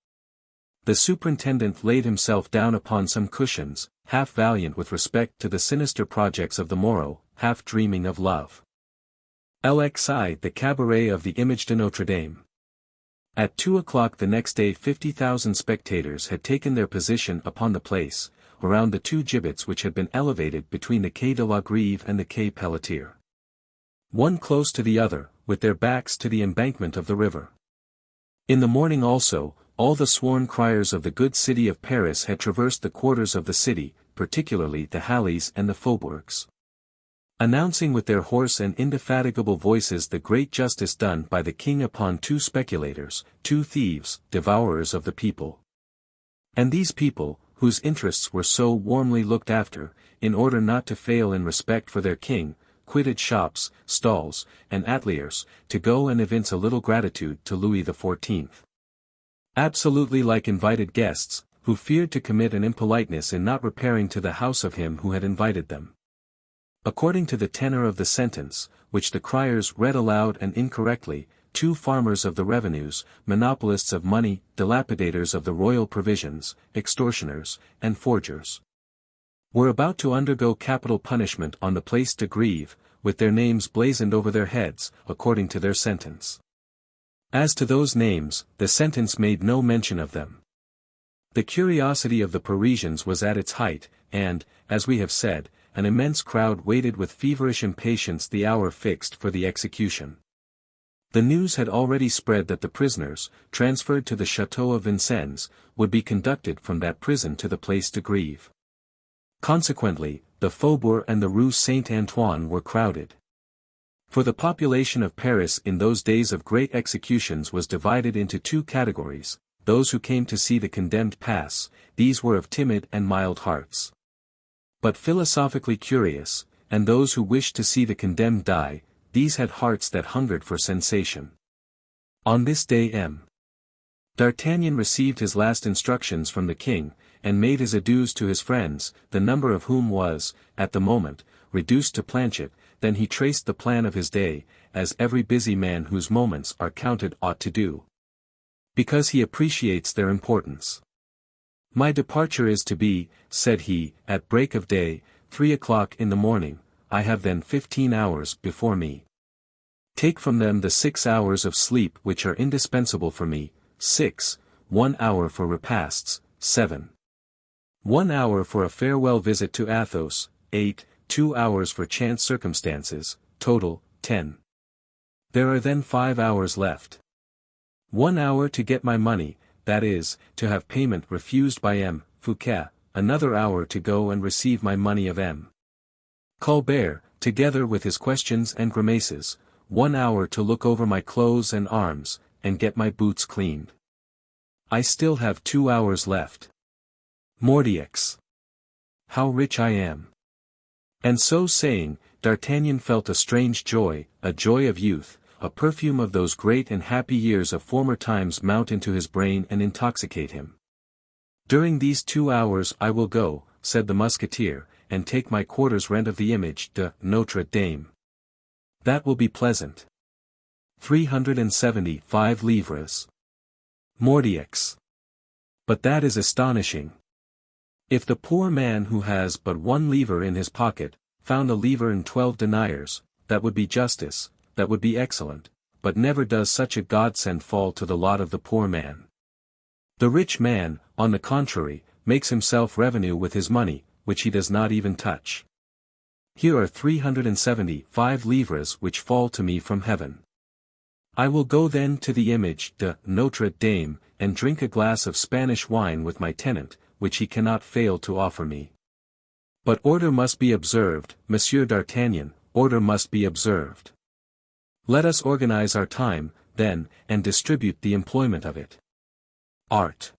The superintendent laid himself down upon some cushions, half valiant with respect to the sinister projects of the morrow, half dreaming of love. LXI The cabaret of the Image-de-notre-dame. At 2 o'clock the next day 50,000 spectators had taken their position upon the place, around the two gibbets which had been elevated between the Quai de la Grève and the Quai Pelletier. One close to the other, with their backs to the embankment of the river. In the morning also, all the sworn criers of the good city of Paris had traversed the quarters of the city, particularly the Halles and the faubourgs, announcing with their hoarse and indefatigable voices the great justice done by the king upon two speculators, two thieves, devourers of the people. And these people, whose interests were so warmly looked after, in order not to fail in respect for their king, quitted shops, stalls, and ateliers, to go and evince a little gratitude to Louis XIV. Absolutely like invited guests, who feared to commit an impoliteness in not repairing to the house of him who had invited them. According to the tenor of the sentence, which the criers read aloud and incorrectly, two farmers of the revenues, monopolists of money, dilapidators of the royal provisions, extortioners, and forgers, were about to undergo capital punishment on the Place de Grève, with their names blazoned over their heads, according to their sentence. As to those names, the sentence made no mention of them. The curiosity of the Parisians was at its height, and, as we have said, an immense crowd waited with feverish impatience the hour fixed for the execution. The news had already spread that the prisoners, transferred to the Château of Vincennes, would be conducted from that prison to the Place de Grève. Consequently, the Faubourg and the Rue Saint-Antoine were crowded. For the population of Paris in those days of great executions was divided into two categories: those who came to see the condemned pass, these were of timid and mild hearts, but philosophically curious, and those who wished to see the condemned die, these had hearts that hungered for sensation. On this day D'Artagnan received his last instructions from the king, and made his adieus to his friends, the number of whom was, at the moment, reduced to Planchet. Then he traced the plan of his day, as every busy man whose moments are counted ought to do, because he appreciates their importance. "My departure is to be," said he, "at break of day, 3 o'clock in the morning. I have then 15 hours before me. Take from them the 6 hours of sleep which are indispensable for me, 6, 1 hour for repasts, 7. 1 hour for a farewell visit to Athos, 8, 2 hours for chance circumstances, total, 10. There are then 5 hours left. 1 hour to get my money, that is, to have payment refused by M. Fouquet, another hour to go and receive my money of M. Colbert, together with his questions and grimaces, 1 hour to look over my clothes and arms, and get my boots cleaned. I still have 2 hours left. Mordioux! How rich I am! And so saying, D'Artagnan felt a strange joy, a joy of youth, a perfume of those great and happy years of former times mount into his brain and intoxicate him. "During these 2 hours I will go," said the musketeer, "and take my quarter's rent of the Image-de-notre-dame. That will be pleasant. 375 livres. Mordieux. But that is astonishing. If the poor man who has but 1 livre in his pocket, found a livre and 12 deniers, that would be justice, that would be excellent, but never does such a godsend fall to the lot of the poor man. The rich man, on the contrary, makes himself revenue with his money, which he does not even touch. Here are 375 livres which fall to me from heaven. I will go then to the Image-de-notre-dame, and drink a glass of Spanish wine with my tenant, which he cannot fail to offer me. But order must be observed, Monsieur d'Artagnan, order must be observed. Let us organize our time, then, and distribute the employment of it. Art.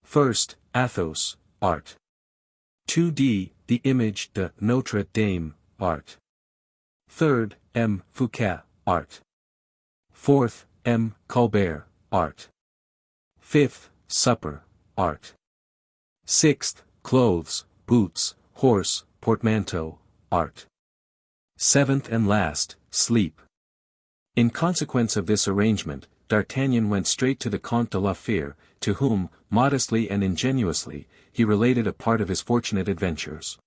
First, Athos, art. 2d, the Image-de-notre-dame, art. Third, M. Fouquet, art. Fourth, M. Colbert, art. Fifth, supper, art. Sixth, clothes, boots, horse, portmanteau, art. Seventh and last, sleep. In consequence of this arrangement, D'Artagnan went straight to the Comte de la Fere, to whom, modestly and ingenuously, he related a part of his fortunate adventures.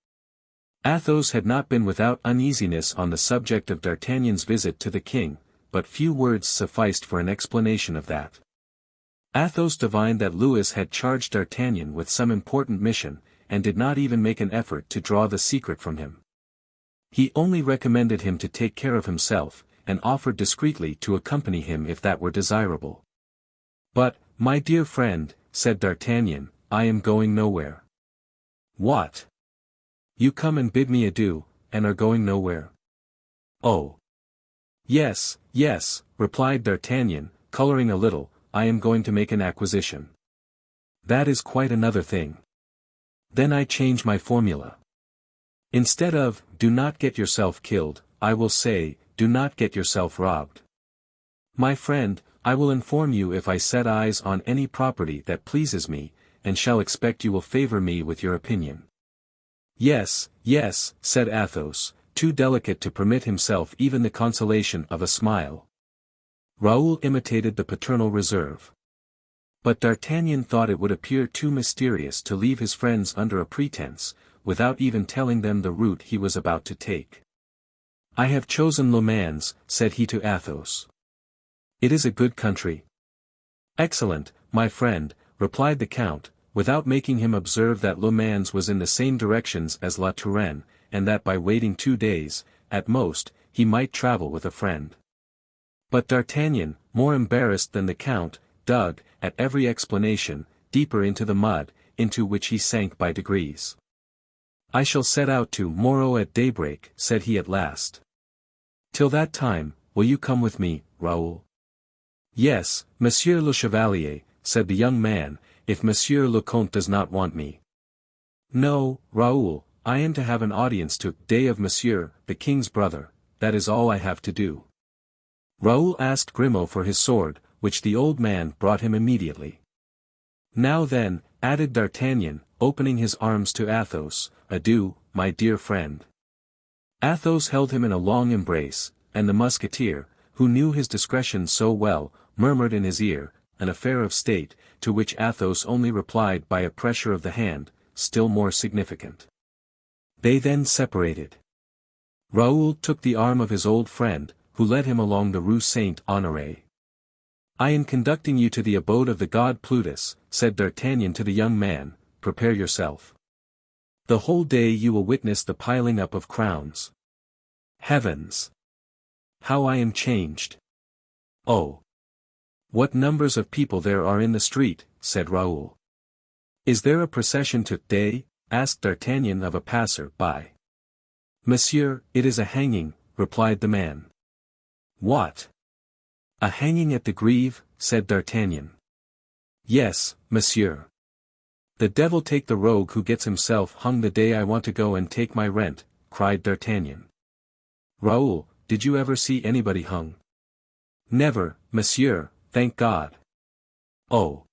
Athos had not been without uneasiness on the subject of D'Artagnan's visit to the king, but few words sufficed for an explanation of that. Athos divined that Louis had charged D'Artagnan with some important mission, and did not even make an effort to draw the secret from him. He only recommended him to take care of himself, and offered discreetly to accompany him if that were desirable. "But, my dear friend," said D'Artagnan, "I am going nowhere." "What? You come and bid me adieu, and are going nowhere?" "Oh. Yes, yes," replied D'Artagnan, coloring a little, "I am going to make an acquisition." "That is quite another thing. Then I change my formula. Instead of, 'Do not get yourself killed,' I will say, 'Do not get yourself robbed.' My friend, I will inform you if I set eyes on any property that pleases me, and shall expect you will favor me with your opinion." "Yes, yes," said Athos, too delicate to permit himself even the consolation of a smile. Raoul imitated the paternal reserve. But D'Artagnan thought it would appear too mysterious to leave his friends under a pretense, without even telling them the route he was about to take. "I have chosen Le Mans," said he to Athos. "It is a good country." "Excellent, my friend," replied the count, without making him observe that Le Mans was in the same directions as La Touraine, and that by waiting 2 days, at most, he might travel with a friend. But D'Artagnan, more embarrassed than the count, dug, at every explanation, deeper into the mud, into which he sank by degrees. "I shall set out to morrow at daybreak," said he at last. "Till that time, will you come with me, Raoul?" "Yes, Monsieur le Chevalier," said the young man, "if Monsieur le Comte does not want me." "No, Raoul, I am to have an audience to-day of Monsieur, the king's brother, that is all I have to do." Raoul asked Grimaud for his sword, which the old man brought him immediately. "Now then," added D'Artagnan, opening his arms to Athos, "adieu, my dear friend." Athos held him in a long embrace, and the musketeer, who knew his discretion so well, murmured in his ear, "An affair of state," to which Athos only replied by a pressure of the hand, still more significant. They then separated. Raoul took the arm of his old friend, who led him along the Rue Saint-Honoré. "I am conducting you to the abode of the god Plutus," said D'Artagnan to the young man, "prepare yourself. The whole day you will witness the piling up of crowns. Heavens! How I am changed! Oh! What numbers of people there are in the street," said Raoul. "Is there a procession to-day?" asked D'Artagnan of a passer-by. "Monsieur, it is a hanging," replied the man. "What? A hanging at the Greve?" said D'Artagnan. "Yes, monsieur. The devil take the rogue who gets himself hung the day I want to go and take my rent," cried D'Artagnan. Raoul, did you ever see anybody hung? Never, monsieur, thank God. Oh!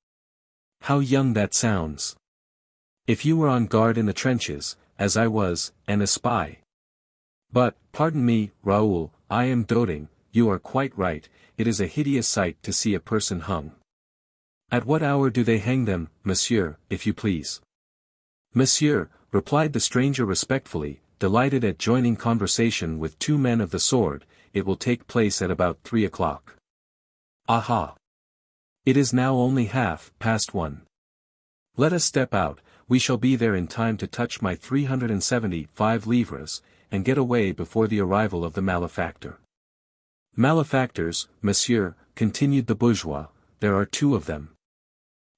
How young that sounds! If you were on guard in the trenches, as I was, and a spy. But, pardon me, Raoul, I am doting, you are quite right, it is a hideous sight to see a person hung. At what hour do they hang them, monsieur, if you please? Monsieur, replied the stranger respectfully, delighted at joining conversation with two men of the sword, it will take place at about 3 o'clock. Aha! It is now only past 1. Let us step out, we shall be there in time to touch my 375 livres, and get away before the arrival of the malefactor. Malefactors, monsieur, continued the bourgeois, there are 2 of them.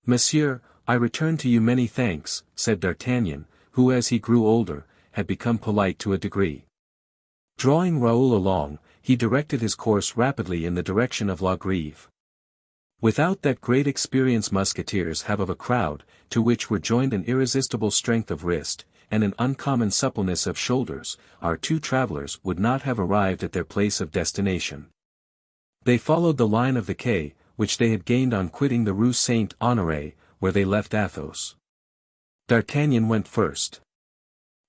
Monsieur, I return to you many thanks, said D'Artagnan, who as he grew older, had become polite to a degree. Drawing Raoul along, he directed his course rapidly in the direction of La Grève. Without that great experience musketeers have of a crowd, to which were joined an irresistible strength of wrist, and an uncommon suppleness of shoulders, our 2 travelers would not have arrived at their place of destination. They followed the line of the quay, which they had gained on quitting the Rue Saint-Honoré, where they left Athos. D'Artagnan went first.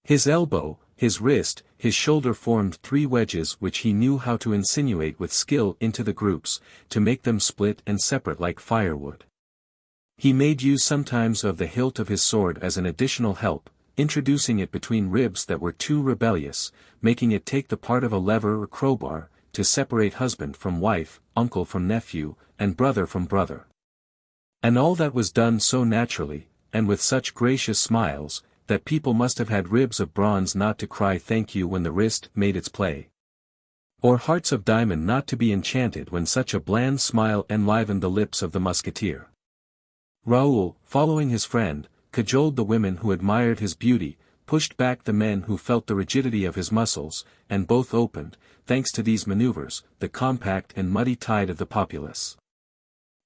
His elbow, his wrist, his shoulder formed 3 wedges which he knew how to insinuate with skill into the groups, to make them split and separate like firewood. He made use sometimes of the hilt of his sword as an additional help, introducing it between ribs that were too rebellious, making it take the part of a lever or crowbar, to separate husband from wife, uncle from nephew, and brother from brother. And all that was done so naturally, and with such gracious smiles, that people must have had ribs of bronze not to cry thank you when the wrist made its play. Or hearts of diamond not to be enchanted when such a bland smile enlivened the lips of the musketeer. Raoul, following his friend, cajoled the women who admired his beauty, pushed back the men who felt the rigidity of his muscles, and both opened, thanks to these maneuvers, the compact and muddy tide of the populace.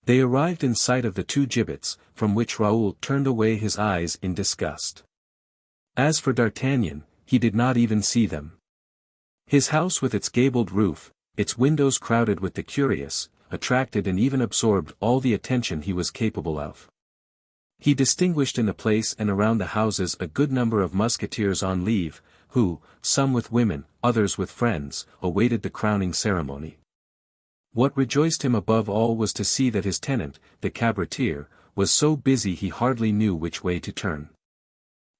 They arrived in sight of the 2 gibbets, from which Raoul turned away his eyes in disgust. As for D'Artagnan, he did not even see them. His house with its gabled roof, its windows crowded with the curious, attracted and even absorbed all the attention he was capable of. He distinguished in the place and around the houses a good number of musketeers on leave, who, some with women, others with friends, awaited the crowning ceremony. What rejoiced him above all was to see that his tenant, the cabaretier, was so busy he hardly knew which way to turn.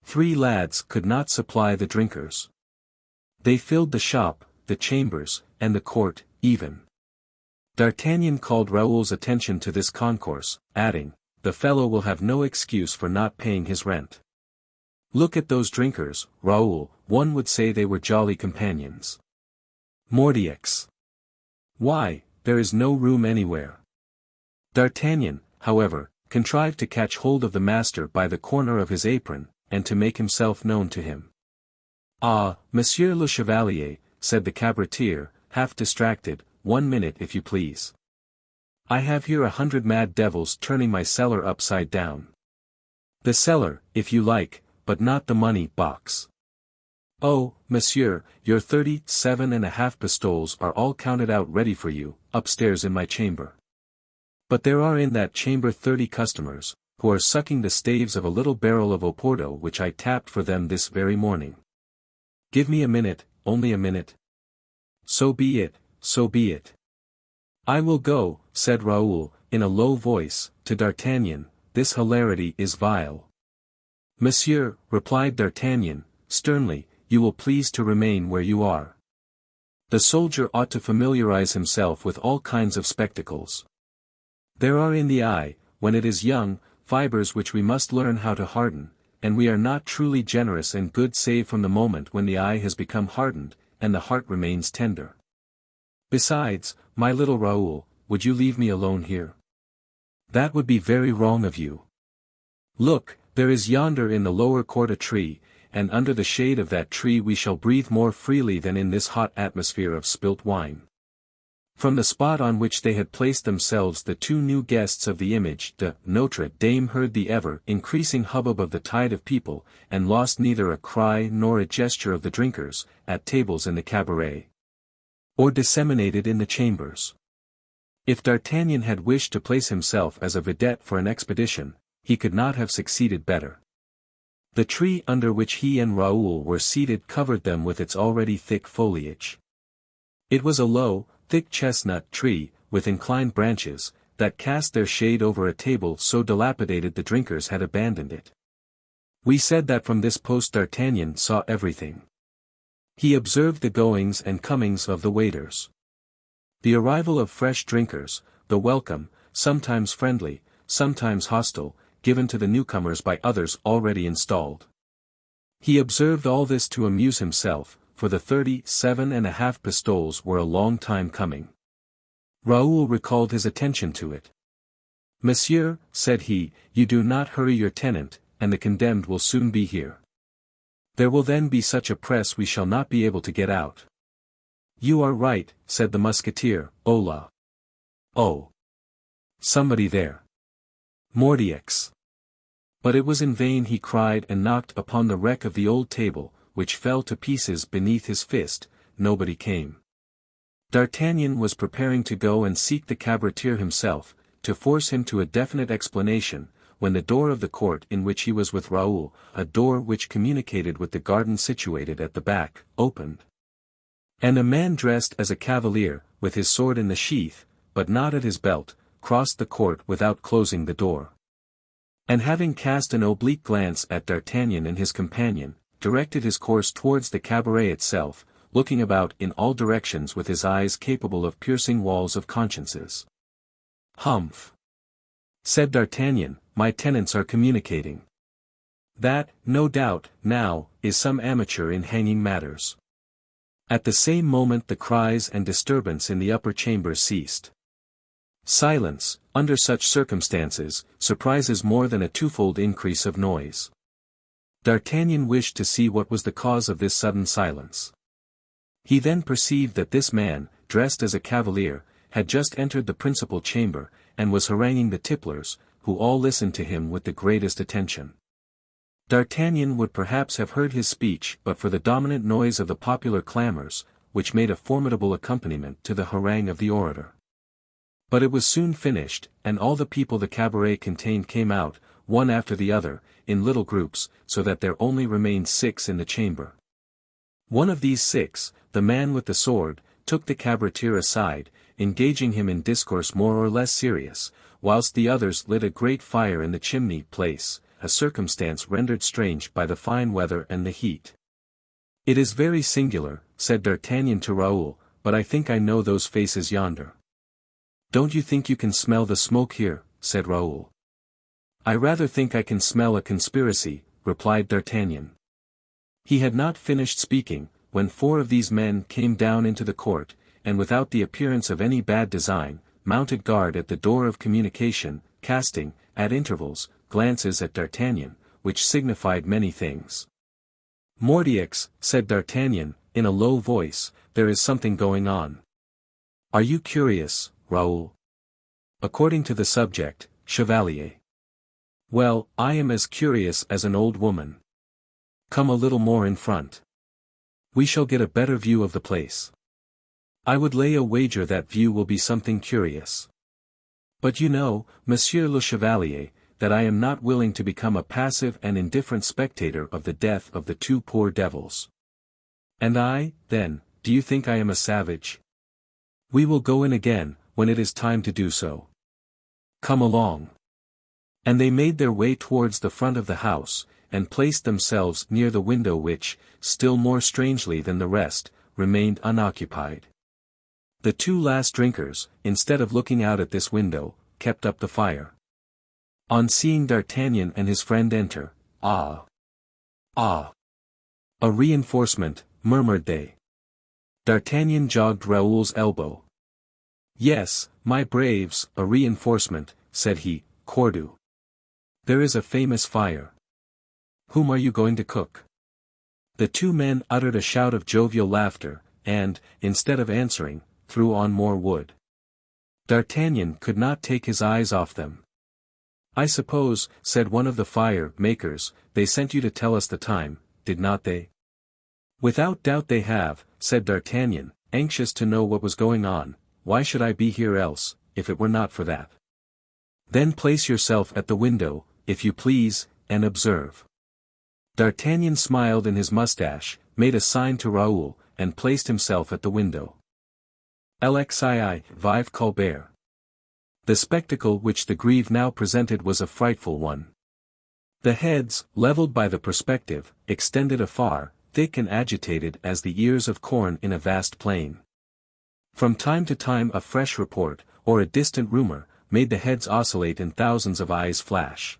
3 lads could not supply the drinkers. They filled the shop, the chambers, and the court, even. D'Artagnan called Raoul's attention to this concourse, adding, the fellow will have no excuse for not paying his rent. Look at those drinkers, Raoul, one would say they were jolly companions. Mordioux! Why, there is no room anywhere. D'Artagnan, however, contrived to catch hold of the master by the corner of his apron, and to make himself known to him. Ah, Monsieur le Chevalier, said the cabaretier, half distracted, 1 minute if you please. I have here 100 mad devils turning my cellar upside down. The cellar, if you like, but not the money box. Oh, monsieur, your 37.5 pistoles are all counted out ready for you, upstairs in my chamber. But there are in that chamber 30 customers, who are sucking the staves of a little barrel of Oporto which I tapped for them this very morning. Give me a minute, only a minute. So be it, so be it. I will go, said Raoul, in a low voice, to D'Artagnan, this hilarity is vile. Monsieur, replied D'Artagnan, sternly, you will please to remain where you are. The soldier ought to familiarize himself with all kinds of spectacles. There are in the eye, when it is young, fibers which we must learn how to harden, and we are not truly generous and good save from the moment when the eye has become hardened, and the heart remains tender. Besides, my little Raoul, would you leave me alone here? That would be very wrong of you. Look, there is yonder in the lower court a tree, and under the shade of that tree we shall breathe more freely than in this hot atmosphere of spilt wine. From the spot on which they had placed themselves the two new guests of the Image-de-notre-dame heard the ever-increasing hubbub of the tide of people, and lost neither a cry nor a gesture of the drinkers, at tables in the cabaret, or disseminated in the chambers. If D'Artagnan had wished to place himself as a vedette for an expedition, he could not have succeeded better. The tree under which he and Raoul were seated covered them with its already thick foliage. It was a low, thick chestnut tree, with inclined branches, that cast their shade over a table so dilapidated the drinkers had abandoned it. We said that from this post D'Artagnan saw everything. He observed the goings and comings of the waiters. The arrival of fresh drinkers, the welcome, sometimes friendly, sometimes hostile, given to the newcomers by others already installed. He observed all this to amuse himself, for the 37.5 pistoles were a long time coming. Raoul recalled his attention to it. "Monsieur," said he, "you do not hurry your tenant, and the condemned will soon be here. There will then be such a press we shall not be able to get out." "You are right," said the musketeer. "Hola! Oh! Somebody there! Mordieux!" But it was in vain he cried and knocked upon the wreck of the old table, which fell to pieces beneath his fist. Nobody came. D'Artagnan was preparing to go and seek the cabaretier himself, to force him to a definite explanation, when the door of the court in which he was with Raoul, a door which communicated with the garden situated at the back, opened. And a man dressed as a cavalier, with his sword in the sheath, but not at his belt, crossed the court without closing the door. And having cast an oblique glance at D'Artagnan and his companion, directed his course towards the cabaret itself, looking about in all directions with his eyes capable of piercing walls of consciences. "Humph!" said D'Artagnan, "my tenants are communicating. That, no doubt, now, is some amateur in hanging matters." At the same moment the cries and disturbance in the upper chamber ceased. Silence, under such circumstances, surprises more than a twofold increase of noise. D'Artagnan wished to see what was the cause of this sudden silence. He then perceived that this man, dressed as a cavalier, had just entered the principal chamber, and was haranguing the tipplers, who all listened to him with the greatest attention. D'Artagnan would perhaps have heard his speech but for the dominant noise of the popular clamours, which made a formidable accompaniment to the harangue of the orator. But it was soon finished, and all the people the cabaret contained came out, one after the other, in little groups, so that there only remained 6 in the chamber. One of these 6, the man with the sword, took the cabaretier aside, engaging him in discourse more or less serious, whilst the others lit a great fire in the chimney place, a circumstance rendered strange by the fine weather and the heat. "It is very singular," said D'Artagnan to Raoul, "but I think I know those faces yonder." "Don't you think you can smell the smoke here?" said Raoul. "I rather think I can smell a conspiracy," replied D'Artagnan. He had not finished speaking, when 4 of these men came down into the court, and without the appearance of any bad design, mounted guard at the door of communication, casting, at intervals, glances at D'Artagnan, which signified many things. "Mordieux," said D'Artagnan, in a low voice, "there is something going on. Are you curious, Raoul?" "According to the subject, Chevalier." "Well, I am as curious as an old woman. Come a little more in front. We shall get a better view of the place. I would lay a wager that view will be something curious. But you know, Monsieur le Chevalier, that I am not willing to become a passive and indifferent spectator of the death of the 2 poor devils. And I, then, do you think I am a savage? We will go in again, when it is time to do so. Come along." And they made their way towards the front of the house, and placed themselves near the window which, still more strangely than the rest, remained unoccupied. The 2 last drinkers, instead of looking out at this window, kept up the fire. On seeing D'Artagnan and his friend enter, "Ah! Ah! A reinforcement," murmured they. D'Artagnan jogged Raoul's elbow. "Yes, my braves, a reinforcement," said he, "Cordu. There is a famous fire. Whom are you going to cook?" The 2 men uttered a shout of jovial laughter, and, instead of answering, threw on more wood. D'Artagnan could not take his eyes off them. "I suppose," said one of the fire-makers, "they sent you to tell us the time, did not they?" "Without doubt they have," said D'Artagnan, anxious to know what was going on. "Why should I be here else, if it were not for that?" "Then place yourself at the window, if you please, and observe." D'Artagnan smiled in his moustache, made a sign to Raoul, and placed himself at the window. Alexis vive Colbert. The spectacle which the Grève now presented was a frightful one. The heads, levelled by the perspective, extended afar, thick and agitated as the ears of corn in a vast plain. From time to time a fresh report, or a distant rumour, made the heads oscillate and thousands of eyes flash.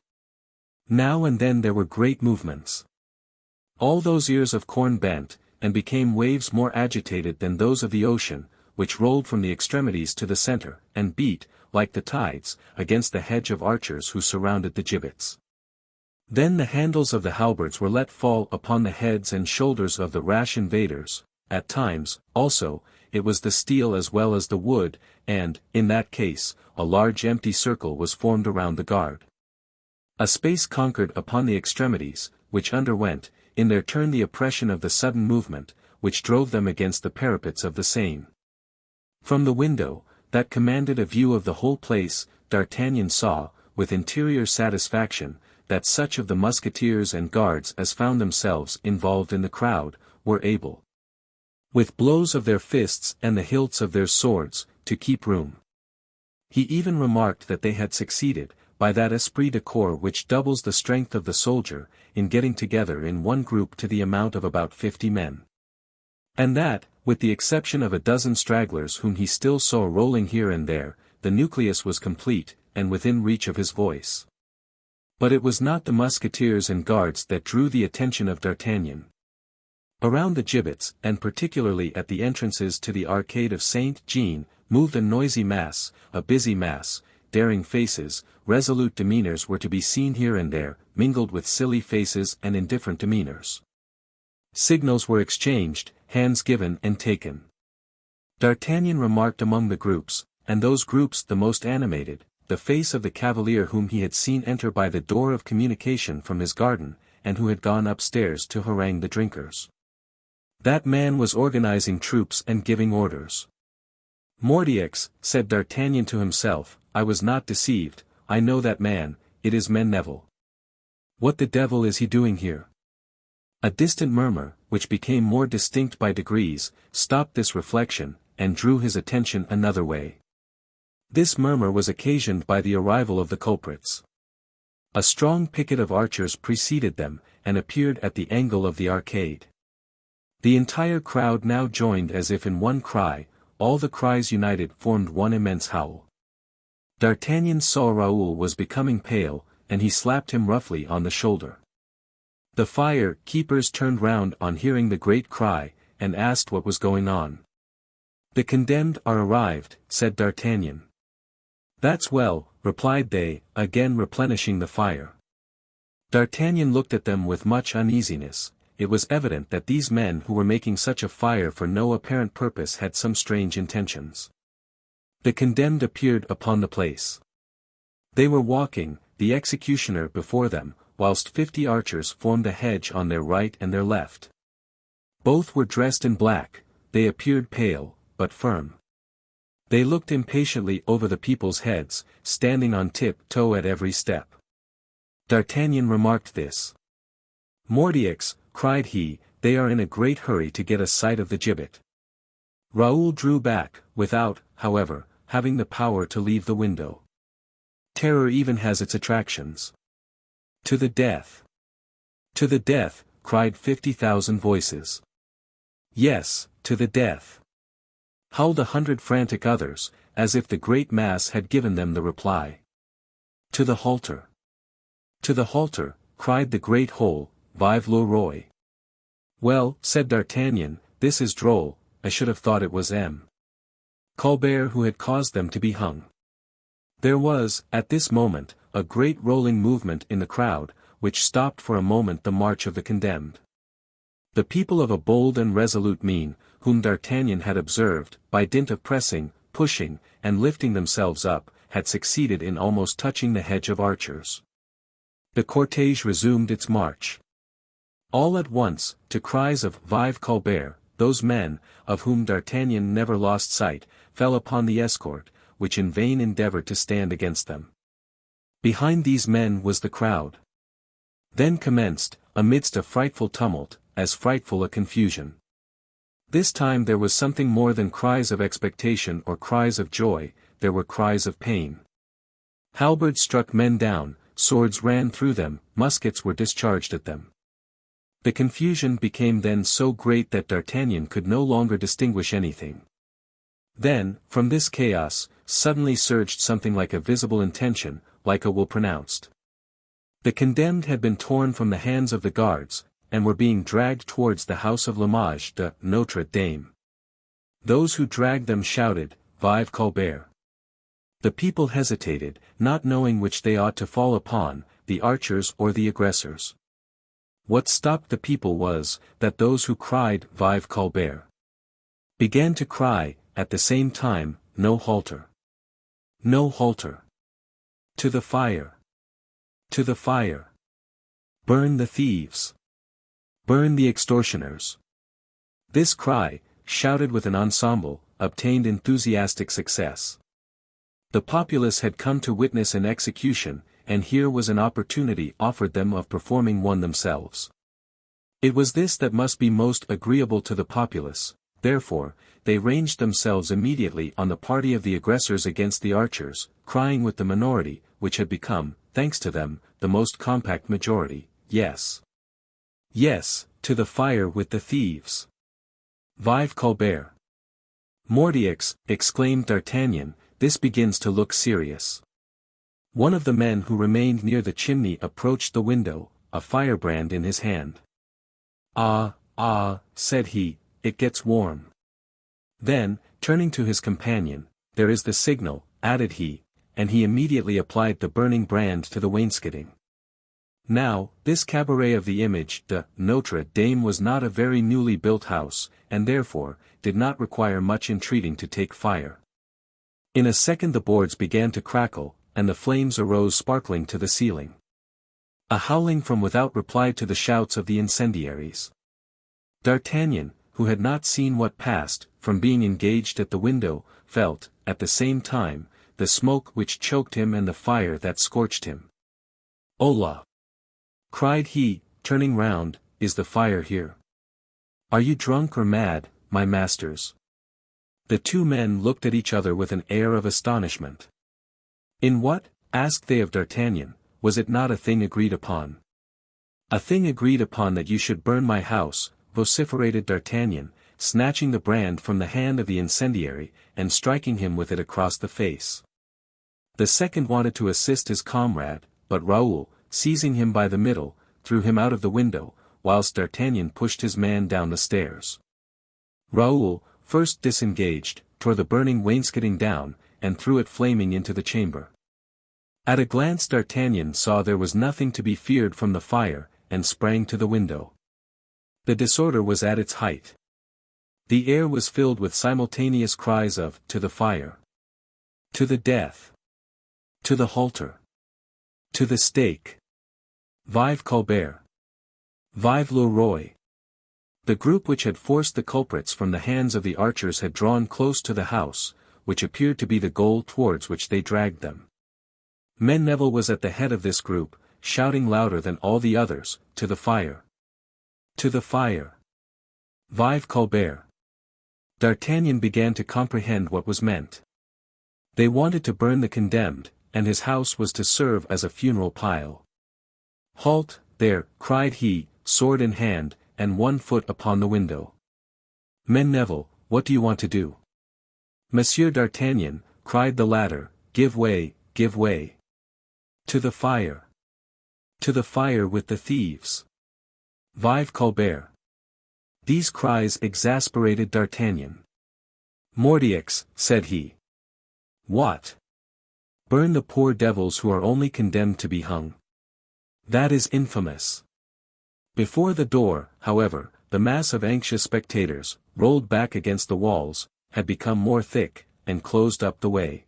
Now and then there were great movements. All those ears of corn bent, and became waves more agitated than those of the ocean, which rolled from the extremities to the centre, and beat, like the tides, against the hedge of archers who surrounded the gibbets. Then the handles of the halberds were let fall upon the heads and shoulders of the rash invaders. At times, also, it was the steel as well as the wood, and, in that case, a large empty circle was formed around the guard. A space conquered upon the extremities, which underwent, in their turn the oppression of the sudden movement, which drove them against the parapets of the Seine. From the window, that commanded a view of the whole place, D'Artagnan saw, with interior satisfaction, that such of the musketeers and guards as found themselves involved in the crowd, were able, with blows of their fists and the hilts of their swords, to keep room. He even remarked that they had succeeded, by that esprit de corps which doubles the strength of the soldier, in getting together in one group to the amount of about 50 men. And that, with the exception of a dozen stragglers whom he still saw rolling here and there, the nucleus was complete, and within reach of his voice. But it was not the musketeers and guards that drew the attention of D'Artagnan. Around the gibbets, and particularly at the entrances to the arcade of Saint-Jean, moved a noisy mass, a busy mass. Daring faces, resolute demeanors were to be seen here and there, mingled with silly faces and indifferent demeanors. Signals were exchanged, hands given and taken. D'Artagnan remarked among the groups, and those groups the most animated, the face of the cavalier whom he had seen enter by the door of communication from his garden, and who had gone upstairs to harangue the drinkers. That man was organizing troops and giving orders. "Mordioux," said D'Artagnan to himself, "I was not deceived, I know that man, it is Neville. What the devil is he doing here?" A distant murmur, which became more distinct by degrees, stopped this reflection, and drew his attention another way. This murmur was occasioned by the arrival of the culprits. A strong picket of archers preceded them, and appeared at the angle of the arcade. The entire crowd now joined as if in one cry, all the cries united formed one immense howl. D'Artagnan saw Raoul was becoming pale, and he slapped him roughly on the shoulder. The fire-keepers turned round on hearing the great cry, and asked what was going on. "The condemned are arrived," said D'Artagnan. "That's well," replied they, again replenishing the fire. D'Artagnan looked at them with much uneasiness. It was evident that these men who were making such a fire for no apparent purpose had some strange intentions. The condemned appeared upon the place. They were walking, the executioner before them, whilst 50 archers formed a hedge on their right and their left. Both were dressed in black, they appeared pale, but firm. They looked impatiently over the people's heads, standing on tip-toe at every step. D'Artagnan remarked this. "Mordioux," cried he, "they are in a great hurry to get a sight of the gibbet." Raoul drew back, without, however, having the power to leave the window. Terror even has its attractions. "To the death! To the death!" cried 50,000 voices. "Yes, to the death!" howled 100 frantic others, as if the great mass had given them the reply. "To the halter! To the halter!" cried the great whole, "Vive le roi!" "Well," said D'Artagnan, "this is droll, I should have thought it was M. Colbert who had caused them to be hung." There was, at this moment, a great rolling movement in the crowd, which stopped for a moment the march of the condemned. The people of a bold and resolute mien, whom D'Artagnan had observed, by dint of pressing, pushing, and lifting themselves up, had succeeded in almost touching the hedge of archers. The cortege resumed its march. All at once, to cries of "Vive Colbert," those men, of whom D'Artagnan never lost sight, fell upon the escort, which in vain endeavored to stand against them. Behind these men was the crowd. Then commenced, amidst a frightful tumult, as frightful a confusion. This time there was something more than cries of expectation or cries of joy, there were cries of pain. Halberds struck men down, swords ran through them, muskets were discharged at them. The confusion became then so great that D'Artagnan could no longer distinguish anything. Then, from this chaos, suddenly surged something like a visible intention, like a will pronounced. The condemned had been torn from the hands of the guards, and were being dragged towards the house of Image-de-notre-dame. Those who dragged them shouted, "Vive Colbert!" The people hesitated, not knowing which they ought to fall upon, the archers or the aggressors. What stopped the people was, that those who cried, "Vive Colbert!" began to cry, at the same time, "No halter! No halter! To the fire! To the fire! Burn the thieves! Burn the extortioners!" This cry, shouted with an ensemble, obtained enthusiastic success. The populace had come to witness an execution, and here was an opportunity offered them of performing one themselves. It was this that must be most agreeable to the populace, therefore, they ranged themselves immediately on the party of the aggressors against the archers, crying with the minority, which had become, thanks to them, the most compact majority, "Yes! Yes, to the fire with the thieves! Vive Colbert!" "Mordioux," exclaimed D'Artagnan, "this begins to look serious." One of the men who remained near the chimney approached the window, a firebrand in his hand. Ah, said he, "it gets warm." Then, turning to his companion, "There is the signal," added he, and he immediately applied the burning brand to the wainscoting. Now, this cabaret of the Image-de-notre-dame was not a very newly built house, and therefore, did not require much entreating to take fire. In a second the boards began to crackle, and the flames arose sparkling to the ceiling. A howling from without replied to the shouts of the incendiaries. D'Artagnan, who had not seen what passed, from being engaged at the window, felt, at the same time, the smoke which choked him and the fire that scorched him. "Hola!" cried he, turning round, "is the fire here? Are you drunk or mad, my masters?" The two men looked at each other with an air of astonishment. "In what," asked they of D'Artagnan, "was it not a thing agreed upon?" "A thing agreed upon that you should burn my house," vociferated D'Artagnan, snatching the brand from the hand of the incendiary, and striking him with it across the face. The second wanted to assist his comrade, but Raoul, seizing him by the middle, threw him out of the window, whilst D'Artagnan pushed his man down the stairs. Raoul, first disengaged, tore the burning wainscoting down, and threw it flaming into the chamber. At a glance D'Artagnan saw there was nothing to be feared from the fire, and sprang to the window. The disorder was at its height. The air was filled with simultaneous cries of, "To the fire! To the death! To the halter! To the stake! Vive Colbert! Vive le Roi!" The group which had forced the culprits from the hands of the archers had drawn close to the house, which appeared to be the goal towards which they dragged them. Neville was at the head of this group, shouting louder than all the others, "To the fire! To the fire! Vive Colbert!" D'Artagnan began to comprehend what was meant. They wanted to burn the condemned, and his house was to serve as a funeral pile. "Halt, there," cried he, sword in hand, and one foot upon the window. "Neville, what do you want to do?" "Monsieur D'Artagnan," cried the latter, "give way, give way! To the fire! To the fire with the thieves! Vive Colbert!" These cries exasperated D'Artagnan. "Mordioux," said he. "What? Burn the poor devils who are only condemned to be hung? That is infamous." Before the door, however, the mass of anxious spectators, rolled back against the walls, had become more thick, and closed up the way.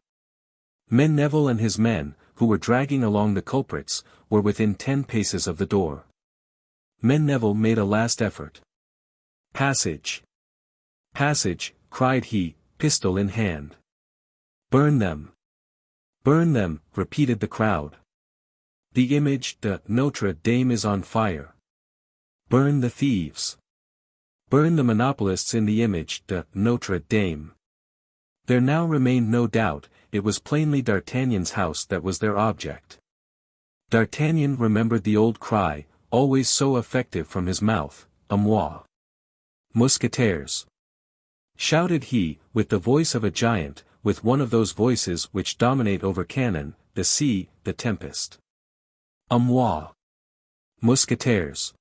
Neville and his men, who were dragging along the culprits, were within 10 paces of the door. Neville made a last effort. "Passage! Passage!" cried he, pistol in hand. "Burn them! Burn them!" repeated the crowd. "The Image-de-notre-dame is on fire. Burn the thieves! Burn the monopolists in the Image-de-notre-dame!" There now remained no doubt, it was plainly D'Artagnan's house that was their object. D'Artagnan remembered the old cry, always so effective from his mouth, "A moi! Musketeers!" shouted he, with the voice of a giant, with one of those voices which dominate over cannon, the sea, the tempest. "A moi! Musketeers!"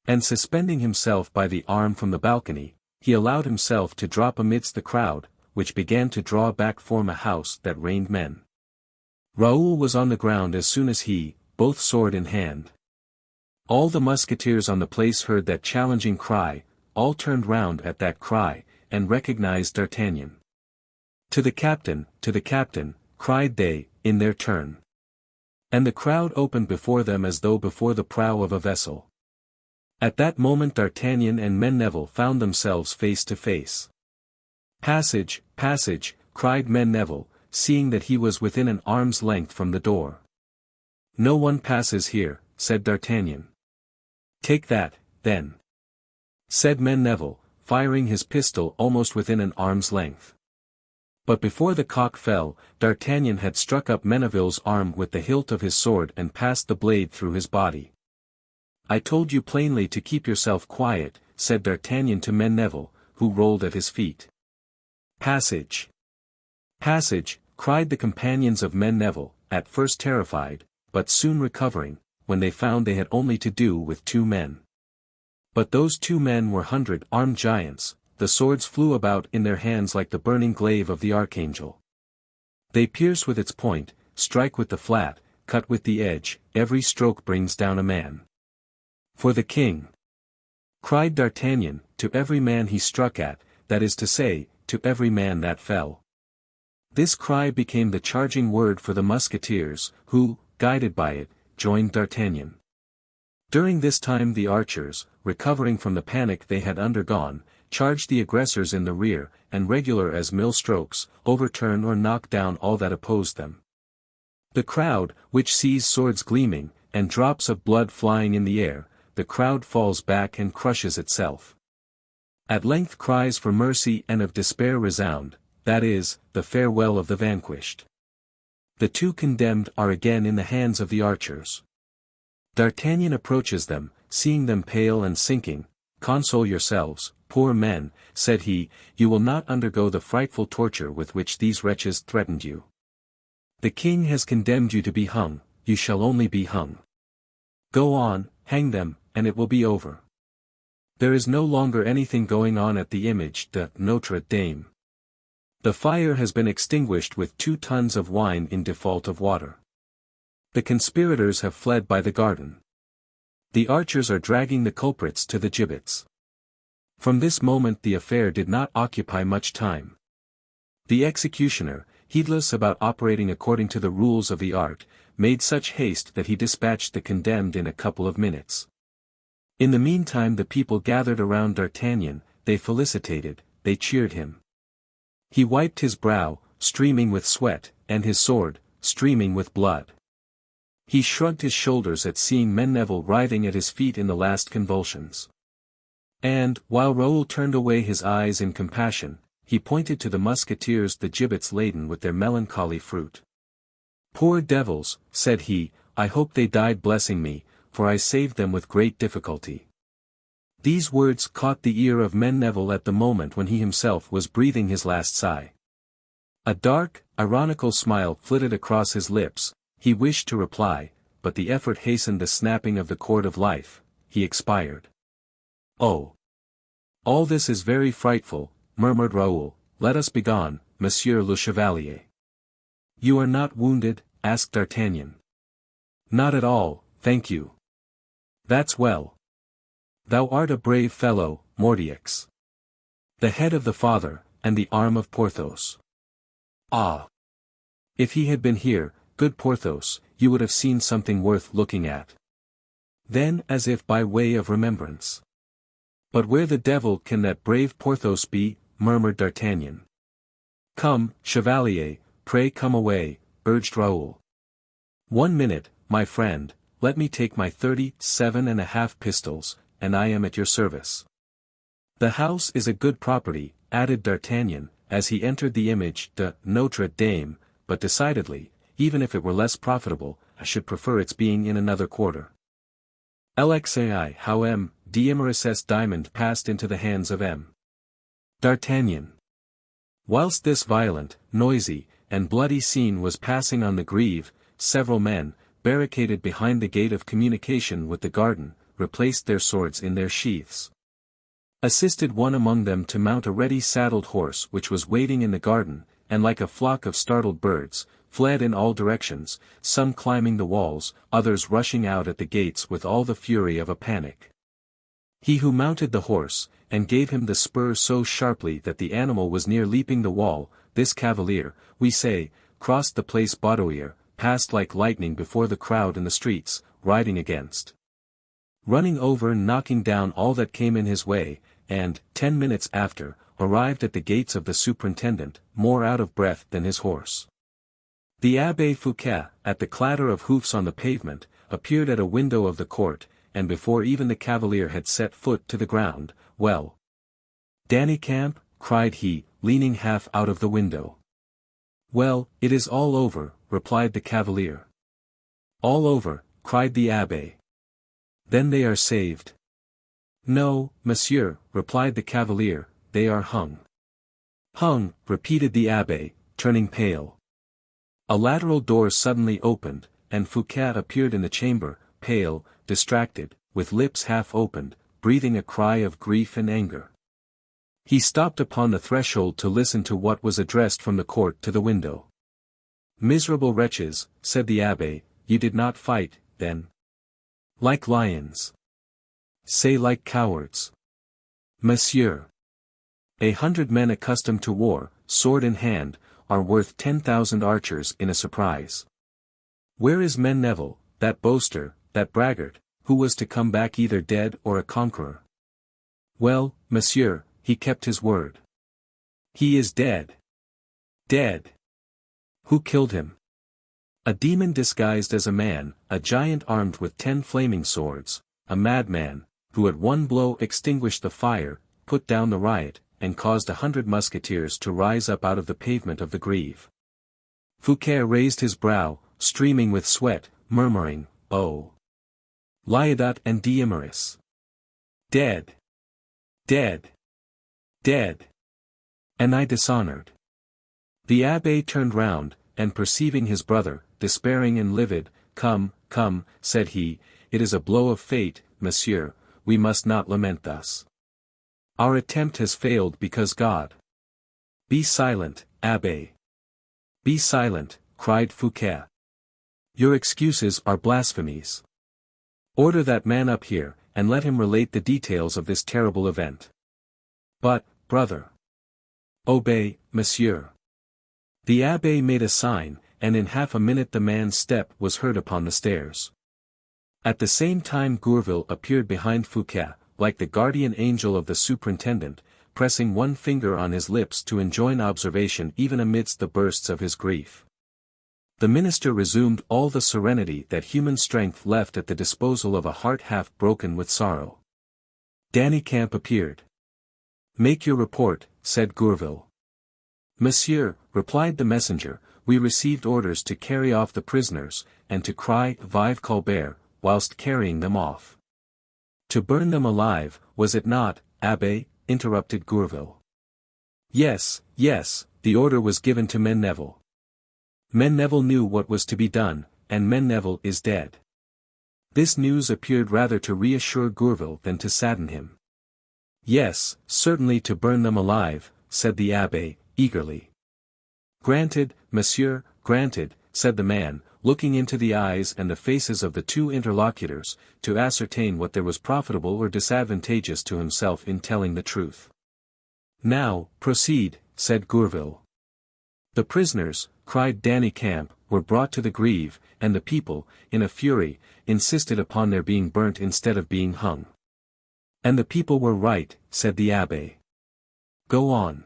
And suspending himself by the arm from the balcony, he allowed himself to drop amidst the crowd, which began to draw back from a house that rained men. Raoul was on the ground as soon as he, both sword in hand. All the musketeers on the place heard that challenging cry, all turned round at that cry, and recognized D'Artagnan. To the captain," cried they, in their turn. And the crowd opened before them as though before the prow of a vessel. At that moment D'Artagnan and Neville found themselves face to face. "Passage, passage!" cried Neville, seeing that he was within an arm's length from the door. "No one passes here," said D'Artagnan. "Take that, then," said Neville, firing his pistol almost within an arm's length. But before the cock fell, D'Artagnan had struck up Meneville's arm with the hilt of his sword and passed the blade through his body. "I told you plainly to keep yourself quiet," said D'Artagnan to Neville, who rolled at his feet. "Passage! Passage!" cried the companions of Neville, at first terrified, but soon recovering, when they found they had only to do with 2 men. But those 2 men were 100-armed giants, the swords flew about in their hands like the burning glaive of the archangel. They pierce with its point, strike with the flat, cut with the edge, every stroke brings down a man. "For the king!" cried D'Artagnan, to every man he struck at, that is to say, to every man that fell. This cry became the charging word for the musketeers, who, guided by it, joined D'Artagnan. During this time the archers, recovering from the panic they had undergone, charged the aggressors in the rear, and regular as mill strokes, overturn or knock down all that opposed them. The crowd, which sees swords gleaming, and drops of blood flying in the air, the crowd falls back and crushes itself. At length cries for mercy and of despair resound, that is, the farewell of the vanquished. The 2 condemned are again in the hands of the archers. D'Artagnan approaches them, seeing them pale and sinking. "Console yourselves, poor men," said he, "you will not undergo the frightful torture with which these wretches threatened you. The king has condemned you to be hung, you shall only be hung. Go on, hang them, and it will be over. There is no longer anything going on at the Image-de-notre-dame. The fire has been extinguished with 2 tons of wine in default of water. The conspirators have fled by the garden. The archers are dragging the culprits to the gibbets." From this moment the affair did not occupy much time. The executioner, heedless about operating according to the rules of the art, made such haste that he dispatched the condemned in a couple of minutes. In the meantime the people gathered around D'Artagnan, they felicitated, they cheered him. He wiped his brow, streaming with sweat, and his sword, streaming with blood. He shrugged his shoulders at seeing Neville writhing at his feet in the last convulsions. And, while Raoul turned away his eyes in compassion, he pointed to the musketeers the gibbets laden with their melancholy fruit. "Poor devils," said he, "I hope they died blessing me, for I saved them with great difficulty." These words caught the ear of Neville at the moment when he himself was breathing his last sigh. A dark, ironical smile flitted across his lips. He wished to reply, but the effort hastened the snapping of the cord of life. He expired. "Oh! All this is very frightful," murmured Raoul. "Let us begone, Monsieur le Chevalier." "You are not wounded?" asked D'Artagnan. "Not at all, thank you." "That's well. Thou art a brave fellow, Mordiax. The head of the father, and the arm of Porthos. Ah! If he had been here, good Porthos, you would have seen something worth looking at. Then, as if by way of remembrance. But where the devil can that brave Porthos be? Murmured D'Artagnan. Come, chevalier, pray come away, urged Raoul. 1 minute, my friend, let me take my 37.5 pistols, and I am at your service. The house is a good property, added D'Artagnan, as he entered the Image-de-notre-dame, but decidedly, even if it were less profitable, I should prefer its being in another quarter. Lxai how M. d'Imerices diamond passed into the hands of M. D'Artagnan. Whilst this violent, noisy, and bloody scene was passing on the Grève, several men, barricaded behind the gate of communication with the garden, replaced their swords in their sheaths. Assisted one among them to mount a ready saddled horse which was waiting in the garden, and like a flock of startled birds, fled in all directions, some climbing the walls, others rushing out at the gates with all the fury of a panic. He who mounted the horse, and gave him the spur so sharply that the animal was near leaping the wall, this cavalier, we say, crossed the place Baudoyer, passed like lightning before the crowd in the streets, riding against, running over and knocking down all that came in his way, and, 10 minutes after, arrived at the gates of the superintendent, more out of breath than his horse. The Abbe Fouquet, at the clatter of hoofs on the pavement, appeared at a window of the court, and before even the cavalier had set foot to the ground, well, Danicamp, cried he, leaning half out of the window. Well, it is all over, replied the cavalier. All over, cried the abbe. Then they are saved. No, monsieur, replied the cavalier, they are hung. Hung, repeated the abbe, turning pale. A lateral door suddenly opened, and Fouquet appeared in the chamber, pale, distracted, with lips half opened, breathing a cry of grief and anger. He stopped upon the threshold to listen to what was addressed from the court to the window. Miserable wretches, said the abbe, you did not fight, then? Like lions. Say like cowards. Monsieur. 100 men accustomed to war, sword in hand, are worth 10,000 archers in a surprise. Where is Neville, that boaster, that braggart, who was to come back either dead or a conqueror? Well, monsieur, he kept his word. He is dead. Dead. Who killed him? A demon disguised as a man, a giant armed with 10 flaming swords, a madman, who at one blow extinguished the fire, put down the riot, and caused 100 musketeers to rise up out of the pavement of the Grève. Fouquet raised his brow, streaming with sweat, murmuring, "Oh! Liadat and Diemeris! Dead! Dead! Dead! And I dishonored!" The abbe turned round, and perceiving his brother, despairing and livid, "Come, come," said he, "it is a blow of fate, monsieur, we must not lament thus. Our attempt has failed because God—" "Be silent, abbe. Be silent," cried Fouquet. "Your excuses are blasphemies. Order that man up here, and let him relate the details of this terrible event." "But, brother—" "Obey, monsieur." The abbe made a sign, and in half a minute the man's step was heard upon the stairs. At the same time Gourville appeared behind Fouquet, like the guardian angel of the superintendent, pressing one finger on his lips to enjoin observation even amidst the bursts of his grief. The minister resumed all the serenity that human strength left at the disposal of a heart half broken with sorrow. Danicamp appeared. "Make your report," said Gourville. "Monsieur," replied the messenger, "we received orders to carry off the prisoners, and to cry Vive Colbert, whilst carrying them off." "To burn them alive, was it not, abbe?" interrupted Gourville. "Yes, yes, the order was given to Neville. Neville knew what was to be done, and Neville is dead." This news appeared rather to reassure Gourville than to sadden him. "Yes, certainly to burn them alive," said the abbe, eagerly. "Granted, monsieur, granted," said the man, looking into the eyes and the faces of the two interlocutors, to ascertain what there was profitable or disadvantageous to himself in telling the truth. "Now, proceed," said Gourville. "The prisoners," cried Danicamp, "were brought to the Greve, and the people, in a fury, insisted upon their being burnt instead of being hung." "And the people were right," said the abbe. "Go on."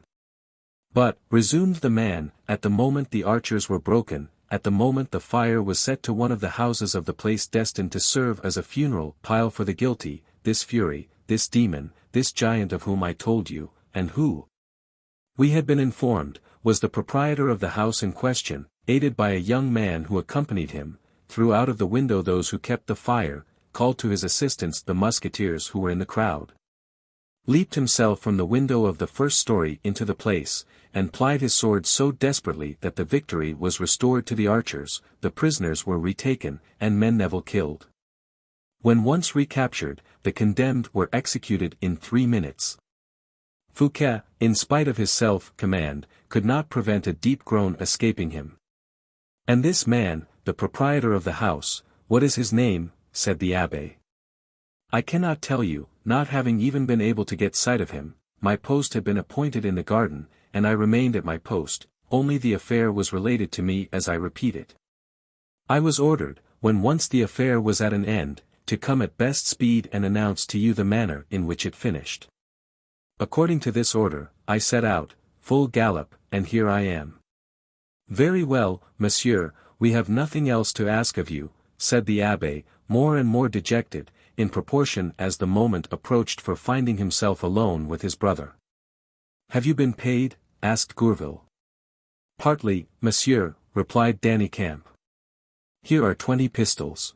"But," resumed the man, "at the moment the archers were broken, at the moment the fire was set to one of the houses of the place destined to serve as a funeral pile for the guilty, this fury, this demon, this giant of whom I told you, and who, we had been informed, was the proprietor of the house in question, aided by a young man who accompanied him, threw out of the window those who kept the fire, called to his assistance the musketeers who were in the crowd, leaped himself from the window of the first story into the place, and plied his sword so desperately that the victory was restored to the archers, the prisoners were retaken, and men Neville killed. When once recaptured, the condemned were executed in 3 minutes. Fouquet, in spite of his self-command, could not prevent a deep groan escaping him. "And this man, the proprietor of the house, what is his name?" said the abbe. "I cannot tell you, not having even been able to get sight of him. My post had been appointed in the garden, and I remained at my post, only the affair was related to me as I repeat it. I was ordered, when once the affair was at an end, to come at best speed and announce to you the manner in which it finished. According to this order, I set out, full gallop, and here I am." "Very well, monsieur, we have nothing else to ask of you," said the abbe, more and more dejected, in proportion as the moment approached for finding himself alone with his brother. "Have you been paid?" asked Gourville. "Partly, monsieur," replied Danicamp. "Here are 20 pistols.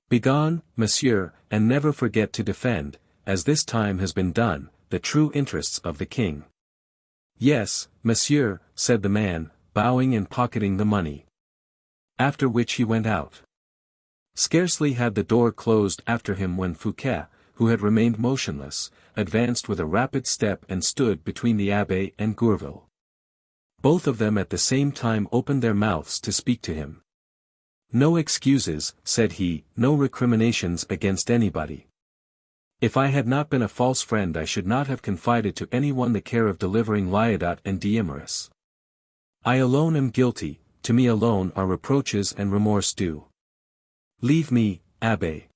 Begone, monsieur, and never forget to defend, as this time has been done, the true interests of the king." "Yes, monsieur," said the man, bowing and pocketing the money. After which he went out. Scarcely had the door closed after him when Fouquet, who had remained motionless, advanced with a rapid step and stood between the abbe and Gourville. Both of them at the same time opened their mouths to speak to him. "No excuses," said he, "no recriminations against anybody. If I had not been a false friend I should not have confided to anyone the care of delivering Lyodot and Deimeris. I alone am guilty, to me alone are reproaches and remorse due. Leave me, abbe."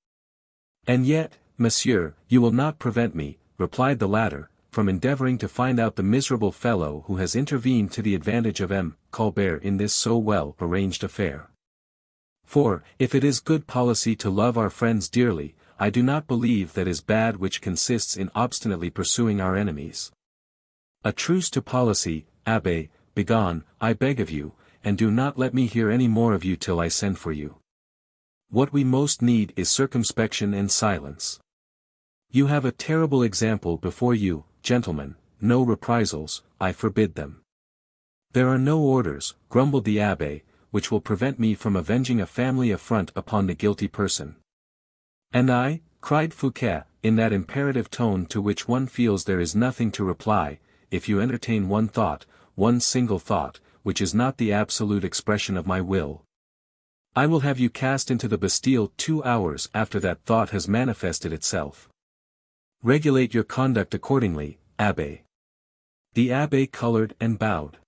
"And yet, monsieur, you will not prevent me," replied the latter, "from endeavoring to find out the miserable fellow who has intervened to the advantage of M. Colbert in this so well arranged affair. For, if it is good policy to love our friends dearly, I do not believe that is bad which consists in obstinately pursuing our enemies. A truce to policy, abbe, begone, I beg of you, and do not let me hear any more of you till I send for you. What we most need is circumspection and silence. You have a terrible example before you, gentlemen, no reprisals, I forbid them." "There are no orders," grumbled the abbe, "which will prevent me from avenging a family affront upon the guilty person." "And I," cried Fouquet, in that imperative tone to which one feels there is nothing to reply, "if you entertain one thought, one single thought, which is not the absolute expression of my will, I will have you cast into the Bastille 2 hours after that thought has manifested itself. Regulate your conduct accordingly, abbe." The abbe colored and bowed.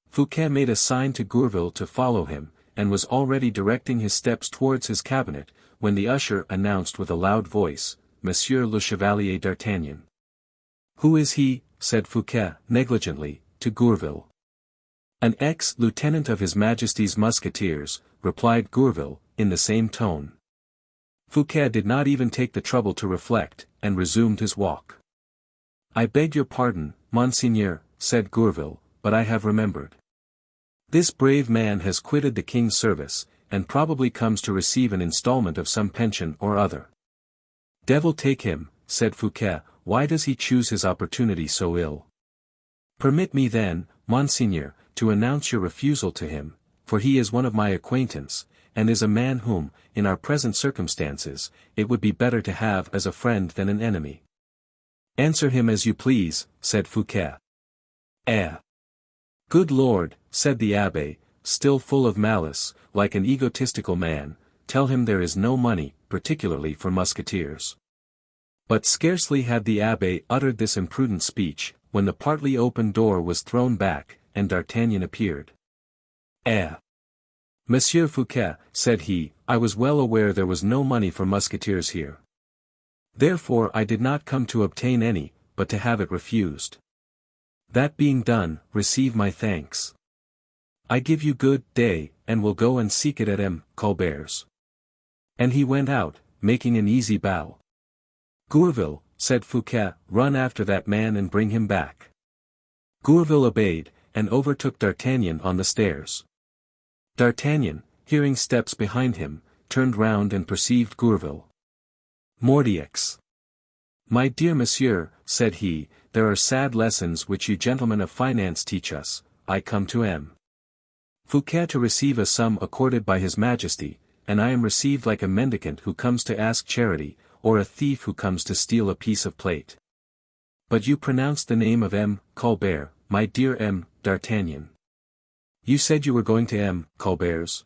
Fouquet made a sign to Gourville to follow him, and was already directing his steps towards his cabinet, when the usher announced with a loud voice, "Monsieur le Chevalier d'Artagnan." "Who is he?" said Fouquet, negligently, to Gourville. "An ex-lieutenant of His Majesty's musketeers," replied Gourville, in the same tone. Fouquet did not even take the trouble to reflect, and resumed his walk. "I beg your pardon, monseigneur," said Gourville, "but I have remembered. This brave man has quitted the king's service, and probably comes to receive an installment of some pension or other." "Devil take him," said Fouquet, "why does he choose his opportunity so ill? Permit me then, monseigneur, to announce your refusal to him, for he is one of my acquaintance, and is a man whom, in our present circumstances, it would be better to have as a friend than an enemy." "Answer him as you please," said Fouquet. "Eh! Good Lord," said the abbe, still full of malice, like an egotistical man, tell him there is no money, particularly for musketeers. But scarcely had the abbe uttered this imprudent speech, when the partly open door was thrown back, and D'Artagnan appeared. "Eh! Monsieur Fouquet," said he, "I was well aware there was no money for musketeers here. Therefore I did not come to obtain any, but to have it refused. That being done, receive my thanks. I give you good day, and will go and seek it at M. Colbert's." And he went out, making an easy bow. "Gourville," said Fouquet, "run after that man and bring him back." Gourville obeyed, and overtook D'Artagnan on the stairs. D'Artagnan, hearing steps behind him, turned round and perceived Gourville. "Mordioux! My dear monsieur," said he, "there are sad lessons which you gentlemen of finance teach us. I come to M. Fouquet to receive a sum accorded by his majesty, and I am received like a mendicant who comes to ask charity, or a thief who comes to steal a piece of plate. But you pronounced the name of M. Colbert, my dear M. D'Artagnan. You said you were going to M. Colbert's.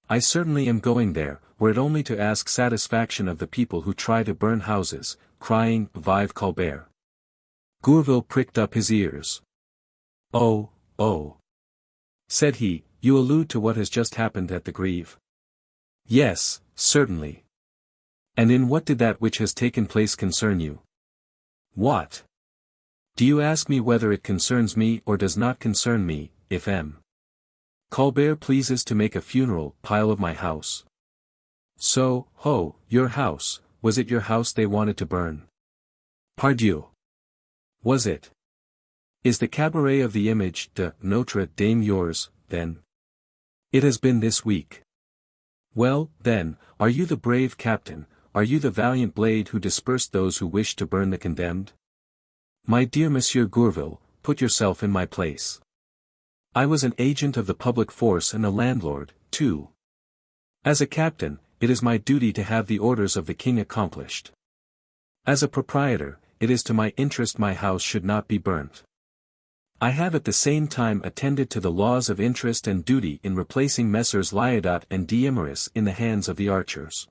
I certainly am going there, were it only to ask satisfaction of the people who try to burn houses, crying, Vive Colbert. Gourville pricked up his ears. Oh, said he, you allude to what has just happened at the Greve? Yes, certainly. And in what did that which has taken place concern you? What? Do you ask me whether it concerns me or does not concern me, if M. Colbert pleases to make a funeral pile of my house? So, your house, was it your house they wanted to burn? Pardieu! Was it? Is the cabaret of the Image-de-notre-dame yours, then? It has been this week. Well, then, are you the brave captain, are you the valiant blade who dispersed those who wished to burn the condemned? My dear Monsieur Gourville, put yourself in my place. I was an agent of the public force and a landlord, too. As a captain, it is my duty to have the orders of the king accomplished. As a proprietor, it is to my interest my house should not be burnt. I have at the same time attended to the laws of interest and duty in replacing Messrs. Lyodot and D'Eymeris in the hands of the archers.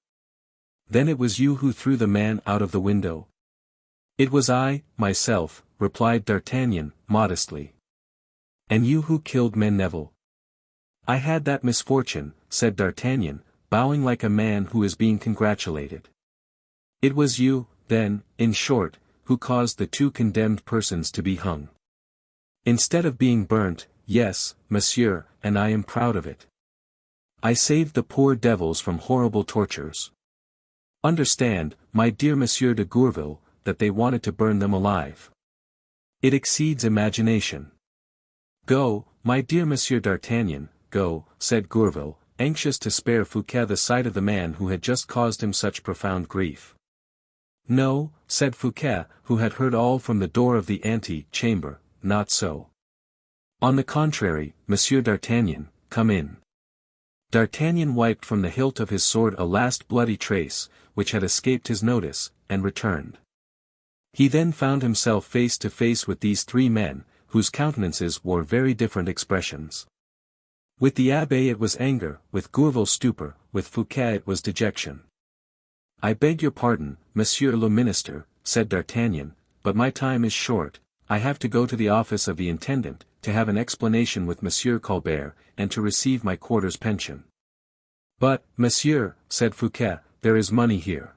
Then it was you who threw the man out of the window? It was I, myself, replied D'Artagnan, modestly. And you who killed Neville? I had that misfortune, said D'Artagnan, bowing like a man who is being congratulated. It was you, then, in short, who caused the two condemned persons to be hung. Instead of being burnt, yes, monsieur, and I am proud of it. I saved the poor devils from horrible tortures. Understand, my dear Monsieur de Gourville, that they wanted to burn them alive. It exceeds imagination. Go, my dear Monsieur d'Artagnan, go, said Gourville, anxious to spare Fouquet the sight of the man who had just caused him such profound grief. No, said Fouquet, who had heard all from the door of the ante-chamber, not so. On the contrary, Monsieur d'Artagnan, come in. D'Artagnan wiped from the hilt of his sword a last bloody trace, which had escaped his notice, and returned. He then found himself face to face with these three men, whose countenances wore very different expressions. With the abbe it was anger, with Gourville stupor, with Fouquet it was dejection. I beg your pardon, Monsieur le Minister, said D'Artagnan, but my time is short. I have to go to the office of the intendant, to have an explanation with Monsieur Colbert, and to receive my quarter's pension. But, monsieur, said Fouquet, there is money here.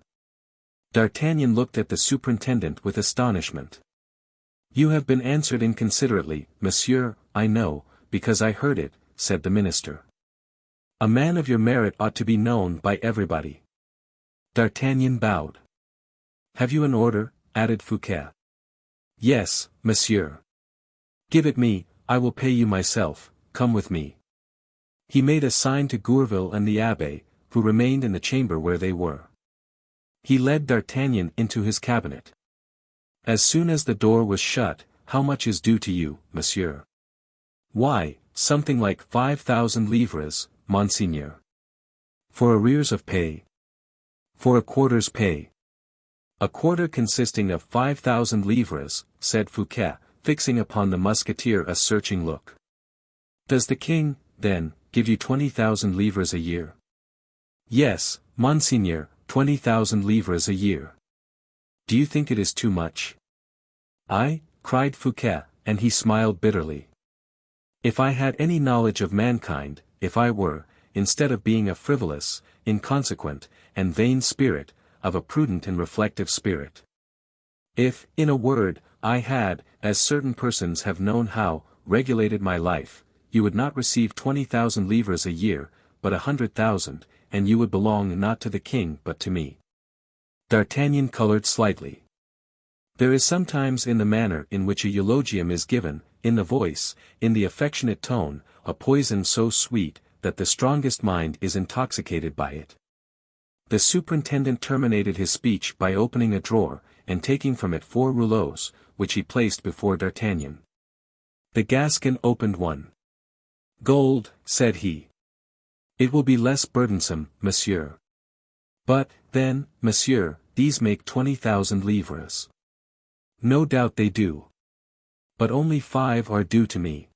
D'Artagnan looked at the superintendent with astonishment. You have been answered inconsiderately, monsieur, I know, because I heard it, said the minister. A man of your merit ought to be known by everybody. D'Artagnan bowed. Have you an order? Added Fouquet. Yes, monsieur. Give it me, I will pay you myself, come with me. He made a sign to Gourville and the abbe, who remained in the chamber where they were. He led D'Artagnan into his cabinet. As soon as the door was shut, how much is due to you, monsieur? Why, something like 5,000 livres, monseigneur. For arrears of pay? For a quarter's pay. A quarter consisting of 5,000 livres, said Fouquet, fixing upon the musketeer a searching look. Does the king, then, give you 20,000 livres a year? Yes, monseigneur, 20,000 livres a year. Do you think it is too much? I, cried Fouquet, and he smiled bitterly. If I had any knowledge of mankind, if I were, instead of being a frivolous, inconsequent, and vain spirit, of a prudent and reflective spirit. If, in a word, I had, as certain persons have known how, regulated my life, you would not receive 20,000 livres a year, but 100,000, and you would belong not to the king but to me. D'Artagnan colored slightly. There is sometimes in the manner in which a eulogium is given, in the voice, in the affectionate tone, a poison so sweet, that the strongest mind is intoxicated by it. The superintendent terminated his speech by opening a drawer, and taking from it 4 rouleaux, which he placed before D'Artagnan. The Gascon opened one. "Gold," said he. "It will be less burdensome, monsieur." "But, then, monsieur, these make 20,000 livres." "No doubt they do. But only 5 are due to me.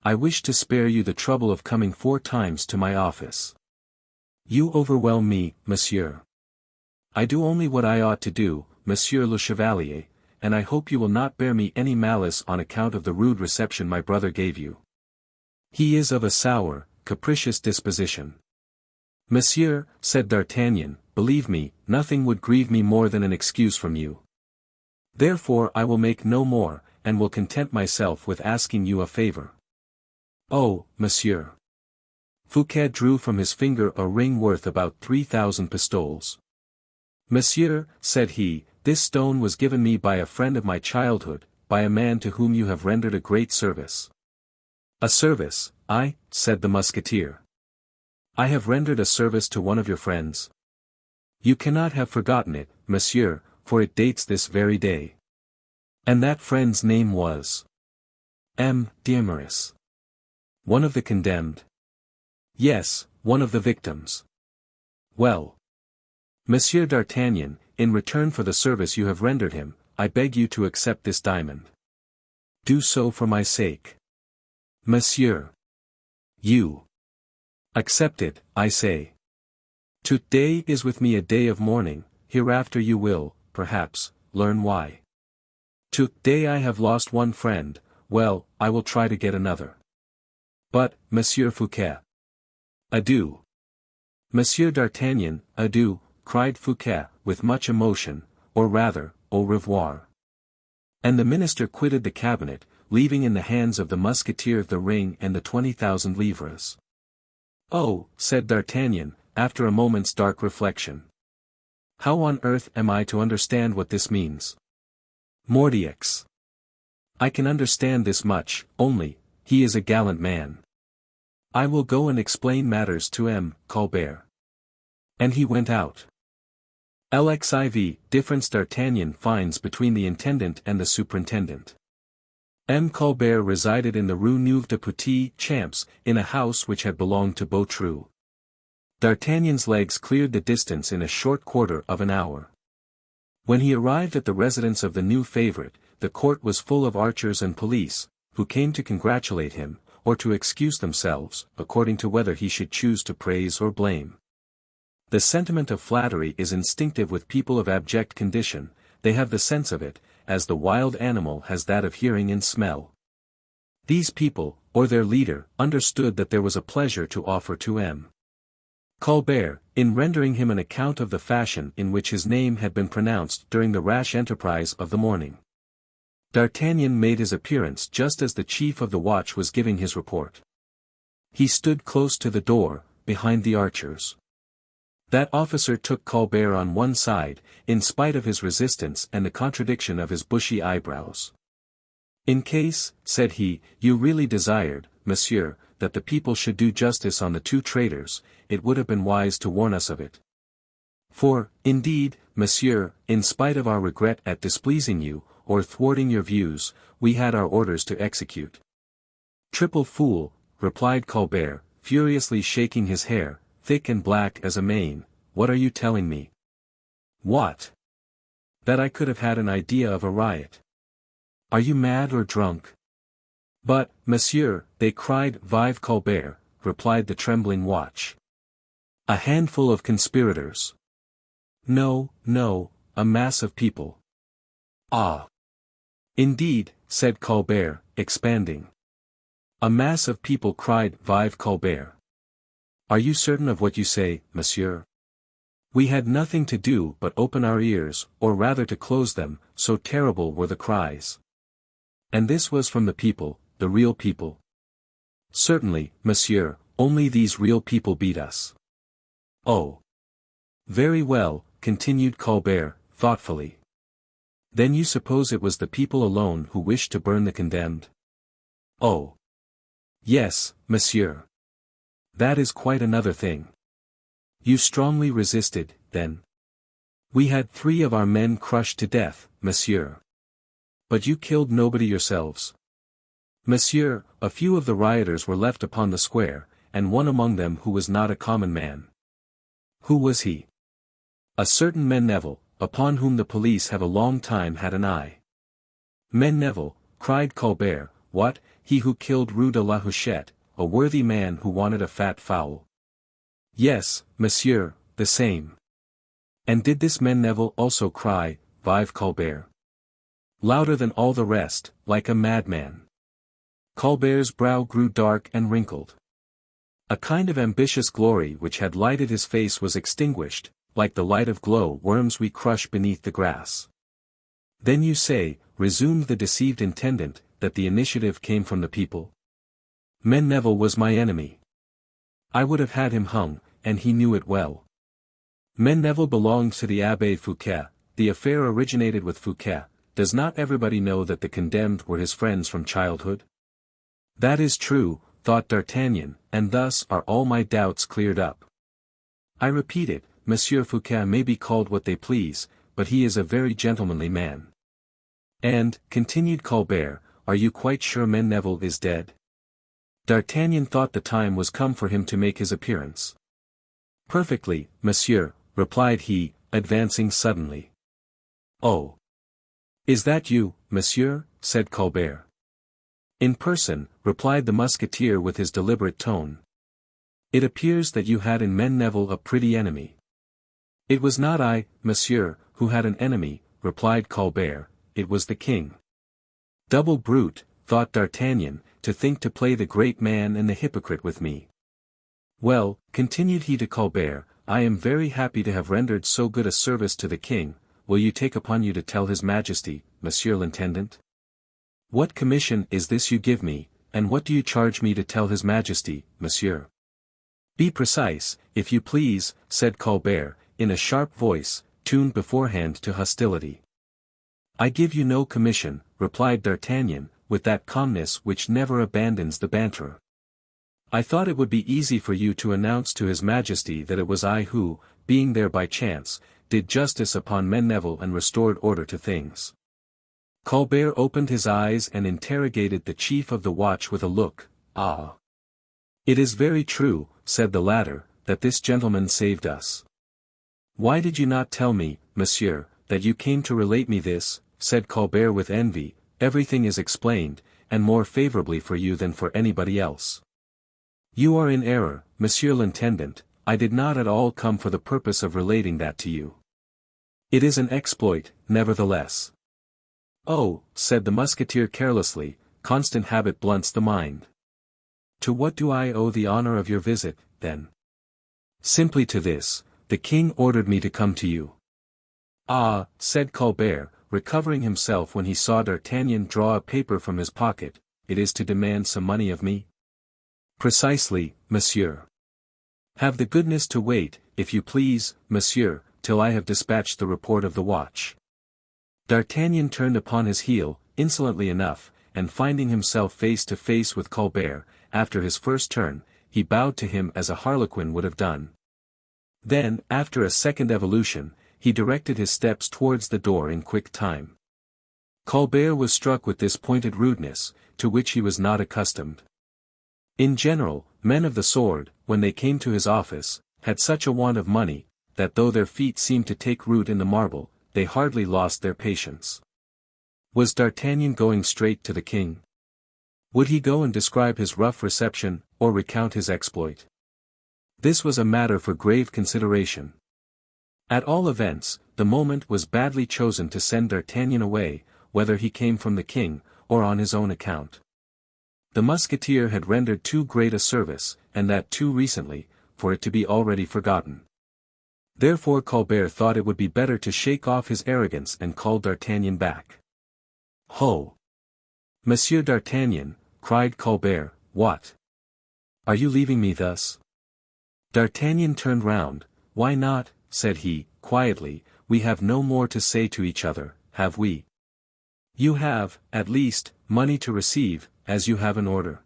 I wish to spare you the trouble of coming 4 times to my office. You overwhelm me, monsieur. I do only what I ought to do, monsieur le chevalier, and I hope you will not bear me any malice on account of the rude reception my brother gave you. He is of a sour, capricious disposition." "Monsieur," said D'Artagnan, "believe me, nothing would grieve me more than an excuse from you. Therefore I will make no more, and will content myself with asking you a favor." "Oh, monsieur." Fouquet drew from his finger a ring worth about 3,000 pistoles. "Monsieur," said he, "this stone was given me by a friend of my childhood, by a man to whom you have rendered a great service." "A service, I," said the musketeer. "I have rendered a service to one of your friends. You cannot have forgotten it, monsieur, for it dates this very day." "And that friend's name was?" "M. D'Eymeris." "One of the condemned?" "Yes, one of the victims." "Well. Monsieur D'Artagnan, in return for the service you have rendered him, I beg you to accept this diamond. Do so for my sake." "Monsieur. You. Accept it, I say. Today is with me a day of mourning, hereafter you will, perhaps, learn why. Today I have lost one friend, well, I will try to get another. But, Monsieur Fouquet. Adieu." "Monsieur D'Artagnan, adieu," cried Fouquet, with much emotion, "or rather, au revoir." And the minister quitted the cabinet, leaving in the hands of the musketeer the ring and the 20,000 livres. "Oh," said D'Artagnan, after a moment's dark reflection. "How on earth am I to understand what this means? Mordieux. I can understand this much, only, he is a gallant man. I will go and explain matters to M. Colbert." And he went out. LXIV difference D'Artagnan finds between the intendant and the superintendent. M. Colbert resided in the Rue Neuve de Petit Champs, in a house which had belonged to Beautru. D'Artagnan's legs cleared the distance in a short quarter of an hour. When he arrived at the residence of the new favorite, the court was full of archers and police, who came to congratulate him, or to excuse themselves, according to whether he should choose to praise or blame. The sentiment of flattery is instinctive with people of abject condition, they have the sense of it, as the wild animal has that of hearing and smell. These people, or their leader, understood that there was a pleasure to offer to M. Colbert, in rendering him an account of the fashion in which his name had been pronounced during the rash enterprise of the morning. D'Artagnan made his appearance just as the chief of the watch was giving his report. He stood close to the door, behind the archers. That officer took Colbert on one side, in spite of his resistance and the contradiction of his bushy eyebrows. "In case," said he, "you really desired, monsieur, that the people should do justice on the 2 traitors, it would have been wise to warn us of it. For, indeed, monsieur, in spite of our regret at displeasing you, or thwarting your views, we had our orders to execute." "Triple fool," replied Colbert, furiously shaking his hair, thick and black as a mane, "what are you telling me?" "What?" "That I could have had an idea of a riot." "Are you mad or drunk?" But, monsieur, they cried. Vive Colbert, replied the trembling watch. A handful of conspirators. No, no, a mass of people. Ah. Indeed, said Colbert, expanding. A mass of people cried. Vive Colbert. Are you certain of what you say, monsieur? We had nothing to do but open our ears, or rather to close them, so terrible were the cries. And this was from the people, the real people. Certainly, monsieur, only these real people beat us. Oh. Very well, continued Colbert, thoughtfully. Then you suppose it was the people alone who wished to burn the condemned? Oh. Yes, monsieur. That is quite another thing. You strongly resisted, then? We had 3 of our men crushed to death, monsieur. But you killed nobody yourselves. Monsieur, a few of the rioters were left upon the square, and one among them who was not a common man. Who was he? A certain Menneval, upon whom the police have a long time had an eye. Menneval, cried Colbert, what, he who killed Rue de la Huchette, a worthy man who wanted a fat fowl? Yes, monsieur, the same. And did this Menneval also cry, Vive Colbert? Louder than all the rest, like a madman. Colbert's brow grew dark and wrinkled. A kind of ambitious glory which had lighted his face was extinguished, like the light of glow worms we crush beneath the grass. Then you say, resumed the deceived intendant, that the initiative came from the people? Menneval was my enemy. I would have had him hung, and he knew it well. Menneval belonged to the Abbe Fouquet, the affair originated with Fouquet. Does not everybody know that the condemned were his friends from childhood? That is true, thought D'Artagnan, and thus are all my doubts cleared up. I repeat it, Monsieur Fouquet may be called what they please, but he is a very gentlemanly man. And, continued Colbert, are you quite sure Menneval is dead? D'Artagnan thought the time was come for him to make his appearance. Perfectly, monsieur, replied he, advancing suddenly. Oh. Is that you, monsieur? Said Colbert. In person, replied the musketeer with his deliberate tone. It appears that you had in Menneval a pretty enemy. It was not I, monsieur, who had an enemy, replied Colbert, it was the king. Double brute, thought D'Artagnan, to think to play the great man and the hypocrite with me. Well, continued he to Colbert, I am very happy to have rendered so good a service to the king. Will you take upon you to tell his majesty, monsieur l'intendant? What commission is this you give me, and what do you charge me to tell his majesty, monsieur? Be precise, if you please, said Colbert, in a sharp voice, tuned beforehand to hostility. I give you no commission, replied D'Artagnan, with that calmness which never abandons the banterer. I thought it would be easy for you to announce to his majesty that it was I who, being there by chance, did justice upon Menneval and restored order to things. Colbert opened his eyes and interrogated the chief of the watch with a look. Ah! It is very true, said the latter, that this gentleman saved us. Why did you not tell me, monsieur, that you came to relate me this? Said Colbert with envy. Everything is explained, and more favorably for you than for anybody else. You are in error, monsieur l'intendant, I did not at all come for the purpose of relating that to you. It is an exploit, nevertheless. Oh, said the musketeer carelessly, constant habit blunts the mind. To what do I owe the honor of your visit, then? Simply to this, the king ordered me to come to you. Ah, said Colbert, recovering himself when he saw D'Artagnan draw a paper from his pocket, it is to demand some money of me? Precisely, monsieur. Have the goodness to wait, if you please, monsieur, till I have dispatched the report of the watch. D'Artagnan turned upon his heel, insolently enough, and finding himself face to face with Colbert, after his first turn, he bowed to him as a harlequin would have done. Then, after a second evolution, he directed his steps towards the door in quick time. Colbert was struck with this pointed rudeness, to which he was not accustomed. In general, men of the sword, when they came to his office, had such a want of money, that though their feet seemed to take root in the marble, they hardly lost their patience. Was D'Artagnan going straight to the king? Would he go and describe his rough reception, or recount his exploit? This was a matter for grave consideration. At all events, the moment was badly chosen to send D'Artagnan away, whether he came from the king, or on his own account. The musketeer had rendered too great a service, and that too recently, for it to be already forgotten. Therefore Colbert thought it would be better to shake off his arrogance and call D'Artagnan back. "Ho! Monsieur D'Artagnan," cried Colbert, "what? Are you leaving me thus?" D'Artagnan turned round. "Why not?" said he, quietly, "we have no more to say to each other, have we? You have, at least, money to receive, as you have an order."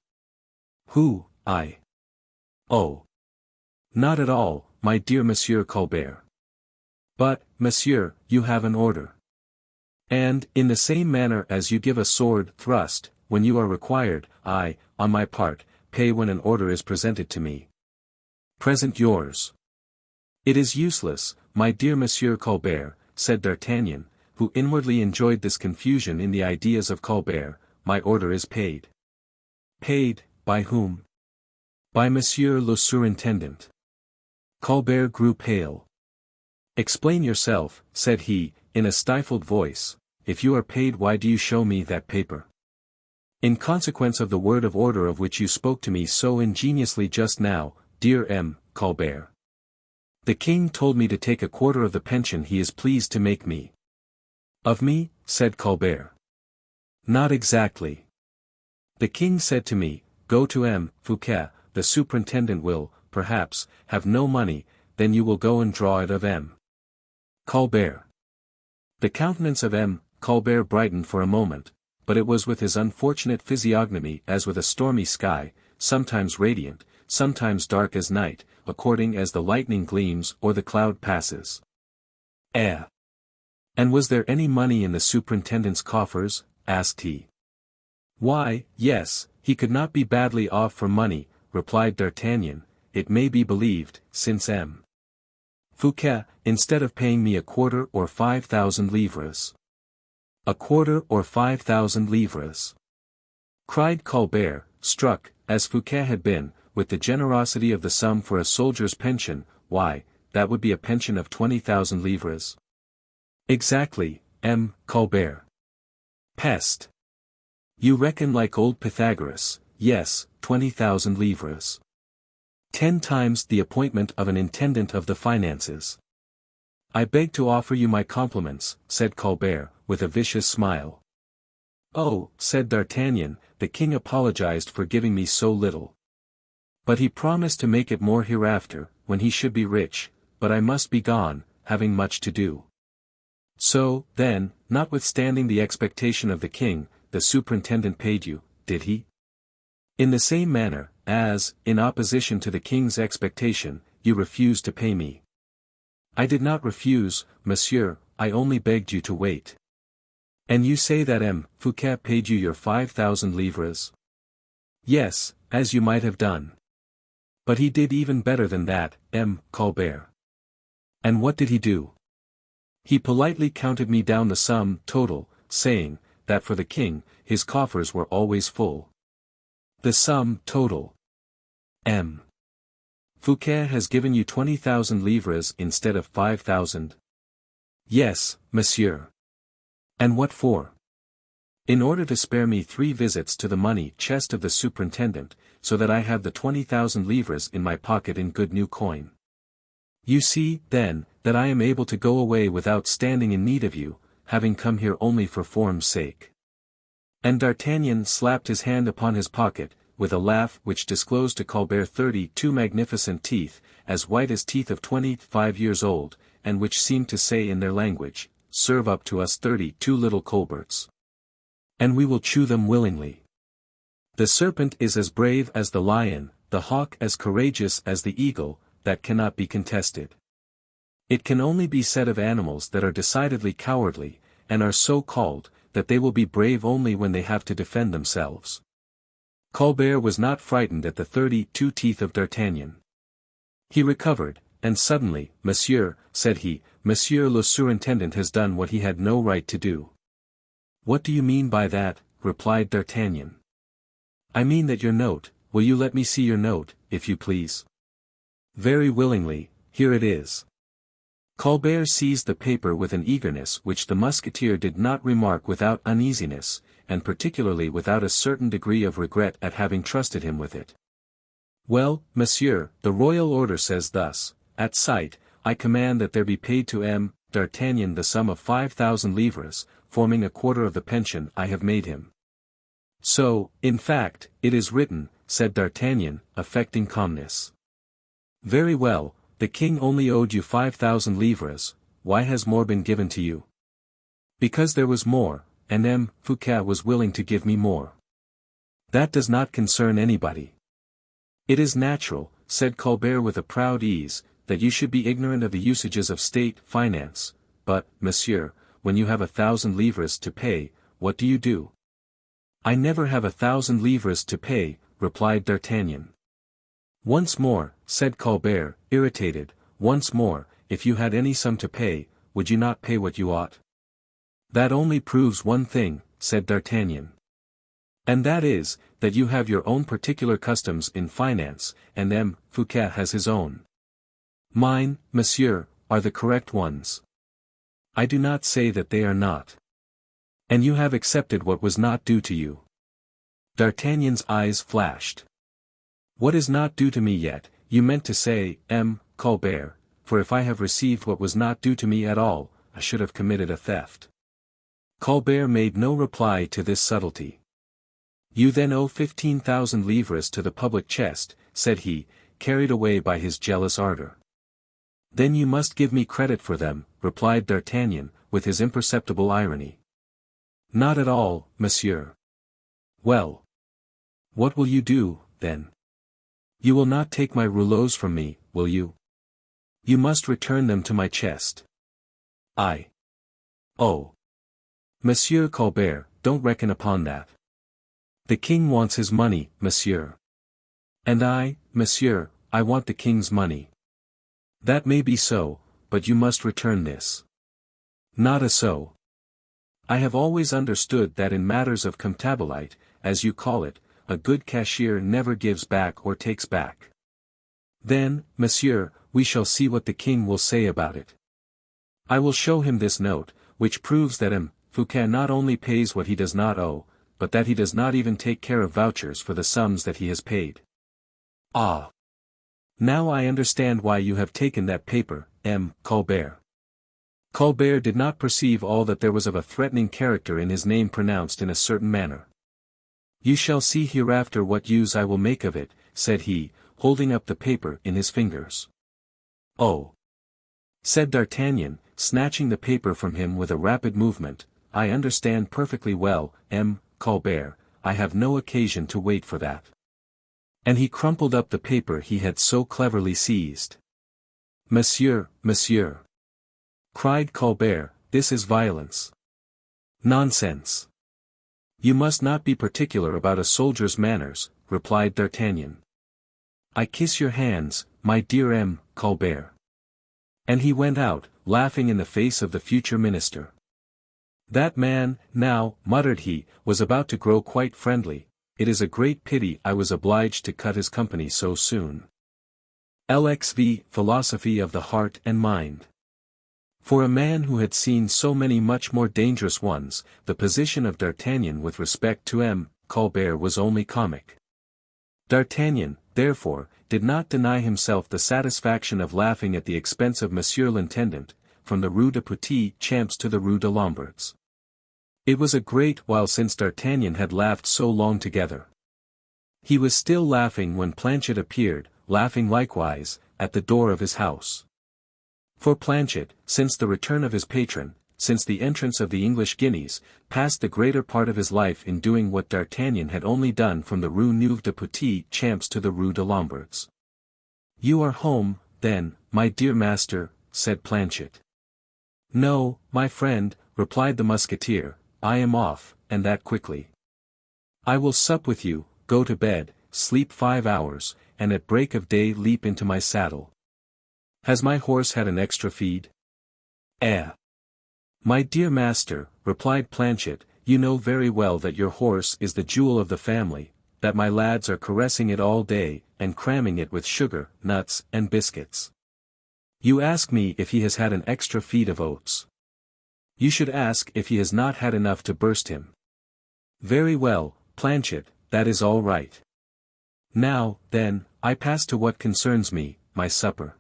"Who, I?" "Oh! Not at all, my dear Monsieur Colbert. But, monsieur, you have an order. And, in the same manner as you give a sword thrust, when you are required, I, on my part, pay when an order is presented to me. Present yours." "It is useless, my dear Monsieur Colbert," said D'Artagnan, who inwardly enjoyed this confusion in the ideas of Colbert, "my order is paid." "Paid, by whom?" "By Monsieur le Surintendant." Colbert grew pale. "Explain yourself," said he, in a stifled voice. "If you are paid, why do you show me that paper?" "In consequence of the word of order of which you spoke to me so ingeniously just now, dear M. Colbert. The king told me to take a quarter of the pension he is pleased to make me." "Of me?" said Colbert. "Not exactly. The king said to me, 'Go to M. Fouquet, the superintendent will, perhaps, have no money, then you will go and draw it of M. Colbert.'" The countenance of M. Colbert brightened for a moment, but it was with his unfortunate physiognomy as with a stormy sky, sometimes radiant, sometimes dark as night, according as the lightning gleams or the cloud passes. "Eh? And was there any money in the superintendent's coffers?" asked he. "Why, yes, he could not be badly off for money," replied D'Artagnan, "it may be believed, since M. Fouquet, instead of paying me a quarter or 5,000 livres." "A quarter or 5,000 livres!" cried Colbert, struck, as Fouquet had been, with the generosity of the sum for a soldier's pension. "Why, that would be a pension of 20,000 livres." "Exactly, M. Colbert." "Peste! You reckon like old Pythagoras. Yes, 20,000 livres. 10 times the appointment of an intendant of the finances." "I beg to offer you my compliments," said Colbert, with a vicious smile. "Oh," said D'Artagnan, "the king apologized for giving me so little. But he promised to make it more hereafter, when he should be rich, but I must be gone, having much to do." "So, then, notwithstanding the expectation of the king, the superintendent paid you, did he? In the same manner, as, in opposition to the king's expectation, you refused to pay me." "I did not refuse, monsieur, I only begged you to wait." "And you say that M. Fouquet paid you your 5,000 livres?" "Yes, as you might have done. But he did even better than that, M. Colbert." "And what did he do?" "He politely counted me down the sum total, saying, that for the king, his coffers were always full." "The sum total. M. Fouquet has given you 20,000 livres instead of 5,000. "Yes, monsieur." "And what for?" "In order to spare me 3 visits to the money chest of the superintendent, so that I have the 20,000 livres in my pocket in good new coin. You see, then, that I am able to go away without standing in need of you, having come here only for form's sake." And D'Artagnan slapped his hand upon his pocket, with a laugh which disclosed to Colbert 32 magnificent teeth, as white as teeth of 25 years old, and which seemed to say in their language, "Serve up to us 32 little Colberts. And we will chew them willingly. The serpent is as brave as the lion, the hawk as courageous as the eagle, that cannot be contested. It can only be said of animals that are decidedly cowardly, and are so called, that they will be brave only when they have to defend themselves." Colbert was not frightened at the 32 teeth of D'Artagnan. He recovered, and suddenly, "Monsieur," said he, "Monsieur le Surintendant has done what he had no right to do." "What do you mean by that?" replied D'Artagnan. I mean that your note, will you let me see your note, if you please? Very willingly, here it is. Colbert seized the paper with an eagerness which the musketeer did not remark without uneasiness, and particularly without a certain degree of regret at having trusted him with it. Well, monsieur, the royal order says thus, at sight, I command that there be paid to M. D'Artagnan the sum of 5,000 livres, forming a quarter of the pension I have made him. So, in fact, it is written, said D'Artagnan, affecting calmness. Very well, the king only owed you 5,000 livres, why has more been given to you? Because there was more, and M. Fouquet was willing to give me more. That does not concern anybody. It is natural, said Colbert with a proud ease, that you should be ignorant of the usages of state finance, but, monsieur, when you have 1,000 livres to pay, what do you do? I never have 1,000 livres to pay, replied D'Artagnan. Once more, said Colbert, irritated, once more, if you had any sum to pay, would you not pay what you ought? That only proves one thing, said D'Artagnan. And that is, that you have your own particular customs in finance, and M. Fouquet has his own. Mine, monsieur, are the correct ones. I do not say that they are not. And you have accepted what was not due to you. D'Artagnan's eyes flashed. What is not due to me yet, you meant to say, M. Colbert, for if I have received what was not due to me at all, I should have committed a theft. Colbert made no reply to this subtlety. You then owe 15,000 livres to the public chest, said he, carried away by his jealous ardor. Then you must give me credit for them, replied D'Artagnan, with his imperceptible irony. Not at all, monsieur. Well. What will you do, then? You will not take my rouleaus from me, will you? You must return them to my chest. Oh. Monsieur Colbert, don't reckon upon that. The king wants his money, monsieur. And I, monsieur, I want the king's money. That may be so, but you must return this. Not a so. I have always understood that in matters of comptabilite, as you call it, a good cashier never gives back or takes back. Then, monsieur, we shall see what the king will say about it. I will show him this note, which proves that M. Fouquet not only pays what he does not owe, but that he does not even take care of vouchers for the sums that he has paid. Ah! Now I understand why you have taken that paper, M. Colbert. Colbert did not perceive all that there was of a threatening character in his name pronounced in a certain manner. You shall see hereafter what use I will make of it, said he, holding up the paper in his fingers. Oh! Said D'Artagnan, snatching the paper from him with a rapid movement, I understand perfectly well, M. Colbert, I have no occasion to wait for that. And he crumpled up the paper he had so cleverly seized. Monsieur, monsieur! Cried Colbert, this is violence. Nonsense. You must not be particular about a soldier's manners, replied D'Artagnan. I kiss your hands, my dear M. Colbert. And he went out, laughing in the face of the future minister. That man, now, muttered he, was about to grow quite friendly. It is a great pity I was obliged to cut his company so soon. LXV, Philosophy of the Heart and Mind. For a man who had seen so many much more dangerous ones, the position of D'Artagnan with respect to M. Colbert was only comic. D'Artagnan, therefore, did not deny himself the satisfaction of laughing at the expense of Monsieur l'Intendant, from the Rue de Petit Champs to the Rue de Lombards. It was a great while since D'Artagnan had laughed so long together. He was still laughing when Planchet appeared, laughing likewise, at the door of his house. For Planchet, since the return of his patron, since the entrance of the English guineas, passed the greater part of his life in doing what D'Artagnan had only done from the Rue Neuve de Petit Champs to the Rue de Lombards. You are home, then, my dear master, said Planchet. No, my friend, replied the musketeer, I am off, and that quickly. I will sup with you, go to bed, sleep 5 hours, and at break of day leap into my saddle. Has my horse had an extra feed? My dear master, replied Planchet, you know very well that your horse is the jewel of the family, that my lads are caressing it all day, and cramming it with sugar, nuts, and biscuits. You ask me if he has had an extra feed of oats. You should ask if he has not had enough to burst him. Very well, Planchet, that is all right. Now, then, I pass to what concerns me, my supper.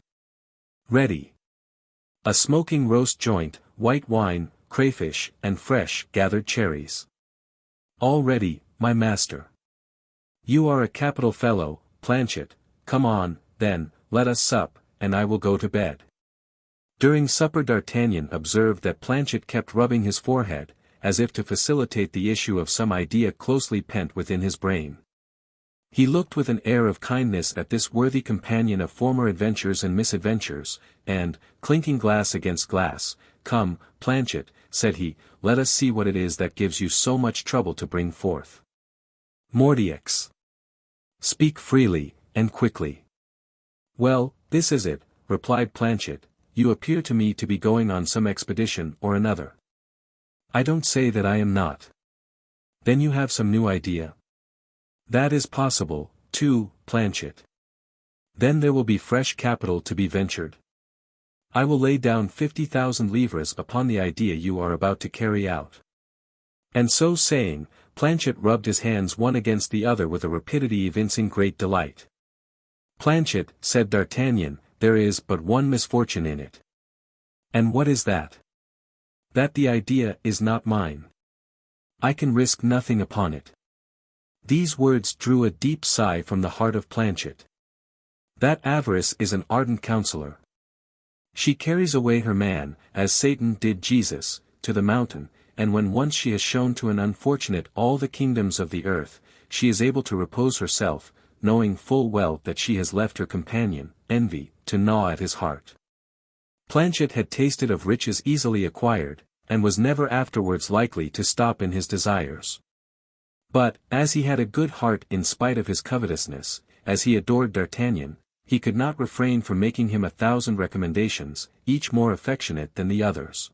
Ready. A smoking roast joint, white wine, crayfish, and fresh gathered cherries. All ready, my master. You are a capital fellow, Planchet. Come on, then, let us sup, and I will go to bed. During supper D'Artagnan observed that Planchet kept rubbing his forehead, as if to facilitate the issue of some idea closely pent within his brain. He looked with an air of kindness at this worthy companion of former adventures and misadventures, and, clinking glass against glass, "Come, Planchet," said he, "let us see what it is that gives you so much trouble to bring forth. Mordioux. Speak freely, and quickly." "Well, this is it," replied Planchet, "you appear to me to be going on some expedition or another." "I don't say that I am not." "Then you have some new idea?" "That is possible, too, Planchet." "Then there will be fresh capital to be ventured. I will lay down 50,000 livres upon the idea you are about to carry out." And so saying, Planchet rubbed his hands one against the other with a rapidity evincing great delight. "Planchet," said D'Artagnan, "there is but one misfortune in it." "And what is that?" "That the idea is not mine. I can risk nothing upon it." These words drew a deep sigh from the heart of Planchet. That avarice is an ardent counselor. She carries away her man, as Satan did Jesus, to the mountain, and when once she has shown to an unfortunate all the kingdoms of the earth, she is able to repose herself, knowing full well that she has left her companion, envy, to gnaw at his heart. Planchet had tasted of riches easily acquired, and was never afterwards likely to stop in his desires. But, as he had a good heart in spite of his covetousness, as he adored D'Artagnan, he could not refrain from making him 1,000 recommendations, each more affectionate than the others.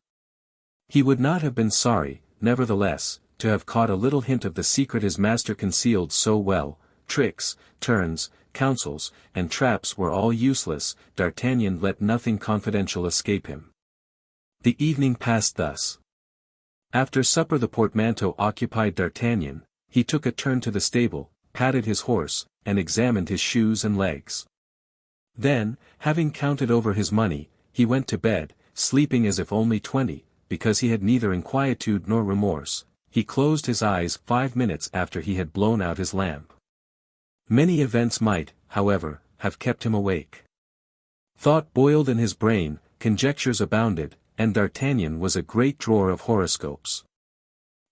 He would not have been sorry, nevertheless, to have caught a little hint of the secret his master concealed so well. Tricks, turns, counsels, and traps were all useless. D'Artagnan let nothing confidential escape him. The evening passed thus. After supper the portmanteau occupied D'Artagnan. He took a turn to the stable, patted his horse, and examined his shoes and legs. Then, having counted over his money, he went to bed, sleeping as if only 20, because he had neither inquietude nor remorse. He closed his eyes 5 minutes after he had blown out his lamp. Many events might, however, have kept him awake. Thought boiled in his brain, conjectures abounded, and D'Artagnan was a great drawer of horoscopes.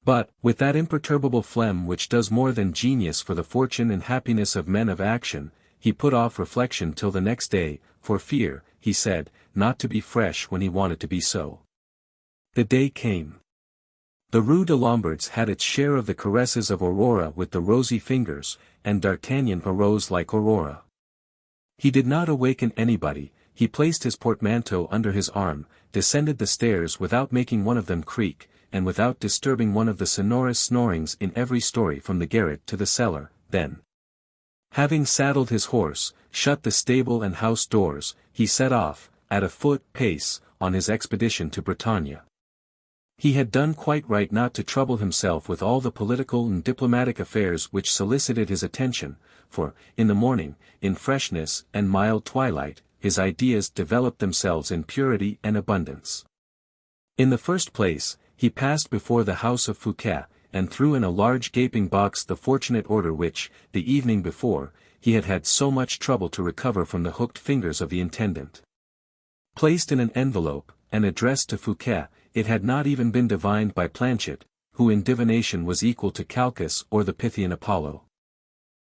But, with that imperturbable phlegm which does more than genius for the fortune and happiness of men of action, he put off reflection till the next day, for fear, he said, not to be fresh when he wanted to be so. The day came. The Rue de Lombards had its share of the caresses of Aurora with the rosy fingers, and D'Artagnan arose like Aurora. He did not awaken anybody. He placed his portmanteau under his arm, descended the stairs without making one of them creak, and without disturbing one of the sonorous snorings in every story from the garret to the cellar, then, having saddled his horse, shut the stable and house doors, he set off, at a foot pace, on his expedition to Bretagne. He had done quite right not to trouble himself with all the political and diplomatic affairs which solicited his attention, for, in the morning, in freshness and mild twilight, his ideas developed themselves in purity and abundance. In the first place, he passed before the house of Fouquet, and threw in a large gaping box the fortunate order which, the evening before, he had had so much trouble to recover from the hooked fingers of the intendant. Placed in an envelope, and addressed to Fouquet, it had not even been divined by Planchet, who in divination was equal to Calchas or the Pythian Apollo.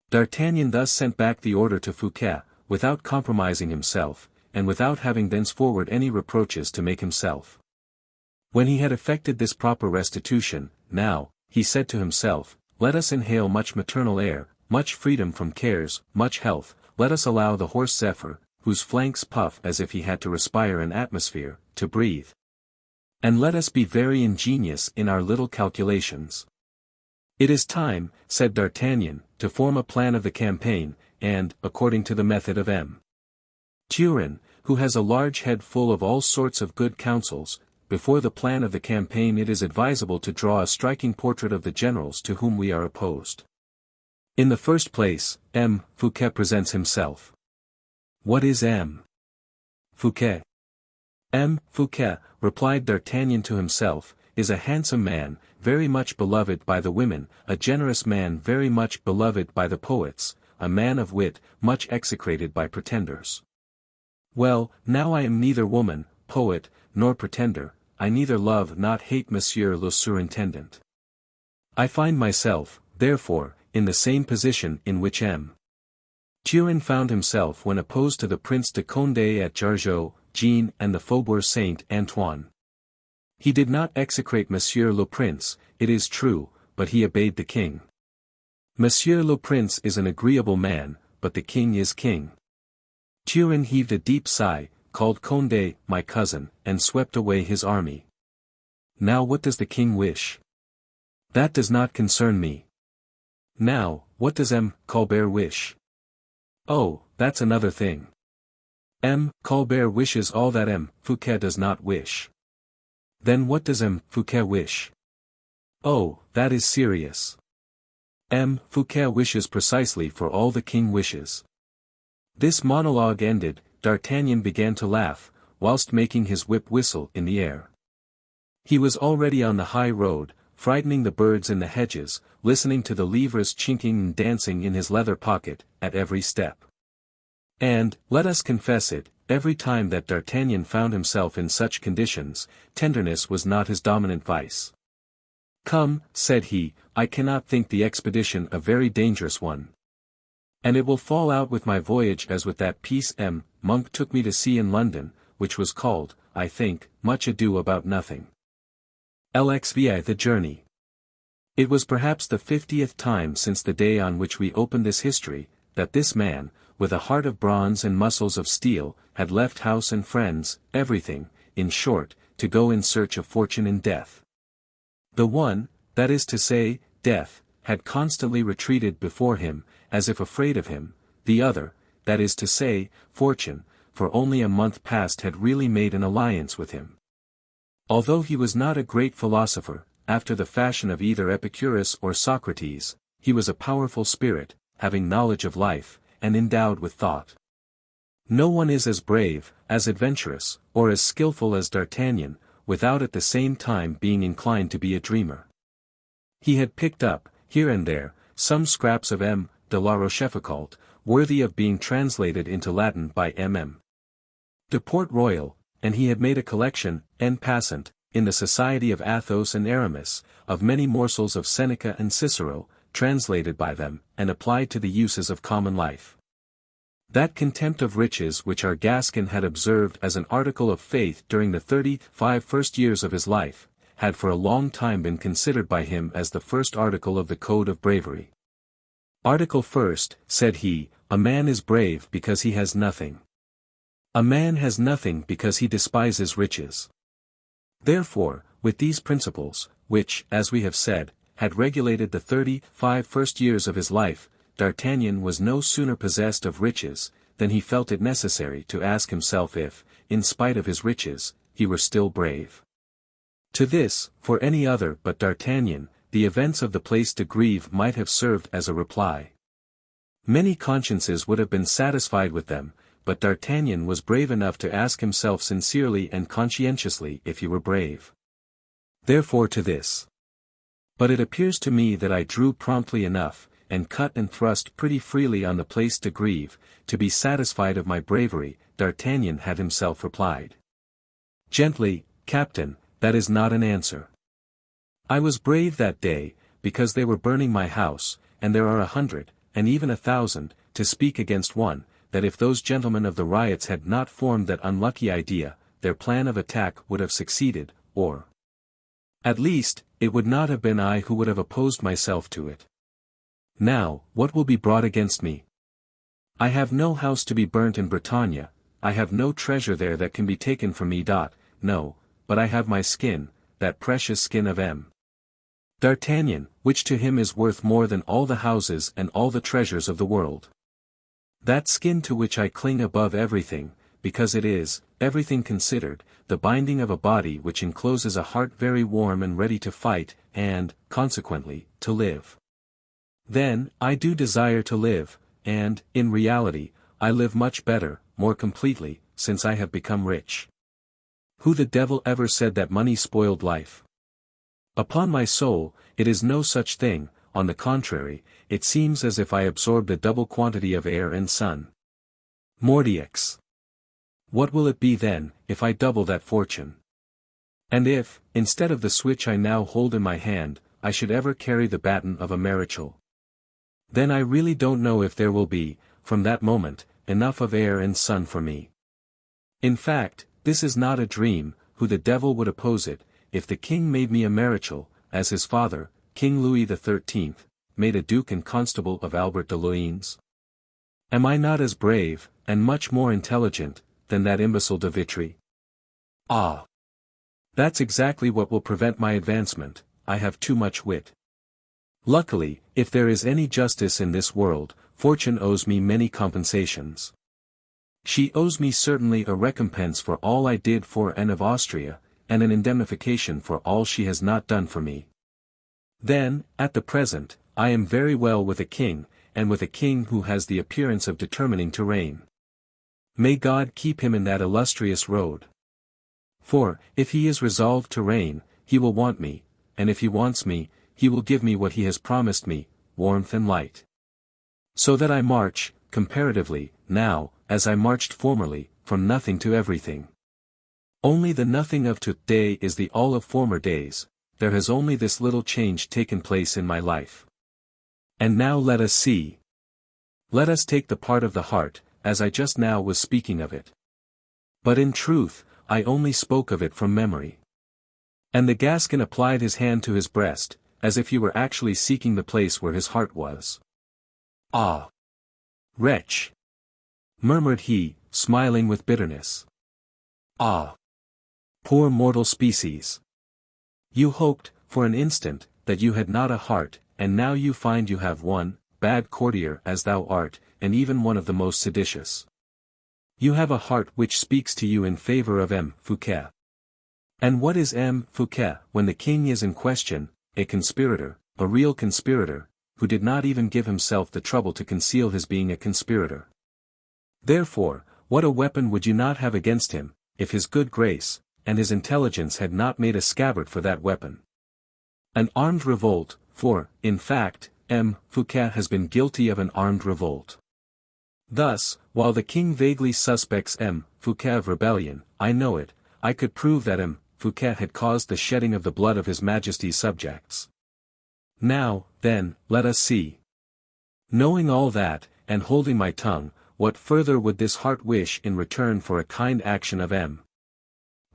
D'Artagnan thus sent back the order to Fouquet, without compromising himself, and without having thenceforward any reproaches to make himself. When he had effected this proper restitution, now, he said to himself, let us inhale much maternal air, much freedom from cares, much health, let us allow the horse Zephyr, whose flanks puff as if he had to respire an atmosphere, to breathe. And let us be very ingenious in our little calculations. It is time, said D'Artagnan, to form a plan of the campaign, and, according to the method of M. Turenne, who has a large head full of all sorts of good counsels, before the plan of the campaign it is advisable to draw a striking portrait of the generals to whom we are opposed. In the first place, M. Fouquet presents himself. What is M. Fouquet? M. Fouquet, replied D'Artagnan to himself, is a handsome man, very much beloved by the women, a generous man very much beloved by the poets, a man of wit, much execrated by pretenders. Well, now I am neither woman, poet, nor pretender, I neither love nor hate Monsieur le Surintendant. I find myself, therefore, in the same position in which M. Turenne found himself when opposed to the Prince de Condé at Jargeau, Jean and the Faubourg Saint-Antoine. He did not execrate Monsieur le Prince, it is true, but he obeyed the king. Monsieur le Prince is an agreeable man, but the king is king. Turenne heaved a deep sigh, called Condé, my cousin, and swept away his army. Now what does the king wish? That does not concern me. Now, what does M. Colbert wish? Oh, that's another thing. M. Colbert wishes all that M. Fouquet does not wish. Then what does M. Fouquet wish? Oh, that is serious. M. Fouquet wishes precisely for all the king wishes. This monologue ended, D'Artagnan began to laugh, whilst making his whip whistle in the air. He was already on the high road, frightening the birds in the hedges, listening to the livres chinking and dancing in his leather pocket, at every step. And, let us confess it, every time that D'Artagnan found himself in such conditions, tenderness was not his dominant vice. Come, said he, I cannot think the expedition a very dangerous one. And it will fall out with my voyage as with that piece M. Monk took me to see in London, which was called, I think, Much Ado About Nothing. LXVI The Journey. It was perhaps the 50th time since the day on which we opened this history, that this man, with a heart of bronze and muscles of steel, had left house and friends, everything, in short, to go in search of fortune in death. The one, that is to say, death, had constantly retreated before him, as if afraid of him, the other, that is to say, fortune, for only a month past had really made an alliance with him. Although he was not a great philosopher, after the fashion of either Epicurus or Socrates, he was a powerful spirit, having knowledge of life, and endowed with thought. No one is as brave, as adventurous, or as skilful as D'Artagnan, without at the same time being inclined to be a dreamer. He had picked up, here and there, some scraps of M. de la Rochefoucauld, worthy of being translated into Latin by M.M. de Port-Royal, and he had made a collection, en passant, in the society of Athos and Aramis, of many morsels of Seneca and Cicero, translated by them, and applied to the uses of common life. That contempt of riches which our Gascon had observed as an article of faith during the 35 first years of his life, had for a long time been considered by him as the first article of the code of bravery. Article first, said he, a man is brave because he has nothing. A man has nothing because he despises riches. Therefore, with these principles, which, as we have said, had regulated the 35 first years of his life, D'Artagnan was no sooner possessed of riches, than he felt it necessary to ask himself if, in spite of his riches, he were still brave. To this, for any other but D'Artagnan, the events of the Place de Grève might have served as a reply. Many consciences would have been satisfied with them, but D'Artagnan was brave enough to ask himself sincerely and conscientiously if he were brave. Therefore to this. But it appears to me that I drew promptly enough, and cut and thrust pretty freely on the Place de Grève, to be satisfied of my bravery. D'Artagnan had himself replied. Gently, Captain, that is not an answer. I was brave that day, because they were burning my house, and there are 100, and even 1,000, to speak against one, that if those gentlemen of the riots had not formed that unlucky idea, their plan of attack would have succeeded, or at least, it would not have been I who would have opposed myself to it. Now, what will be brought against me? I have no house to be burnt in Bretagne, I have no treasure there that can be taken from me. No, but I have my skin, that precious skin of M. D'Artagnan, which to him is worth more than all the houses and all the treasures of the world. That skin to which I cling above everything, because it is, everything considered, the binding of a body which encloses a heart very warm and ready to fight, and, consequently, to live. Then, I do desire to live, and, in reality, I live much better, more completely, since I have become rich. Who the devil ever said that money spoiled life? Upon my soul, it is no such thing, on the contrary, it seems as if I absorbed a double quantity of air and sun. Mordioux! What will it be then, if I double that fortune? And if, instead of the switch I now hold in my hand, I should ever carry the baton of a marechal? Then I really don't know if there will be, from that moment, enough of air and sun for me. In fact, this is not a dream, who the devil would oppose it, if the king made me a marechal, as his father, King Louis XIII, made a duke and constable of Albert de Luynes? Am I not as brave, and much more intelligent, than that imbecile de Vitry? Ah! That's exactly what will prevent my advancement, I have too much wit. Luckily, if there is any justice in this world, fortune owes me many compensations. She owes me certainly a recompense for all I did for Anne of Austria, and an indemnification for all she has not done for me. Then, at the present, I am very well with a king, and with a king who has the appearance of determining to reign. May God keep him in that illustrious road. For, if he is resolved to reign, he will want me, and if he wants me, he will give me what he has promised me, warmth and light. So that I march, comparatively, now, as I marched formerly, from nothing to everything. Only the nothing of today is the all of former days, there has only this little change taken place in my life. And now let us see. Let us take the part of the heart, as I just now was speaking of it. But in truth, I only spoke of it from memory. And the Gascon applied his hand to his breast, as if he were actually seeking the place where his heart was. Ah! Wretch! Murmured he, smiling with bitterness. Ah! Poor mortal species! You hoped, for an instant, that you had not a heart, and now you find you have one, bad courtier as thou art, and even one of the most seditious. You have a heart which speaks to you in favor of M. Fouquet. And what is M. Fouquet, when the king is in question? A conspirator, a real conspirator, who did not even give himself the trouble to conceal his being a conspirator. Therefore, what a weapon would you not have against him, if his good grace, and his intelligence had not made a scabbard for that weapon? An armed revolt, for, in fact, M. Fouquet has been guilty of an armed revolt. Thus, while the king vaguely suspects M. Fouquet of rebellion, I know it, I could prove that M. Fouquet had caused the shedding of the blood of his Majesty's subjects. Now, then, let us see. Knowing all that, and holding my tongue, what further would this heart wish in return for a kind action of M.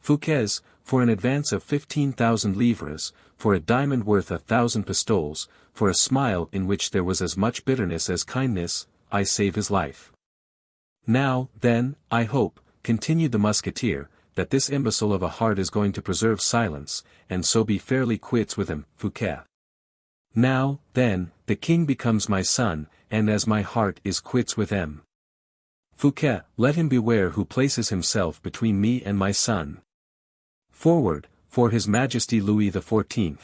Fouquet's, for an advance of 15,000 livres, for a diamond worth 1,000 pistoles, for a smile in which there was as much bitterness as kindness, I save his life. Now, then, I hope, continued the musketeer, that this imbecile of a heart is going to preserve silence, and so be fairly quits with him, Fouquet. Now, then, the king becomes my son, and as my heart is quits with M. Fouquet, let him beware who places himself between me and my son. Forward, for his Majesty Louis XIV.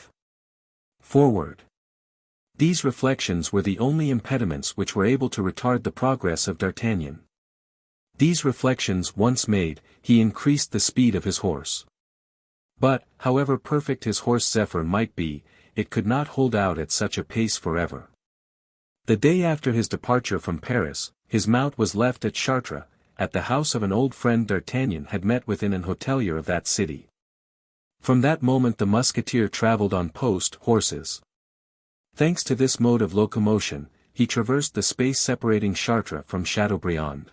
Forward. These reflections were the only impediments which were able to retard the progress of D'Artagnan. These reflections once made, he increased the speed of his horse. But, however perfect his horse Zephyr might be, it could not hold out at such a pace forever. The day after his departure from Paris, his mount was left at Chartres, at the house of an old friend D'Artagnan had met with in an hotelier of that city. From that moment the musketeer travelled on post horses. Thanks to this mode of locomotion, he traversed the space separating Chartres from Chateaubriand.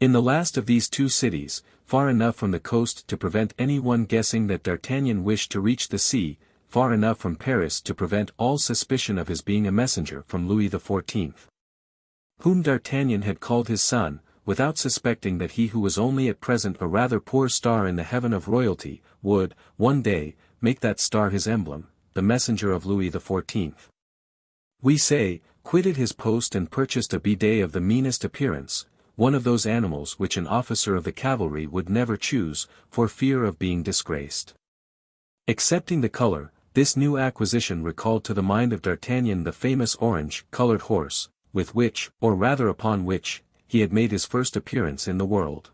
In the last of these two cities, far enough from the coast to prevent anyone guessing that D'Artagnan wished to reach the sea, far enough from Paris to prevent all suspicion of his being a messenger from Louis XIV. Whom D'Artagnan had called his son, without suspecting that he who was only at present a rather poor star in the heaven of royalty, would, one day, make that star his emblem, the messenger of Louis XIV. We say, quitted his post and purchased a bidet of the meanest appearance, one of those animals which an officer of the cavalry would never choose, for fear of being disgraced. Excepting the color, this new acquisition recalled to the mind of D'Artagnan the famous orange-colored horse, with which, or rather upon which, he had made his first appearance in the world.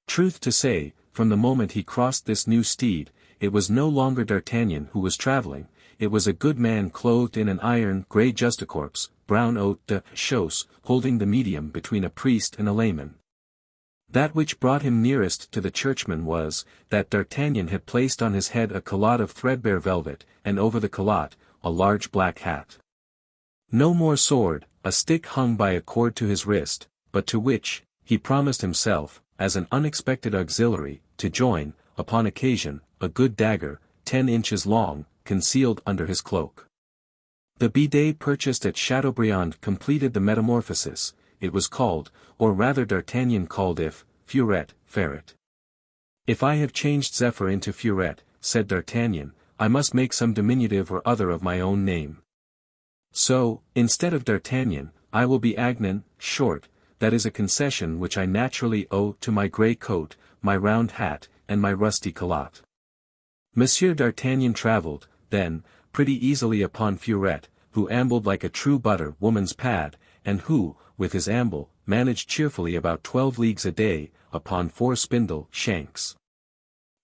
Truth to say, from the moment he crossed this new steed, it was no longer D'Artagnan who was travelling, it was a good man clothed in an iron grey justicorps, brown haut de chausses, holding the medium between a priest and a layman. That which brought him nearest to the churchman was, that D'Artagnan had placed on his head a calotte of threadbare velvet, and over the calotte, a large black hat. No more sword, a stick hung by a cord to his wrist, but to which, he promised himself, as an unexpected auxiliary, to join, upon occasion, a good dagger, 10 inches long, concealed under his cloak. The bidet purchased at Chateaubriand completed the metamorphosis. It was called, or rather D'Artagnan called it, Fere. If I have changed Zephyr into Fere, said D'Artagnan, I must make some diminutive or other of my own name. So, instead of D'Artagnan, I will be Agnan, short, that is a concession which I naturally owe to my grey coat, my round hat, and my rusty calotte. Monsieur D'Artagnan travelled, then, pretty easily upon Fere, who ambled like a true butter woman's pad, and who, with his amble, managed cheerfully about 12 leagues a day, upon 4 spindle shanks.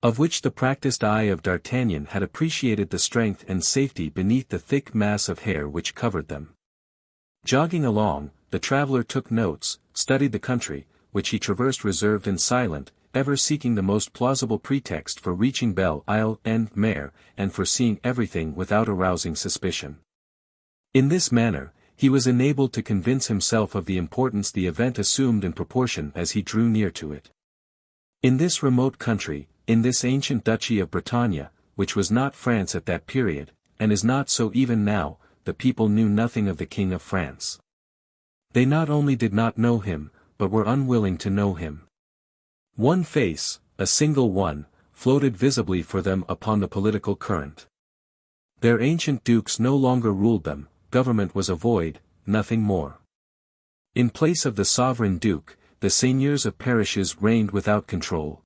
Of which the practised eye of D'Artagnan had appreciated the strength and safety beneath the thick mass of hair which covered them. Jogging along, the traveller took notes, studied the country, which he traversed reserved and silent, ever seeking the most plausible pretext for reaching Belle Isle and Mer, and for seeing everything without arousing suspicion. In this manner, he was enabled to convince himself of the importance the event assumed in proportion as he drew near to it. In this remote country, in this ancient duchy of Bretagne, which was not France at that period, and is not so even now, the people knew nothing of the King of France. They not only did not know him, but were unwilling to know him. One face, a single one, floated visibly for them upon the political current. Their ancient dukes no longer ruled them, government was a void, nothing more. In place of the sovereign duke, the seigneurs of parishes reigned without control.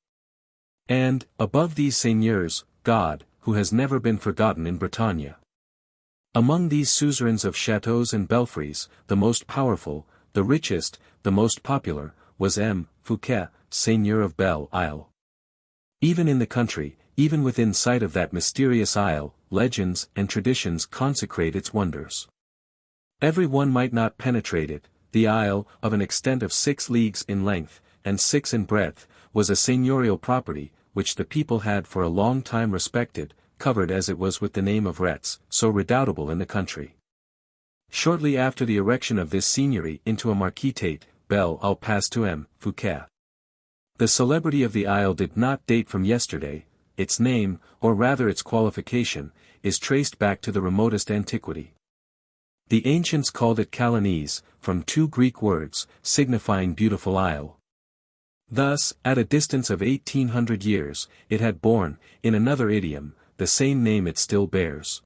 And, above these seigneurs, God, who has never been forgotten in Bretagne. Among these suzerains of chateaux and belfries, the most powerful, the richest, the most popular, was M. Fouquet, Seigneur of Belle Isle. Even in the country, even within sight of that mysterious isle, legends and traditions consecrate its wonders. Every one might not penetrate it. The isle, of an extent of 6 leagues in length, and 6 in breadth, was a seigneurial property, which the people had for a long time respected, covered as it was with the name of Retz, so redoubtable in the country. Shortly after the erection of this seigneury into a marquitate, Belle Isle passed to M. Fouquet. The celebrity of the isle did not date from yesterday. Its name, or rather its qualification, is traced back to the remotest antiquity. The ancients called it Calonese, from 2 Greek words, signifying beautiful isle. Thus, at a distance of 1800 years, it had borne, in another idiom, the same name it still bears.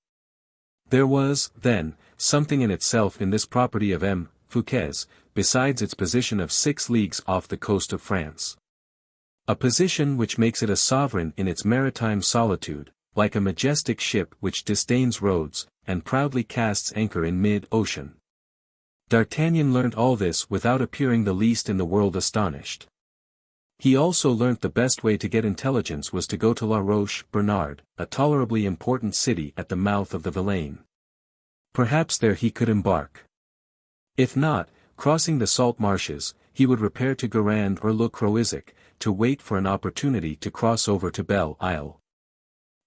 There was, then, something in itself in this property of M. Fouquet's, besides its position of 6 leagues off the coast of France. A position which makes it a sovereign in its maritime solitude, like a majestic ship which disdains roads, and proudly casts anchor in mid-ocean. D'Artagnan learnt all this without appearing the least in the world astonished. He also learnt the best way to get intelligence was to go to La Roche-Bernard, a tolerably important city at the mouth of the Vilaine. Perhaps there he could embark. If not, crossing the salt marshes, he would repair to Guérande or Le Croisic, to wait for an opportunity to cross over to Belle Isle.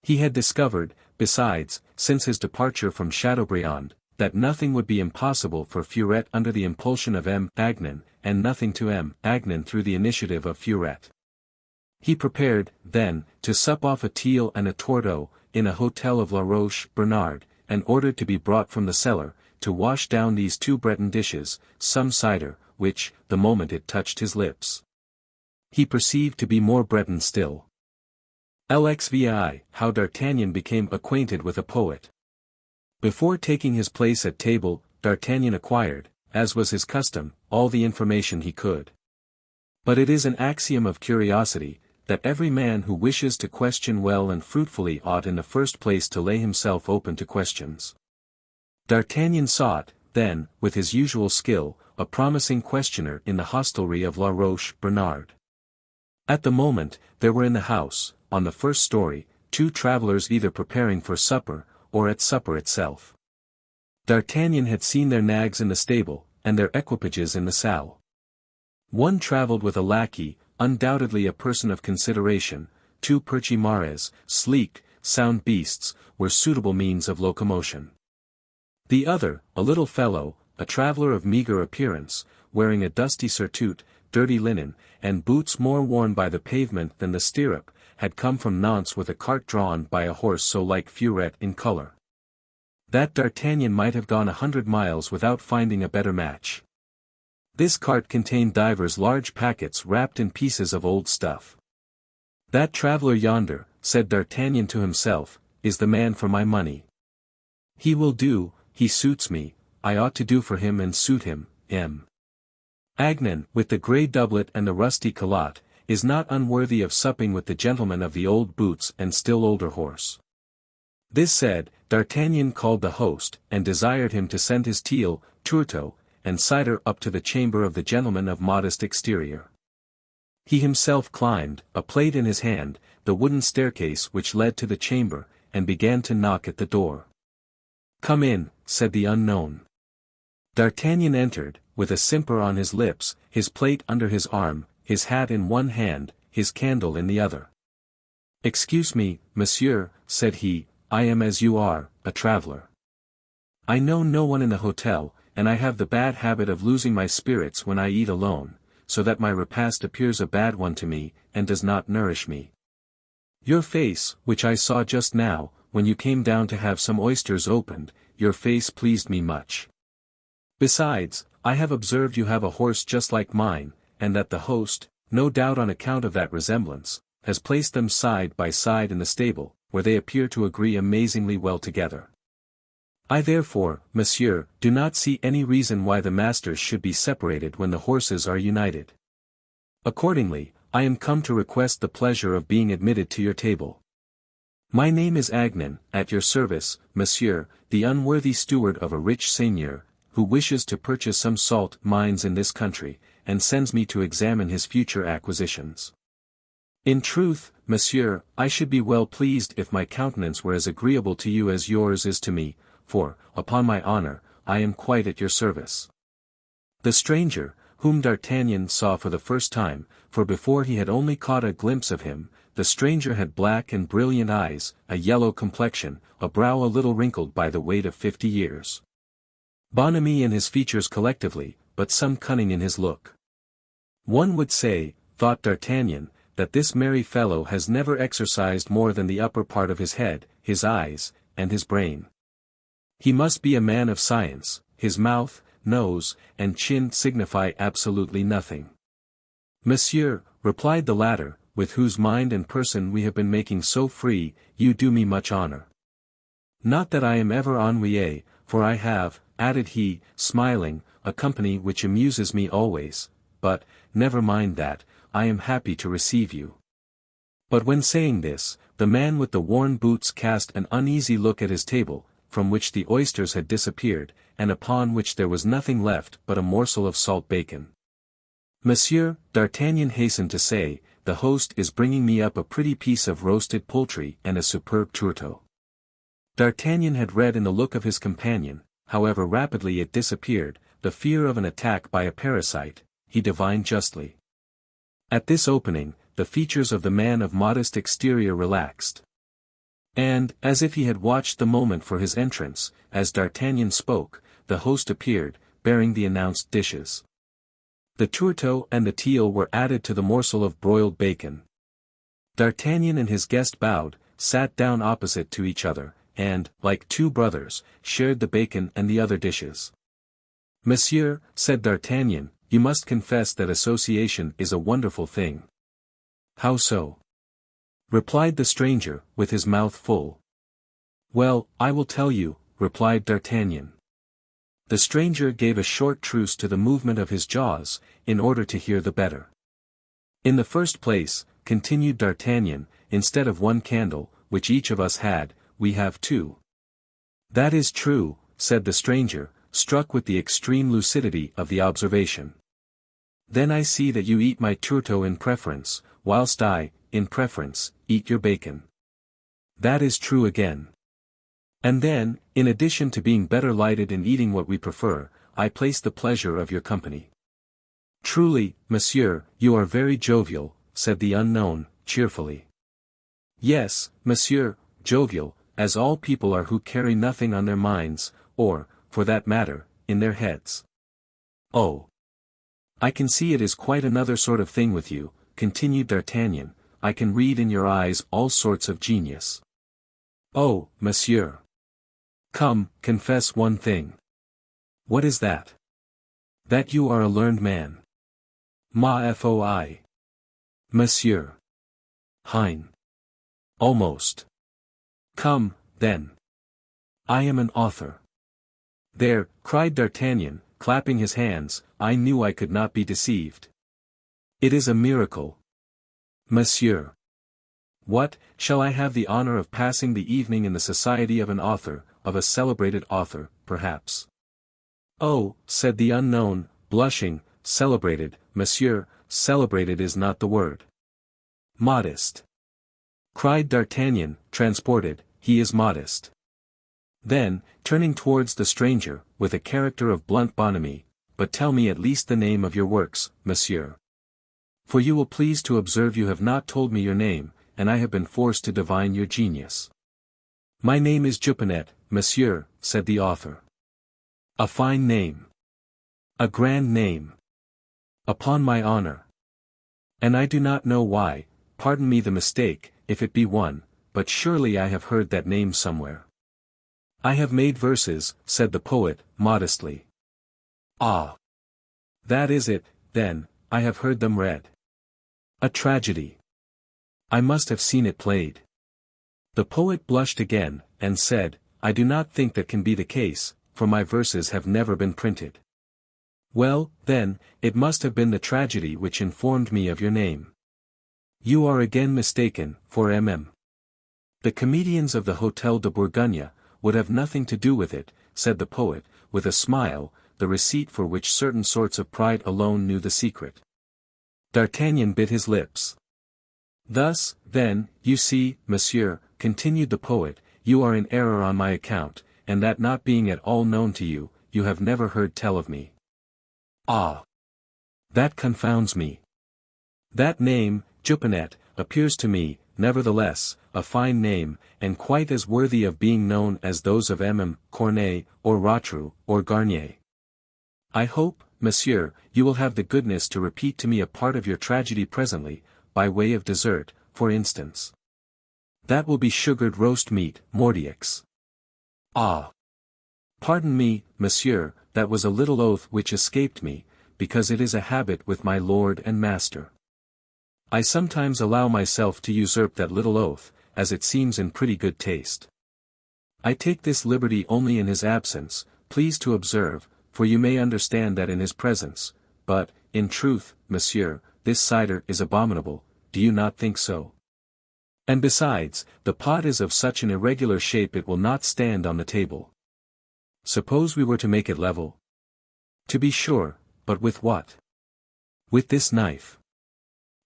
He had discovered, besides, since his departure from Chateaubriand, that nothing would be impossible for Fere under the impulsion of M. Agnan, and nothing to M. Agnan through the initiative of Fere. He prepared, then, to sup off a teal and a tourteau, in a hotel of La Roche-Bernard, and ordered to be brought from the cellar, to wash down these 2 Breton dishes, some cider, which, the moment it touched his lips, he perceived to be more Breton still. LXVI, How D'Artagnan became acquainted with a poet. Before taking his place at table, D'Artagnan acquired, as was his custom, all the information he could. But it is an axiom of curiosity, that every man who wishes to question well and fruitfully ought in the first place to lay himself open to questions. D'Artagnan sought, then, with his usual skill, a promising questioner in the hostelry of La Roche-Bernard. At the moment, there were in the house, on the first story, 2 travelers either preparing for supper, or at supper itself. D'Artagnan had seen their nags in the stable, and their equipages in the salle. One travelled with a lackey, undoubtedly a person of consideration. 2 perchy mares, sleek, sound beasts, were suitable means of locomotion. The other, a little fellow, a traveller of meagre appearance, wearing a dusty surtout, dirty linen, and boots more worn by the pavement than the stirrup, had come from Nantes with a cart drawn by a horse so like Fere in colour, that D'Artagnan might have gone 100 miles without finding a better match. This cart contained divers large packets wrapped in pieces of old stuff. That traveller yonder, said D'Artagnan to himself, is the man for my money. He will do, he suits me, I ought to do for him and suit him. Agnan, with the grey doublet and the rusty calotte, is not unworthy of supping with the gentleman of the old boots and still older horse. This said, D'Artagnan called the host, and desired him to send his teal, tourteau, and cider up to the chamber of the gentleman of modest exterior. He himself climbed, a plate in his hand, the wooden staircase which led to the chamber, and began to knock at the door. "Come in," said the unknown. D'Artagnan entered, with a simper on his lips, his plate under his arm, his hat in one hand, his candle in the other. "Excuse me, monsieur," said he, "I am as you are, a traveller. I know no one in the hotel, and I have the bad habit of losing my spirits when I eat alone, so that my repast appears a bad one to me, and does not nourish me. Your face, which I saw just now, when you came down to have some oysters opened, your face pleased me much. Besides, I have observed you have a horse just like mine, and that the host, no doubt on account of that resemblance, has placed them side by side in the stable, where they appear to agree amazingly well together. I therefore, monsieur, do not see any reason why the masters should be separated when the horses are united. Accordingly, I am come to request the pleasure of being admitted to your table. My name is Agnan, at your service, monsieur, the unworthy steward of a rich seigneur, who wishes to purchase some salt mines in this country, and sends me to examine his future acquisitions. In truth, monsieur, I should be well pleased if my countenance were as agreeable to you as yours is to me, for, upon my honour, I am quite at your service." The stranger, whom D'Artagnan saw for the first time, for before he had only caught a glimpse of him, the stranger had black and brilliant eyes, a yellow complexion, a brow a little wrinkled by the weight of 50 years. Bonhomie in his features collectively, but some cunning in his look. One would say, thought D'Artagnan, that this merry fellow has never exercised more than the upper part of his head, his eyes, and his brain. He must be a man of science, his mouth, nose, and chin signify absolutely nothing. "Monsieur," replied the latter, "with whose mind and person we have been making so free, you do me much honour. Not that I am ever ennuyé, for I have," added he, smiling, "a company which amuses me always, but, never mind that, I am happy to receive you." But when saying this, the man with the worn boots cast an uneasy look at his table, from which the oysters had disappeared, and upon which there was nothing left but a morsel of salt bacon. "Monsieur," D'Artagnan hastened to say, "the host is bringing me up a pretty piece of roasted poultry and a superb tourteau." D'Artagnan had read in the look of his companion, however rapidly it disappeared, the fear of an attack by a parasite, he divined justly. At this opening, the features of the man of modest exterior relaxed. And, as if he had watched the moment for his entrance, as D'Artagnan spoke, the host appeared, bearing the announced dishes. The tourteau and the teal were added to the morsel of broiled bacon. D'Artagnan and his guest bowed, sat down opposite to each other, and, like 2 brothers, shared the bacon and the other dishes. "Monsieur," said D'Artagnan, "you must confess that association is a wonderful thing." "How so?" replied the stranger, with his mouth full. Well, I will tell you, replied D'Artagnan. The stranger gave a short truce to the movement of his jaws, in order to hear the better. In the first place, continued D'Artagnan, instead of one candle, which each of us had, we have two. That is true, said the stranger, struck with the extreme lucidity of the observation. Then I see that you eat my tourteau in preference, whilst I, in preference, eat your bacon. That is true again. And then, in addition to being better lighted in eating what we prefer, I place the pleasure of your company. Truly, monsieur, you are very jovial, said the unknown, cheerfully. Yes, monsieur, jovial, as all people are who carry nothing on their minds, or, for that matter, in their heads. Oh! I can see it is quite another sort of thing with you, continued D'Artagnan, I can read in your eyes all sorts of genius. Oh, monsieur! Come, confess one thing. What is that? That you are a learned man. Ma foi. Monsieur. Hein. Almost. Come, then. I am an author. There, cried D'Artagnan, clapping his hands, I knew I could not be deceived. It is a miracle. Monsieur. What, shall I have the honor of passing the evening in the society of an author, of a celebrated author, perhaps? Oh, said the unknown, blushing, celebrated, monsieur, celebrated is not the word. Modest. Cried D'Artagnan, transported, he is modest. Then, turning towards the stranger, with a character of blunt bonhomie, but tell me at least the name of your works, monsieur. For you will please to observe you have not told me your name, and I have been forced to divine your genius. My name is Jupinet, monsieur, said the author. A fine name. A grand name. Upon my honor. And I do not know why, pardon me the mistake, if it be one, but surely I have heard that name somewhere. I have made verses, said the poet, modestly. Ah! That is it, then, I have heard them read. A tragedy. I must have seen it played. The poet blushed again, and said, I do not think that can be the case, for my verses have never been printed. Well, then, it must have been the tragedy which informed me of your name. You are again mistaken, for the comedians of the Hôtel de Bourgogne would have nothing to do with it, said the poet, with a smile, the receipt for which certain sorts of pride alone knew the secret. D'Artagnan bit his lips. Thus, then, you see, monsieur, continued the poet, you are in error on my account, and that not being at all known to you, you have never heard tell of me. Ah! That confounds me. That name, Jupinet, appears to me, nevertheless, a fine name, and quite as worthy of being known as those of Corneille, or Rotrou, or Garnier. I hope, monsieur, you will have the goodness to repeat to me a part of your tragedy presently, by way of dessert, for instance. That will be sugared roast meat, mordioux. Ah! Pardon me, monsieur, that was a little oath which escaped me, because it is a habit with my lord and master. I sometimes allow myself to usurp that little oath, as it seems in pretty good taste. I take this liberty only in his absence, please to observe, for you may understand that in his presence, but, in truth, monsieur, this cider is abominable, do you not think so? And besides, the pot is of such an irregular shape it will not stand on the table. Suppose we were to make it level? To be sure, but with what? With this knife.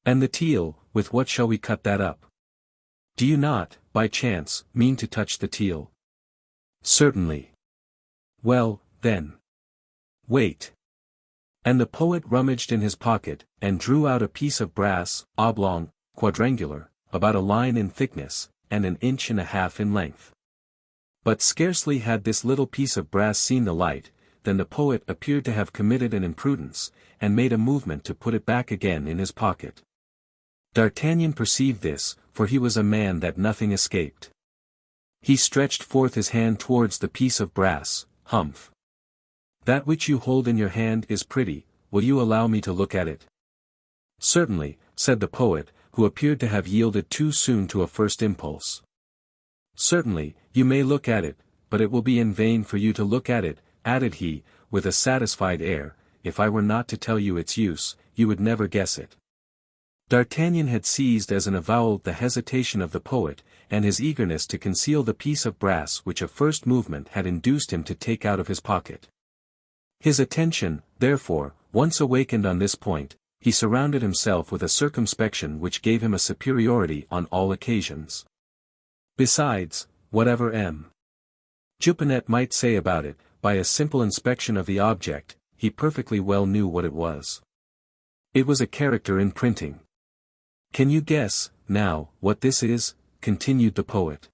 And the teal, with what shall we cut that up? Do you not, by chance, mean to touch the teal? Certainly. Well, then. Wait. And the poet rummaged in his pocket, and drew out a piece of brass, oblong, quadrangular, about a line in thickness, and an inch and a half in length. But scarcely had this little piece of brass seen the light, than the poet appeared to have committed an imprudence, and made a movement to put it back again in his pocket. D'Artagnan perceived this, for he was a man that nothing escaped. He stretched forth his hand towards the piece of brass. Humph! That which you hold in your hand is pretty, will you allow me to look at it? Certainly, said the poet, who appeared to have yielded too soon to a first impulse. "Certainly, you may look at it, but it will be in vain for you to look at it," added he, with a satisfied air. "If I were not to tell you its use, you would never guess it." D'Artagnan had seized as an avowal the hesitation of the poet, and his eagerness to conceal the piece of brass which a first movement had induced him to take out of his pocket. His attention, therefore, once awakened on this point, he surrounded himself with a circumspection which gave him a superiority on all occasions. Besides, whatever M. Jupinet might say about it, by a simple inspection of the object, he perfectly well knew what it was. It was a character in printing. "Can you guess, now, what this is?" continued the poet.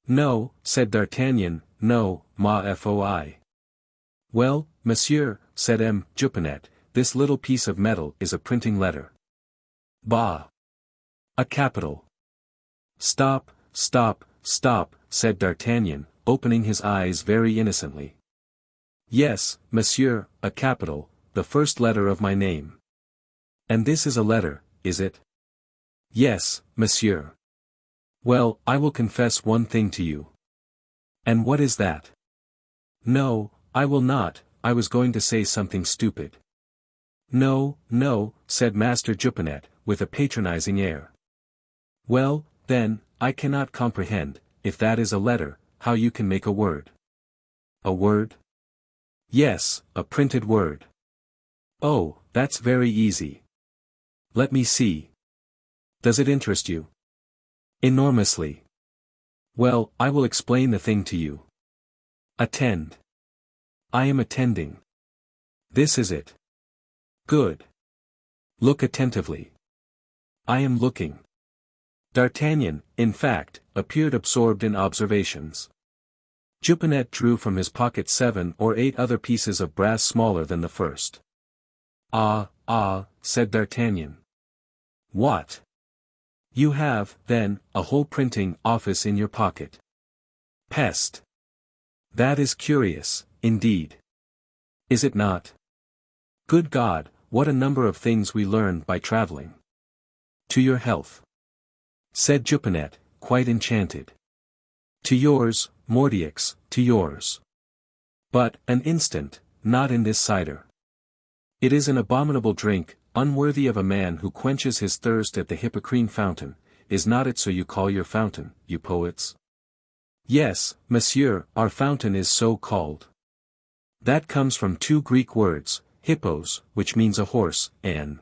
"No," said D'Artagnan, "no, ma foi." "Well, monsieur," said M. Jupinet, "this little piece of metal is a printing letter." "Bah! A capital." "Stop, stop, stop," said D'Artagnan, opening his eyes very innocently. "Yes, monsieur, a capital, the first letter of my name." "And this is a letter, is it?" "Yes, monsieur." "Well, I will confess one thing to you." "And what is that?" "No, I will not, I was going to say something stupid." "No, no," said Master Jupinet, with a patronizing air. "Well, then, I cannot comprehend, if that is a letter, how you can make a word." "A word?" "Yes, a printed word." "Oh, that's very easy." "Let me see. Does it interest you?" "Enormously." "Well, I will explain the thing to you." "Attend." "I am attending." "This is it." "Good. Look attentively." "I am looking." D'Artagnan, in fact, appeared absorbed in observations. Jupinet drew from his pocket 7 or 8 other pieces of brass smaller than the first. "Ah, said D'Artagnan. "What? You have, then, a whole printing office in your pocket." "Peste! That is curious, indeed. Is it not? Good God, what a number of things we learn by traveling." "To your health," said Jupinet, quite enchanted. "To yours, Mordieux, to yours. But, an instant, not in this cider. It is an abominable drink, unworthy of a man who quenches his thirst at the Hippocrene fountain. Is not it so you call your fountain, you poets?" "Yes, monsieur, our fountain is so called. That comes from 2 Greek words, hippos, which means a horse, and—"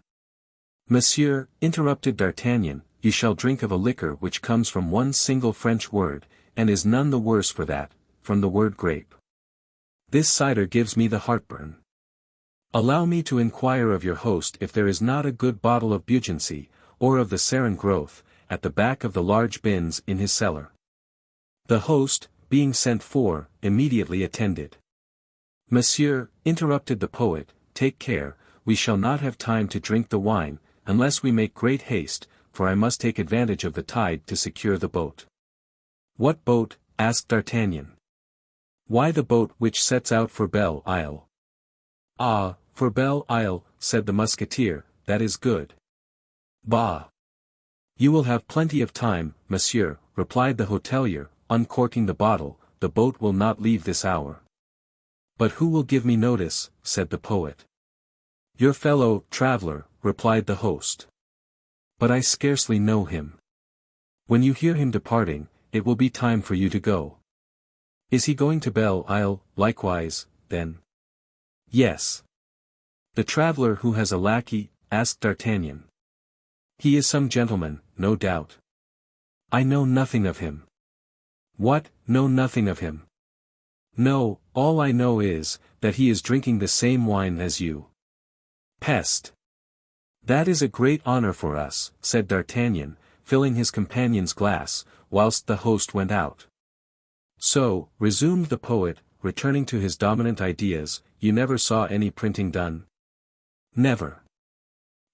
"Monsieur," interrupted D'Artagnan, "you shall drink of a liquor which comes from one single French word, and is none the worse for that, from the word grape. This cider gives me the heartburn. Allow me to inquire of your host if there is not a good bottle of Bugency, or of the Sarin growth, at the back of the large bins in his cellar." The host, being sent for, immediately attended. "Monsieur," interrupted the poet, "take care, we shall not have time to drink the wine, unless we make great haste, for I must take advantage of the tide to secure the boat." "What boat?" asked D'Artagnan. "Why, the boat which sets out for Belle Isle." "Ah, for Belle Isle," said the musketeer, "that is good." "Bah! You will have plenty of time, monsieur," replied the hotelier, uncorking the bottle, "the boat will not leave this hour." "But who will give me notice?" said the poet. "Your fellow traveler," replied the host. "But I scarcely know him." "When you hear him departing, it will be time for you to go." "Is he going to Belle Isle, likewise, then?" "Yes." "The traveler who has a lackey?" asked D'Artagnan. "He is some gentleman, no doubt." "I know nothing of him." "What, know nothing of him?" "No, all I know is, that he is drinking the same wine as you." "Peste! That is a great honor for us," said D'Artagnan, filling his companion's glass, whilst the host went out. "So," resumed the poet, returning to his dominant ideas, "you never saw any printing done?" "Never."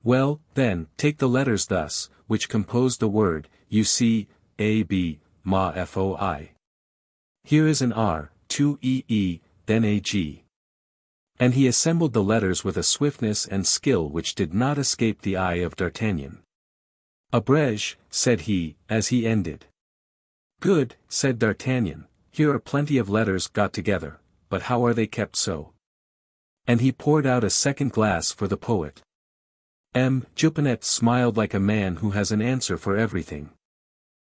"Well, then, take the letters thus, which compose the word, you see, A B, ma foi. Here is an R, 2 E, then a G." And he assembled the letters with a swiftness and skill which did not escape the eye of D'Artagnan. "Abrege," said he, as he ended. "Good," said D'Artagnan, "here are plenty of letters got together, but how are they kept so?" And he poured out a second glass for the poet. Jupinet smiled like a man who has an answer for everything.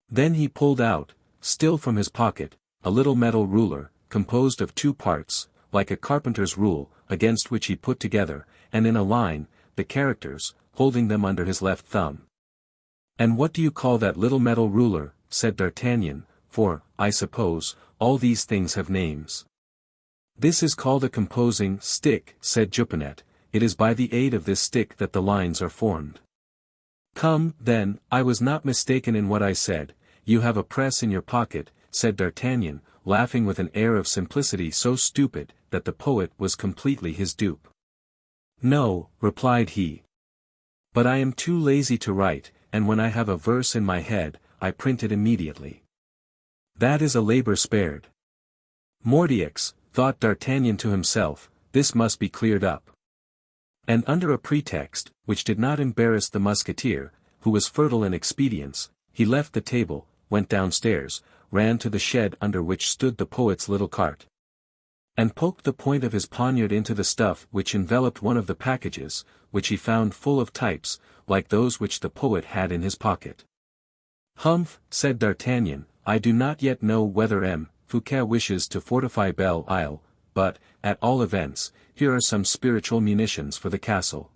Then he pulled out, still from his pocket, a little metal ruler, composed of two parts, like a carpenter's rule, against which he put together, and in a line, the characters, holding them under his left thumb. "And what do you call that little metal ruler?" said D'Artagnan, "for, I suppose, all these things have names." "This is called a composing stick," said Jupinet. "It is by the aid of this stick that the lines are formed." "Come, then, I was not mistaken in what I said, you have a press in your pocket," said D'Artagnan, laughing with an air of simplicity so stupid, that the poet was completely his dupe. "No," replied he. "But I am too lazy to write, and when I have a verse in my head, I print it immediately. That is a labor spared." "Mordioux," thought D'Artagnan to himself, "this must be cleared up." And under a pretext, which did not embarrass the musketeer, who was fertile in expedients, he left the table, went downstairs, ran to the shed under which stood the poet's little cart, and poked the point of his poniard into the stuff which enveloped one of the packages, which he found full of types, like those which the poet had in his pocket. "Humph," said D'Artagnan, "I do not yet know whether Fouquet wishes to fortify Belle Isle, but, at all events, here are some spiritual munitions for the castle."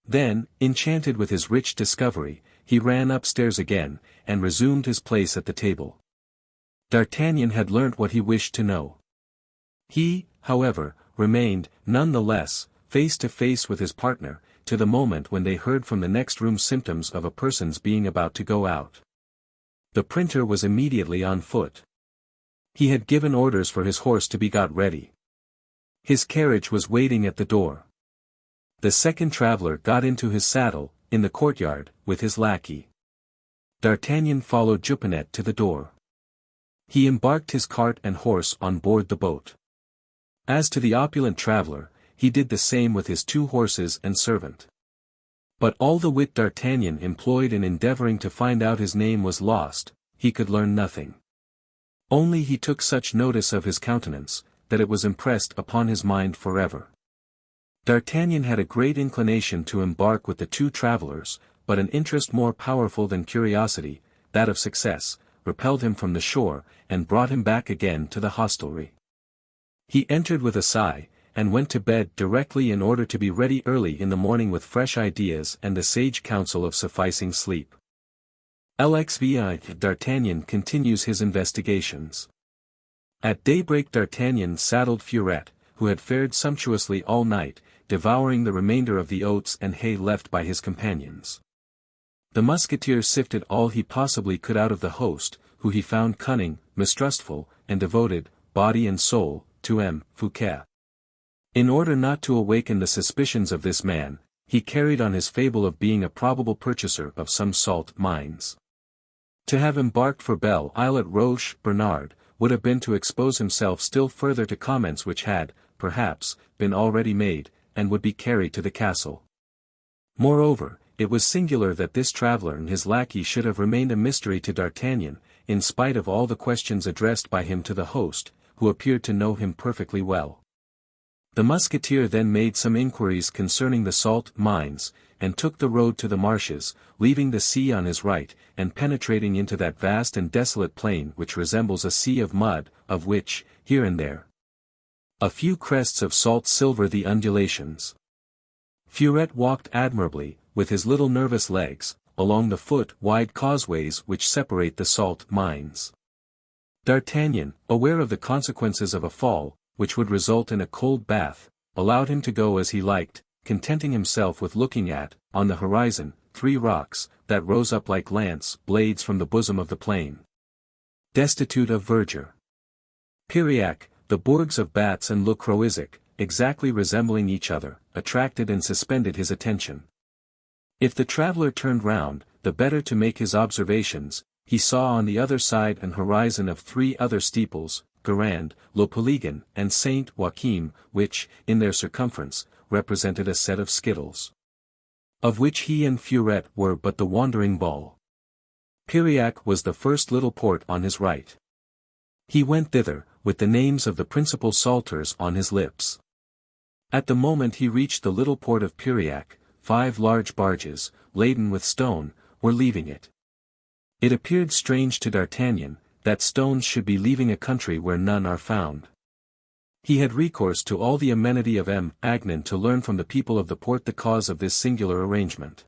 Then, enchanted with his rich discovery, he ran upstairs again, and resumed his place at the table. D'Artagnan had learnt what he wished to know. He, however, remained, none the less, face to face with his partner, to the moment when they heard from the next room symptoms of a person's being about to go out. The printer was immediately on foot. He had given orders for his horse to be got ready. His carriage was waiting at the door. The second traveller got into his saddle, in the courtyard, with his lackey. D'Artagnan followed Jupinet to the door. He embarked his cart and horse on board the boat. As to the opulent traveller, he did the same with his 2 horses and servant. But all the wit D'Artagnan employed in endeavouring to find out his name was lost, he could learn nothing. Only he took such notice of his countenance, that it was impressed upon his mind forever. D'Artagnan had a great inclination to embark with the 2 travellers, but an interest more powerful than curiosity, that of success, repelled him from the shore, and brought him back again to the hostelry. He entered with a sigh, and went to bed directly in order to be ready early in the morning with fresh ideas and the sage counsel of sufficing sleep. LXVI D'Artagnan continues his investigations. At daybreak D'Artagnan saddled Fere, who had fared sumptuously all night, devouring the remainder of the oats and hay left by his companions. The musketeer sifted all he possibly could out of the host, who he found cunning, mistrustful, and devoted, body and soul, to Fouquet. In order not to awaken the suspicions of this man, he carried on his fable of being a probable purchaser of some salt mines. To have embarked for Belle Isle at Roche Bernard, would have been to expose himself still further to comments which had, perhaps, been already made, and would be carried to the castle. Moreover, it was singular that this traveller and his lackey should have remained a mystery to D'Artagnan, in spite of all the questions addressed by him to the host, who appeared to know him perfectly well. The musketeer then made some inquiries concerning the salt mines, and took the road to the marshes, leaving the sea on his right, and penetrating into that vast and desolate plain which resembles a sea of mud, of which, here and there, a few crests of salt silver the undulations. Fere walked admirably, with his little nervous legs, along the foot-wide causeways which separate the salt mines. D'Artagnan, aware of the consequences of a fall, which would result in a cold bath, allowed him to go as he liked, contenting himself with looking at, on the horizon, 3 rocks, that rose up like lance blades from the bosom of the plain, destitute of verdure. Piriac, the bourgs of Batz and Le Croisic, exactly resembling each other, attracted and suspended his attention. If the traveller turned round, the better to make his observations, he saw on the other side an horizon of 3 other steeples, Guérande, Le Polygon, and Saint Joachim, which, in their circumference, represented a set of skittles. of which he and Fere were but the wandering ball. Piriac was the first little port on his right. He went thither, with the names of the principal salters on his lips. At the moment he reached the little port of Piriac, 5 large barges, laden with stone, were leaving it. It appeared strange to D'Artagnan, that stones should be leaving a country where none are found. He had recourse to all the amenity of Agnan to learn from the people of the port the cause of this singular arrangement.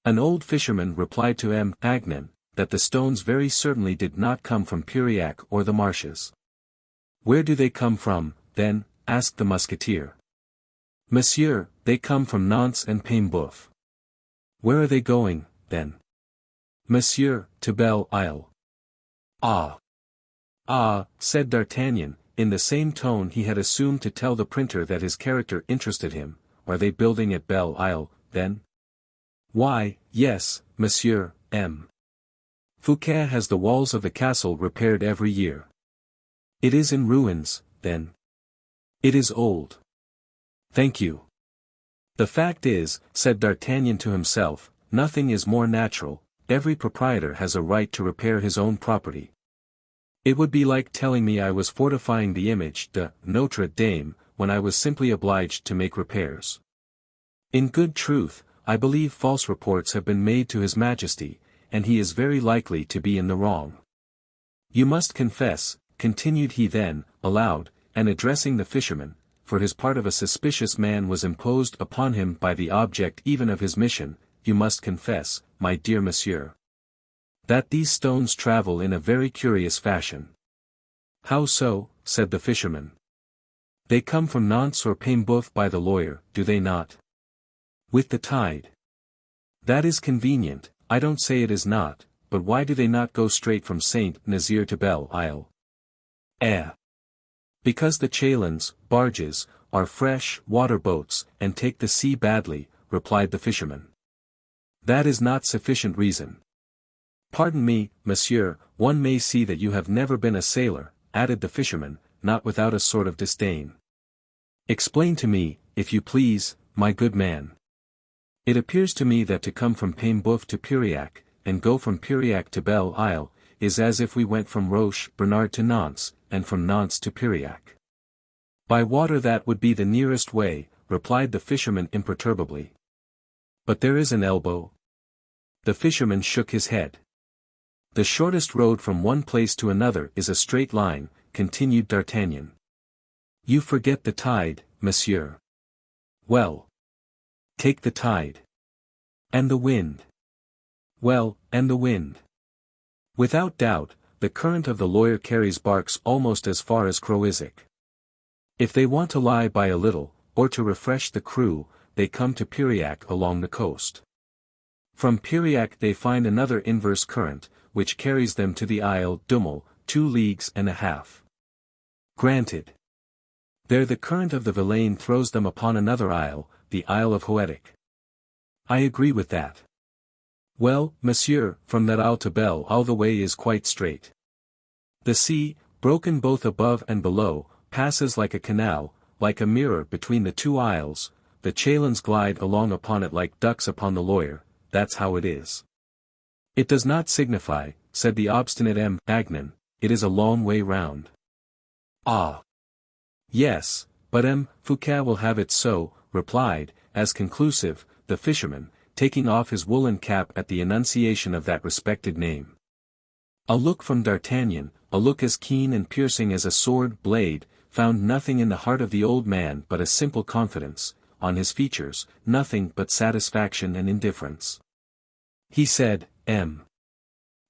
An old fisherman replied to Agnan, that the stones very certainly did not come from Piriac or the marshes. "Where do they come from, then?" asked the musketeer. "Monsieur, they come from Nantes and Paimboeuf." "Where are they going, then?" "Monsieur, to Belle Isle." "Ah! Ah!" said D'Artagnan, in the same tone he had assumed to tell the printer that his character interested him. "Are they building at Belle Isle, then?" "Why, yes, Monsieur, Fouquet has the walls of the castle repaired every year." "It is in ruins, then?" "It is old." "Thank you." "The fact is," said D'Artagnan to himself, "nothing is more natural, every proprietor has a right to repair his own property. It would be like telling me I was fortifying the Image-de-notre-dame, when I was simply obliged to make repairs. In good truth, I believe false reports have been made to His Majesty, and he is very likely to be in the wrong. You must confess," continued he then, aloud, and addressing the fisherman, for his part of a suspicious man was imposed upon him by the object even of his mission, "you must confess, my dear monsieur, that these stones travel in a very curious fashion." "How so?" said the fisherman. "They come from Nantes or Paimboeuf by the lawyer, do they not?" "With the tide." "That is convenient, I don't say it is not, but why do they not go straight from Saint-Nazaire to Belle Isle?" "Because the chalons, barges, are fresh water boats, and take the sea badly," replied the fisherman. "That is not sufficient reason." "Pardon me, monsieur, one may see that you have never been a sailor," added the fisherman, not without a sort of disdain. "Explain to me, if you please, my good man." "It appears to me that to come from Paimboeuf to Piriac, and go from Piriac to Belle Isle, is as if we went from Roche Bernard to Nantes, and from Nantes to Piriac." "By water that would be the nearest way," replied the fisherman imperturbably. "But there is an elbow." The fisherman shook his head. "The shortest road from one place to another is a straight line," continued D'Artagnan. "You forget the tide, monsieur." "Well, take the tide." "And the wind." "Well, and the wind." "Without doubt, the current of the lawyer carries barks almost as far as Croisic. If they want to lie by a little, or to refresh the crew, they come to Piriac along the coast. From Piriac they find another inverse current, which carries them to the Isle d'Hummel, 2 leagues and a half. Granted. There the current of the Vilaine throws them upon another isle, the Isle of Hoetic. I agree with that. Well, monsieur, from that isle to Belle Isle the way is quite straight. The sea, broken both above and below, passes like a canal, like a mirror between the 2 isles, the chalons glide along upon it like ducks upon the lawyer, that's how it is." "It does not signify," said the obstinate Agnan, "it is a long way round." "Ah! Yes, but Fouquet will have it so," replied, as conclusive, the fisherman, taking off his woolen cap at the enunciation of that respected name. A look from D'Artagnan, a look as keen and piercing as a sword blade, found nothing in the heart of the old man but a simple confidence, on his features, nothing but satisfaction and indifference. He said,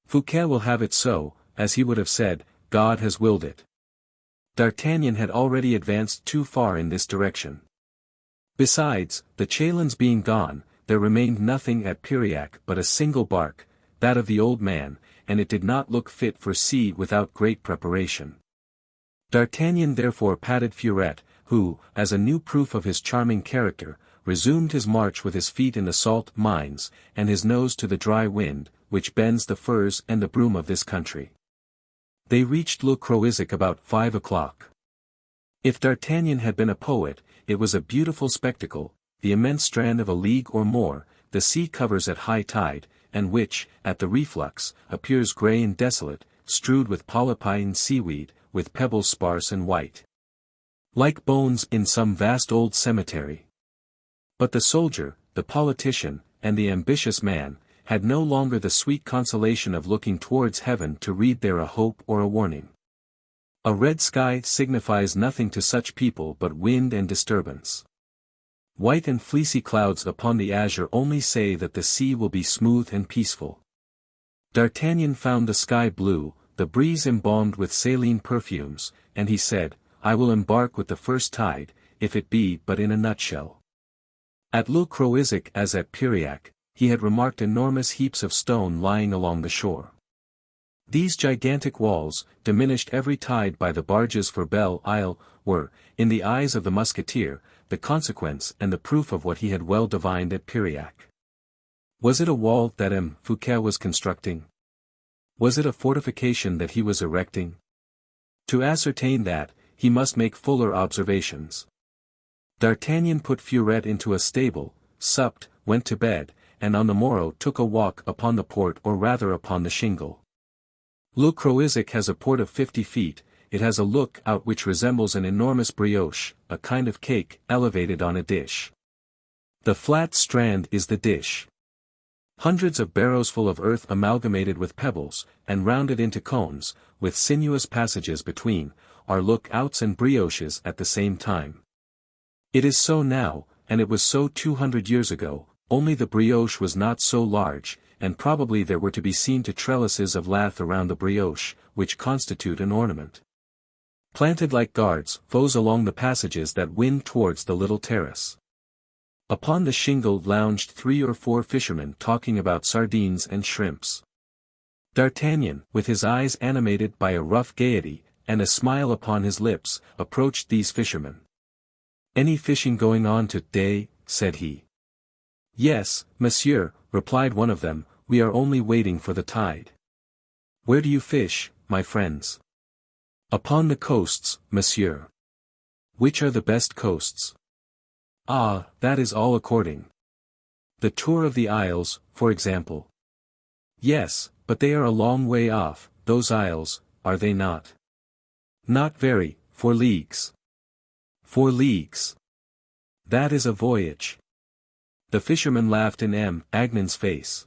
Fouquet will have it so, as he would have said, God has willed it. D'Artagnan had already advanced too far in this direction. Besides, the chalons being gone, there remained nothing at Piriac but a single bark, that of the old man, and it did not look fit for sea without great preparation. D'Artagnan therefore patted Fere, who, as a new proof of his charming character, resumed his march with his feet in the salt mines, and his nose to the dry wind, which bends the firs and the broom of this country. They reached Le Croisic about 5 o'clock. If D'Artagnan had been a poet, it was a beautiful spectacle, the immense strand of a league or more, the sea covers at high tide, and which, at the reflux, appears grey and desolate, strewed with polypine seaweed, with pebbles sparse and white, like bones in some vast old cemetery. But the soldier, the politician, and the ambitious man, had no longer the sweet consolation of looking towards heaven to read there a hope or a warning. A red sky signifies nothing to such people but wind and disturbance. White and fleecy clouds upon the azure only say that the sea will be smooth and peaceful. D'Artagnan found the sky blue, the breeze embalmed with saline perfumes, and he said, I will embark with the first tide, if it be but in a nutshell. At Le Croisic as at Piriac, he had remarked enormous heaps of stone lying along the shore. These gigantic walls, diminished every tide by the barges for Belle Isle, were, in the eyes of the musketeer, the consequence and the proof of what he had well divined at Piriac. Was it a wall that M. Fouquet was constructing? Was it a fortification that he was erecting? To ascertain that, he must make fuller observations. D'Artagnan put Furette into a stable, supped, went to bed, and on the morrow took a walk upon the port or rather upon the shingle. Le Croisic has a port of 50 feet, it has a look-out which resembles an enormous brioche, a kind of cake, elevated on a dish. The flat strand is the dish. Hundreds of barrows full of earth amalgamated with pebbles, and rounded into cones, with sinuous passages between, are look-outs and brioches at the same time. It is so now, and it was so 200 years ago, only the brioche was not so large, and probably there were to be seen trellises of lath around the brioche, which constitute an ornament. Planted like guards, foes along the passages that wind towards the little terrace. Upon the shingle lounged 3 or 4 fishermen talking about sardines and shrimps. D'Artagnan, with his eyes animated by a rough gaiety, and a smile upon his lips, approached these fishermen. "Any fishing going on to-day?" said he. "Yes, monsieur," replied one of them, "we are only waiting for the tide." "Where do you fish, my friends?" "Upon the coasts, monsieur." "Which are the best coasts?" "Ah, that is all according. The Tour of the Isles, for example." "Yes, but they are a long way off, those isles, are they not?" "Not very, 4 leagues." 4 leagues. That is a voyage. The fisherman laughed in M. Agnan's face.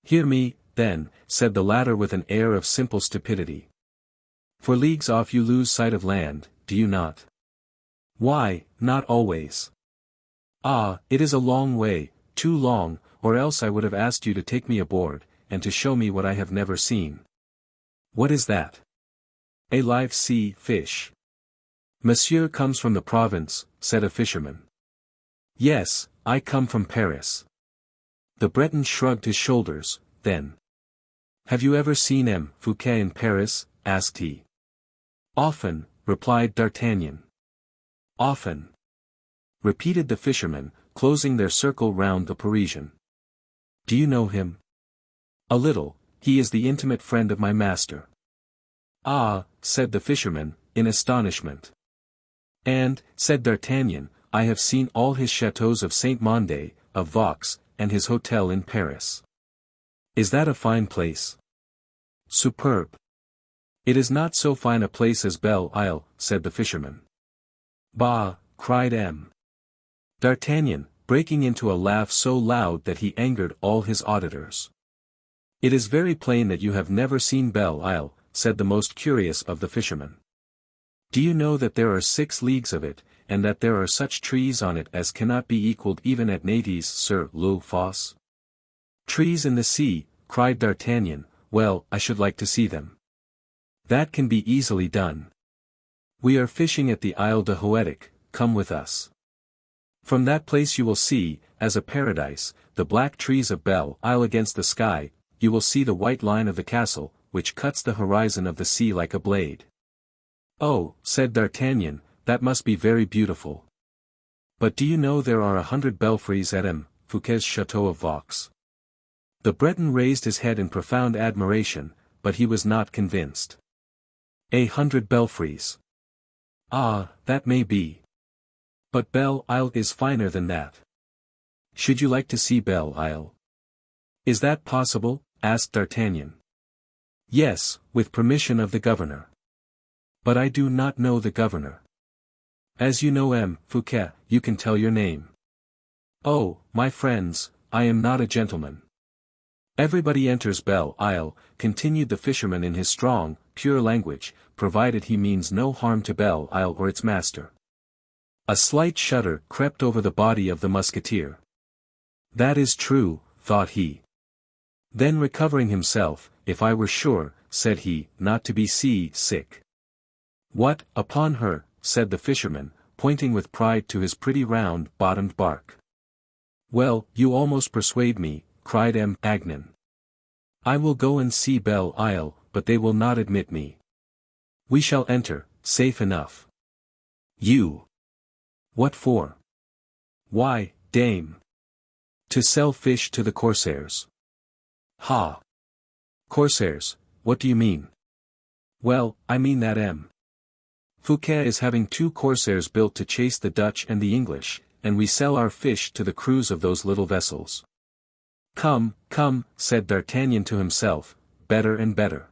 "Hear me, then," said the latter with an air of simple stupidity. 4 leagues off you lose sight of land, do you not? "Why, not always." "Ah, it is a long way, too long, or else I would have asked you to take me aboard, and to show me what I have never seen." "What is that?" "A live sea fish." "Monsieur comes from the province," said a fisherman. "Yes, I come from Paris." The Breton shrugged his shoulders, then. "Have you ever seen M. Fouquet in Paris?" asked he. "Often," replied D'Artagnan. "Often," repeated the fishermen, closing their circle round the Parisian. "Do you know him?" "A little, he is the intimate friend of my master." "Ah," said the fisherman, in astonishment. "And," said D'Artagnan, "I have seen all his chateaux of Saint-Mande, of Vaux, and his hotel in Paris." "Is that a fine place?" "Superb." "It is not so fine a place as Belle Isle," said the fisherman. "Bah!" cried M. D'Artagnan, breaking into a laugh so loud that he angered all his auditors. "It is very plain that you have never seen Belle Isle," said the most curious of the fishermen. "Do you know that there are 6 leagues of it, and that there are such trees on it as cannot be equalled even at Naties sur le fosse?" "Trees in the sea," cried D'Artagnan, "well, I should like to see them." "That can be easily done. We are fishing at the Isle de Hoetic, come with us. From that place you will see, as a paradise, the black trees of Belle Isle against the sky, you will see the white line of the castle, which cuts the horizon of the sea like a blade." "Oh," said D'Artagnan, "that must be very beautiful. But do you know there are 100 belfries at M. Fouquet's chateau of Vaux?" The Breton raised his head in profound admiration, but he was not convinced. 100 belfries. "Ah, that may be. But Belle Isle is finer than that. Should you like to see Belle Isle? Is that possible? Asked D'Artagnan. Yes, with permission of the governor. But I do not know the governor. As you know M. Fouquet, you can tell your name. Oh, my friends, I am not a gentleman. Everybody enters Belle Isle, continued the fisherman in his strong, pure language, provided he means no harm to Belle Isle or its master. A slight shudder crept over the body of the musketeer. That is true, thought he. Then recovering himself, if I were sure, said he, not to be sea-sick. What, upon her, said the fisherman, pointing with pride to his pretty round-bottomed bark. Well, you almost persuade me, cried M. Agnan. I will go and see Belle Isle, but they will not admit me. We shall enter, safe enough. You. What for? Why, dame. To sell fish to the corsairs. Ha! Corsairs, what do you mean? Well, I mean that M. Fouquet is having 2 corsairs built to chase the Dutch and the English, and we sell our fish to the crews of those little vessels. Come, come, said D'Artagnan to himself, better and better.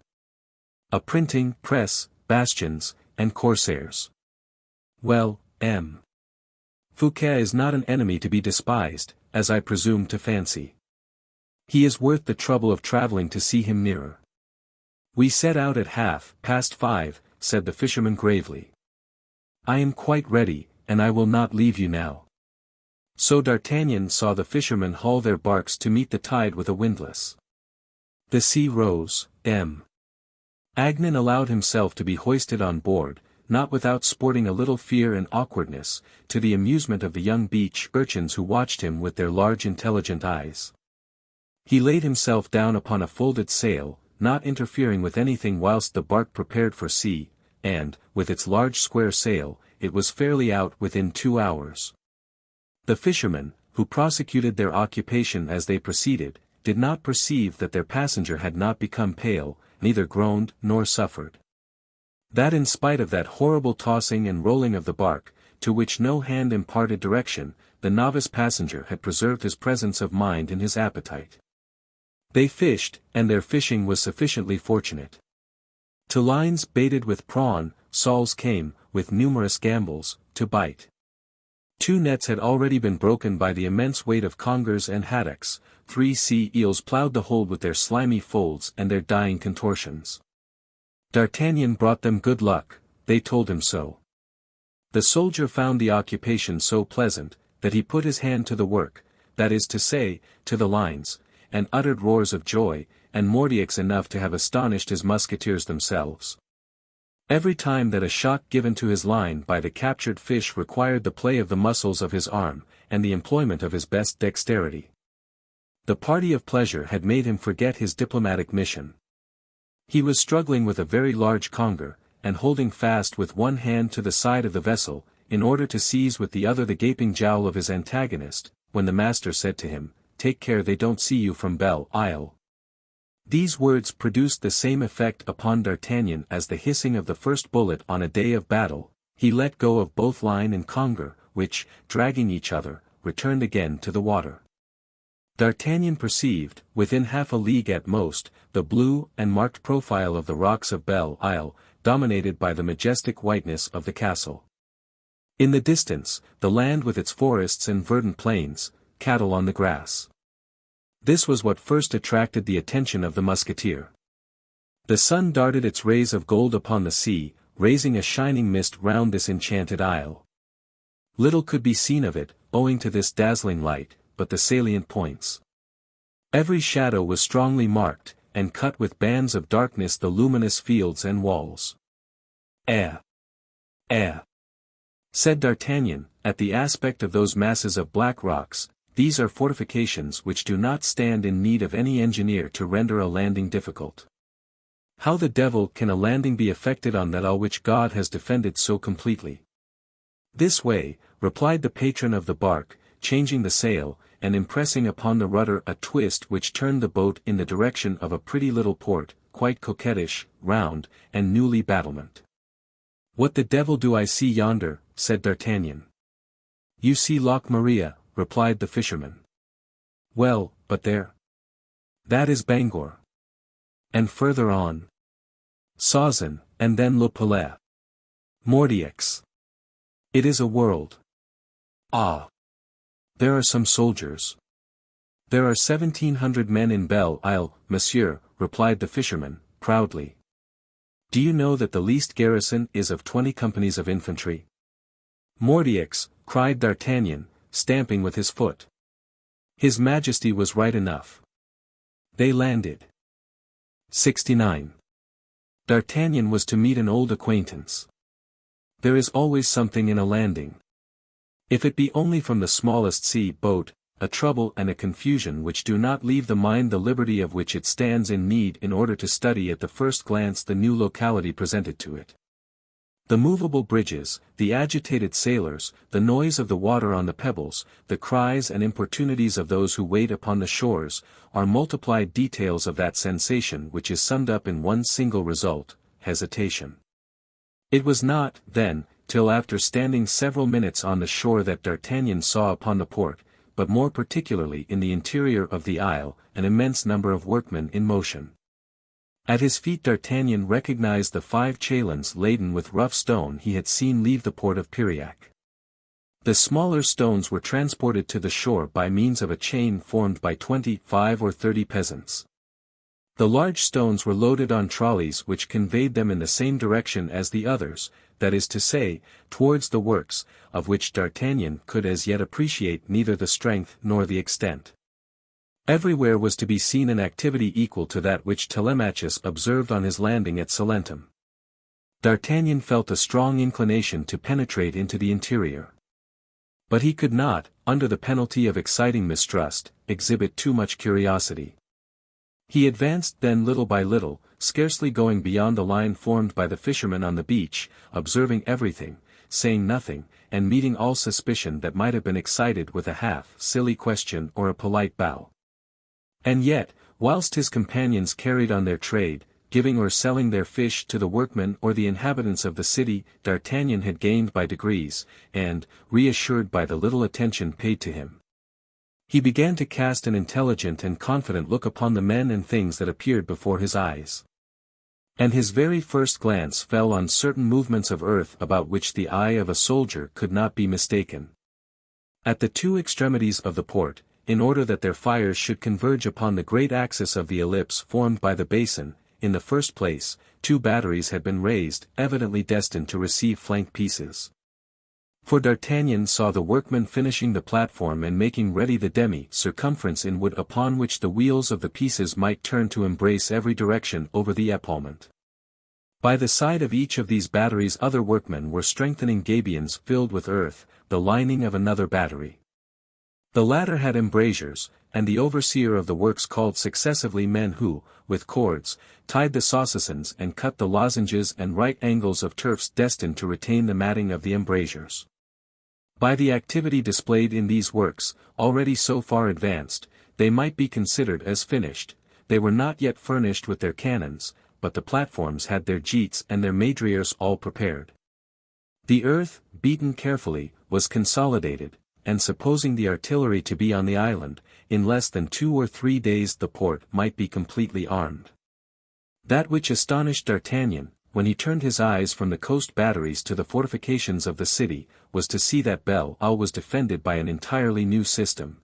A printing press, bastions, and corsairs. Well, M. Fouquet is not an enemy to be despised, as I presume to fancy. He is worth the trouble of travelling to see him nearer. We set out at 5:30, said the fisherman gravely. I am quite ready, and I will not leave you now. So D'Artagnan saw the fishermen haul their barks to meet the tide with a windlass. The sea rose, M. Agnan allowed himself to be hoisted on board, not without sporting a little fear and awkwardness, to the amusement of the young beach urchins who watched him with their large intelligent eyes. He laid himself down upon a folded sail, not interfering with anything whilst the bark prepared for sea, and, with its large square sail, it was fairly out within 2 hours. The fishermen, who prosecuted their occupation as they proceeded, did not perceive that their passenger had not become pale, neither groaned nor suffered. That in spite of that horrible tossing and rolling of the bark, to which no hand imparted direction, the novice passenger had preserved his presence of mind and his appetite. They fished, and their fishing was sufficiently fortunate. To lines baited with prawn, sauls came, with numerous gambols, to bite. 2 nets had already been broken by the immense weight of congers and haddocks, 3 sea eels ploughed the hold with their slimy folds and their dying contortions. D'Artagnan brought them good luck, they told him so. The soldier found the occupation so pleasant, that he put his hand to the work, that is to say, to the lines, and uttered roars of joy, and mordiaux enough to have astonished his musketeers themselves. Every time that a shot given to his line by the captured fish required the play of the muscles of his arm, and the employment of his best dexterity. The party of pleasure had made him forget his diplomatic mission. He was struggling with a very large conger, and holding fast with one hand to the side of the vessel, in order to seize with the other the gaping jowl of his antagonist, when the master said to him, "Take care they don't see you from Belle Isle." These words produced the same effect upon D'Artagnan as the hissing of the first bullet on a day of battle. He let go of both line and conger, which, dragging each other, returned again to the water. D'Artagnan perceived, within half a league at most, the blue and marked profile of the rocks of Belle Isle, dominated by the majestic whiteness of the castle. In the distance, the land with its forests and verdant plains, cattle on the grass. This was what first attracted the attention of the musketeer. The sun darted its rays of gold upon the sea, raising a shining mist round this enchanted isle. Little could be seen of it, owing to this dazzling light, but the salient points. Every shadow was strongly marked, and cut with bands of darkness the luminous fields and walls. Eh! Said D'Artagnan, at the aspect of those masses of black rocks, these are fortifications which do not stand in need of any engineer to render a landing difficult. How the devil can a landing be effected on that isle which God has defended so completely? This way, replied the patron of the bark, changing the sail, and impressing upon the rudder a twist which turned the boat in the direction of a pretty little port, quite coquettish, round, and newly battlement. "What the devil do I see yonder?" said D'Artagnan. You see Loch Maria, replied the fisherman. Well, but there. That is Bangor. And further on. Sauzen, and then Le Palais. Mordieux. It is a world. Ah. There are some soldiers. There are 1,700 men in Belle Isle, monsieur, replied the fisherman, proudly. Do you know that the least garrison is of 20 companies of infantry? Mordieux, cried D'Artagnan, stamping with his foot. His Majesty was right enough. They landed. 69. D'Artagnan was to meet an old acquaintance. There is always something in a landing. If it be only from the smallest sea-boat, a trouble and a confusion which do not leave the mind the liberty of which it stands in need in order to study at the first glance the new locality presented to it. The movable bridges, the agitated sailors, the noise of the water on the pebbles, the cries and importunities of those who wait upon the shores, are multiplied details of that sensation which is summed up in one single result, hesitation. It was not, then, till after standing several minutes on the shore that D'Artagnan saw upon the port, but more particularly in the interior of the isle, an immense number of workmen in motion. At his feet D'Artagnan recognized the 5 chalons laden with rough stone he had seen leave the port of Piriac. The smaller stones were transported to the shore by means of a chain formed by 25 or 30 peasants. The large stones were loaded on trolleys which conveyed them in the same direction as the others, that is to say, towards the works, of which D'Artagnan could as yet appreciate neither the strength nor the extent. Everywhere was to be seen an activity equal to that which Telemachus observed on his landing at Salentum. D'Artagnan felt a strong inclination to penetrate into the interior. But he could not, under the penalty of exciting mistrust, exhibit too much curiosity. He advanced then little by little, scarcely going beyond the line formed by the fishermen on the beach, observing everything, saying nothing, and meeting all suspicion that might have been excited with a half-silly question or a polite bow. And yet, whilst his companions carried on their trade, giving or selling their fish to the workmen or the inhabitants of the city, D'Artagnan had gained by degrees, and, reassured by the little attention paid to him, he began to cast an intelligent and confident look upon the men and things that appeared before his eyes. And his very first glance fell on certain movements of earth about which the eye of a soldier could not be mistaken. At the 2 extremities of the port, in order that their fires should converge upon the great axis of the ellipse formed by the basin, in the first place, 2 batteries had been raised, evidently destined to receive flank pieces. For D'Artagnan saw the workmen finishing the platform and making ready the demi-circumference in wood upon which the wheels of the pieces might turn to embrace every direction over the epaulement. By the side of each of these batteries other workmen were strengthening gabions filled with earth, the lining of another battery. The latter had embrasures, and the overseer of the works called successively men who, with cords, tied the saucissons and cut the lozenges and right angles of turfs destined to retain the matting of the embrasures. By the activity displayed in these works, already so far advanced, they might be considered as finished. They were not yet furnished with their cannons, but the platforms had their jeets and their madriers all prepared. The earth, beaten carefully, was consolidated, and supposing the artillery to be on the island, in less than 2 or 3 days the port might be completely armed. That which astonished D'Artagnan, when he turned his eyes from the coast batteries to the fortifications of the city, was to see that Belle Isle was defended by an entirely new system,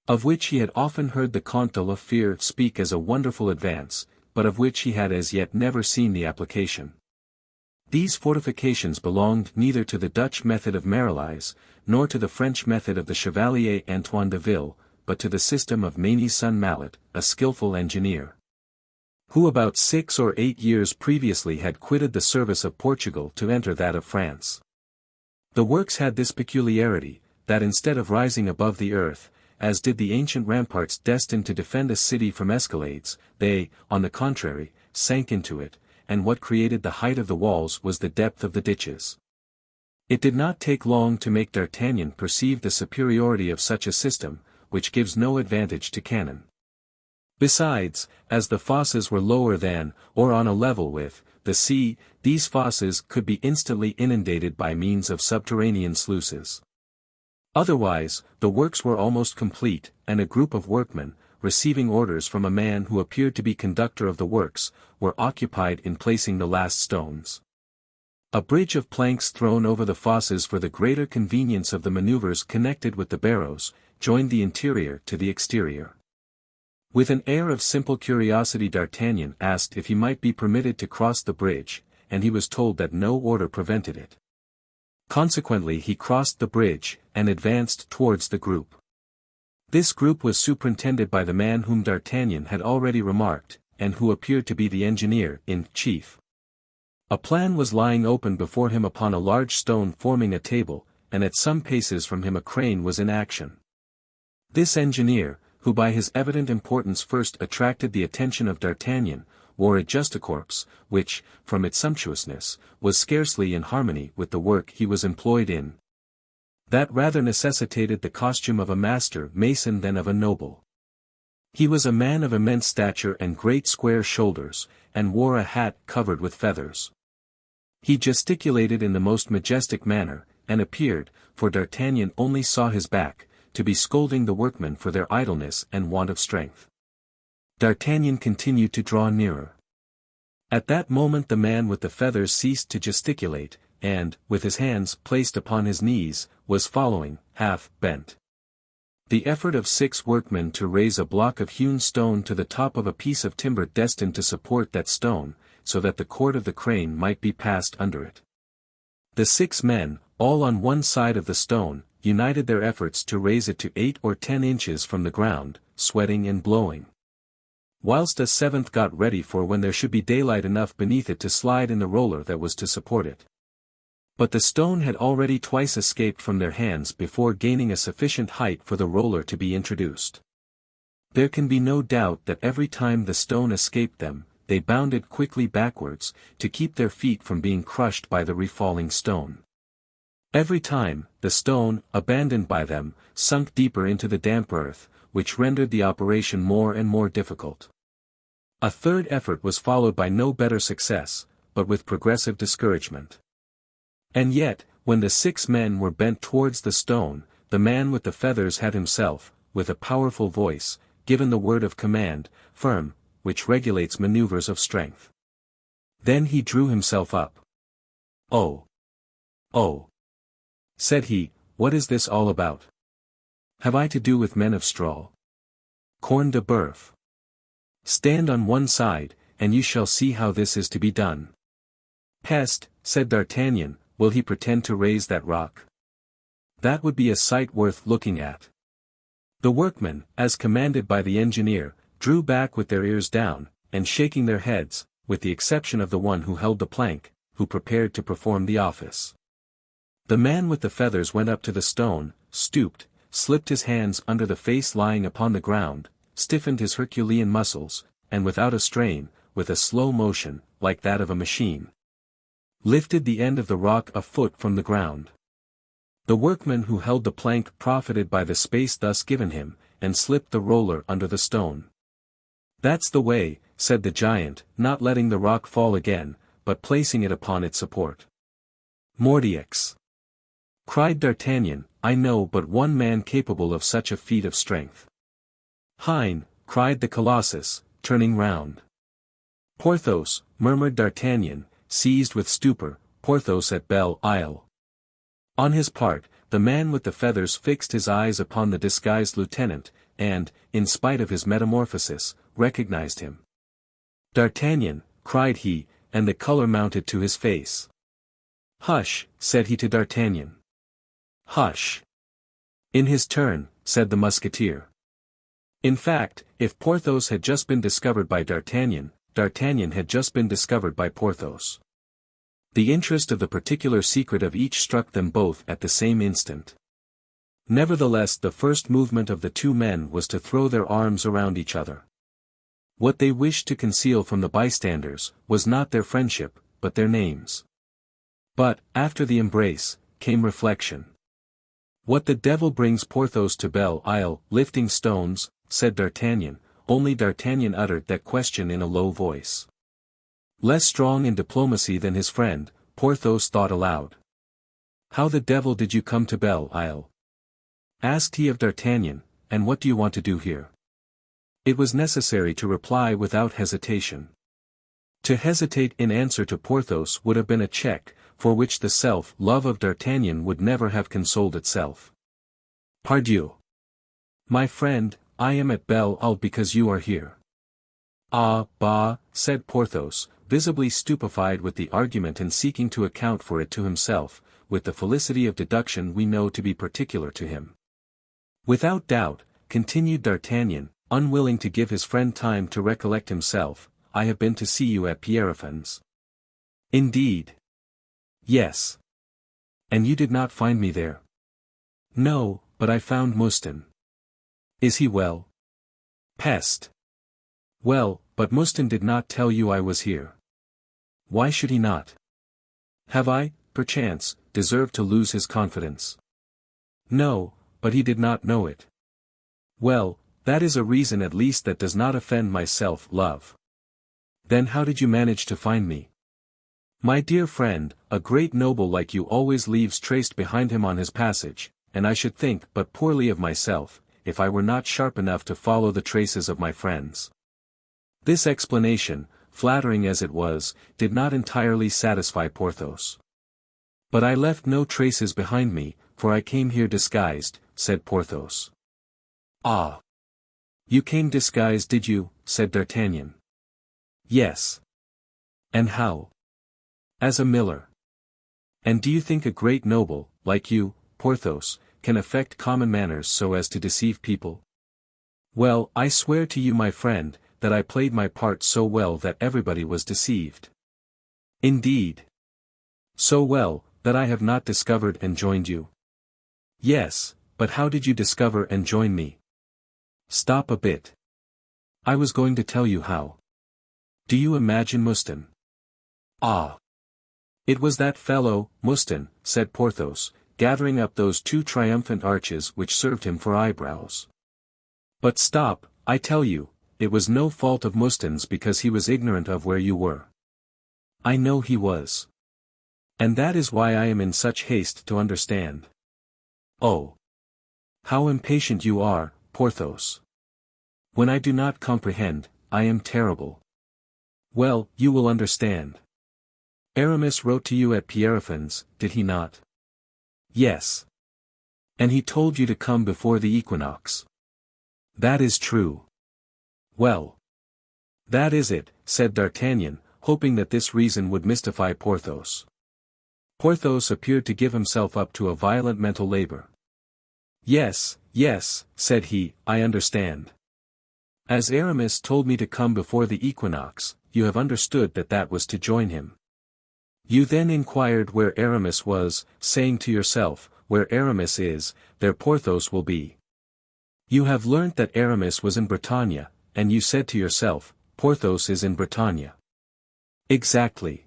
of which he had often heard the Comte de la Fere speak as a wonderful advance, but of which he had as yet never seen the application. These fortifications belonged neither to the Dutch method of Marelise, nor to the French method of the Chevalier Antoine de Ville, but to the system of Manie's son Mallet, a skilful engineer, who about 6 or 8 years previously had quitted the service of Portugal to enter that of France. The works had this peculiarity, that instead of rising above the earth, as did the ancient ramparts destined to defend a city from escalades, they, on the contrary, sank into it, and what created the height of the walls was the depth of the ditches. It did not take long to make D'Artagnan perceive the superiority of such a system, which gives no advantage to cannon. Besides, as the fosses were lower than, or on a level with, the sea, these fosses could be instantly inundated by means of subterranean sluices. Otherwise, the works were almost complete, and a group of workmen, receiving orders from a man who appeared to be conductor of the works, were occupied in placing the last stones. A bridge of planks thrown over the fosses for the greater convenience of the maneuvers connected with the barrows, joined the interior to the exterior. With an air of simple curiosity D'Artagnan asked if he might be permitted to cross the bridge, and he was told that no order prevented it. Consequently he crossed the bridge, and advanced towards the group. This group was superintended by the man whom D'Artagnan had already remarked, and who appeared to be the engineer-in-chief. A plan was lying open before him upon a large stone forming a table, and at some paces from him a crane was in action. This engineer, who by his evident importance first attracted the attention of D'Artagnan, wore a justacorps, which, from its sumptuousness, was scarcely in harmony with the work he was employed in. That rather necessitated the costume of a master mason than of a noble. He was a man of immense stature and great square shoulders, and wore a hat covered with feathers. He gesticulated in the most majestic manner, and appeared, for D'Artagnan only saw his back, to be scolding the workmen for their idleness and want of strength. D'Artagnan continued to draw nearer. At that moment the man with the feathers ceased to gesticulate, and, with his hands placed upon his knees, was following, half bent. The effort of 6 workmen to raise a block of hewn stone to the top of a piece of timber destined to support that stone, so that the cord of the crane might be passed under it. The 6 men, all on one side of the stone, united their efforts to raise it to 8 or 10 inches from the ground, sweating and blowing. Whilst a 7th got ready for when there should be daylight enough beneath it to slide in the roller that was to support it. But the stone had already twice escaped from their hands before gaining a sufficient height for the roller to be introduced. There can be no doubt that every time the stone escaped them, they bounded quickly backwards, to keep their feet from being crushed by the refalling stone. Every time, the stone, abandoned by them, sunk deeper into the damp earth, which rendered the operation more and more difficult. A 3rd effort was followed by no better success, but with progressive discouragement. And yet, when the 6 men were bent towards the stone, the man with the feathers had himself, with a powerful voice, given the word of command, firm, which regulates maneuvers of strength. Then he drew himself up. "Oh! Oh!" said he, "what is this all about? Have I to do with men of straw? Corne de boeuf. Stand on one side, and you shall see how this is to be done." "Peste," said D'Artagnan, "will he pretend to raise that rock? That would be a sight worth looking at." The workmen, as commanded by the engineer, drew back with their ears down, and shaking their heads, with the exception of the one who held the plank, who prepared to perform the office. The man with the feathers went up to the stone, stooped, slipped his hands under the face lying upon the ground, stiffened his Herculean muscles, and without a strain, with a slow motion, like that of a machine, lifted the end of the rock a foot from the ground. The workman who held the plank profited by the space thus given him, and slipped the roller under the stone. "That's the way," said the giant, not letting the rock fall again, but placing it upon its support. "Mordioux!" cried D'Artagnan, "I know but one man capable of such a feat of strength." "Hein!" cried the Colossus, turning round. "Porthos," murmured D'Artagnan, seized with stupor, "Porthos at Belle Isle." On his part, the man with the feathers fixed his eyes upon the disguised lieutenant, and, in spite of his metamorphosis, recognized him. "D'Artagnan," cried he, and the color mounted to his face. "Hush," said he to D'Artagnan. "Hush." In his turn, said the musketeer. In fact, if Porthos had just been discovered by D'Artagnan, D'Artagnan had just been discovered by Porthos. The interest of the particular secret of each struck them both at the same instant. Nevertheless the first movement of the 2 men was to throw their arms around each other. What they wished to conceal from the bystanders, was not their friendship, but their names. But, after the embrace, came reflection. "What the devil brings Porthos to Belle Isle, lifting stones?" said D'Artagnan, only D'Artagnan uttered that question in a low voice. Less strong in diplomacy than his friend, Porthos thought aloud. "How the devil did you come to Belle Isle?" asked he of D'Artagnan, and what do you want to do here? It was necessary to reply without hesitation. To hesitate in answer to Porthos would have been a check, for which the self-love of D'Artagnan would never have consoled itself. Pardieu! My friend, I am at Belle-Isle because you are here. Ah, bah, said Porthos, visibly stupefied with the argument and seeking to account for it to himself, with the felicity of deduction we know to be particular to him. Without doubt, continued D'Artagnan, unwilling to give his friend time to recollect himself, I have been to see you at Pierrefonds. Indeed. Yes. And you did not find me there? No, but I found Mouston. Is he well? Peste. Well, but Mouston did not tell you I was here. Why should he not? Have I, perchance, deserved to lose his confidence? No, but he did not know it. Well, that is a reason at least that does not offend my self-love. Then how did you manage to find me? My dear friend, a great noble like you always leaves trace behind him on his passage, and I should think but poorly of myself, if I were not sharp enough to follow the traces of my friends. This explanation, flattering as it was, did not entirely satisfy Porthos. But I left no traces behind me, for I came here disguised, said Porthos. Ah! You came disguised, did you? Said D'Artagnan. Yes. And how? As a miller. And do you think a great noble, like you, Porthos, can affect common manners so as to deceive people? Well, I swear to you, my friend, that I played my part so well that everybody was deceived. Indeed. So well, that I have not discovered and joined you. Yes, but how did you discover and join me? Stop a bit. I was going to tell you how. Do you imagine Mouston? Ah! It was that fellow, Mouston, said Porthos, gathering up those two triumphant arches which served him for eyebrows. But stop, I tell you, it was no fault of Mouston's because he was ignorant of where you were. I know he was. And that is why I am in such haste to understand. Oh! How impatient you are, Porthos. When I do not comprehend, I am terrible. Well, you will understand. Aramis wrote to you at Pierrefonds, did he not? Yes. And he told you to come before the equinox. That is true. Well. That is it, said D'Artagnan, hoping that this reason would mystify Porthos. Porthos appeared to give himself up to a violent mental labor. Yes, yes, said he, I understand. As Aramis told me to come before the equinox, you have understood that that was to join him. You then inquired where Aramis was, saying to yourself, where Aramis is, there Porthos will be. You have learnt that Aramis was in Bretagne, and you said to yourself, Porthos is in Bretagne. Exactly.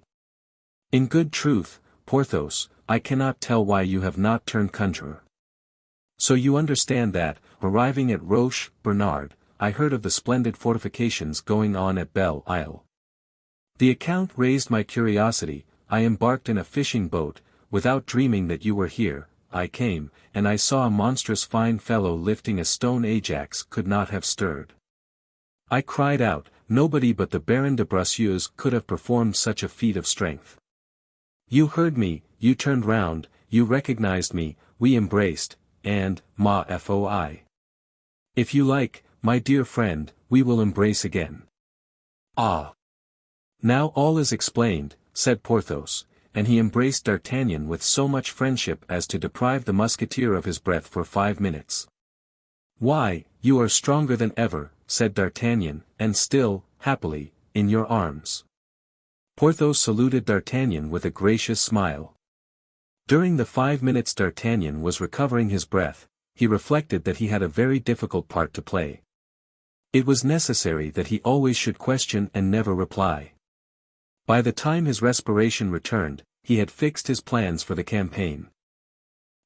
In good truth, Porthos, I cannot tell why you have not turned conjurer. So you understand that, arriving at Roche, Bernard, I heard of the splendid fortifications going on at Belle-Isle. The account raised my curiosity, I embarked in a fishing boat, without dreaming that you were here, I came, and I saw a monstrous fine fellow lifting a stone Ajax could not have stirred. I cried out, nobody but the Baron de Bragelonne could have performed such a feat of strength. You heard me, you turned round, you recognized me, we embraced, and, ma foi. If you like, my dear friend, we will embrace again. Ah! Now all is explained, said Porthos, and he embraced D'Artagnan with so much friendship as to deprive the musketeer of his breath for 5 minutes. Why, you are stronger than ever, said D'Artagnan, and still, happily, in your arms. Porthos saluted D'Artagnan with a gracious smile. During the 5 minutes D'Artagnan was recovering his breath, he reflected that he had a very difficult part to play. It was necessary that he always should question and never reply. By the time his respiration returned, he had fixed his plans for the campaign.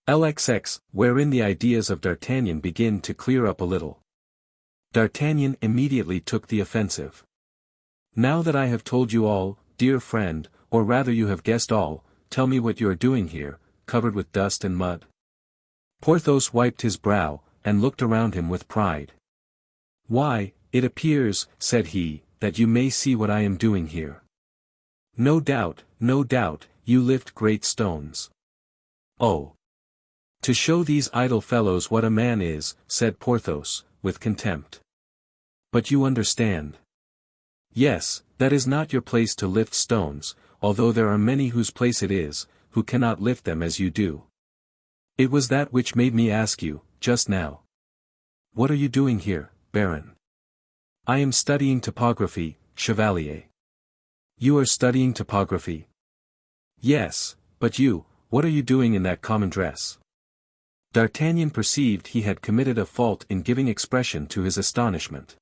LXX, wherein the ideas of D'Artagnan begin to clear up a little. D'Artagnan immediately took the offensive. Now that I have told you all, dear friend, or rather you have guessed all, tell me what you are doing here, covered with dust and mud. Porthos wiped his brow, and looked around him with pride. "Why, it appears," said he, "that you may see what I am doing here. No doubt, you lift great stones." "Oh! To show these idle fellows what a man is," said Porthos, with contempt. "But you understand. Yes, that is not your place to lift stones, although there are many whose place it is, who cannot lift them as you do. It was that which made me ask you, just now. What are you doing here, Baron?" "I am studying topography, Chevalier." "You are studying topography?" "Yes, but you, what are you doing in that common dress?" D'Artagnan perceived he had committed a fault in giving expression to his astonishment.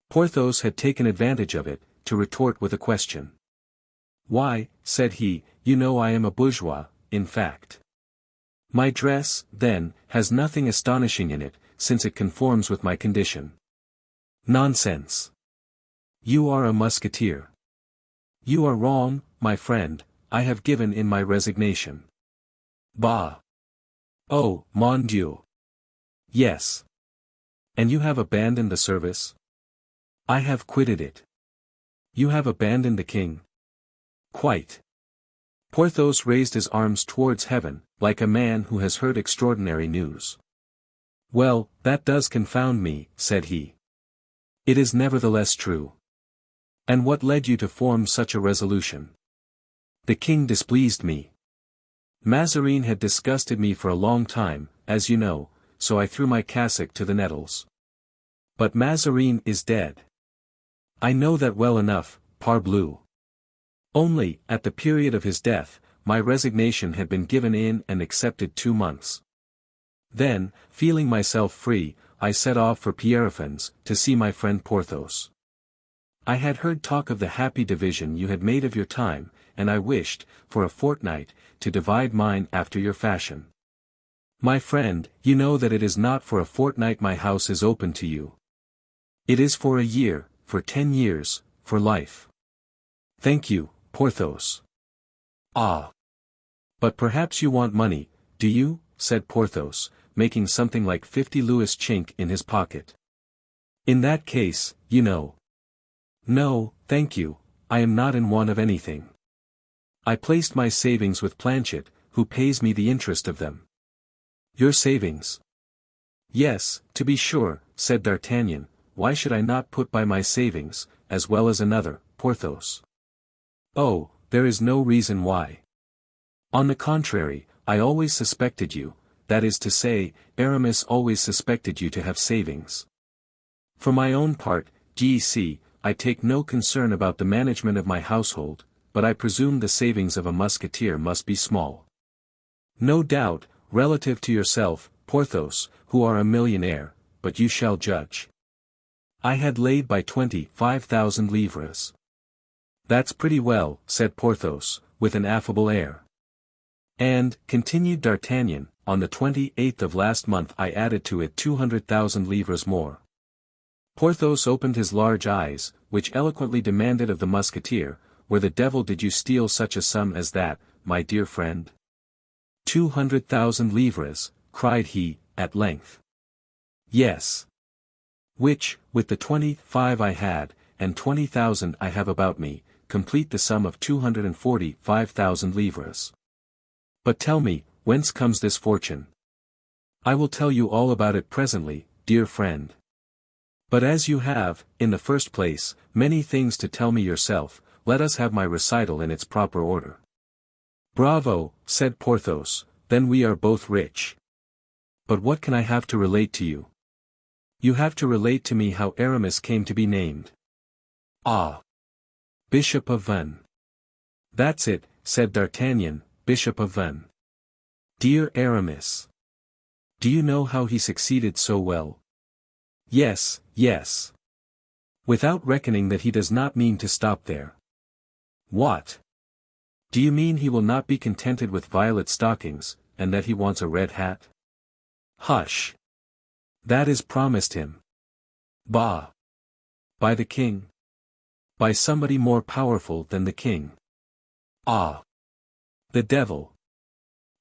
Porthos had taken advantage of it, to retort with a question. "Why," said he, "you know I am a bourgeois, in fact. My dress, then, has nothing astonishing in it, since it conforms with my condition." "Nonsense! You are a musketeer." "You are wrong, my friend, I have given in my resignation." "Bah! Oh, mon Dieu! Yes. And you have abandoned the service?" "I have quitted it." "You have abandoned the king?" "Quite." Porthos raised his arms towards heaven, like a man who has heard extraordinary news. "Well, that does confound me," said he. "It is nevertheless true. And what led you to form such a resolution?" "The king displeased me. Mazarin had disgusted me for a long time, as you know, so I threw my cassock to the nettles. But Mazarin is dead. I know that well enough, parbleu. Only, at the period of his death, my resignation had been given in and accepted 2 months. Then, feeling myself free, I set off for Pierrefonds, to see my friend Porthos. I had heard talk of the happy division you had made of your time, and I wished, for a fortnight, to divide mine after your fashion. My friend, you know that it is not for a fortnight my house is open to you. It is for a year, for 10 years, for life." "Thank you, Porthos." "Ah! But perhaps you want money, do you?" said Porthos, making something like 50 louis chink in his pocket. "In that case, you know." "No, thank you, I am not in want of anything. I placed my savings with Planchet, who pays me the interest of them." "Your savings?" "Yes, to be sure," said D'Artagnan, "why should I not put by my savings, as well as another, Porthos?" "Oh, there is no reason why. On the contrary, I always suspected you, that is to say, Aramis always suspected you to have savings. For my own part, d'ye I take no concern about the management of my household, but I presume the savings of a musketeer must be small." "No doubt, relative to yourself, Porthos, who are a millionaire, but you shall judge. I had laid by 25,000 livres. "That's pretty well," said Porthos, with an affable air. "And," continued D'Artagnan, "on the 28th of last month I added to it 200,000 livres more." Porthos opened his large eyes, which eloquently demanded of the musketeer, "Where the devil did you steal such a sum as that, my dear friend?" 200,000 livres, cried he, at length. "Yes. Which, with the 25 I had, and 20,000 I have about me, complete the sum of 245,000 livres. But tell me, whence comes this fortune?" "I will tell you all about it presently, dear friend. But as you have, in the first place, many things to tell me yourself, let us have my recital in its proper order." "Bravo," said Porthos, "then we are both rich. But what can I have to relate to you?" "You have to relate to me how Aramis came to be named." "Ah! Bishop of Vannes." "That's it," said D'Artagnan, "Bishop of Vannes. Dear Aramis! Do you know how he succeeded so well?" "Yes, yes. Without reckoning that he does not mean to stop there." "What? Do you mean he will not be contented with violet stockings, and that he wants a red hat?" "Hush! That is promised him." "Bah! By the king? By somebody more powerful than the king." "Ah! The devil!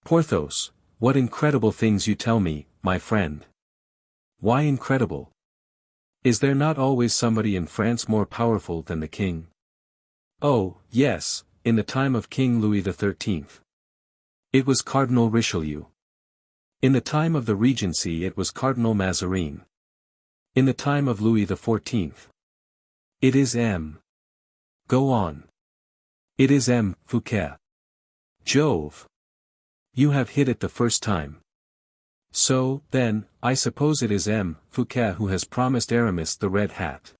Porthos, What incredible things you tell me, my friend. Why incredible? Is there not always somebody in France more powerful than the king? Oh, yes, in the time of King Louis XIII. It was Cardinal Richelieu. In the time of the Regency it was Cardinal Mazarin. In the time of Louis XIV. It is M. Go on. It is M. Fouquet. Jove! You have hit it the first time. So, then, I suppose it is M. Fouquet who has promised Aramis the red hat.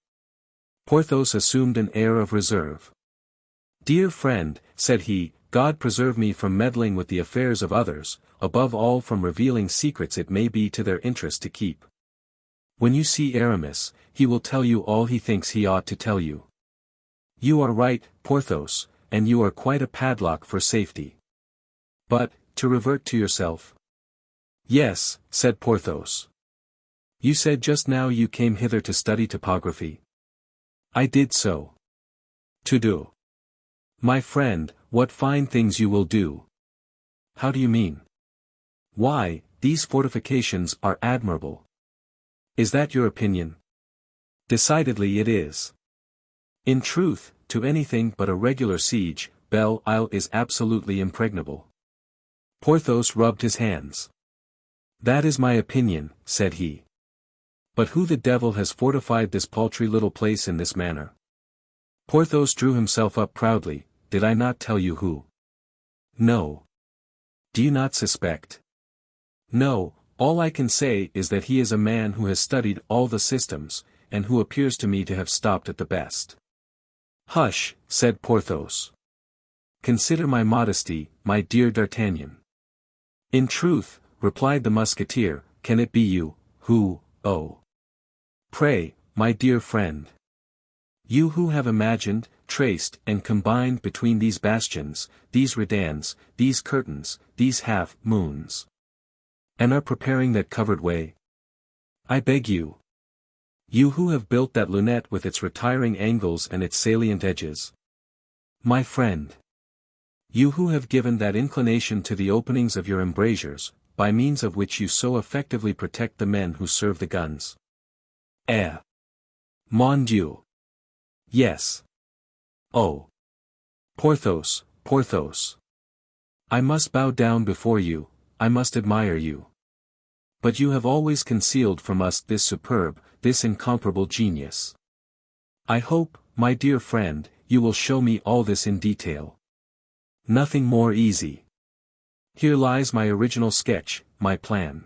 Porthos assumed an air of reserve. Dear friend, said he, God preserve me from meddling with the affairs of others, above all from revealing secrets it may be to their interest to keep. When you see Aramis, he will tell you all he thinks he ought to tell you. You are right, Porthos, and you are quite a padlock for safety. But, to revert to yourself. Yes, said Porthos. You said just now you came hither to study topography. I did so. To do. My friend, what fine things you will do. How do you mean? Why, these fortifications are admirable. Is that your opinion? Decidedly it is. In truth, to anything but a regular siege, Belle Isle is absolutely impregnable. Porthos rubbed his hands. That is my opinion, said he. But who the devil has fortified this paltry little place in this manner? Porthos drew himself up proudly. Did I not tell you who? No. Do you not suspect? No, all I can say is that he is a man who has studied all the systems, and who appears to me to have stopped at the best. Hush, said Porthos. Consider my modesty, my dear D'Artagnan. In truth, replied the musketeer, can it be you, who, oh. Pray, my dear friend. You who have imagined, traced, and combined between these bastions, these redans, these curtains, these half-moons. And are preparing that covered way? I beg you. You who have built that lunette with its retiring angles and its salient edges. My friend. You who have given that inclination to the openings of your embrasures, by means of which you so effectively protect the men who serve the guns. Eh. Mon Dieu. Yes. Oh. Porthos, Porthos. I must bow down before you, I must admire you. But you have always concealed from us this superb, this incomparable genius. I hope, my dear friend, you will show me all this in detail. Nothing more easy. Here lies my original sketch, my plan.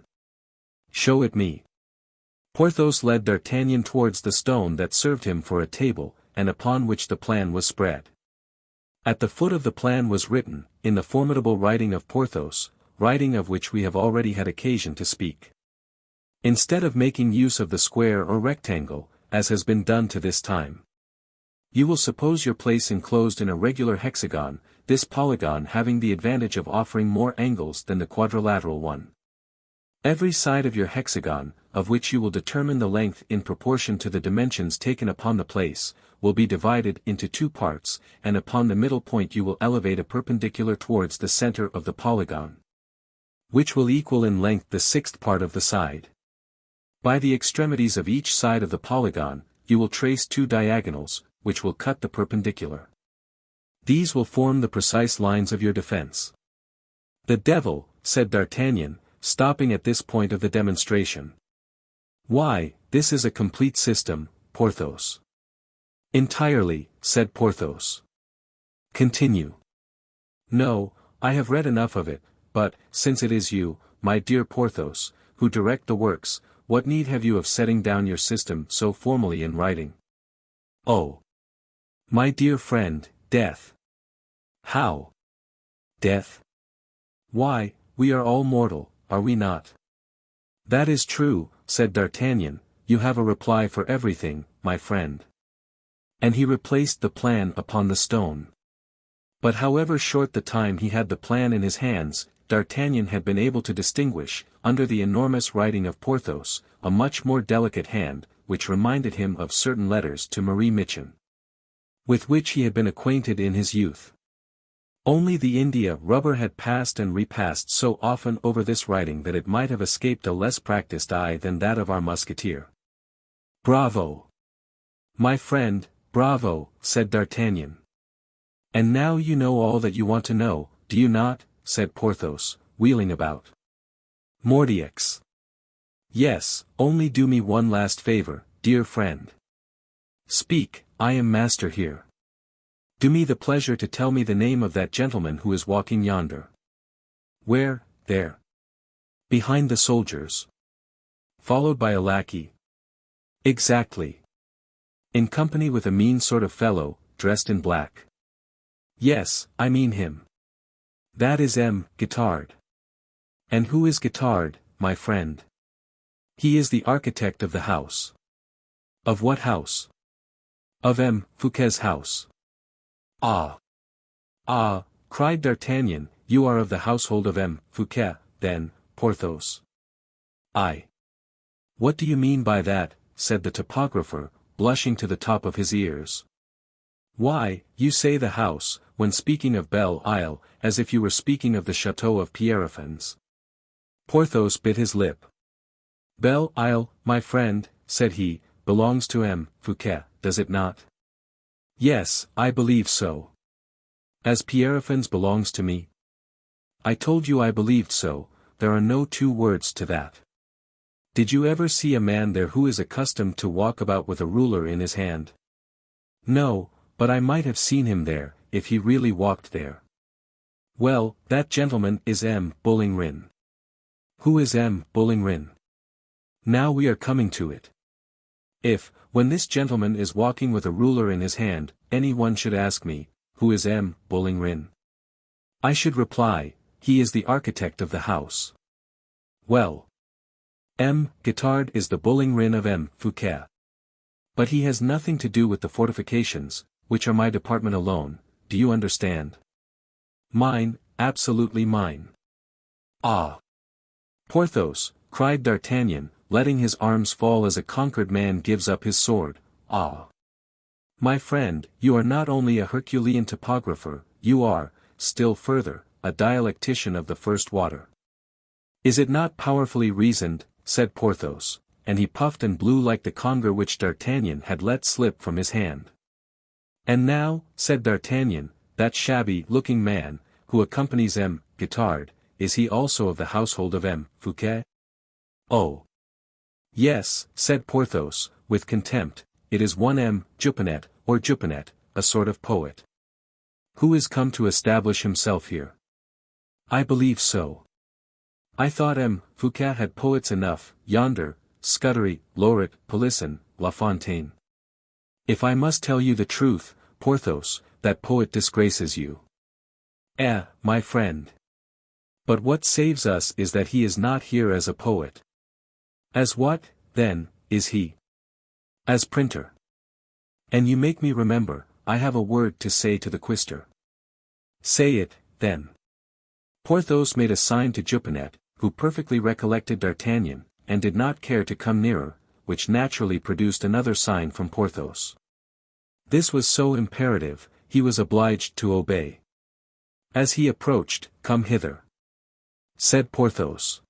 Show it me. Porthos led D'Artagnan towards the stone that served him for a table, and upon which the plan was spread. At the foot of the plan was written, in the formidable writing of Porthos, writing of which we have already had occasion to speak. Instead of making use of the square or rectangle, as has been done to this time. You will suppose your place enclosed in a regular hexagon, this polygon having the advantage of offering more angles than the quadrilateral one. Every side of your hexagon, of which you will determine the length in proportion to the dimensions taken upon the place, will be divided into two parts, and upon the middle point you will elevate a perpendicular towards the center of the polygon, which will equal in length the sixth part of the side. By the extremities of each side of the polygon, you will trace two diagonals, which will cut the perpendicular. These will form the precise lines of your defense. The devil, said D'Artagnan, stopping at this point of the demonstration. Why, this is a complete system, Porthos. Entirely, said Porthos. Continue. No, I have read enough of it, but, since it is you, my dear Porthos, who direct the works, what need have you of setting down your system so formally in writing? Oh. My dear friend, death. How? Death? Why, we are all mortal, are we not? That is true, said D'Artagnan, you have a reply for everything, my friend. And he replaced the plan upon the stone. But however short the time he had the plan in his hands, D'Artagnan had been able to distinguish, under the enormous writing of Porthos, a much more delicate hand, which reminded him of certain letters to Marie Michon, with which he had been acquainted in his youth. Only the India rubber had passed and repassed so often over this writing that it might have escaped a less practiced eye than that of our musketeer. "Bravo! My friend, bravo," said D'Artagnan. "And now you know all that you want to know, do you not?" said Porthos, wheeling about. "Mordioux! Yes, only do me one last favor, dear friend. Speak, I am master here. Do me the pleasure to tell me the name of that gentleman who is walking yonder." "Where, there? Behind the soldiers. Followed by a lackey?" "Exactly. In company with a mean sort of fellow, dressed in black." "Yes, I mean him. That is M. Guittard." "And who is Guittard, my friend?" "He is the architect of the house." "Of what house?" "Of M. Fouquet's house." "Ah! Ah!" cried D'Artagnan, "you are of the household of M. Fouquet, then, Porthos." "I. What do you mean by that?" said the topographer, blushing to the top of his ears. "Why, you say the house, when speaking of Belle Isle, as if you were speaking of the chateau of Pierrefonds." Porthos bit his lip. "Belle Isle, my friend," said he, "belongs to M. Fouquet, does it not?" "Yes, I believe so." "As Pierrefonds belongs to me?" "I told you I believed so, there are no two words to that." "Did you ever see a man there who is accustomed to walk about with a ruler in his hand?" "No, but I might have seen him there, if he really walked there." "Well, that gentleman is M. Bollingrin." "Who is M. Bollingrin?" "Now we are coming to it. If, when this gentleman is walking with a ruler in his hand, any one should ask me, who is M. Bollingrin? I should reply, he is the architect of the house." "Well, M. Guittard is the Bollingrin of M. Fouquet. But he has nothing to do with the fortifications, which are my department alone, do you understand? Mine, absolutely mine." "Ah! Porthos," cried D'Artagnan, letting his arms fall as a conquered man gives up his sword, "ah! My friend, you are not only a Herculean topographer, you are, still further, a dialectician of the first water." "Is it not powerfully reasoned?" said Porthos, and he puffed and blew like the conger which D'Artagnan had let slip from his hand. "And now," said D'Artagnan, "that shabby-looking man, who accompanies M. Guittard, is he also of the household of M. Fouquet?" "Oh! Yes," said Porthos, with contempt, "it is one M. Jupinet, or Jupinet, a sort of poet." "Who is come to establish himself here?" "I believe so." "I thought M. Fouquet had poets enough, yonder, Scudery, Lauret, Polisson, La Fontaine." "If I must tell you the truth, Porthos, that poet disgraces you." My friend. But what saves us is that he is not here as a poet." "As what, then, is he?" "As printer." "And you make me remember, I have a word to say to the quaestor." "Say it, then." Porthos made a sign to Jupinet, who perfectly recollected D'Artagnan, and did not care to come nearer, which naturally produced another sign from Porthos. This was so imperative, he was obliged to obey. As he approached, "Come hither," said Porthos.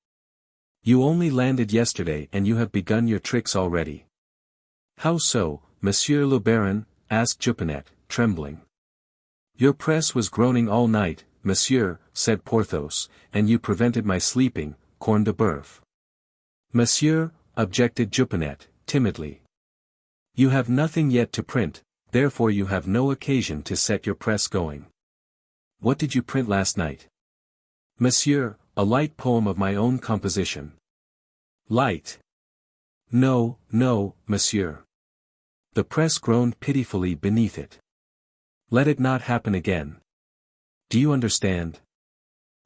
"You only landed yesterday and you have begun your tricks already." "How so, Monsieur le Baron?" asked Jupinet, trembling. "Your press was groaning all night, monsieur," said Porthos, "and you prevented my sleeping, corne de boeuf." "Monsieur," objected Jupinet, timidly. "You have nothing yet to print, therefore you have no occasion to set your press going." "What did you print last night?" "Monsieur, a light poem of my own composition." "Light? No, no, monsieur. The press groaned pitifully beneath it. Let it not happen again. Do you understand?"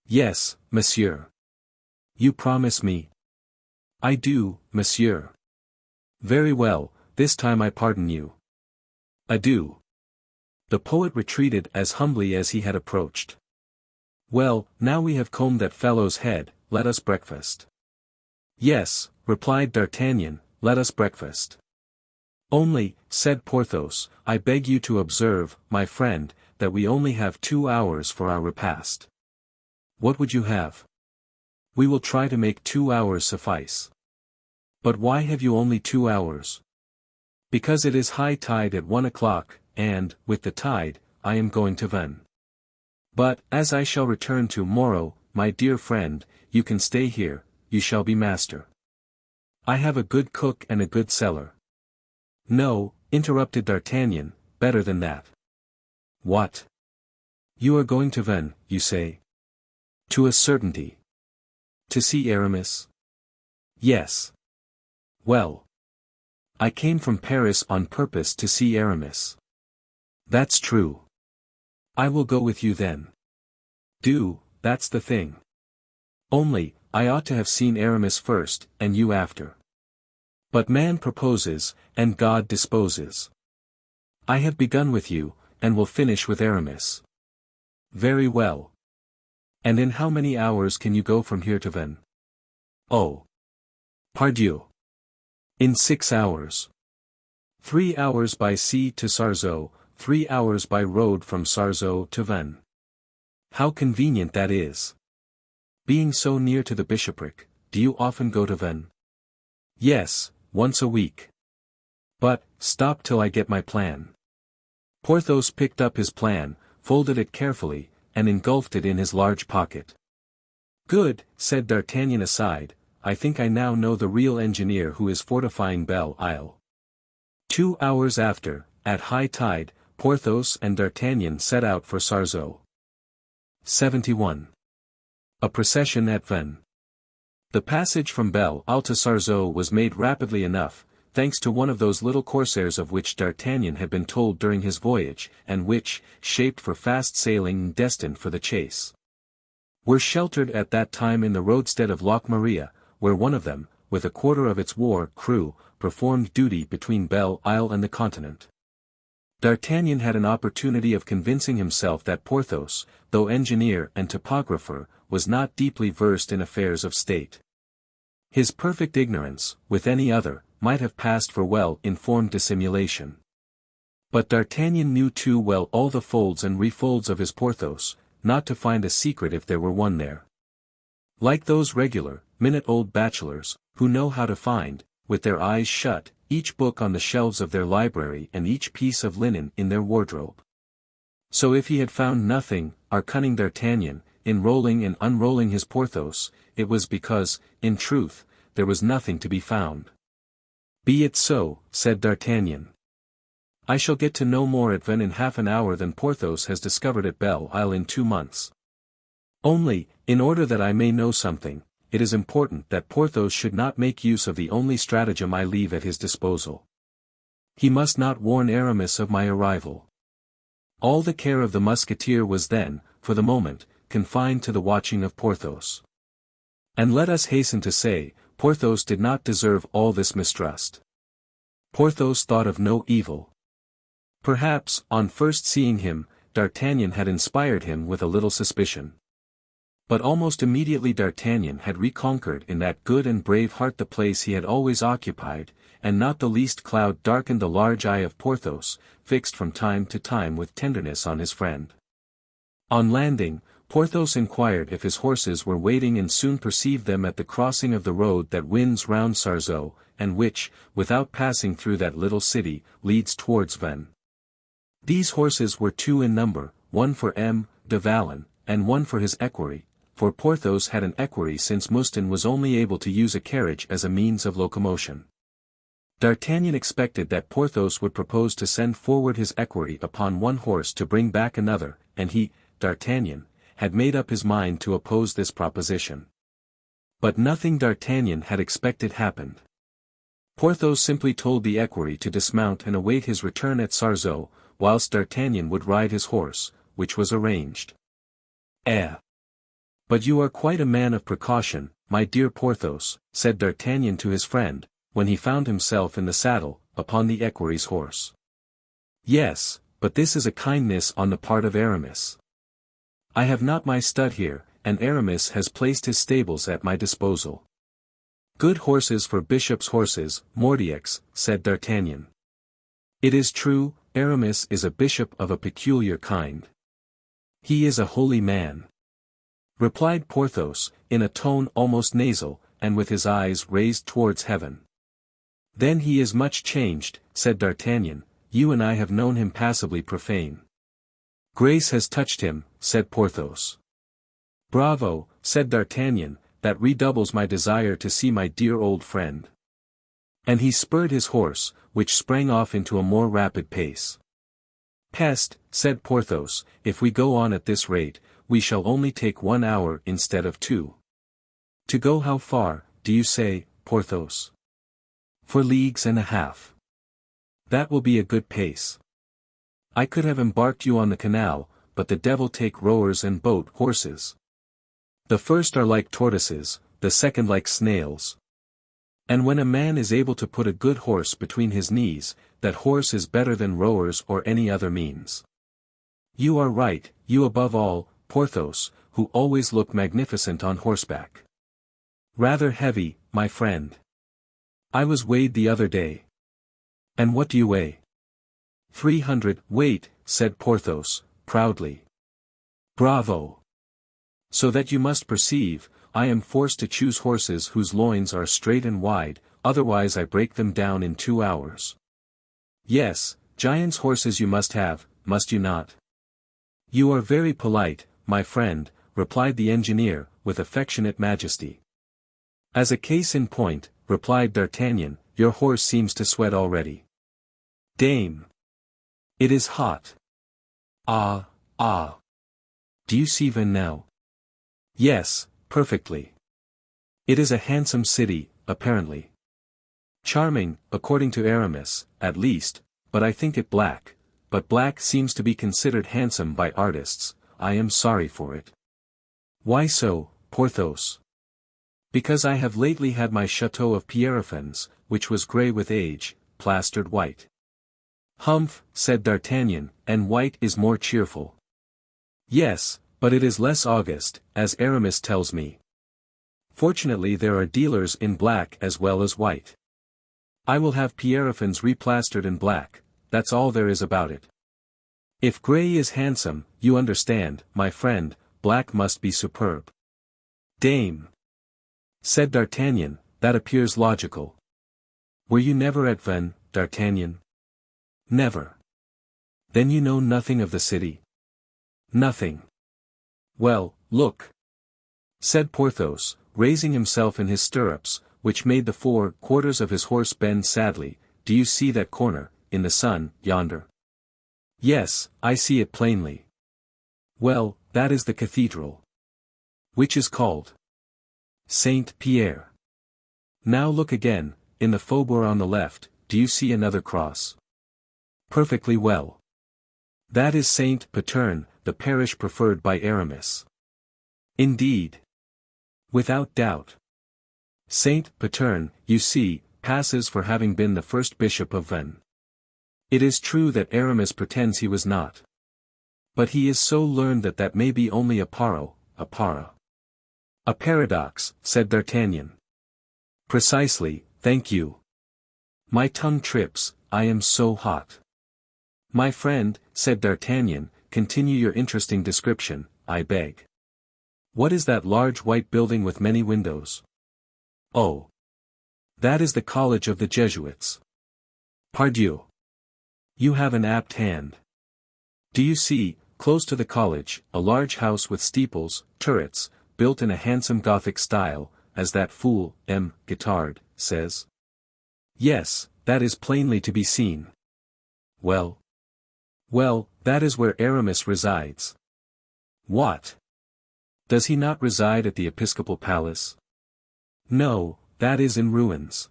"Yes, monsieur." "You promise me?" "I do, monsieur." "Very well, this time I pardon you. Adieu." The poet retreated as humbly as he had approached. "Well, now we have combed that fellow's head, let us breakfast." "Yes," replied D'Artagnan, "let us breakfast." "Only," said Porthos, "I beg you to observe, my friend, that we only have 2 hours for our repast. What would you have? We will try to make 2 hours suffice. But why have you only 2 hours? Because it is high tide at 1 o'clock, and, with the tide, I am going to Vannes. But, as I shall return to-morrow, my dear friend, you can stay here, you shall be master. I have a good cook and a good cellar. No, interrupted D'Artagnan, better than that. What? You are going to Vannes, you say? To a certainty. To see Aramis? Yes. Well. I came from Paris on purpose to see Aramis. That's true. I will go with you then. Do, that's the thing. Only, I ought to have seen Aramis first, and you after. But man proposes, and God disposes. I have begun with you, and will finish with Aramis. Very well. And in how many hours can you go from here to Vannes? Oh. Pardieu. In 6 hours. 3 hours by sea to Sarzeau, 3 hours by road from Sarzeau to Vannes. How convenient that is. Being so near to the bishopric, do you often go to Vannes? Yes, once a week. But, stop till I get my plan. Porthos picked up his plan, folded it carefully, and engulfed it in his large pocket. Good, said D'Artagnan aside, I think I now know the real engineer who is fortifying Belle Isle. 2 hours after, at high tide, Porthos and D'Artagnan set out for Sarzeau. 71. A procession at Vannes. The passage from Belle Isle to Sarzeau was made rapidly enough, thanks to one of those little corsairs of which D'Artagnan had been told during his voyage, and which, shaped for fast sailing and destined for the chase, were sheltered at that time in the roadstead of Loch Maria, where one of them, with a quarter of its war crew, performed duty between Belle Isle and the continent. D'Artagnan had an opportunity of convincing himself that Porthos, though engineer and topographer, was not deeply versed in affairs of state. His perfect ignorance, with any other, might have passed for well-informed dissimulation. But D'Artagnan knew too well all the folds and refolds of his Porthos, not to find a secret if there were one there. Like those regular, minute-old bachelors, who know how to find, with their eyes shut, each book on the shelves of their library and each piece of linen in their wardrobe. So if he had found nothing, our cunning D'Artagnan, in rolling and unrolling his Porthos, it was because, in truth, there was nothing to be found. Be it so, said D'Artagnan. I shall get to know more at Vannes in half an hour than Porthos has discovered at Belle Isle in 2 months. Only, in order that I may know something, it is important that Porthos should not make use of the only stratagem I leave at his disposal. He must not warn Aramis of my arrival. All the care of the musketeer was then, for the moment, confined to the watching of Porthos. And let us hasten to say, Porthos did not deserve all this mistrust. Porthos thought of no evil. Perhaps, on first seeing him, D'Artagnan had inspired him with a little suspicion. But almost immediately D'Artagnan had reconquered in that good and brave heart the place he had always occupied, and not the least cloud darkened the large eye of Porthos, fixed from time to time with tenderness on his friend. On landing, Porthos inquired if his horses were waiting and soon perceived them at the crossing of the road that winds round Sarzeau, and which, without passing through that little city, leads towards Vannes. These horses were 2 in number, one for M. de Valon, and one for his equerry, for Porthos had an equerry since Mouston was only able to use a carriage as a means of locomotion. D'Artagnan expected that Porthos would propose to send forward his equerry upon one horse to bring back another, and he, D'Artagnan, had made up his mind to oppose this proposition. But nothing D'Artagnan had expected happened. Porthos simply told the equerry to dismount and await his return at Sarzeau, whilst D'Artagnan would ride his horse, which was arranged. Eh! But you are quite a man of precaution, my dear Porthos, said D'Artagnan to his friend, when he found himself in the saddle, upon the equerry's horse. Yes, but this is a kindness on the part of Aramis. I have not my stud here, and Aramis has placed his stables at my disposal. Good horses for bishops' horses, Mordiacs, said D'Artagnan. It is true, Aramis is a bishop of a peculiar kind. He is a holy man," replied Porthos, in a tone almost nasal, and with his eyes raised towards heaven. "Then he is much changed," said D'Artagnan. "You and I have known him passably profane." "Grace has touched him," said Porthos. "Bravo," said D'Artagnan, "that redoubles my desire to see my dear old friend." And he spurred his horse, which sprang off into a more rapid pace. "Peste," said Porthos, "if we go on at this rate, we shall only take 1 hour instead of 2. To go how far, do you say, Porthos? 4 leagues and a half. That will be a good pace. I could have embarked you on the canal, but the devil take rowers and boat horses. The first are like tortoises, the second like snails. And when a man is able to put a good horse between his knees, that horse is better than rowers or any other means. You are right, you above all, Porthos, who always look magnificent on horseback. Rather heavy, my friend. I was weighed the other day. And what do you weigh? 300 weight, said Porthos, proudly. Bravo! So that you must perceive, I am forced to choose horses whose loins are straight and wide, otherwise I break them down in 2 hours. Yes, giant's horses you must have, must you not? You are very polite, my friend, replied the engineer, with affectionate majesty. As a case in point, replied D'Artagnan, your horse seems to sweat already. Dame! It is hot. Ah, ah! Do you see Vannes now? Yes, perfectly. It is a handsome city, apparently. Charming, according to Aramis, at least, but I think it black, but black seems to be considered handsome by artists, I am sorry for it. Why so, Porthos? Because I have lately had my chateau of Pierrefonds, which was grey with age, plastered white. Humph, said D'Artagnan, and white is more cheerful. Yes, but it is less august, as Aramis tells me. Fortunately there are dealers in black as well as white. I will have Pierrefonds replastered in black, that's all there is about it. If grey is handsome, you understand, my friend, black must be superb. Dame! Said D'Artagnan, that appears logical. Were you never at Vannes, D'Artagnan? Never. Then you know nothing of the city? Nothing. Well, look. Said Porthos, raising himself in his stirrups, which made the 4 quarters of his horse bend sadly, do you see that corner, in the sun, yonder? Yes, I see it plainly. Well, that is the cathedral. Which is called Saint-Pierre. Now look again, in the faubourg on the left, do you see another cross? Perfectly well. That is Saint-Patern, the parish preferred by Aramis. Indeed. Without doubt. Saint-Patern, you see, passes for having been the first bishop of Vannes. It is true that Aramis pretends he was not. But he is so learned that that may be only a para. A paradox, said D'Artagnan. Precisely, thank you. My tongue trips, I am so hot. My friend, said D'Artagnan, continue your interesting description, I beg. What is that large white building with many windows? Oh. That is the college of the Jesuits. Pardieu. You have an apt hand. Do you see, close to the college, a large house with steeples, turrets, built in a handsome Gothic style, as that fool, M. Guittard, says? Yes, that is plainly to be seen. Well, that is where Aramis resides. What? Does he not reside at the episcopal palace? No, that is in ruins.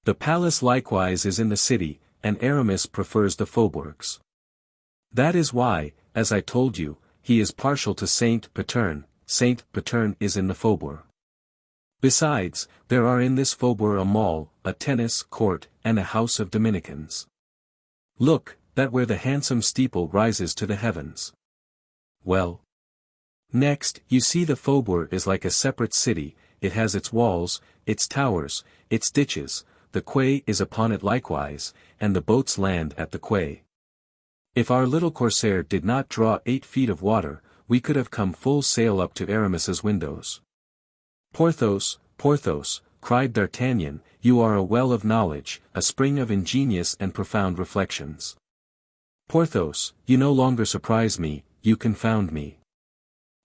The palace likewise is in the city, and Aramis prefers the faubourgs. That is why, as I told you, he is partial to Saint-Patern. Saint-Patern is in the faubourg. Besides, there are in this faubourg a mall, a tennis court, and a house of Dominicans. Look, that where the handsome steeple rises to the heavens. Well. Next, you see the faubourg is like a separate city, it has its walls, its towers, its ditches, the quay is upon it likewise, and the boats land at the quay. If our little corsair did not draw 8 feet of water, we could have come full sail up to Aramis's windows. Porthos, Porthos, cried D'Artagnan, you are a well of knowledge, a spring of ingenious and profound reflections. Porthos, you no longer surprise me, you confound me.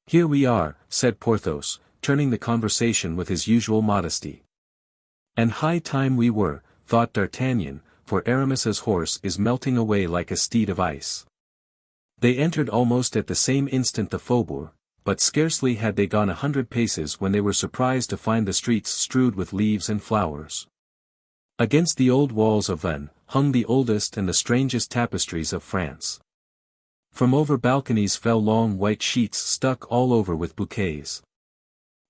Here we are, said Porthos, turning the conversation with his usual modesty. And high time we were, thought D'Artagnan, for Aramis's horse is melting away like a steed of ice. They entered almost at the same instant the faubourg, but scarcely had they gone 100 paces when they were surprised to find the streets strewed with leaves and flowers. Against the old walls of Vannes, hung the oldest and the strangest tapestries of France. From over balconies fell long white sheets stuck all over with bouquets.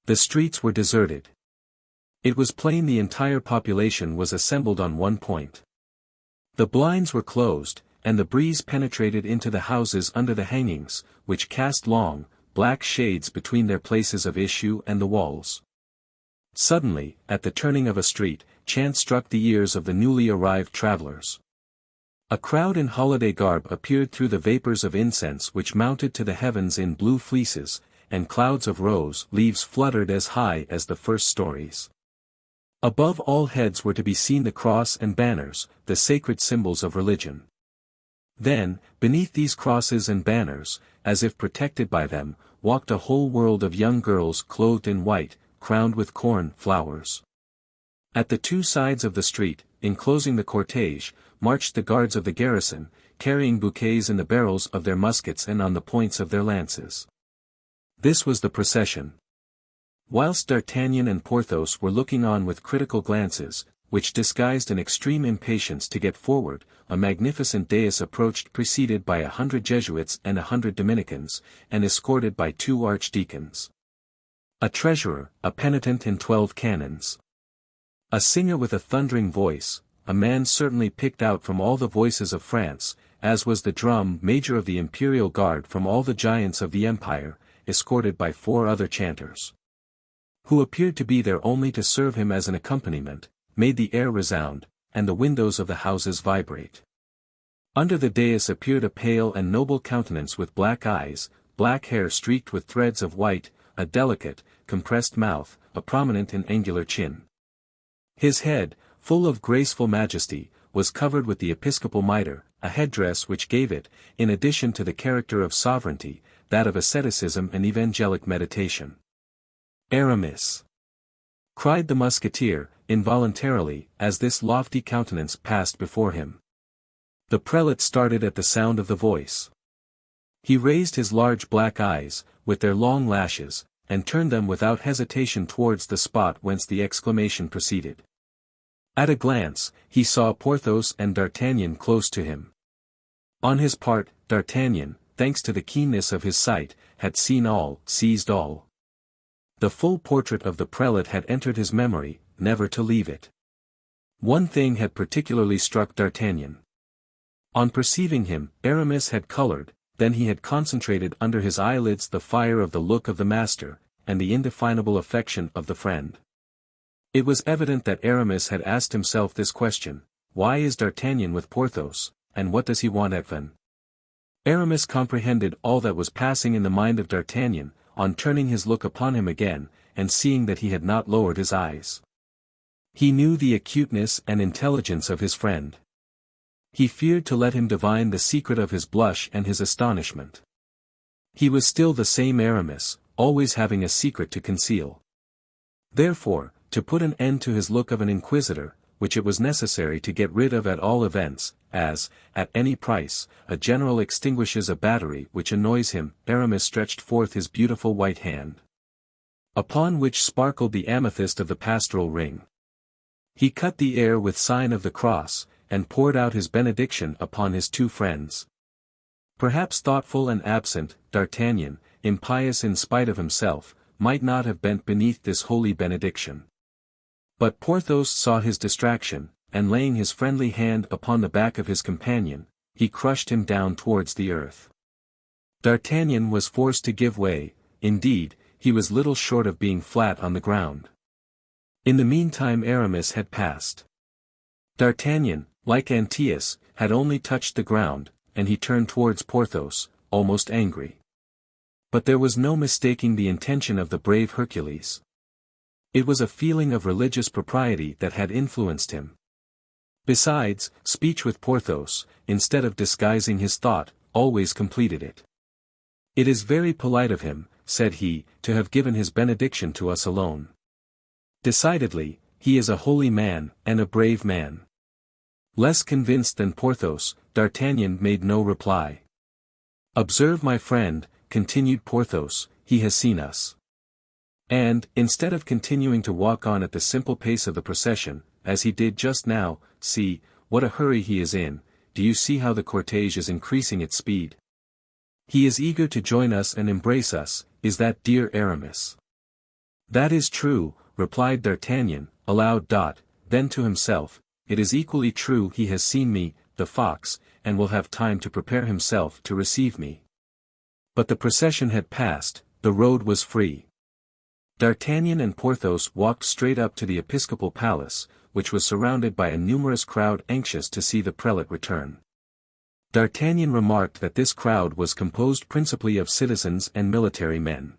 The streets were deserted. It was plain the entire population was assembled on one point. The blinds were closed, and the breeze penetrated into the houses under the hangings, which cast long, black shades between their places of issue and the walls. Suddenly, at the turning of a street, chance struck the ears of the newly arrived travelers. A crowd in holiday garb appeared through the vapors of incense which mounted to the heavens in blue fleeces, and clouds of rose leaves fluttered as high as the first stories. Above all heads were to be seen the cross and banners, the sacred symbols of religion. Then, beneath these crosses and banners, as if protected by them, walked a whole world of young girls clothed in white, crowned with corn flowers. At the two sides of the street, enclosing the cortege, marched the guards of the garrison, carrying bouquets in the barrels of their muskets and on the points of their lances. This was the procession. Whilst D'Artagnan and Porthos were looking on with critical glances, which disguised an extreme impatience to get forward, a magnificent dais approached preceded by 100 Jesuits and 100 Dominicans, and escorted by 2 archdeacons. A treasurer, a penitent and 12 canons. A singer with a thundering voice, a man certainly picked out from all the voices of France, as was the drum major of the imperial guard from all the giants of the empire, escorted by 4 other chanters, who appeared to be there only to serve him as an accompaniment, made the air resound, and the windows of the houses vibrate. Under the dais appeared a pale and noble countenance with black eyes, black hair streaked with threads of white, a delicate, compressed mouth, a prominent and angular chin. His head, full of graceful majesty, was covered with the episcopal mitre, a headdress which gave it, in addition to the character of sovereignty, that of asceticism and evangelic meditation. Aramis! Cried the musketeer, involuntarily, as this lofty countenance passed before him. The prelate started at the sound of the voice. He raised his large black eyes, with their long lashes, and turned them without hesitation towards the spot whence the exclamation proceeded. At a glance, he saw Porthos and D'Artagnan close to him. On his part, D'Artagnan, thanks to the keenness of his sight, had seen all, seized all. The full portrait of the prelate had entered his memory, never to leave it. One thing had particularly struck D'Artagnan. On perceiving him, Aramis had colored, then he had concentrated under his eyelids the fire of the look of the master, and the indefinable affection of the friend. It was evident that Aramis had asked himself this question: why is D'Artagnan with Porthos, and what does he want at Vannes? Aramis comprehended all that was passing in the mind of D'Artagnan, on turning his look upon him again, and seeing that he had not lowered his eyes. He knew the acuteness and intelligence of his friend. He feared to let him divine the secret of his blush and his astonishment. He was still the same Aramis, always having a secret to conceal. Therefore, to put an end to his look of an inquisitor, which it was necessary to get rid of at all events, as, at any price, a general extinguishes a battery which annoys him, Aramis stretched forth his beautiful white hand, upon which sparkled the amethyst of the pastoral ring. He cut the air with sign of the cross, and poured out his benediction upon his 2 friends. Perhaps thoughtful and absent, D'Artagnan, impious in spite of himself, might not have bent beneath this holy benediction. But Porthos saw his distraction, and laying his friendly hand upon the back of his companion, he crushed him down towards the earth. D'Artagnan was forced to give way, indeed, he was little short of being flat on the ground. In the meantime Aramis had passed. D'Artagnan, like Antæus, had only touched the ground, and he turned towards Porthos, almost angry. But there was no mistaking the intention of the brave Hercules. It was a feeling of religious propriety that had influenced him. Besides, speech with Porthos, instead of disguising his thought, always completed it. "It is very polite of him," said he, "to have given his benediction to us alone. Decidedly, he is a holy man, and a brave man." Less convinced than Porthos, D'Artagnan made no reply. "Observe, my friend," continued Porthos, "he has seen us. And, instead of continuing to walk on at the simple pace of the procession, as he did just now, see, what a hurry he is in. Do you see how the cortege is increasing its speed? He is eager to join us and embrace us, is that dear Aramis?" "That is true," replied D'Artagnan, aloud. Then to himself, "It is equally true he has seen me, the fox, and will have time to prepare himself to receive me." But the procession had passed, the road was free. D'Artagnan and Porthos walked straight up to the episcopal palace, which was surrounded by a numerous crowd anxious to see the prelate return. D'Artagnan remarked that this crowd was composed principally of citizens and military men.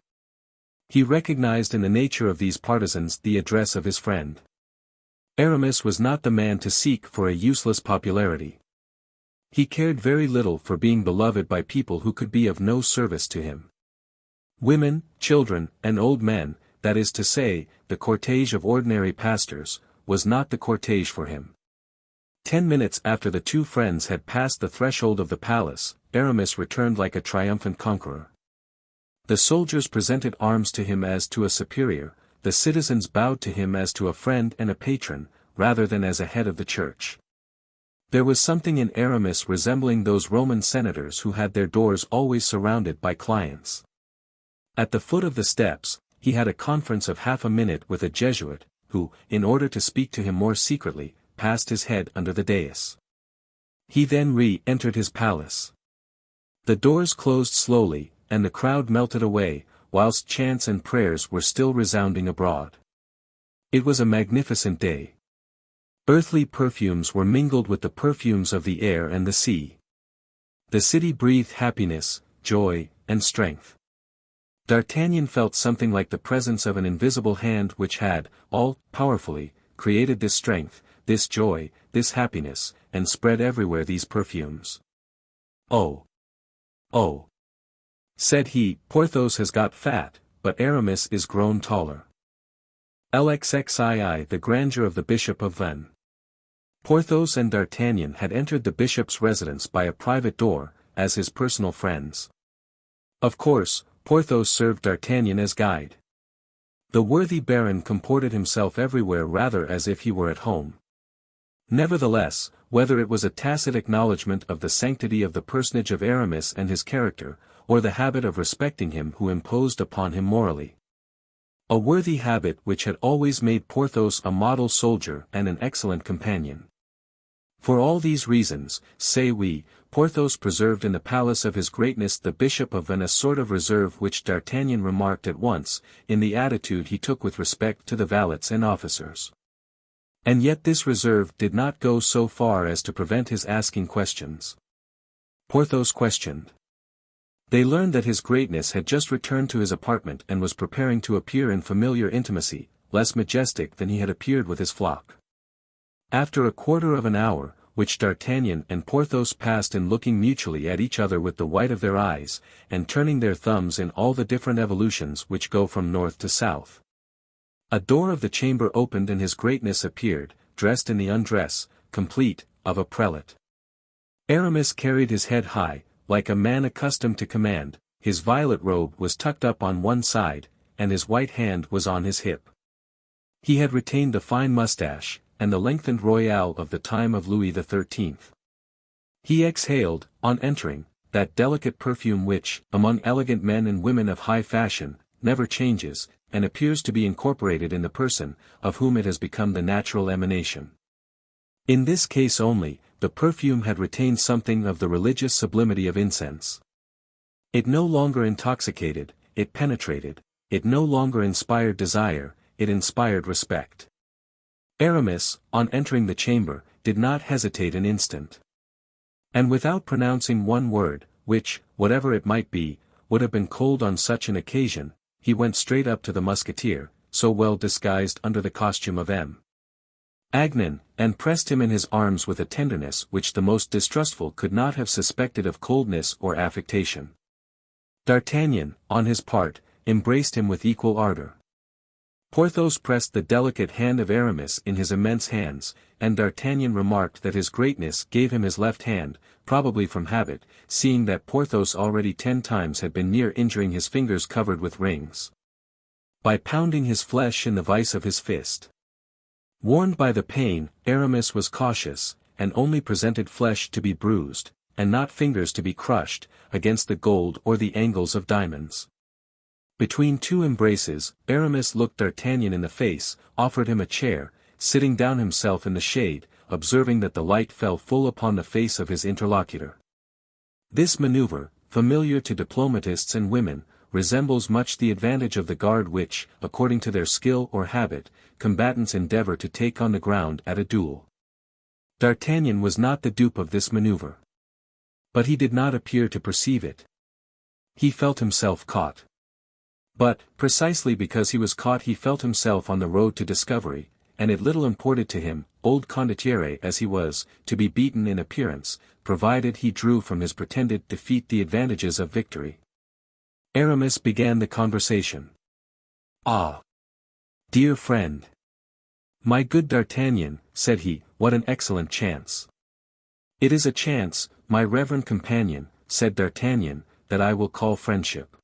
He recognized in the nature of these partisans the address of his friend. Aramis was not the man to seek for a useless popularity. He cared very little for being beloved by people who could be of no service to him. Women, children, and old men, that is to say, the cortege of ordinary pastors, was not the cortege for him. 10 minutes after the two friends had passed the threshold of the palace, Aramis returned like a triumphant conqueror. The soldiers presented arms to him as to a superior, the citizens bowed to him as to a friend and a patron, rather than as a head of the church. There was something in Aramis resembling those Roman senators who had their doors always surrounded by clients. At the foot of the steps, he had a conference of half a minute with a Jesuit, who, in order to speak to him more secretly, passed his head under the dais. He then re-entered his palace. The doors closed slowly, and the crowd melted away, whilst chants and prayers were still resounding abroad. It was a magnificent day. Earthly perfumes were mingled with the perfumes of the air and the sea. The city breathed happiness, joy, and strength. D'Artagnan felt something like the presence of an invisible hand which had, all-powerfully, created this strength, this joy, this happiness, and spread everywhere these perfumes. "Oh! Oh!" said he, "Porthos has got fat, but Aramis is grown taller. LXXII the grandeur of the Bishop of Vannes." Porthos and D'Artagnan had entered the bishop's residence by a private door, as his personal friends. Of course, Porthos served D'Artagnan as guide. The worthy baron comported himself everywhere rather as if he were at home. Nevertheless, whether it was a tacit acknowledgment of the sanctity of the personage of Aramis and his character, or the habit of respecting him who imposed upon him morally. A worthy habit which had always made Porthos a model soldier and an excellent companion. For all these reasons, say we, Porthos preserved in the palace of his greatness the Bishop of Vannes a sort of reserve which D'Artagnan remarked at once, in the attitude he took with respect to the valets and officers. And yet this reserve did not go so far as to prevent his asking questions. Porthos questioned. They learned that his greatness had just returned to his apartment and was preparing to appear in familiar intimacy, less majestic than he had appeared with his flock. After a quarter of an hour, which D'Artagnan and Porthos passed in looking mutually at each other with the white of their eyes, and turning their thumbs in all the different evolutions which go from north to south. A door of the chamber opened and his greatness appeared, dressed in the undress, complete, of a prelate. Aramis carried his head high, like a man accustomed to command, his violet robe was tucked up on one side, and his white hand was on his hip. He had retained the fine moustache, and the lengthened royale of the time of Louis XIII. He exhaled, on entering, that delicate perfume which, among elegant men and women of high fashion, never changes, and appears to be incorporated in the person, of whom it has become the natural emanation. In this case only, the perfume had retained something of the religious sublimity of incense. It no longer intoxicated, it penetrated, it no longer inspired desire, it inspired respect. Aramis, on entering the chamber, did not hesitate an instant. And without pronouncing one word, which, whatever it might be, would have been cold on such an occasion, he went straight up to the musketeer, so well disguised under the costume of M. Agnan, and pressed him in his arms with a tenderness which the most distrustful could not have suspected of coldness or affectation. D'Artagnan, on his part, embraced him with equal ardor. Porthos pressed the delicate hand of Aramis in his immense hands, and D'Artagnan remarked that his greatness gave him his left hand, probably from habit, seeing that Porthos already 10 times had been near injuring his fingers covered with rings, by pounding his flesh in the vice of his fist. Warned by the pain, Aramis was cautious, and only presented flesh to be bruised, and not fingers to be crushed, against the gold or the angles of diamonds. Between 2 embraces, Aramis looked D'Artagnan in the face, offered him a chair, sitting down himself in the shade, observing that the light fell full upon the face of his interlocutor. This maneuver, familiar to diplomatists and women, resembles much the advantage of the guard which, according to their skill or habit, combatants endeavor to take on the ground at a duel. D'Artagnan was not the dupe of this maneuver. But he did not appear to perceive it. He felt himself caught. But, precisely because he was caught, he felt himself on the road to discovery, and it little imported to him, old condottiere as he was, to be beaten in appearance, provided he drew from his pretended defeat the advantages of victory. Aramis began the conversation. "Ah! Dear friend! My good D'Artagnan," said he, "what an excellent chance!" "It is a chance, my reverend companion," said D'Artagnan, "that I will call friendship.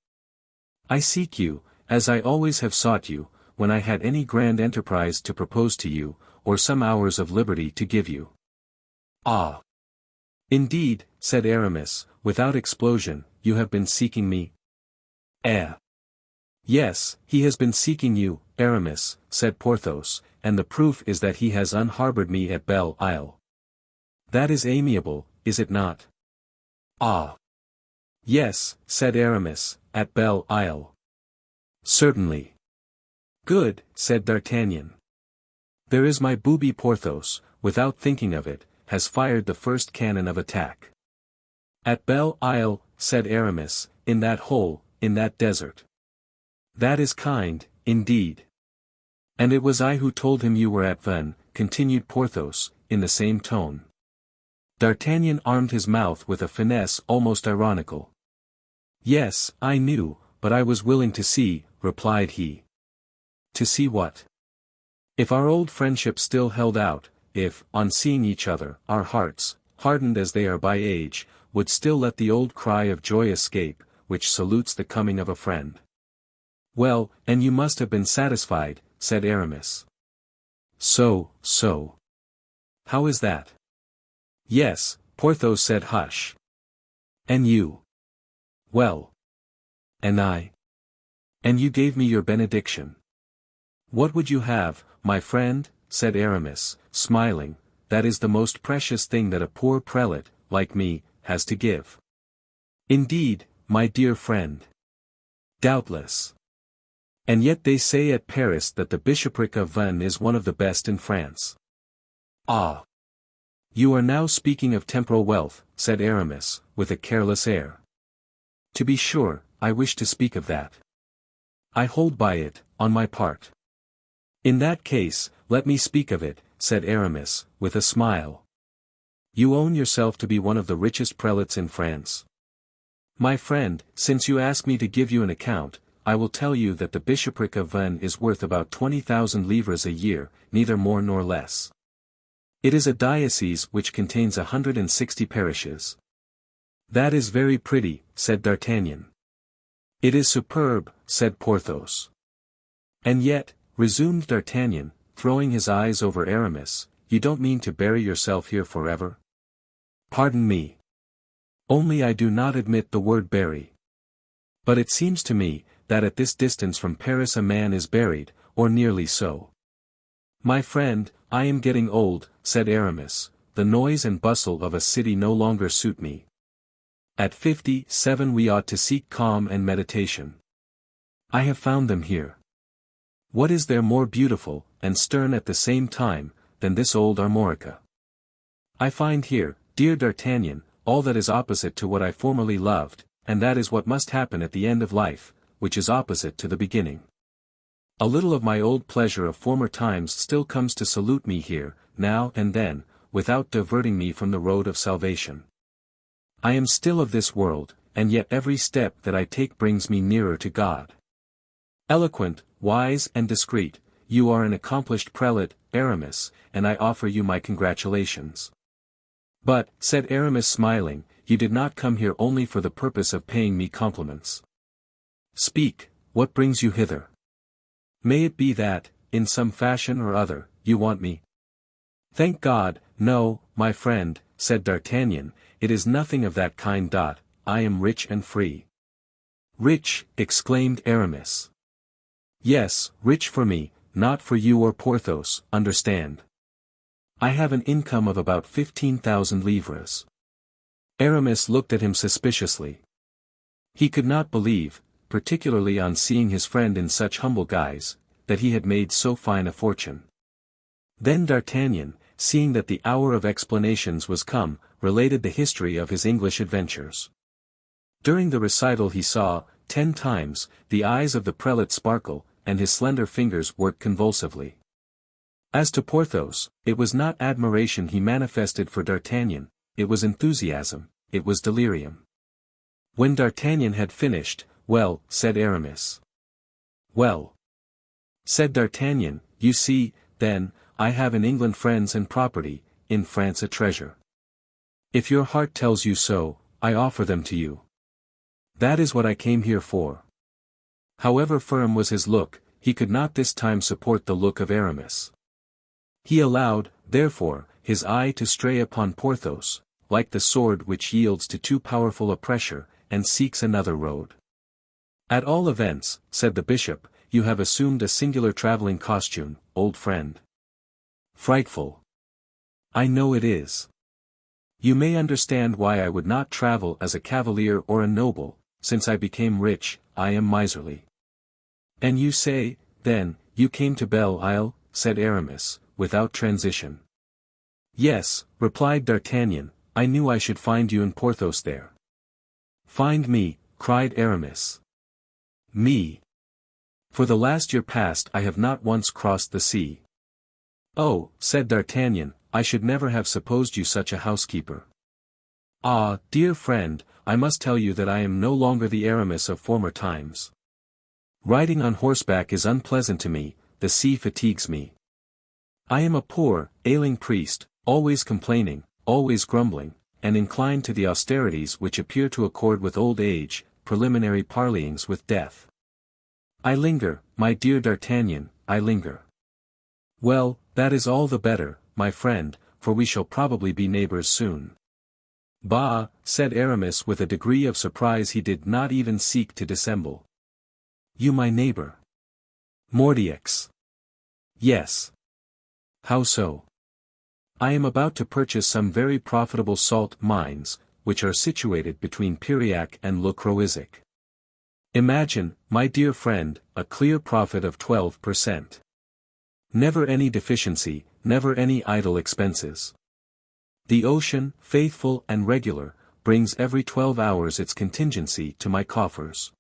I seek you, as I always have sought you, when I had any grand enterprise to propose to you, or some hours of liberty to give you." "Ah! Indeed," said Aramis, without explosion, "you have been seeking me?" "Eh! Yes, he has been seeking you, Aramis," said Porthos, "and the proof is that he has unharbored me at Belle Isle. That is amiable, is it not?" "Ah! Yes," said Aramis, "at Belle Isle." "Certainly." "Good," said D'Artagnan. "There is my booby Porthos, without thinking of it, has fired the first cannon of attack." "At Belle Isle," said Aramis, "in that hole, in that desert." "That is kind, indeed." "And it was I who told him you were at Vannes," continued Porthos, in the same tone. D'Artagnan armed his mouth with a finesse almost ironical. "Yes, I knew, but I was willing to see," replied he. "To see what?" "If our old friendship still held out, if, on seeing each other, our hearts, hardened as they are by age, would still let the old cry of joy escape, which salutes the coming of a friend." "Well, and you must have been satisfied," said Aramis. So. "How is that?" "Yes," Porthos said, "hush." "And you?" "Well." "And I?" "And you gave me your benediction." "What would you have, my friend?" said Aramis, smiling. "That is the most precious thing that a poor prelate, like me, has to give." "Indeed, my dear friend." "Doubtless. And yet they say at Paris that the bishopric of Vannes is one of the best in France." "Ah! You are now speaking of temporal wealth," said Aramis, with a careless air. "To be sure, I wish to speak of that. I hold by it, on my part." "In that case, let me speak of it," said Aramis, with a smile. "You own yourself to be one of the richest prelates in France. My friend, since you ask me to give you an account, I will tell you that the bishopric of Vannes is worth about 20,000 livres a year, neither more nor less. It is a diocese which contains 160 parishes. "That is very pretty," said D'Artagnan. "It is superb," said Porthos. "And yet," resumed D'Artagnan, throwing his eyes over Aramis, "you don't mean to bury yourself here forever?" "Pardon me. Only I do not admit the word bury. But it seems to me, that at this distance from Paris a man is buried, or nearly so." "My friend, I am getting old," said Aramis, "the noise and bustle of a city no longer suit me. At 57 we ought to seek calm and meditation. I have found them here. What is there more beautiful, and stern at the same time, than this old Armorica? I find here, dear D'Artagnan, all that is opposite to what I formerly loved, and that is what must happen at the end of life, which is opposite to the beginning. A little of my old pleasure of former times still comes to salute me here, now and then, without diverting me from the road of salvation. I am still of this world, and yet every step that I take brings me nearer to God. Eloquent, wise and discreet, you are an accomplished prelate, Aramis, and I offer you my congratulations. But, said Aramis smiling, you did not come here only for the purpose of paying me compliments. Speak, what brings you hither? May it be that, in some fashion or other, you want me? Thank God, no, my friend, said D'Artagnan, it is nothing of that kind. I am rich and free. Rich, exclaimed Aramis. Yes, rich for me, not for you or Porthos, understand. I have an income of about 15,000 livres. Aramis looked at him suspiciously. He could not believe, particularly on seeing his friend in such humble guise, that he had made so fine a fortune. Then D'Artagnan, seeing that the hour of explanations was come, related the history of his English adventures. During the recital he saw, 10 times, the eyes of the prelate sparkle, and his slender fingers work convulsively. As to Porthos, it was not admiration he manifested for D'Artagnan, it was enthusiasm, it was delirium. When D'Artagnan had finished, well, said Aramis. Well, said D'Artagnan, you see, then, I have in England friends and property, in France a treasure. If your heart tells you so, I offer them to you. That is what I came here for. However firm was his look, he could not this time support the look of Aramis. He allowed, therefore, his eye to stray upon Porthos, like the sword which yields to too powerful a pressure, and seeks another road. At all events, said the bishop, you have assumed a singular travelling costume, old friend. Frightful. I know it is. You may understand why I would not travel as a cavalier or a noble, since I became rich, I am miserly. And you say, then, you came to Belle Isle, said Aramis, without transition. Yes, replied D'Artagnan, I knew I should find you and Porthos there. Find me, cried Aramis. Me. For the last year past I have not once crossed the sea. Oh, said D'Artagnan, I should never have supposed you such a housekeeper. Ah, dear friend, I must tell you that I am no longer the Aramis of former times. Riding on horseback is unpleasant to me, the sea fatigues me. I am a poor, ailing priest, always complaining, always grumbling, and inclined to the austerities which appear to accord with old age, preliminary parleyings with death. I linger, my dear D'Artagnan, I linger. Well, that is all the better, my friend, for we shall probably be neighbors soon. Bah, said Aramis with a degree of surprise he did not even seek to dissemble. You my neighbor? Mordioux. Yes. How so? I am about to purchase some very profitable salt mines, which are situated between Piriac and Le Croisic. Imagine, my dear friend, a clear profit of 12%. Never any deficiency, never any idle expenses. The ocean, faithful and regular, brings every 12 hours its contingency to my coffers.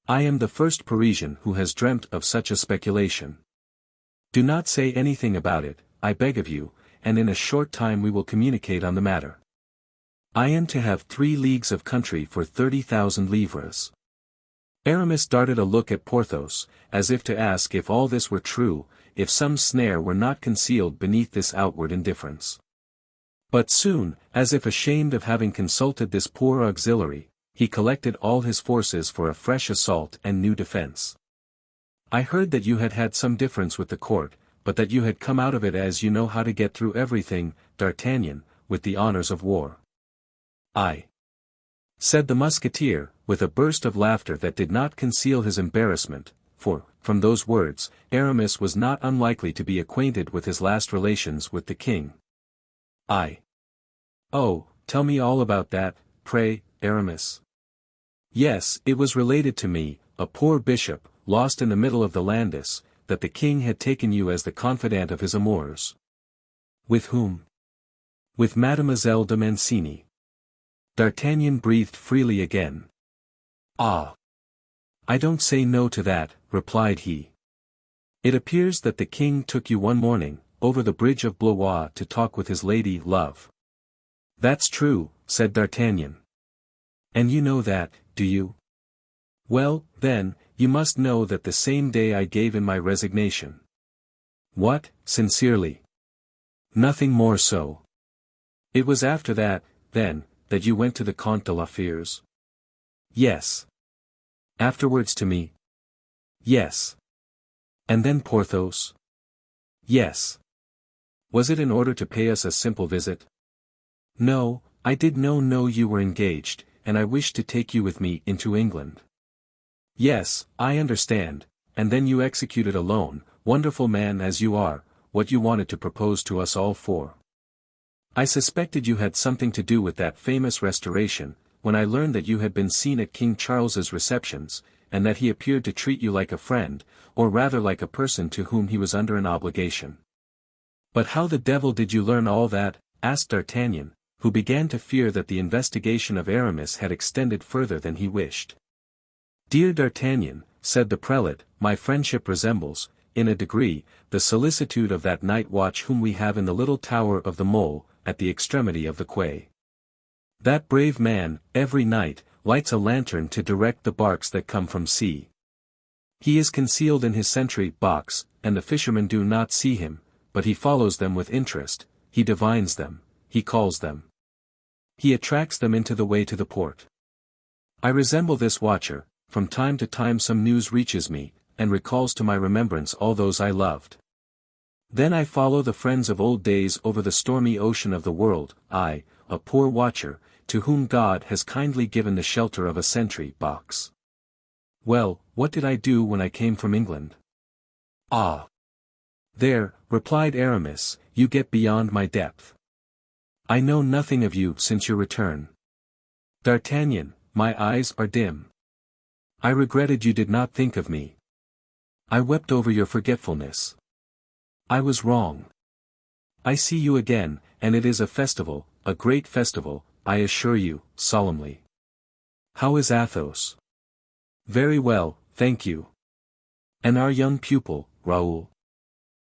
I am the first Parisian who has dreamt of such a speculation. Do not say anything about it, I beg of you, and in a short time we will communicate on the matter. I am to have 3 leagues of country for 30,000 livres. Aramis darted a look at Porthos, as if to ask if all this were true, if some snare were not concealed beneath this outward indifference. But soon, as if ashamed of having consulted this poor auxiliary, he collected all his forces for a fresh assault and new defense. I heard that you had had some difference with the court, but that you had come out of it as you know how to get through everything, D'Artagnan, with the honors of war. I. Said the musketeer, with a burst of laughter that did not conceal his embarrassment, for, from those words, Aramis was not unlikely to be acquainted with his last relations with the king. I. Oh, tell me all about that, pray, Aramis. Yes, it was related to me, a poor bishop, lost in the middle of the Landis, that the king had taken you as the confidant of his amours. With whom? With Mademoiselle de Mancini. D'Artagnan breathed freely again. "Ah! I don't say no to that," replied he. "It appears that the king took you one morning, over the bridge of Blois to talk with his lady love." "That's true," said D'Artagnan. "And you know that, do you? Well, then, you must know that the same day I gave in my resignation." "What, sincerely?" "Nothing more so." "It was after that, then, that you went to the Comte de la Fere's?" "Yes." "Afterwards to me?" "Yes." "And then Porthos?" "Yes." "Was it in order to pay us a simple visit?" "No, I did know you were engaged, and I wished to take you with me into England." "Yes, I understand, and then you executed alone, wonderful man as you are, what you wanted to propose to us all four. I suspected you had something to do with that famous restoration, when I learned that you had been seen at King Charles's receptions, and that he appeared to treat you like a friend, or rather like a person to whom he was under an obligation." "But how the devil did you learn all that?" asked D'Artagnan, who began to fear that the investigation of Aramis had extended further than he wished. "Dear D'Artagnan," said the prelate, "my friendship resembles, in a degree, the solicitude of that night watch whom we have in the little tower of the Mole, at the extremity of the quay. That brave man, every night, lights a lantern to direct the barks that come from sea. He is concealed in his sentry box, and the fishermen do not see him, but he follows them with interest, he divines them, he calls them. He attracts them into the way to the port. I resemble this watcher, from time to time some news reaches me, and recalls to my remembrance all those I loved. Then I follow the friends of old days over the stormy ocean of the world, I, a poor watcher, to whom God has kindly given the shelter of a sentry box. Well, what did I do when I came from England?" "Ah! There," replied Aramis, "you get beyond my depth. I know nothing of you since your return. D'Artagnan, my eyes are dim. I regretted you did not think of me. I wept over your forgetfulness. I was wrong. I see you again, and it is a festival, a great festival, I assure you, solemnly. How is Athos?" "Very well, thank you." "And our young pupil, Raoul?"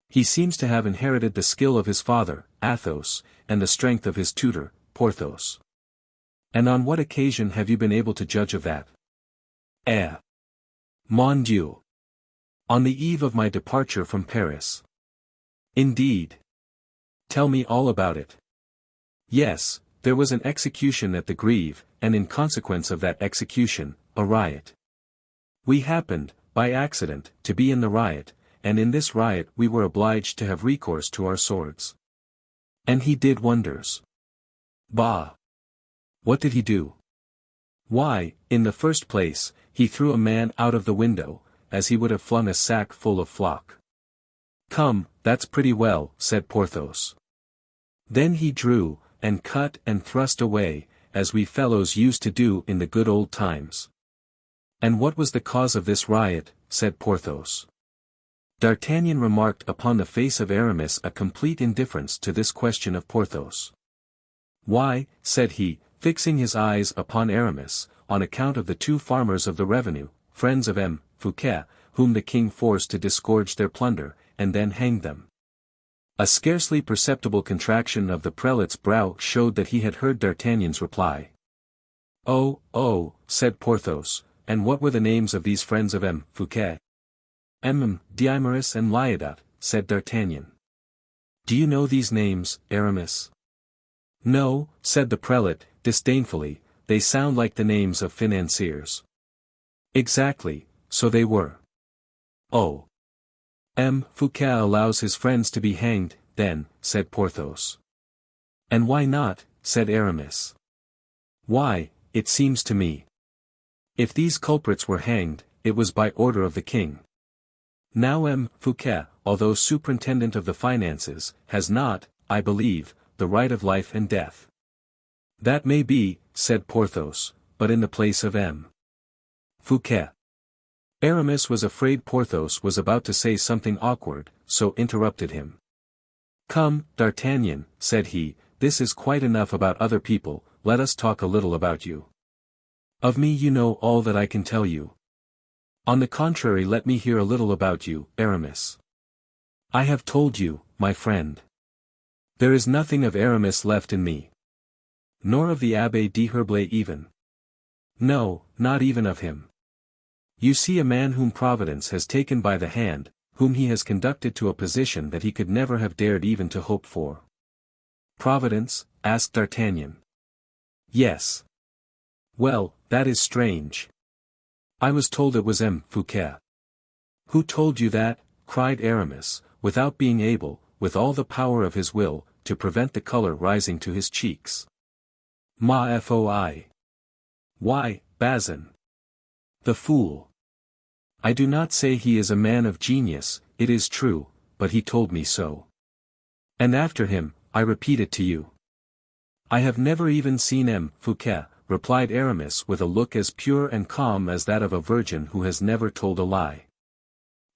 "He seems to have inherited the skill of his father, Athos, and the strength of his tutor, Porthos." "And on what occasion have you been able to judge of that?" "Eh! Mon Dieu! On the eve of my departure from Paris." "Indeed? Tell me all about it." "Yes, there was an execution at the Greve, and in consequence of that execution, a riot. We happened, by accident, to be in the riot, and in this riot we were obliged to have recourse to our swords." "And he did wonders." "Bah! What did he do?" "Why, in the first place, he threw a man out of the window, as he would have flung a sack full of flock." "Come, that's pretty well," said Porthos. "Then he drew, and cut and thrust away, as we fellows used to do in the good old times." "And what was the cause of this riot?" said Porthos. D'Artagnan remarked upon the face of Aramis a complete indifference to this question of Porthos. "Why," said he, fixing his eyes upon Aramis, "on account of the two farmers of the revenue, friends of M. Fouquet, whom the king forced to disgorge their plunder, and then hanged them." A scarcely perceptible contraction of the prelate's brow showed that he had heard D'Artagnan's reply. Oh, said Porthos, "and what were the names of these friends of M. Fouquet?" Diomedis and Lyodot, said D'Artagnan. "Do you know these names, Aramis?" "No," said the prelate, disdainfully, "they sound like the names of financiers." "Exactly, so they were." "Oh. M. Fouquet allows his friends to be hanged, then," said Porthos. "And why not?" said Aramis. "Why, it seems to me. If these culprits were hanged, it was by order of the king. Now M. Fouquet, although superintendent of the finances, has not, I believe, the right of life and death." "That may be," said Porthos, "but in the place of M. Fouquet." Aramis was afraid Porthos was about to say something awkward, so interrupted him. "Come, D'Artagnan," said he, "this is quite enough about other people, let us talk a little about you. Of me you know all that I can tell you. On the contrary, let me hear a little about you, Aramis. I have told you, my friend. There is nothing of Aramis left in me. Nor of the Abbé d'Herblay even. No, not even of him. You see a man whom Providence has taken by the hand, whom he has conducted to a position that he could never have dared even to hope for. Providence? Asked D'Artagnan. Yes. Well, that is strange. I was told it was M. Fouquet. Who told you that? Cried Aramis, without being able, with all the power of his will, to prevent the color rising to his cheeks. Ma foi. Why, Bazin. The fool. I do not say he is a man of genius, it is true, but he told me so. And after him, I repeat it to you. I have never even seen M. Fouquet, replied Aramis with a look as pure and calm as that of a virgin who has never told a lie.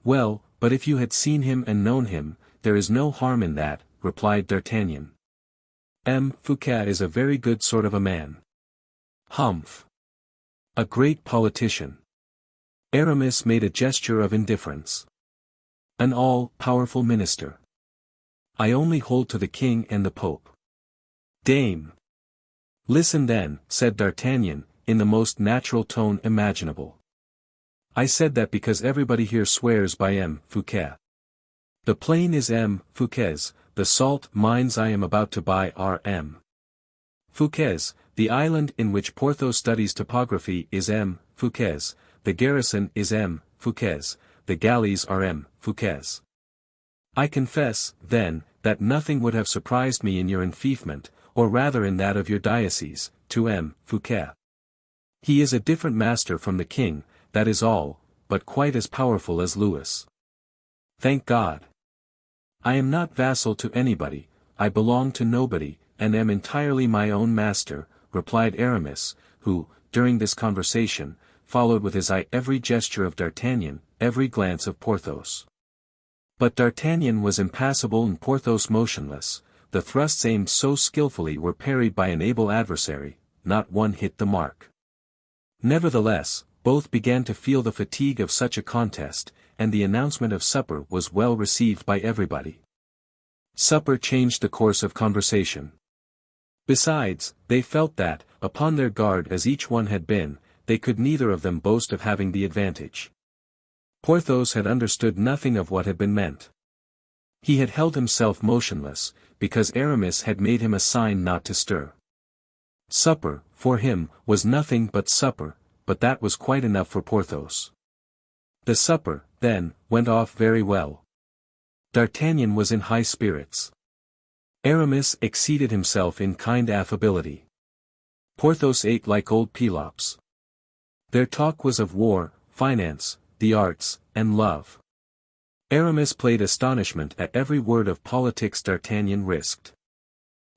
Well, but if you had seen him and known him, there is no harm in that, replied D'Artagnan. M. Fouquet is a very good sort of a man. Humph. A great politician. Aramis made a gesture of indifference. An all-powerful minister. I only hold to the king and the pope. Dame. Listen then, said D'Artagnan, in the most natural tone imaginable. I said that because everybody here swears by M. Fouquet. The plain is M. Fouquet's, the salt mines I am about to buy are M. Fouquet's, the island in which Porthos studies topography is M. Fouquet's, the garrison is M. Fouquet's, the galleys are M. Fouquet's. I confess, then, that nothing would have surprised me in your enfeoffment, or rather in that of your diocese, to M. Fouquet. He is a different master from the king, that is all, but quite as powerful as Louis. Thank God. I am not vassal to anybody, I belong to nobody, and am entirely my own master, replied Aramis, who, during this conversation, followed with his eye every gesture of D'Artagnan, every glance of Porthos. But D'Artagnan was impassible and Porthos motionless. The thrusts aimed so skillfully were parried by an able adversary, not one hit the mark. Nevertheless, both began to feel the fatigue of such a contest, and the announcement of supper was well received by everybody. Supper changed the course of conversation. Besides, they felt that, upon their guard as each one had been, they could neither of them boast of having the advantage. Porthos had understood nothing of what had been meant. He had held himself motionless, because Aramis had made him a sign not to stir. Supper, for him, was nothing but supper, but that was quite enough for Porthos. The supper, then, went off very well. D'Artagnan was in high spirits. Aramis exceeded himself in kind affability. Porthos ate like old Pelops. Their talk was of war, finance, the arts, and love. Aramis played astonishment at every word of politics D'Artagnan risked.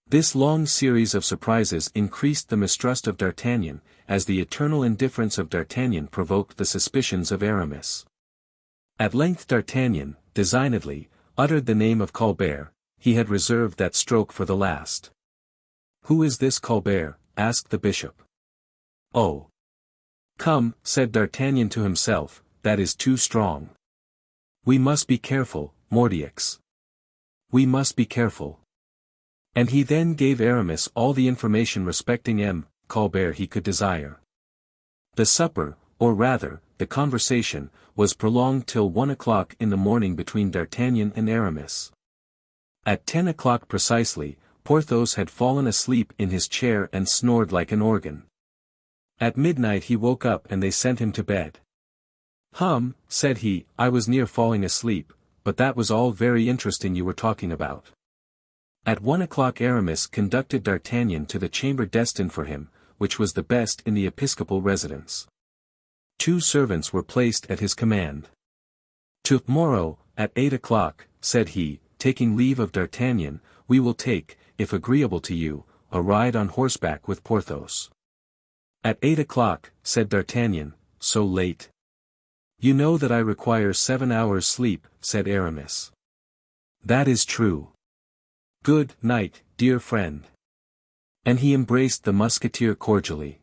This long series of surprises increased the mistrust of D'Artagnan, as the eternal indifference of D'Artagnan provoked the suspicions of Aramis. At length D'Artagnan, designedly, uttered the name of Colbert. He had reserved that stroke for the last. Who is this Colbert? Asked the bishop. Oh! Come, said D'Artagnan to himself, that is too strong. We must be careful, Mordioux. We must be careful. And he then gave Aramis all the information respecting M. Colbert he could desire. The supper, or rather, the conversation, was prolonged till 1 o'clock in the morning between D'Artagnan and Aramis. At 10 o'clock precisely, Porthos had fallen asleep in his chair and snored like an organ. At midnight he woke up and they sent him to bed. Said he, I was near falling asleep, but that was all very interesting you were talking about. At 1 o'clock Aramis conducted D'Artagnan to the chamber destined for him, which was the best in the episcopal residence. 2 servants were placed at his command. "Tomorrow, at 8 o'clock, said he, taking leave of D'Artagnan, we will take, if agreeable to you, a ride on horseback with Porthos." "At 8 o'clock, said D'Artagnan, so late?" "You know that I require 7 hours sleep," said Aramis. "That is true. Good night, dear friend." And he embraced the musketeer cordially.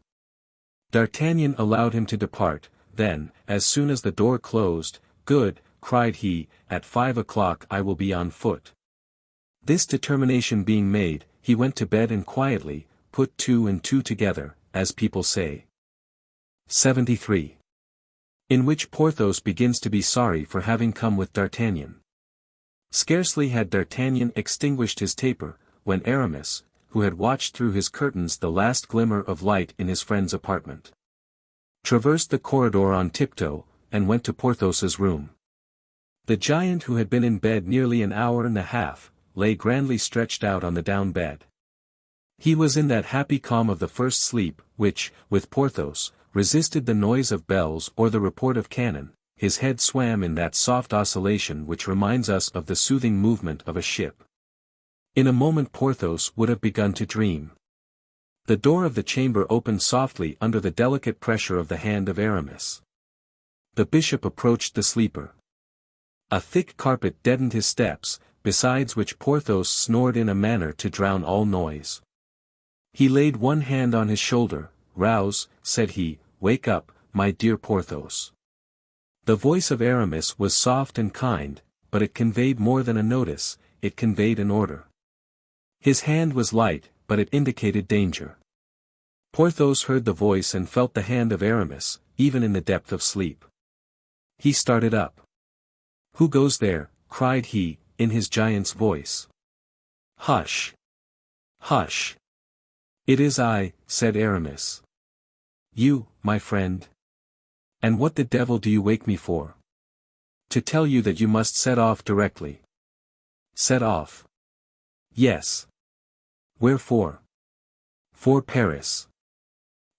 D'Artagnan allowed him to depart, then, as soon as the door closed, "Good," cried he, "at 5 o'clock I will be on foot." This determination being made, he went to bed and quietly, put two and two together, as people say. 73. In which Porthos begins to be sorry for having come with D'Artagnan. Scarcely had D'Artagnan extinguished his taper, when Aramis, who had watched through his curtains the last glimmer of light in his friend's apartment, traversed the corridor on tiptoe, and went to Porthos's room. The giant, who had been in bed nearly an hour and a half, lay grandly stretched out on the down bed. He was in that happy calm of the first sleep, which, with Porthos, resisted the noise of bells or the report of cannon. His head swam in that soft oscillation which reminds us of the soothing movement of a ship. In a moment Porthos would have begun to dream. The door of the chamber opened softly under the delicate pressure of the hand of Aramis. The bishop approached the sleeper. A thick carpet deadened his steps, besides which Porthos snored in a manner to drown all noise. He laid one hand on his shoulder. "Rouse," said he, "wake up, my dear Porthos." The voice of Aramis was soft and kind, but it conveyed more than a notice, it conveyed an order. His hand was light, but it indicated danger. Porthos heard the voice and felt the hand of Aramis, even in the depth of sleep. He started up. "Who goes there?" cried he, in his giant's voice. "Hush! Hush! It is I," said Aramis. "You, my friend? And what the devil do you wake me for?" "To tell you that you must set off directly." "Set off?" "Yes." "Wherefore?" "For Paris."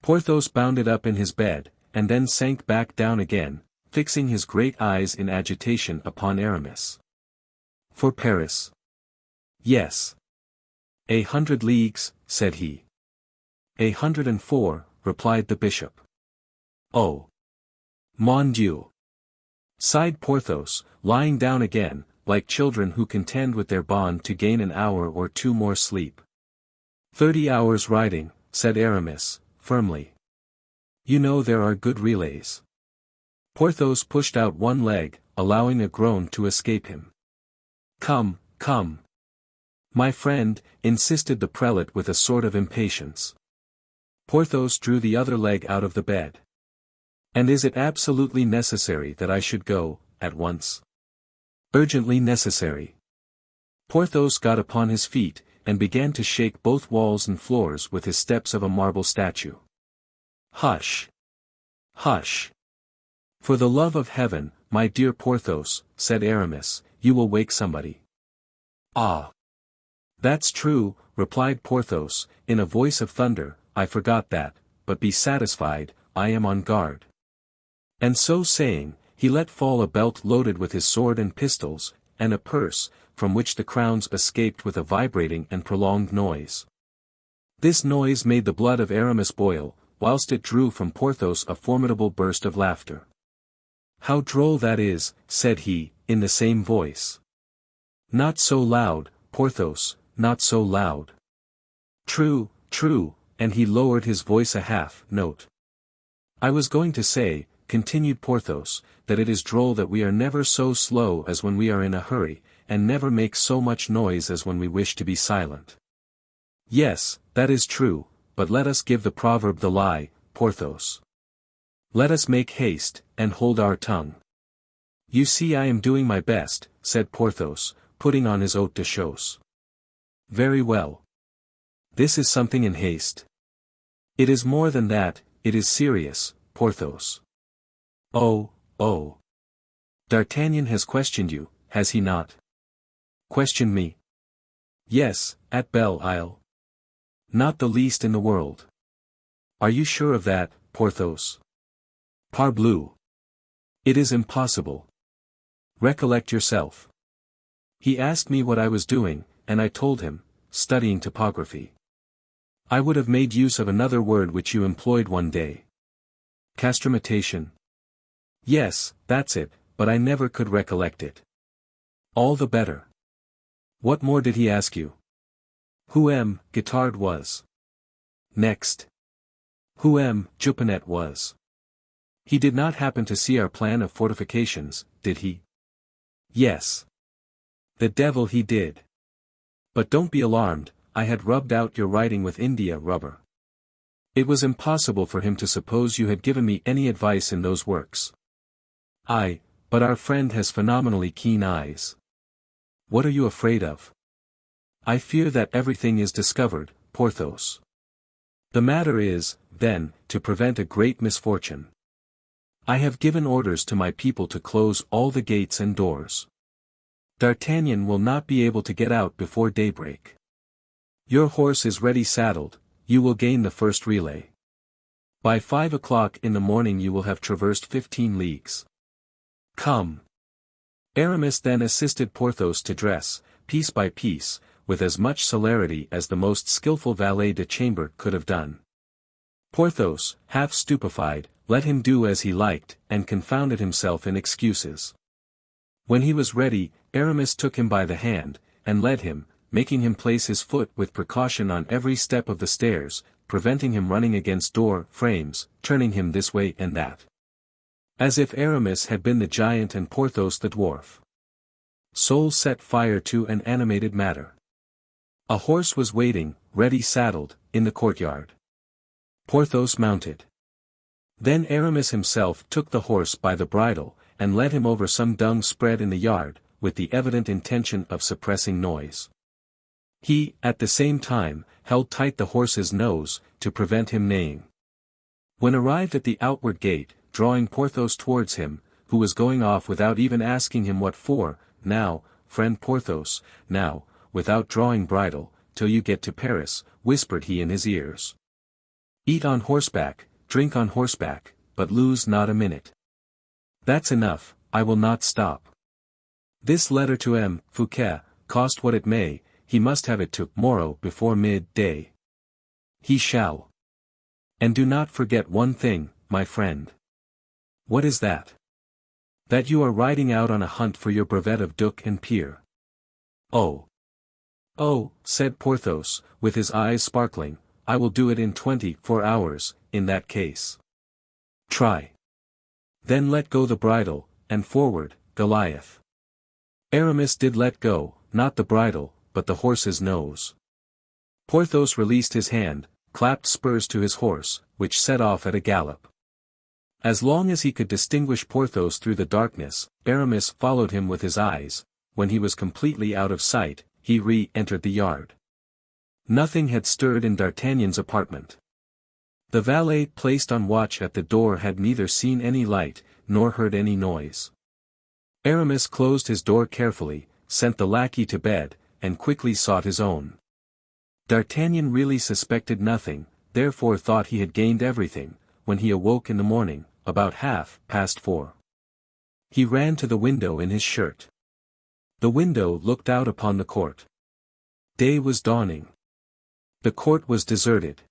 Porthos bounded up in his bed, and then sank back down again, fixing his great eyes in agitation upon Aramis. "For Paris?" "Yes." 100 leagues, said he. 104, replied the bishop. "Oh! Mon Dieu!" sighed Porthos, lying down again, like children who contend with their bond to gain an hour or two more sleep. 30 hours riding, said Aramis, firmly. "You know there are good relays." Porthos pushed out one leg, allowing a groan to escape him. "Come, come. My friend," insisted the prelate with a sort of impatience. Porthos drew the other leg out of the bed. "And is it absolutely necessary that I should go, at once?" "Urgently necessary." Porthos got upon his feet, and began to shake both walls and floors with his steps of a marble statue. "Hush! Hush! For the love of heaven, my dear Porthos," said Aramis, "you will wake somebody." "Ah! That's true," replied Porthos, in a voice of thunder, "I forgot that, but be satisfied, I am on guard." And so saying, he let fall a belt loaded with his sword and pistols, and a purse, from which the crowns escaped with a vibrating and prolonged noise. This noise made the blood of Aramis boil, whilst it drew from Porthos a formidable burst of laughter. "How droll that is," said he, in the same voice. "Not so loud, Porthos, not so loud." "True, true," and he lowered his voice a half note. "I was going to say," continued Porthos, "that it is droll that we are never so slow as when we are in a hurry, and never make so much noise as when we wish to be silent." "Yes, that is true, but let us give the proverb the lie, Porthos. Let us make haste, and hold our tongue." "You see I am doing my best," said Porthos, putting on his haut de chausses. "Very well. This is something in haste." "It is more than that, it is serious, Porthos." "Oh, oh. D'Artagnan has questioned you, has he not?" "Questioned me?" "Yes, at Belle Isle." "Not the least in the world." "Are you sure of that, Porthos?" "Parbleu! It is impossible. Recollect yourself. He asked me what I was doing, and I told him, studying topography. I would have made use of another word which you employed one day. Castrametation. Yes, that's it, but I never could recollect it." "All the better. What more did he ask you?" "Who M. Guittard was." Next. Who Jupinet was. He did not happen to see our plan of fortifications, did he? Yes. The devil he did. But don't be alarmed, I had rubbed out your writing with India rubber. It was impossible for him to suppose you had given me any advice in those works. But our friend has phenomenally keen eyes. What are you afraid of? I fear that everything is discovered, Porthos. The matter is, then, to prevent a great misfortune. I have given orders to my people to close all the gates and doors. D'Artagnan will not be able to get out before daybreak. Your horse is ready saddled, you will gain the first relay. By 5 o'clock in the morning you will have traversed 15 leagues. Come. Aramis then assisted Porthos to dress, piece by piece, with as much celerity as the most skillful valet de chambre could have done. Porthos, half stupefied, let him do as he liked, and confounded himself in excuses. When he was ready, Aramis took him by the hand, and led him, making him place his foot with precaution on every step of the stairs, preventing him running against door frames, turning him this way and that. As if Aramis had been the giant and Porthos the dwarf. Soul set fire to an animated matter. A horse was waiting, ready saddled, in the courtyard. Porthos mounted. Then Aramis himself took the horse by the bridle, and led him over some dung spread in the yard, with the evident intention of suppressing noise. He, at the same time, held tight the horse's nose, to prevent him neighing. When arrived at the outward gate, drawing Porthos towards him, who was going off without even asking him what for, now, friend Porthos, now, without drawing bridle, till you get to Paris, whispered he in his ears. Eat on horseback, drink on horseback, but lose not a minute. That's enough, I will not stop. This letter to Fouquet, cost what it may, he must have it to-morrow before mid-day. He shall. And do not forget one thing, my friend. What is that? That you are riding out on a hunt for your brevet of duc and peer. Oh, said Porthos, with his eyes sparkling, I will do it in 24 hours, in that case. Try. Then let go the bridle, and forward, Goliath. Aramis did let go, not the bridle, but the horse's nose. Porthos released his hand, clapped spurs to his horse, which set off at a gallop. As long as he could distinguish Porthos through the darkness, Aramis followed him with his eyes. When he was completely out of sight, he re-entered the yard. Nothing had stirred in D'Artagnan's apartment. The valet placed on watch at the door had neither seen any light, nor heard any noise. Aramis closed his door carefully, sent the lackey to bed, and quickly sought his own. D'Artagnan really suspected nothing, therefore thought he had gained everything, when he awoke in the morning, about 4:30. He ran to the window in his shirt. The window looked out upon the court. Day was dawning. The court was deserted.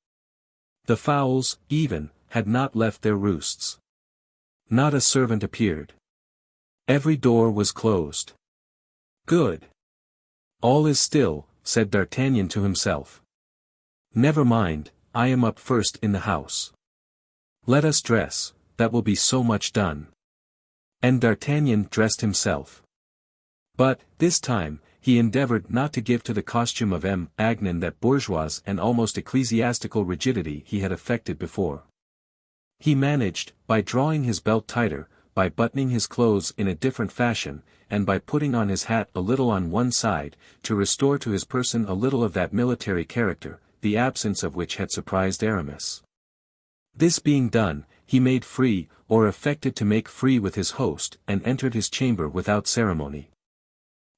The fowls, even, had not left their roosts. Not a servant appeared. Every door was closed. Good. All is still, said D'Artagnan to himself. Never mind, I am up first in the house. Let us dress, that will be so much done. And D'Artagnan dressed himself. But, this time, he endeavored not to give to the costume of Agnan that bourgeois and almost ecclesiastical rigidity he had affected before. He managed, by drawing his belt tighter, by buttoning his clothes in a different fashion, and by putting on his hat a little on one side, to restore to his person a little of that military character, the absence of which had surprised Aramis. This being done, he made free, or affected to make free with his host, and entered his chamber without ceremony.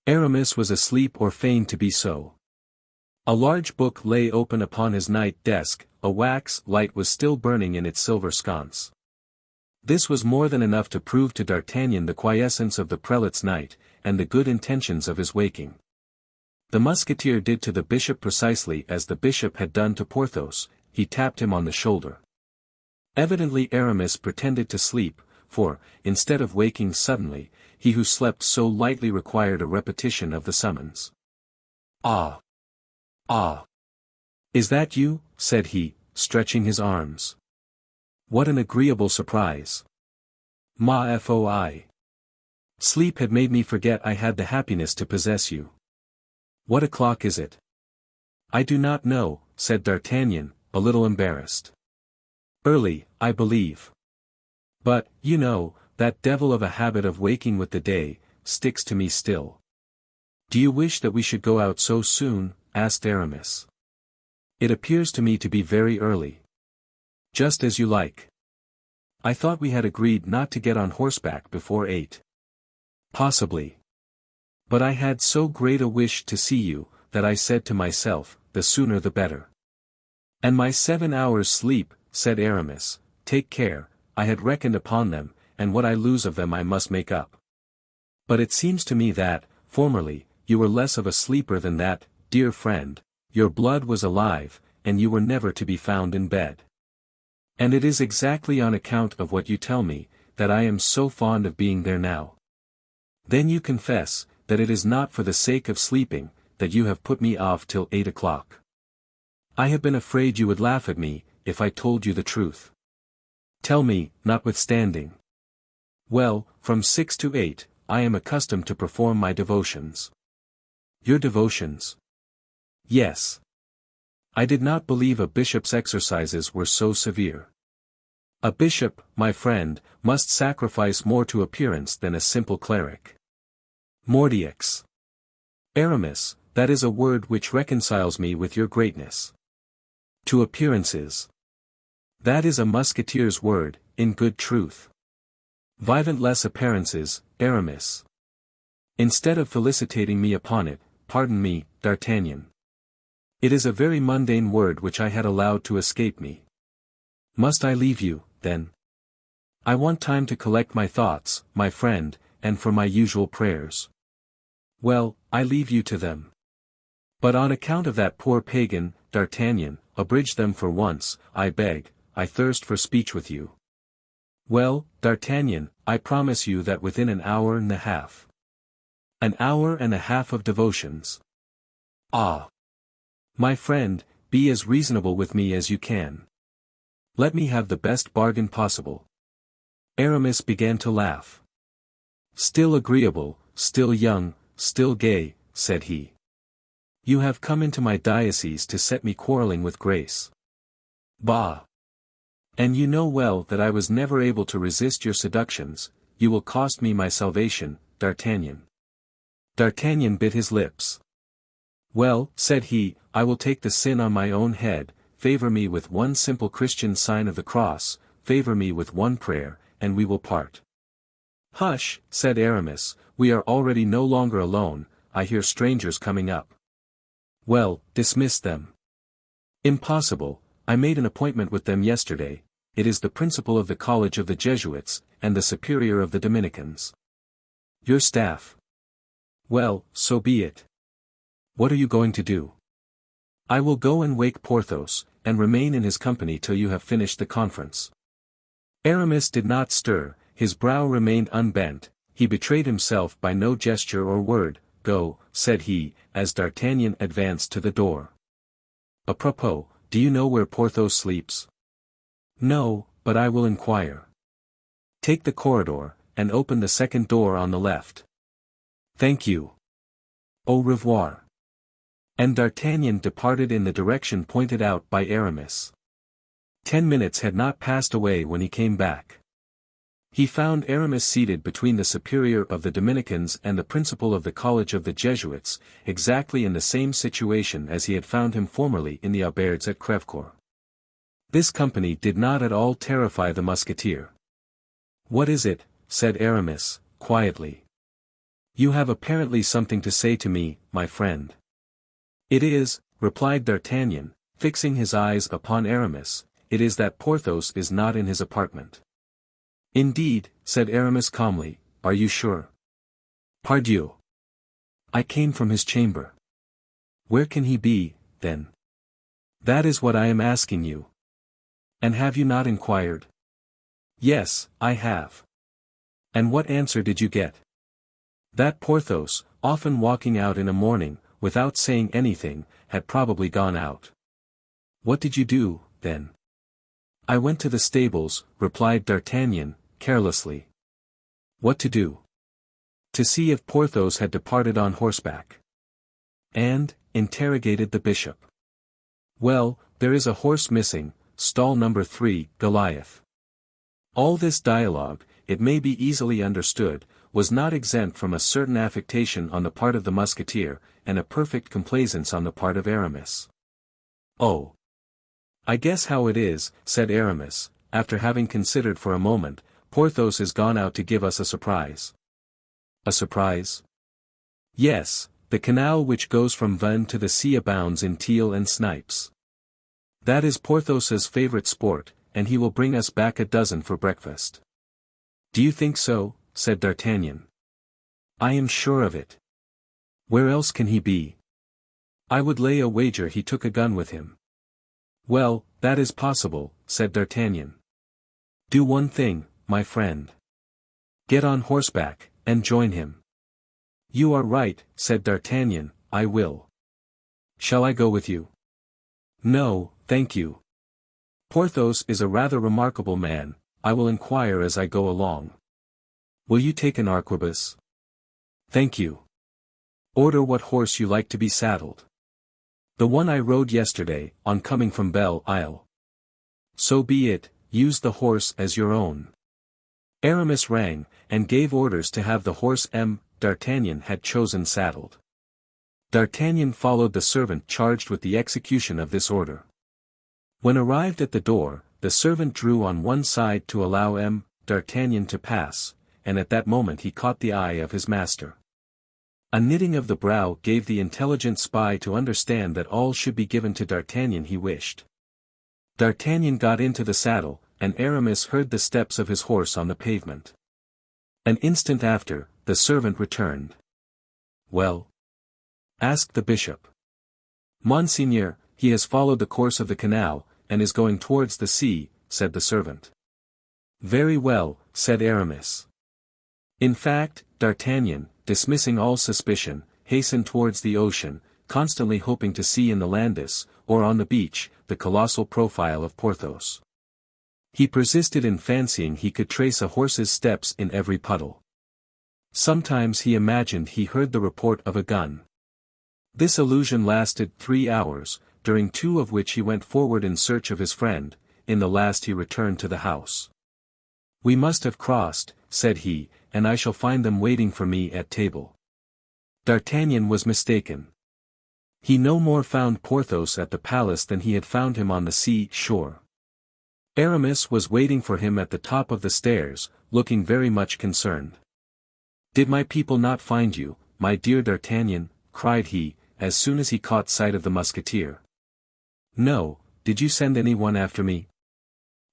Aramis was asleep or feigned to be so. A large book lay open upon his night desk, a wax light was still burning in its silver sconce. This was more than enough to prove to D'Artagnan the quiescence of the prelate's night, and the good intentions of his waking. The musketeer did to the bishop precisely as the bishop had done to Porthos, he tapped him on the shoulder. Evidently Aramis pretended to sleep, for, instead of waking suddenly, he who slept so lightly required a repetition of the summons. Ah! Is that you? Said he, stretching his arms. What an agreeable surprise. Ma foi. Sleep had made me forget I had the happiness to possess you. What o'clock is it? I do not know, said D'Artagnan, a little embarrassed. Early, I believe. But, you know, that devil of a habit of waking with the day, sticks to me still. Do you wish that we should go out so soon? Asked Aramis. It appears to me to be very early. Just as you like. I thought we had agreed not to get on horseback before 8. Possibly. But I had so great a wish to see you, that I said to myself, the sooner the better. And my 7 hours' sleep, said Aramis, take care, I had reckoned upon them, and what I lose of them I must make up. But it seems to me that, formerly, you were less of a sleeper than that, dear friend, your blood was alive, and you were never to be found in bed. And it is exactly on account of what you tell me, that I am so fond of being there now. Then you confess, that it is not for the sake of sleeping, that you have put me off till 8 o'clock. I have been afraid you would laugh at me, if I told you the truth. Tell me, notwithstanding. Well, from 6 to 8, I am accustomed to perform my devotions. Your devotions? Yes. I did not believe a bishop's exercises were so severe. A bishop, my friend, must sacrifice more to appearance than a simple cleric. Mordieux. Aramis, that is a word which reconciles me with your greatness. To appearances. That is a musketeer's word, in good truth. Vivant les apparences, Aramis. Instead of felicitating me upon it, pardon me, D'Artagnan. It is a very mundane word which I had allowed to escape me. Must I leave you, then? I want time to collect my thoughts, my friend, and for my usual prayers. Well, I leave you to them. But on account of that poor pagan, D'Artagnan, abridge them for once, I beg, I thirst for speech with you. Well, D'Artagnan, I promise you that within an hour and a half. An hour and a half of devotions. Ah! My friend, be as reasonable with me as you can. Let me have the best bargain possible. Aramis began to laugh. Still agreeable, still young, still gay, said he. You have come into my diocese to set me quarrelling with Grace. Bah! And you know well that I was never able to resist your seductions, you will cost me my salvation, D'Artagnan. D'Artagnan bit his lips. Well, said he, I will take the sin on my own head, favor me with one simple Christian sign of the cross, favor me with one prayer, and we will part. Hush, said Aramis, we are already no longer alone, I hear strangers coming up. Well, dismiss them. Impossible, I made an appointment with them yesterday, it is the principal of the college of the Jesuits, and the superior of the Dominicans. Your staff. Well, so be it. What are you going to do? I will go and wake Porthos, and remain in his company till you have finished the conference. Aramis did not stir, his brow remained unbent, he betrayed himself by no gesture or word. Go, said he, as D'Artagnan advanced to the door. A propos, do you know where Porthos sleeps? No, but I will inquire. Take the corridor, and open the second door on the left. Thank you. Au revoir. And D'Artagnan departed in the direction pointed out by Aramis. 10 minutes had not passed away when he came back. He found Aramis seated between the superior of the Dominicans and the principal of the college of the Jesuits, exactly in the same situation as he had found him formerly in the auberges at Crèvecoeur. This company did not at all terrify the musketeer. What is it? Said Aramis, quietly. You have apparently something to say to me, my friend. It is, replied D'Artagnan, fixing his eyes upon Aramis, it is that Porthos is not in his apartment. Indeed, said Aramis calmly, are you sure? Pardieu. I came from his chamber. Where can he be, then? That is what I am asking you. And have you not inquired? Yes, I have. And what answer did you get? That Porthos, often walking out in a morning, without saying anything, had probably gone out. What did you do, then. I went to the stables, replied D'Artagnan, carelessly. What to do? To see if Porthos had departed on horseback. And, interrogated the bishop. Well, there is a horse missing, stall number 3, Goliath. All this dialogue, it may be easily understood, was not exempt from a certain affectation on the part of the musketeer, and a perfect complaisance on the part of Aramis. Oh! I guess how it is, said Aramis, after having considered for a moment. Porthos is gone out to give us a surprise. A surprise? Yes, the canal which goes from Vannes to the sea abounds in teal and snipes. That is Porthos's favorite sport, and he will bring us back a dozen for breakfast. Do you think so? Said D'Artagnan. I am sure of it. Where else can he be? I would lay a wager he took a gun with him. Well, that is possible, said D'Artagnan. Do one thing, my friend. Get on horseback, and join him. You are right, said D'Artagnan, I will. Shall I go with you? No, thank you. Porthos is a rather remarkable man, I will inquire as I go along. Will you take an arquebus? Thank you. Order what horse you like to be saddled. The one I rode yesterday, on coming from Belle Isle. So be it, use the horse as your own. Aramis rang, and gave orders to have the horse D'Artagnan had chosen saddled. D'Artagnan followed the servant charged with the execution of this order. When arrived at the door, the servant drew on one side to allow D'Artagnan to pass, and at that moment he caught the eye of his master. A knitting of the brow gave the intelligent spy to understand that all should be given to D'Artagnan he wished. D'Artagnan got into the saddle, and Aramis heard the steps of his horse on the pavement. An instant after, the servant returned. Well? Asked the bishop. Monseigneur, he has followed the course of the canal, and is going towards the sea, said the servant. Very well, said Aramis. In fact, D'Artagnan, dismissing all suspicion, hastened towards the ocean, constantly hoping to see in the Landis, or on the beach, the colossal profile of Porthos. He persisted in fancying he could trace a horse's steps in every puddle. Sometimes he imagined he heard the report of a gun. This illusion lasted 3 hours, during 2 of which he went forward in search of his friend. In the last he returned to the house. We must have crossed, said he, and I shall find them waiting for me at table. D'Artagnan was mistaken. He no more found Porthos at the palace than he had found him on the sea shore. Aramis was waiting for him at the top of the stairs, looking very much concerned. Did my people not find you, my dear D'Artagnan? Cried he, as soon as he caught sight of the musketeer. No, did you send anyone after me?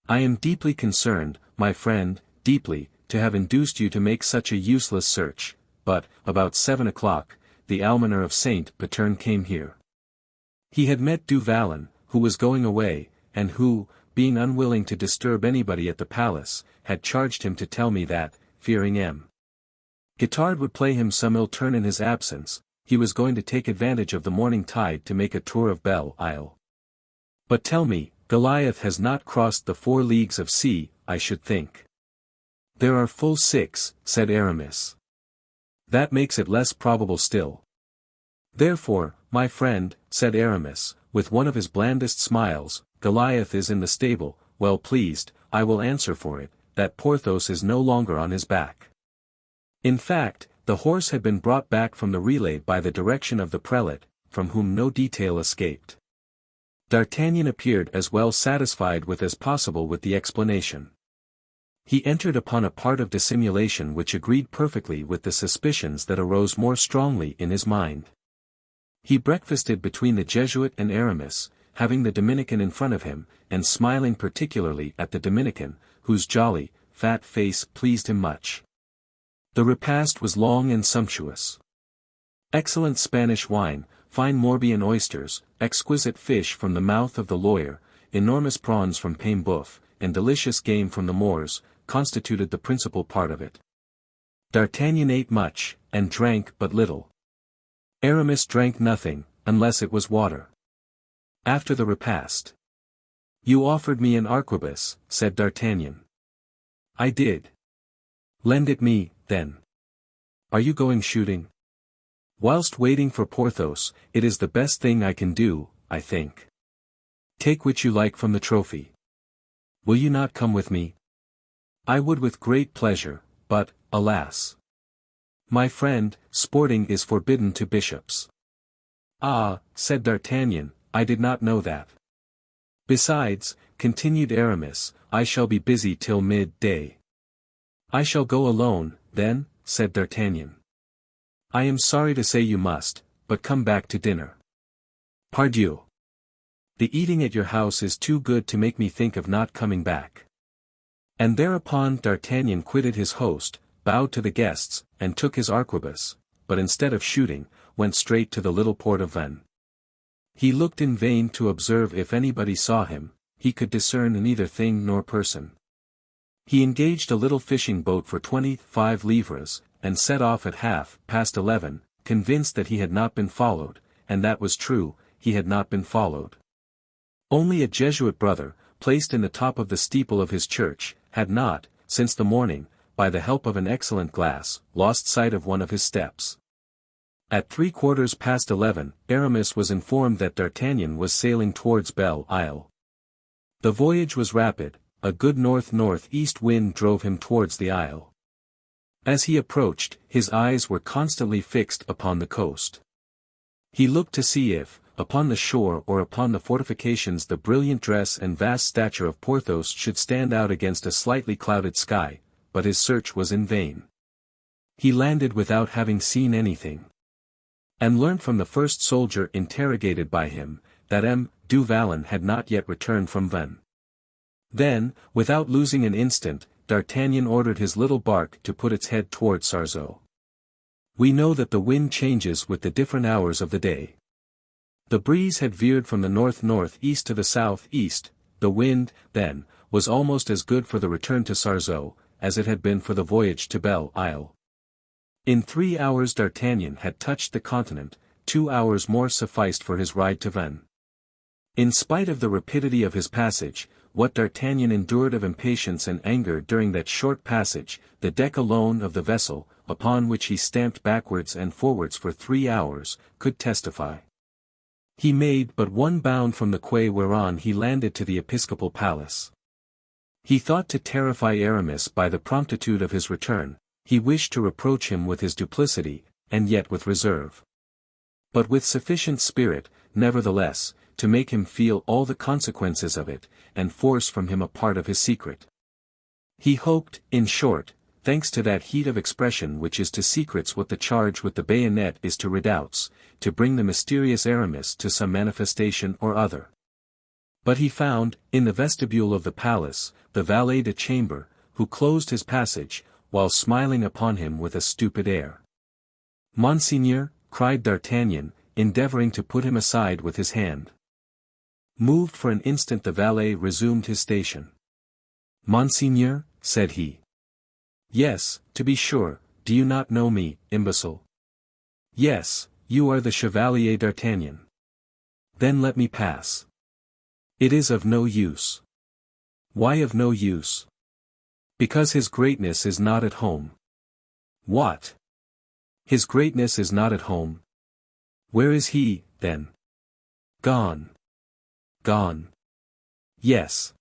I am deeply concerned, my friend, deeply, to have induced you to make such a useless search, but, about 7 o'clock, the almoner of Saint Patern came here. He had met Du Vallon, who was going away, and who, being unwilling to disturb anybody at the palace, had charged him to tell me that, fearing Guitard would play him some ill turn in his absence, he was going to take advantage of the morning tide to make a tour of Belle Isle. But tell me, Goliath has not crossed the 4 leagues of sea, I should think. There are full 6, said Aramis. That makes it less probable still. Therefore, my friend, said Aramis, with one of his blandest smiles, Goliath is in the stable. Well pleased, I will answer for it, that Porthos is no longer on his back. In fact, the horse had been brought back from the relay by the direction of the prelate, from whom no detail escaped. D'Artagnan appeared as well satisfied with as possible with the explanation. He entered upon a part of dissimulation which agreed perfectly with the suspicions that arose more strongly in his mind. He breakfasted between the Jesuit and Aramis, having the Dominican in front of him, and smiling particularly at the Dominican, whose jolly, fat face pleased him much. The repast was long and sumptuous. Excellent Spanish wine, fine Morbihan oysters, exquisite fish from the mouth of the lawyer, enormous prawns from Paimboeuf, and delicious game from the Moors, constituted the principal part of it. D'Artagnan ate much, and drank but little. Aramis drank nothing, unless it was water. After the repast, You offered me an arquebus, said D'Artagnan. I did. Lend it me, then. Are you going shooting? Whilst waiting for Porthos, it is the best thing I can do, I think. Take which you like from the trophy. Will you not come with me? I would with great pleasure, but, alas! My friend, sporting is forbidden to bishops. Ah, said D'Artagnan, I did not know that. Besides, continued Aramis, I shall be busy till mid-day. I shall go alone, then, said D'Artagnan. I am sorry to say you must, but come back to dinner. Pardieu. The eating at your house is too good to make me think of not coming back. And thereupon D'Artagnan quitted his host, bowed to the guests, and took his arquebus, but instead of shooting, went straight to the little port of Vannes. He looked in vain to observe if anybody saw him, he could discern neither thing nor person. He engaged a little fishing boat for 25 livres, and set off at 11:30, convinced that he had not been followed, and that was true, he had not been followed. Only a Jesuit brother, placed in the top of the steeple of his church, had not, since the morning, by the help of an excellent glass, lost sight of one of his steps. At 11:15, Aramis was informed that D'Artagnan was sailing towards Belle Isle. The voyage was rapid, a good north-northeast wind drove him towards the isle. As he approached, his eyes were constantly fixed upon the coast. He looked to see if, upon the shore or upon the fortifications, the brilliant dress and vast stature of Porthos should stand out against a slightly clouded sky, but his search was in vain. He landed without having seen anything. And learnt from the first soldier interrogated by him, that M. du Vallon had not yet returned from Vannes. Then, without losing an instant, D'Artagnan ordered his little bark to put its head towards Sarzeau. We know that the wind changes with the different hours of the day. The breeze had veered from the north-northeast to the south-east, the wind, then, was almost as good for the return to Sarzeau, as it had been for the voyage to Belle Isle. In 3 hours D'Artagnan had touched the continent, 2 hours more sufficed for his ride to Vannes. In spite of the rapidity of his passage, what D'Artagnan endured of impatience and anger during that short passage, the deck alone of the vessel, upon which he stamped backwards and forwards for 3 hours, could testify. He made but one bound from the quay whereon he landed to the episcopal palace. He thought to terrify Aramis by the promptitude of his return, he wished to reproach him with his duplicity, and yet with reserve. But with sufficient spirit, nevertheless, to make him feel all the consequences of it, and force from him a part of his secret. He hoped, in short, thanks to that heat of expression which is to secrets what the charge with the bayonet is to redoubts, to bring the mysterious Aramis to some manifestation or other. But he found, in the vestibule of the palace, the valet de chambre, who closed his passage, while smiling upon him with a stupid air. "Monseigneur," cried D'Artagnan, endeavoring to put him aside with his hand. Moved for an instant, the valet resumed his station. "Monseigneur," said he. "Yes, to be sure, do you not know me, imbecile?" "Yes, you are the Chevalier d'Artagnan." "Then let me pass." "It is of no use." "Why of no use?" "Because his greatness is not at home." "What? His greatness is not at home? Where is he, then?" "Gone." "Gone?" "Yes."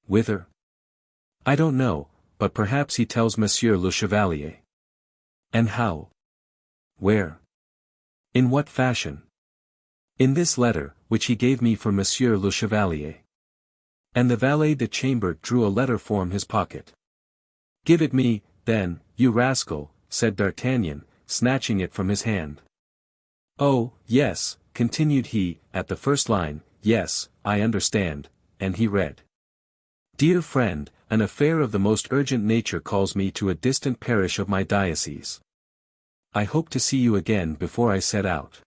"Whither?" "I don't know, but perhaps he tells Monsieur le Chevalier." "And how? Where? In what fashion?" "In this letter, which he gave me for Monsieur le Chevalier." And the valet de chambre drew a letter from his pocket. "Give it me, then, you rascal," said D'Artagnan, snatching it from his hand. "Oh, yes," continued he, at the first line, "yes, I understand," and he read. "Dear friend, an affair of the most urgent nature calls me to a distant parish of my diocese. I hope to see you again before I set out.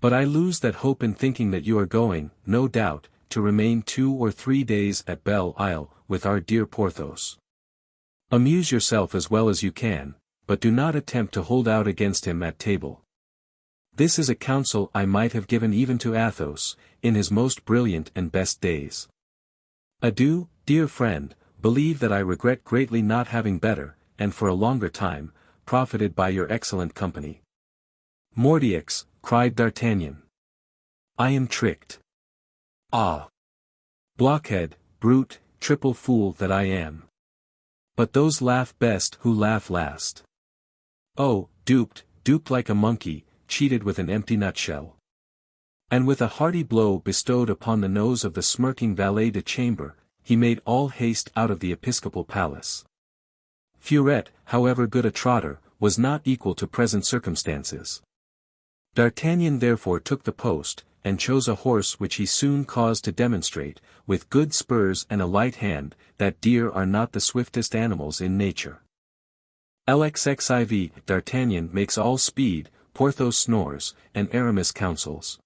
But I lose that hope in thinking that you are going, no doubt, to remain 2 or 3 days at Belle Isle, with our dear Porthos. Amuse yourself as well as you can, but do not attempt to hold out against him at table. This is a counsel I might have given even to Athos, in his most brilliant and best days. Adieu, dear friend, believe that I regret greatly not having better, and for a longer time, profited by your excellent company. Mordioux, cried D'Artagnan. I am tricked. Ah! Blockhead, brute, triple fool that I am. But those laugh best who laugh last. Oh, duped like a monkey, cheated with an empty nutshell. And with a hearty blow bestowed upon the nose of the smirking valet de chamber, he made all haste out of the episcopal palace. Fouquet, however good a trotter, was not equal to present circumstances. D'Artagnan therefore took the post, and chose a horse which he soon caused to demonstrate, with good spurs and a light hand, that deer are not the swiftest animals in nature. LXXIV, D'Artagnan makes all speed, Porthos snores, and Aramis counsels.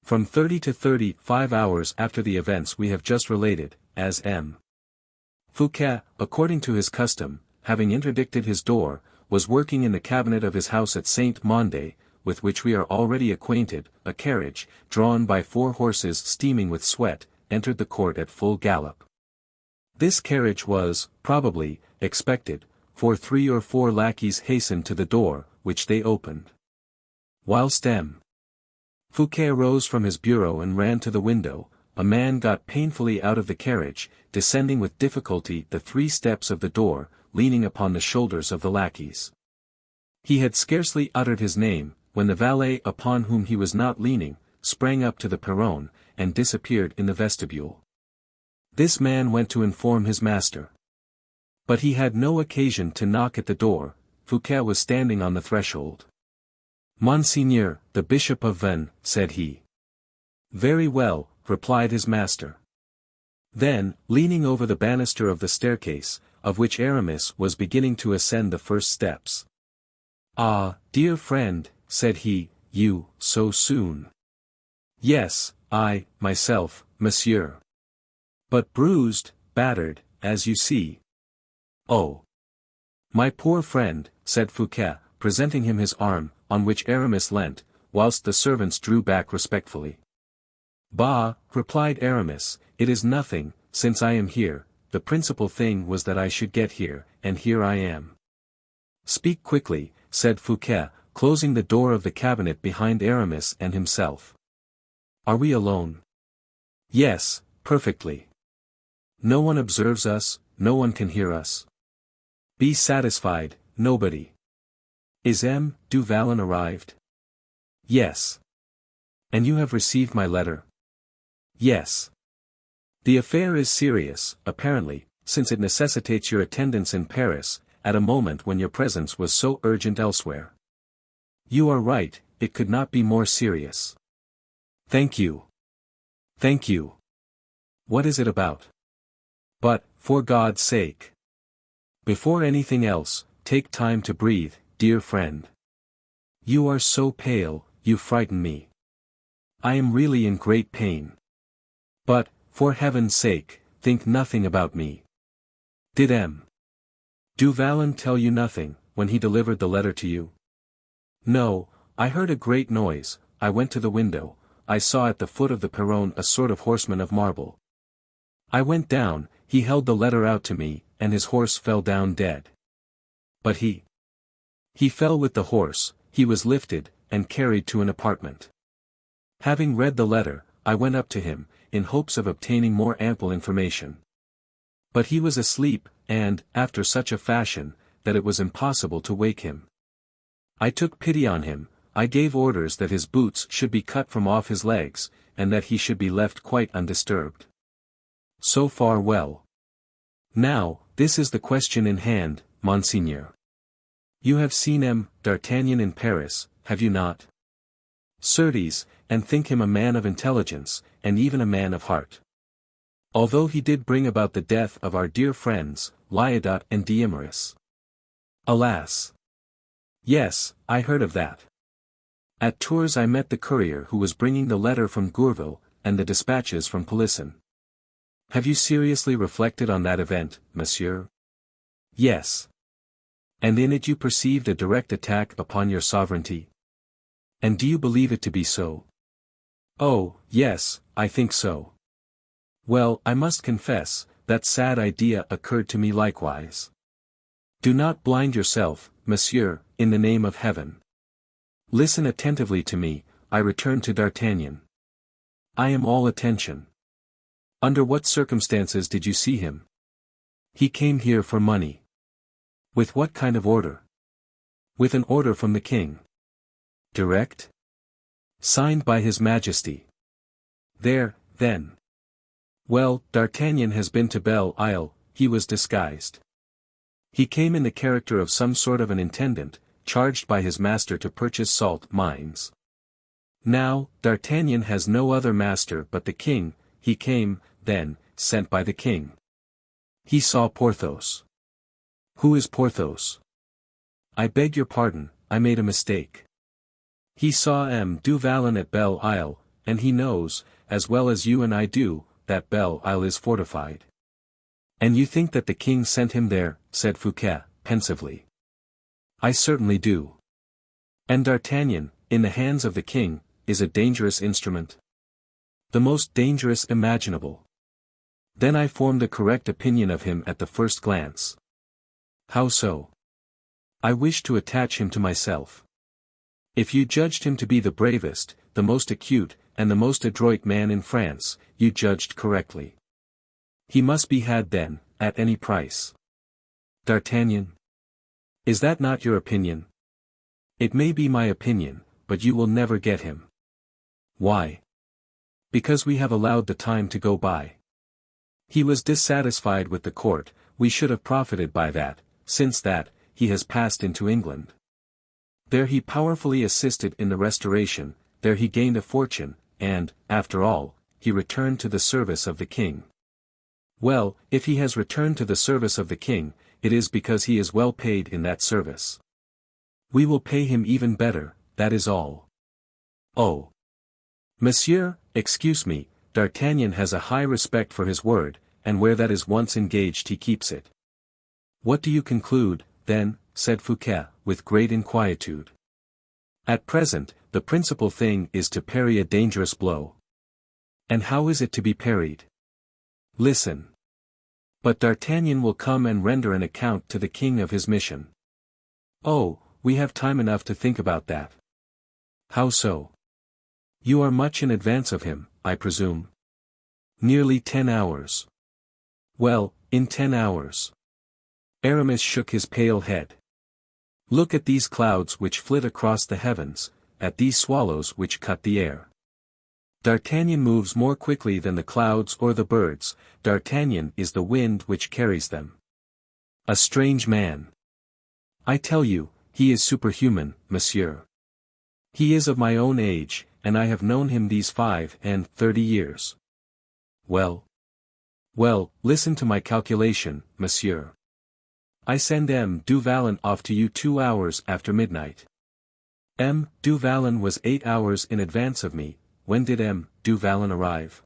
From 30 to 35 hours after the events we have just related, as M. Fouquet, according to his custom, having interdicted his door, was working in the cabinet of his house at Saint-mande, with which we are already acquainted, a carriage, drawn by 4 horses steaming with sweat, entered the court at full gallop. This carriage was, probably, expected, for 3 or 4 lackeys hastened to the door, which they opened. Whilst M. Fouquet rose from his bureau and ran to the window, a man got painfully out of the carriage, descending with difficulty the 3 steps of the door, leaning upon the shoulders of the lackeys. He had scarcely uttered his name, when the valet upon whom he was not leaning, sprang up to the perron, and disappeared in the vestibule. This man went to inform his master. But he had no occasion to knock at the door, Fouquet was standing on the threshold. Monseigneur, the Bishop of Vannes, said he. Very well, replied his master. Then, leaning over the banister of the staircase, of which Aramis was beginning to ascend the first steps. Ah, dear friend, said he, you, so soon. Yes, I, myself, monsieur. But bruised, battered, as you see. Oh. My poor friend, said Fouquet, presenting him his arm, on which Aramis leant, whilst the servants drew back respectfully. Bah, replied Aramis, it is nothing, since I am here, the principal thing was that I should get here, and here I am. Speak quickly, said Fouquet, closing the door of the cabinet behind Aramis and himself. Are we alone? Yes, perfectly. No one observes us, no one can hear us. Be satisfied, nobody. Is M. du Vallon arrived? Yes. And you have received my letter? Yes. The affair is serious, apparently, since it necessitates your attendance in Paris, at a moment when your presence was so urgent elsewhere. You are right, it could not be more serious. Thank you. Thank you. What is it about? But, for God's sake. Before anything else, take time to breathe, dear friend. You are so pale, you frighten me. I am really in great pain. But, for heaven's sake, think nothing about me. Did M. du Vallon tell you nothing, when he delivered the letter to you? No, I heard a great noise, I went to the window, I saw at the foot of the perron a sort of horseman of marble. I went down, he held the letter out to me, and his horse fell down dead. But he fell with the horse, he was lifted, and carried to an apartment. Having read the letter, I went up to him, in hopes of obtaining more ample information. But he was asleep, and, after such a fashion, that it was impossible to wake him. I took pity on him, I gave orders that his boots should be cut from off his legs, and that he should be left quite undisturbed. So far well. Now, this is the question in hand, Monseigneur. You have seen M. d'Artagnan in Paris, have you not? Certes, and think him a man of intelligence, and even a man of heart. Although he did bring about the death of our dear friends, Lyodot and Diomeris. Alas! Yes, I heard of that. At Tours I met the courier who was bringing the letter from Gourville, and the dispatches from Pelisson. Have you seriously reflected on that event, monsieur? Yes. And in it you perceived a direct attack upon your sovereignty? And do you believe it to be so? Oh, yes, I think so. Well, I must confess, that sad idea occurred to me likewise. Do not blind yourself, monsieur, in the name of heaven. Listen attentively to me, I returned to D'Artagnan. I am all attention. Under what circumstances did you see him? He came here for money. With what kind of order? With an order from the king. Direct? Signed by his majesty. There, then. Well, D'Artagnan has been to Belle Isle, he was disguised. He came in the character of some sort of an intendant, charged by his master to purchase salt mines. Now, D'Artagnan has no other master but the king. He came, then, sent by the king. He saw Porthos. Who is Porthos? I beg your pardon, I made a mistake. He saw M. du Vallon at Belle Isle, and he knows, as well as you and I do, that Belle Isle is fortified. And you think that the king sent him there, said Fouquet, pensively. I certainly do. And D'Artagnan, in the hands of the king, is a dangerous instrument. The most dangerous imaginable. Then I formed a correct opinion of him at the first glance. How so? I wished to attach him to myself. If you judged him to be the bravest, the most acute, and the most adroit man in France, you judged correctly. He must be had then, at any price. D'Artagnan? Is that not your opinion? It may be my opinion, but you will never get him. Why? Because we have allowed the time to go by. He was dissatisfied with the court, we should have profited by that, since that, he has passed into England. There he powerfully assisted in the restoration, there he gained a fortune, and, after all, he returned to the service of the king. Well, if he has returned to the service of the king, it is because he is well paid in that service. We will pay him even better, that is all. Oh. Monsieur, excuse me, D'Artagnan has a high respect for his word, and where that is once engaged he keeps it. What do you conclude, then, said Fouquet, with great inquietude. At present, the principal thing is to parry a dangerous blow. And how is it to be parried? Listen. But D'Artagnan will come and render an account to the king of his mission. Oh, we have time enough to think about that. How so? You are much in advance of him, I presume. Nearly 10 hours. Well, in 10 hours. Aramis shook his pale head. Look at these clouds which flit across the heavens, at these swallows which cut the air. D'Artagnan moves more quickly than the clouds or the birds, D'Artagnan is the wind which carries them. A strange man. I tell you, he is superhuman, monsieur. He is of my own age, and I have known him these 35 years. Well. Well, listen to my calculation, monsieur. I send M. du Vallon off to you 2 hours after midnight. M. du Vallon was 8 hours in advance of me. When did M. du Vallon arrive?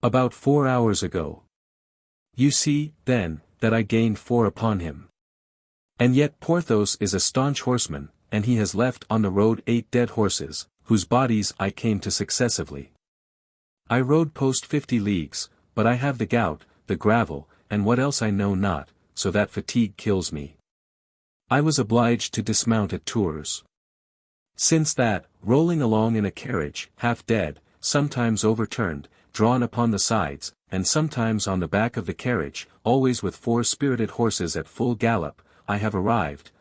About 4 hours ago. You see, then, that I gained 4 upon him. And yet Porthos is a staunch horseman, and he has left on the road 8 dead horses, whose bodies I came to successively. I rode post 50 leagues, but I have the gout, the gravel, and what else I know not, so that fatigue kills me. I was obliged to dismount at Tours. Since that, rolling along in a carriage, half dead, sometimes overturned, drawn upon the sides, and sometimes on the back of the carriage, always with 4 spirited horses at full gallop, I have arrived,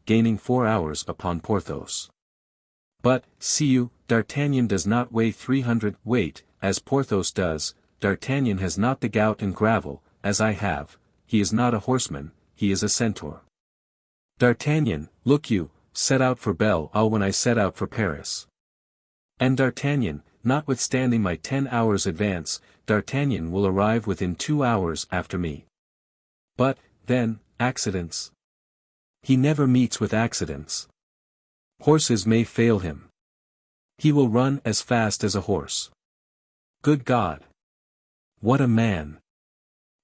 gaining 4 hours upon Porthos. But, see you, D'Artagnan does not weigh 300 weight, as Porthos does, D'Artagnan has not the gout and gravel, as I have, he is not a horseman, he is a centaur. D'Artagnan, look you, set out for Belle Isle when I set out for Paris. And D'Artagnan, notwithstanding my 10 hours advance, D'Artagnan will arrive within 2 hours after me. But, then, accidents. He never meets with accidents. Horses may fail him. He will run as fast as a horse. Good God! What a man!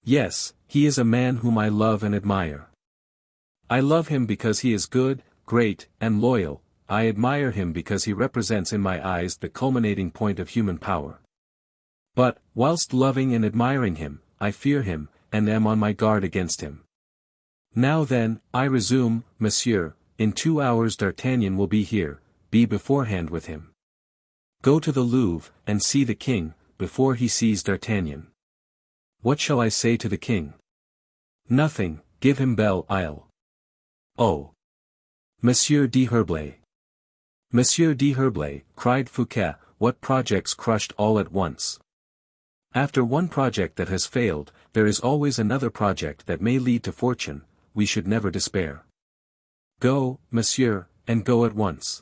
Yes, he is a man whom I love and admire. I love him because he is good, great, and loyal. I admire him because he represents in my eyes the culminating point of human power. But, whilst loving and admiring him, I fear him, and am on my guard against him. Now then, I resume, monsieur, in 2 hours D'Artagnan will be here, be beforehand with him. Go to the Louvre, and see the king, before he sees D'Artagnan. What shall I say to the king? Nothing, give him Belle Isle. Oh! Monsieur d'Herblay. Monsieur d'Herblay, cried Fouquet, what projects crushed all at once. After one project that has failed, there is always another project that may lead to fortune, we should never despair. Go, monsieur, and go at once.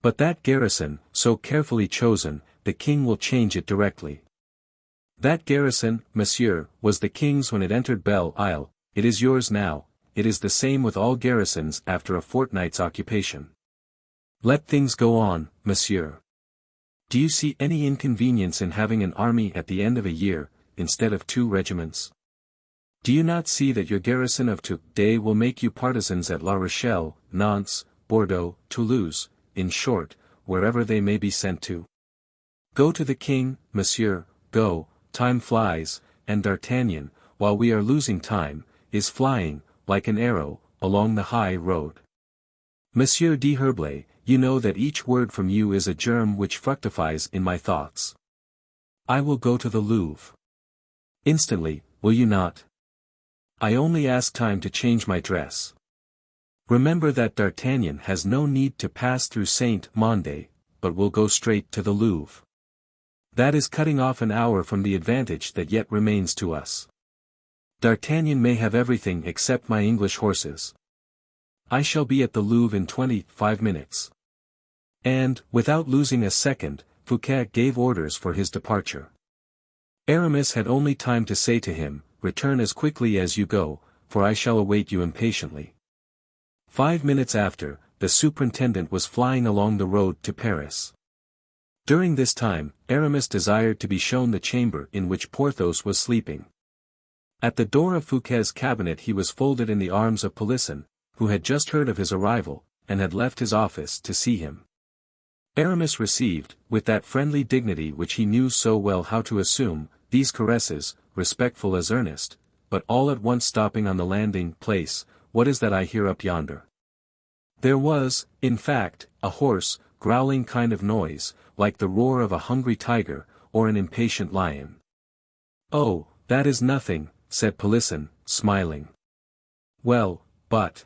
But that garrison, so carefully chosen, the king will change it directly. That garrison, monsieur, was the king's when it entered Belle Isle, it is yours now, it is the same with all garrisons after a fortnight's occupation. Let things go on, monsieur. Do you see any inconvenience in having an army at the end of a year, instead of 2 regiments? Do you not see that your garrison of today will make you partisans at La Rochelle, Nantes, Bordeaux, Toulouse, in short, wherever they may be sent to? Go to the king, monsieur, go, time flies, and D'Artagnan, while we are losing time, is flying, like an arrow, along the high road. Monsieur d'Herblay, you know that each word from you is a germ which fructifies in my thoughts. I will go to the Louvre. Instantly, will you not? I only ask time to change my dress. Remember that D'Artagnan has no need to pass through Saint-Mande, but will go straight to the Louvre. That is cutting off an hour from the advantage that yet remains to us. D'Artagnan may have everything except my English horses. I shall be at the Louvre in 25 minutes. And, without losing a second, Fouquet gave orders for his departure. Aramis had only time to say to him, return as quickly as you go, for I shall await you impatiently. 5 minutes after, the superintendent was flying along the road to Paris. During this time, Aramis desired to be shown the chamber in which Porthos was sleeping. At the door of Fouquet's cabinet he was folded in the arms of Polisson, who had just heard of his arrival, and had left his office to see him. Aramis received, with that friendly dignity which he knew so well how to assume, these caresses, respectful as earnest, but all at once stopping on the landing place. What is that I hear up yonder? There was, in fact, a hoarse, growling kind of noise, like the roar of a hungry tiger, or an impatient lion. Oh, that is nothing, said Polisson, smiling. Well, but...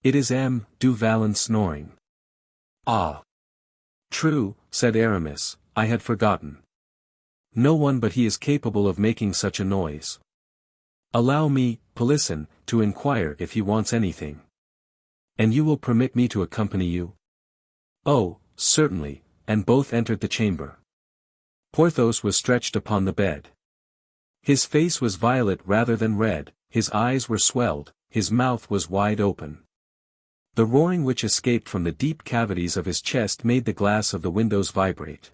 it is M. du Vallon snoring. Ah! True, said Aramis, I had forgotten. No one but he is capable of making such a noise. Allow me, Polisson, to inquire if he wants anything. And you will permit me to accompany you? Oh, certainly, and both entered the chamber. Porthos was stretched upon the bed. His face was violet rather than red, his eyes were swelled, his mouth was wide open. The roaring which escaped from the deep cavities of his chest made the glass of the windows vibrate.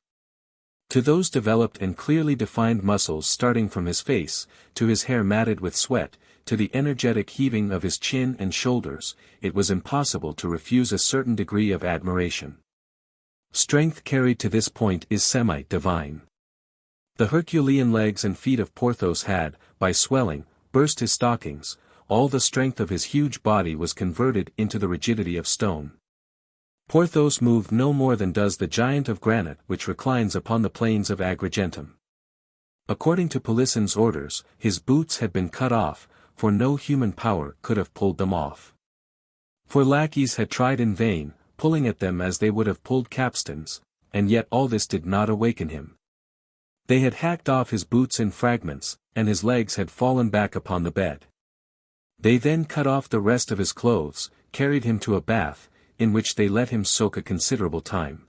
To those developed and clearly defined muscles starting from his face, to his hair matted with sweat, to the energetic heaving of his chin and shoulders, it was impossible to refuse a certain degree of admiration. Strength carried to this point is semi-divine. The Herculean legs and feet of Porthos had, by swelling, burst his stockings, all the strength of his huge body was converted into the rigidity of stone. Porthos moved no more than does the giant of granite which reclines upon the plains of Agrigentum. According to Polisson's orders, his boots had been cut off, for no human power could have pulled them off. For lackeys had tried in vain, pulling at them as they would have pulled capstans, and yet all this did not awaken him. They had hacked off his boots in fragments, and his legs had fallen back upon the bed. They then cut off the rest of his clothes, carried him to a bath, in which they let him soak a considerable time.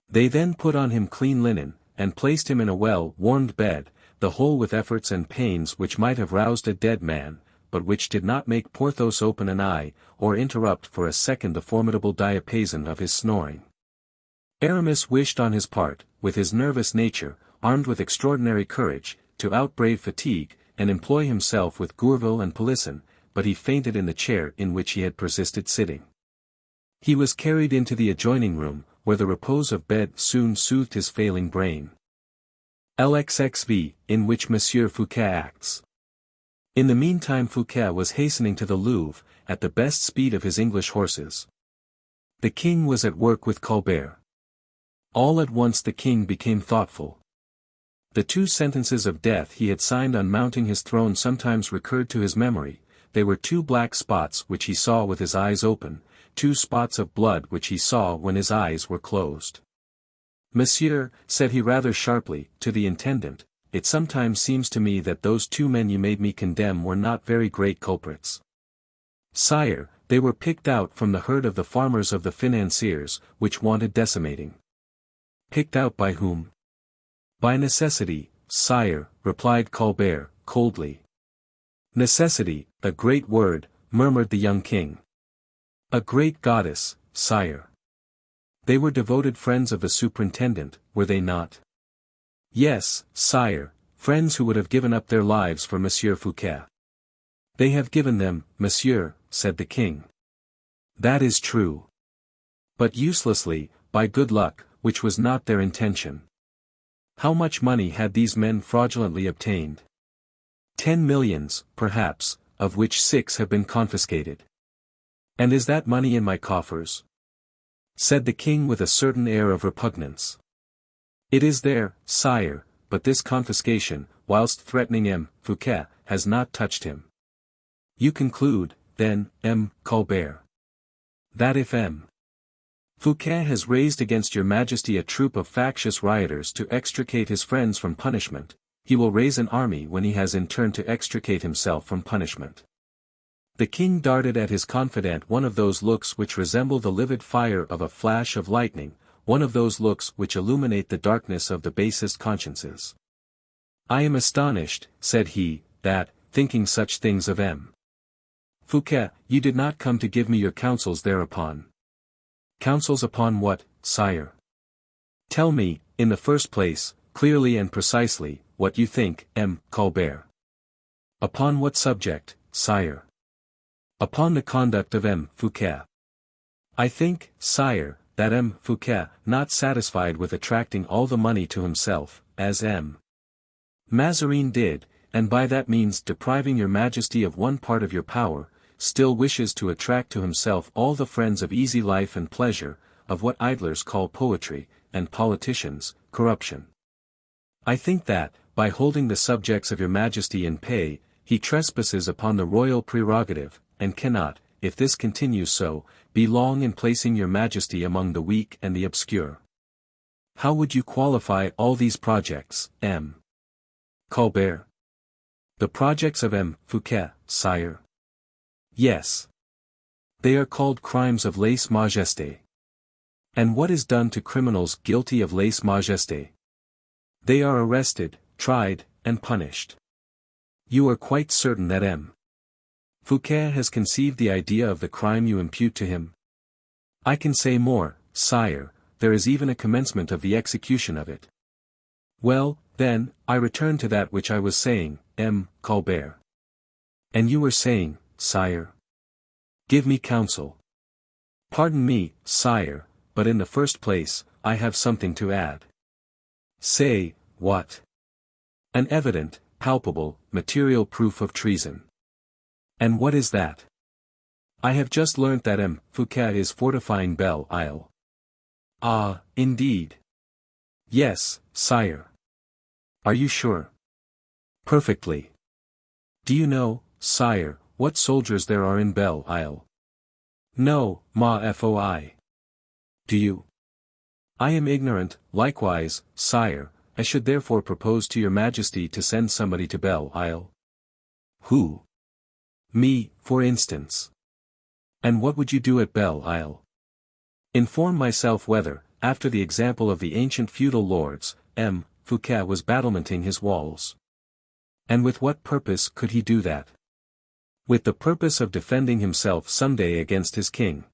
They then put on him clean linen, and placed him in a well-warmed bed, the whole with efforts and pains which might have roused a dead man, but which did not make Porthos open an eye, or interrupt for a second the formidable diapason of his snoring. Aramis wished on his part, with his nervous nature, armed with extraordinary courage, to outbrave fatigue, and employ himself with Gourville and Polisson, but he fainted in the chair in which he had persisted sitting. He was carried into the adjoining room, where the repose of bed soon soothed his failing brain. LXXV, in which Monsieur Fouquet acts. In the meantime Fouquet was hastening to the Louvre, at the best speed of his English horses. The king was at work with Colbert. All at once the king became thoughtful. The 2 sentences of death he had signed on mounting his throne sometimes recurred to his memory. They were 2 black spots which he saw with his eyes open, 2 spots of blood which he saw when his eyes were closed. Monsieur, said he rather sharply, to the intendant, it sometimes seems to me that those 2 men you made me condemn were not very great culprits. Sire, they were picked out from the herd of the farmers of the financiers, which wanted decimating. Picked out by whom? By necessity, sire, replied Colbert, coldly. Necessity, a great word, murmured the young king. A great goddess, sire. They were devoted friends of the superintendent, were they not? Yes, sire, friends who would have given up their lives for Monsieur Fouquet. They have given them, monsieur, said the king. That is true. But uselessly, by good luck, which was not their intention. How much money had these men fraudulently obtained? 10 millions, perhaps, of which 6 have been confiscated. And is that money in my coffers? Said the king with a certain air of repugnance. It is there, sire, but this confiscation, whilst threatening M. Fouquet, has not touched him. You conclude, then, M. Colbert, that if M. Fouquet has raised against your majesty a troop of factious rioters to extricate his friends from punishment, he will raise an army when he has in turn to extricate himself from punishment. The king darted at his confidant one of those looks which resemble the livid fire of a flash of lightning, one of those looks which illuminate the darkness of the basest consciences. I am astonished, said he, that, thinking such things of M. Fouquet, you did not come to give me your counsels thereupon. Counsels upon what, sire? Tell me, in the first place, clearly and precisely, what you think, M. Colbert. Upon what subject, sire? Upon the conduct of M. Fouquet. I think, sire, that M. Fouquet, not satisfied with attracting all the money to himself, as M. Mazarin did, and by that means depriving your majesty of one part of your power, still wishes to attract to himself all the friends of easy life and pleasure, of what idlers call poetry, and politicians, corruption. I think that, by holding the subjects of your majesty in pay, he trespasses upon the royal prerogative, and cannot, if this continues so, be long in placing your majesty among the weak and the obscure. How would you qualify all these projects, M. Colbert? The projects of M. Fouquet, sire? Yes. They are called crimes of lèse-majesté. And what is done to criminals guilty of lèse-majesté? They are arrested, tried, and punished. You are quite certain that M. Fouquet has conceived the idea of the crime you impute to him? I can say more, sire, there is even a commencement of the execution of it. Well, then, I return to that which I was saying, M. Colbert. And you were saying, sire? Give me counsel. Pardon me, sire, but in the first place, I have something to add. Say, what? An evident, palpable, material proof of treason. And what is that? I have just learnt that M. Fouquet is fortifying Belle Isle. Ah, indeed. Yes, sire. Are you sure? Perfectly. Do you know, sire, what soldiers there are in Belle Isle? No, ma foi. Do you? I am ignorant, likewise, sire, I should therefore propose to your majesty to send somebody to Belle Isle. Who? Me, for instance. And what would you do at Belle Isle? Inform myself whether, after the example of the ancient feudal lords, M. Fouquet was battlementing his walls. And with what purpose could he do that? With the purpose of defending himself some day against his king.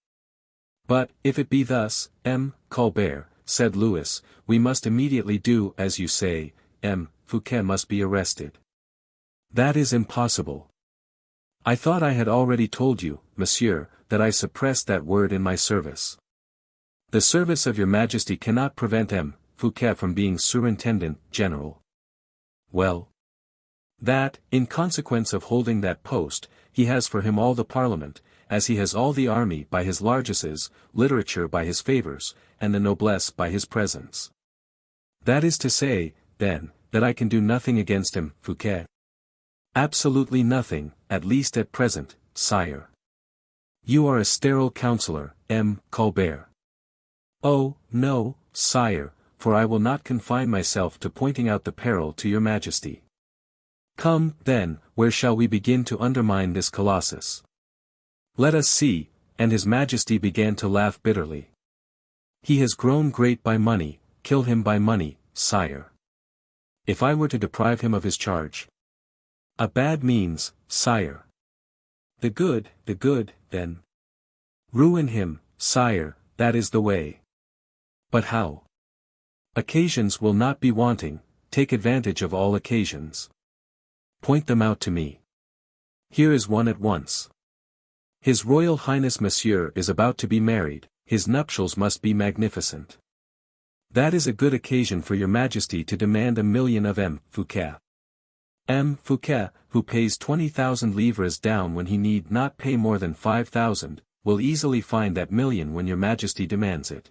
But, if it be thus, M. Colbert, said Louis, we must immediately do as you say, M. Fouquet must be arrested. That is impossible. I thought I had already told you, monsieur, that I suppressed that word in my service. The service of your majesty cannot prevent M. Fouquet from being surintendant general. Well, that, in consequence of holding that post, he has for him all the parliament, as he has all the army by his largesses, literature by his favors, and the noblesse by his presents. That is to say, then, that I can do nothing against him, Fouquet. Absolutely nothing, at least at present, sire. You are a sterile counsellor, M. Colbert. Oh, no, sire, for I will not confine myself to pointing out the peril to your majesty. Come, then, where shall we begin to undermine this colossus? Let us see, and his majesty began to laugh bitterly. He has grown great by money, kill him by money, sire. If I were to deprive him of his charge. A bad means, sire. The good, then. Ruin him, sire, that is the way. But how? Occasions will not be wanting, take advantage of all occasions. Point them out to me. Here is one at once. His Royal Highness Monsieur is about to be married, his nuptials must be magnificent. That is a good occasion for your majesty to demand 1,000,000 of M. Fouquet. M. Fouquet, who pays 20,000 livres down when he need not pay more than 5,000, will easily find that million when your majesty demands it.